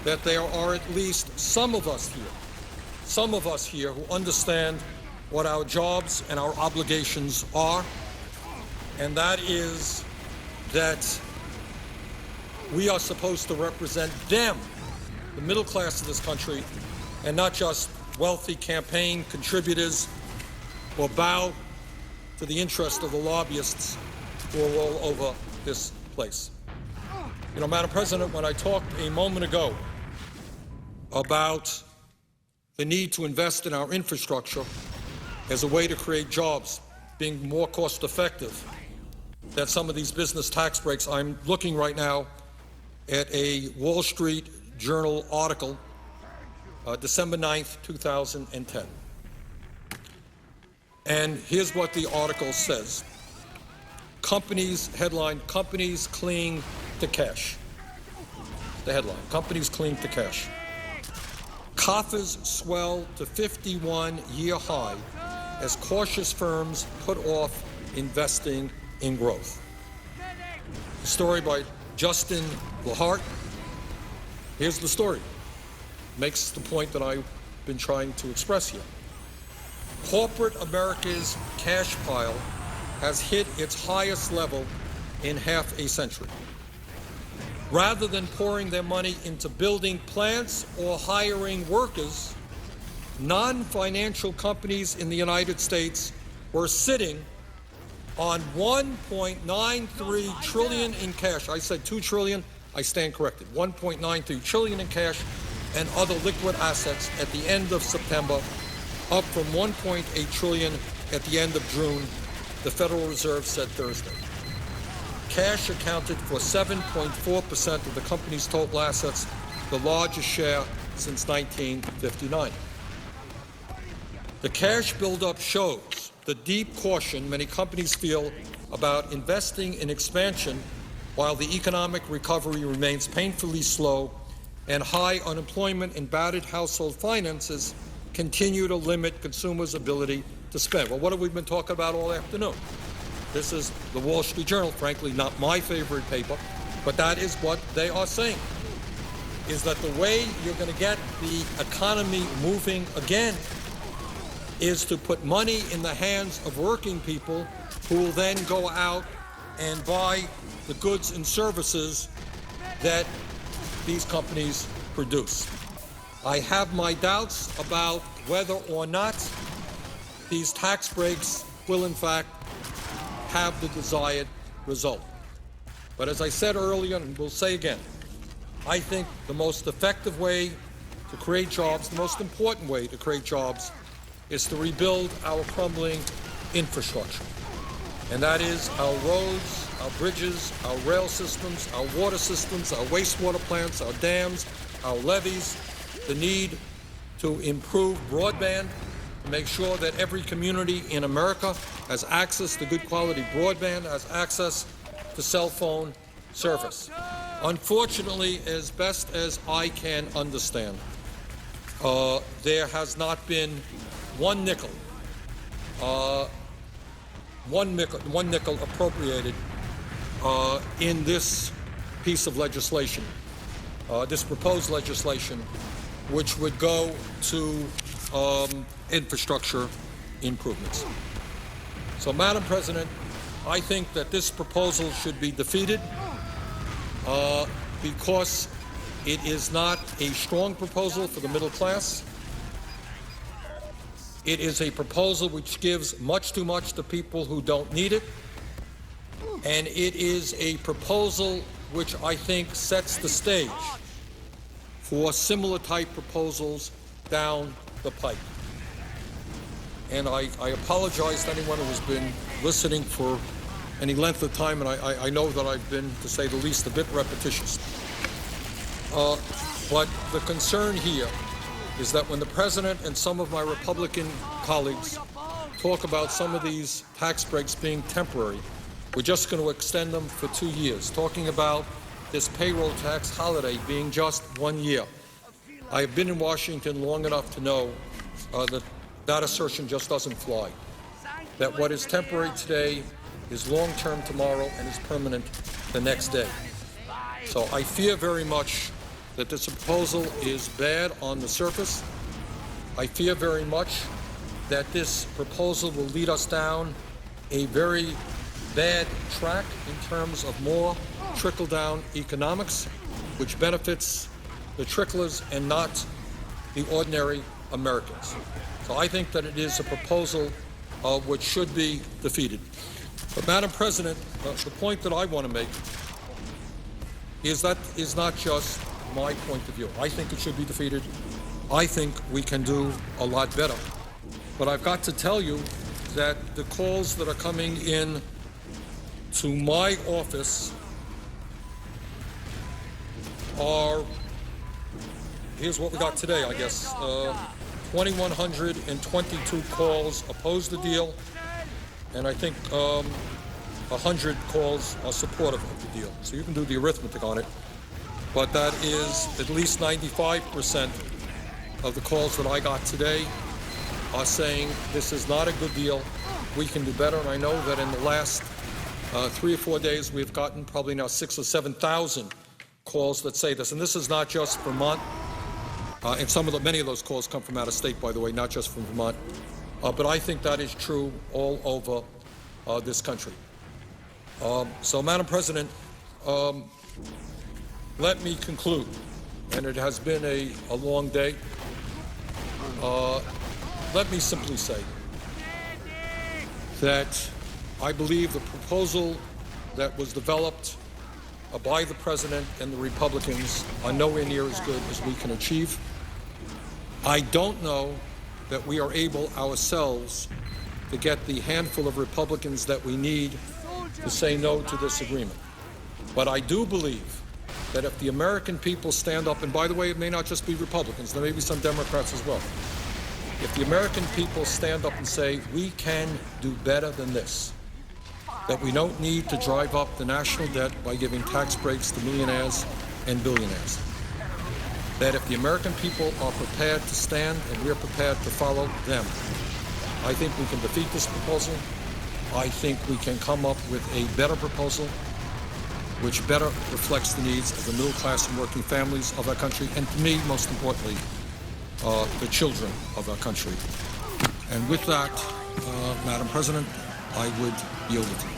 Speaker 1: that there are at least some of us here who understand what our jobs and our obligations are, and that is that we are supposed to represent them, the middle class of this country, and not just wealthy campaign contributors or bow to the interest of the lobbyists who are all over this place. You know, Madam President, when I talked a moment ago about the need to invest in our infrastructure as a way to create jobs, being more cost-effective than some of these business tax breaks, I'm looking right now at a Wall Street Journal article, December 9th, 2010. And here's what the article says. Headline, companies cling to cash. the headline. Companies cling to cash. Coffers swell to 51-year high as cautious firms put off investing in growth. A story by Justin Lahart. Here's the story. Makes the point that I've been trying to express here. Corporate America's cash pile has hit its highest level in half a century. Rather than pouring their money into building plants or hiring workers, non-financial companies in the United States were sitting on $1.93 trillion in cash. I said $2 trillion. I stand corrected. $1.93 trillion in cash and other liquid assets at the end of September, up from $1.8 trillion at the end of June, the Federal Reserve said Thursday. Cash accounted for 7.4% of the company's total assets, the largest share since 1959. The cash buildup shows the deep caution many companies feel about investing in expansion while the economic recovery remains painfully slow and high unemployment and battered household finances continue to limit consumers' ability to spend. Well, what have we been talking about all afternoon? This is the Wall Street Journal, frankly, not my favorite paper, but that is what they are saying, is that the way you're going to get the economy moving again is to put money in the hands of working people who will then go out and buy the goods and services that these companies produce. I have my doubts about whether or not these tax breaks will, in fact, have the desired result. But as I said earlier, and will say again, I think the most effective way to create jobs, the most important way to create jobs, is to rebuild our crumbling infrastructure. And that is our roads, our bridges, our rail systems, our water systems, our wastewater plants, our dams, our levees, the need to improve broadband, to make sure that every community in America has access to good quality broadband, has access to cell phone service. Unfortunately, as best as I can understand, there has not been one nickel appropriated in this piece of legislation, this proposed legislation, which would go to infrastructure improvements. So, Madam President, I think that this proposal should be defeated because it is not a strong proposal for the middle class. It is a proposal which gives much too much to people who don't need it. And it is a proposal which I think sets the stage for similar type proposals down the pipe. And I apologize to anyone who has been listening for any length of time, and I know that I've been, to say the least, a bit repetitious. But the concern here is that when the President and some of my Republican colleagues talk about some of these tax breaks being temporary, we're just going to extend them for 2 years, talking about this payroll tax holiday being just 1 year. I have been in Washington long enough to know that assertion just doesn't fly, that what is temporary today is long-term tomorrow and is permanent the next day. So I fear very much that this proposal is bad on the surface. I fear very much that this proposal will lead us down a very bad track in terms of more trickle-down economics, which benefits the tricklers and not the ordinary Americans. So I think that it is a proposal which should be defeated. But, Madam President, the point that I want to make is that is not just my point of view. I think it should be defeated. I think we can do a lot better. But I've got to tell you that the calls that are coming in to my office are, here's what we got today, I guess. 2,122 calls oppose the deal, and I think 100 calls are supportive of the deal. So you can do the arithmetic on it. but that is at least 95% of the calls that I got today are saying this is not a good deal. We can do better, and I know that in the last 3 or 4 days we've gotten probably now 6,000 or 7,000 calls that say this, and this is not just Vermont. And many of those calls come from out of state, by the way, not just from Vermont. But I think that is true all over this country. So, Madam President, let me conclude, and it has been a long day. Let me simply say that I believe the proposal that was developed by the President and the Republicans are nowhere near as good as we can achieve. I don't know that we are able ourselves to get the handful of Republicans that we need to say no to this agreement. But I do believe that if the American people stand up, and by the way, it may not just be Republicans, there may be some Democrats as well. If the American people stand up and say, we can do better than this, that we don't need to drive up the national debt by giving tax breaks to millionaires and billionaires, that if the American people are prepared to stand and we're prepared to follow them, I think we can defeat this proposal. I think we can come up with a better proposal which better reflects the needs of the middle class and working families of our country, and to me, most importantly, the children of our country. And with that, Madam President, I would yield it to you.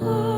Speaker 6: Oh.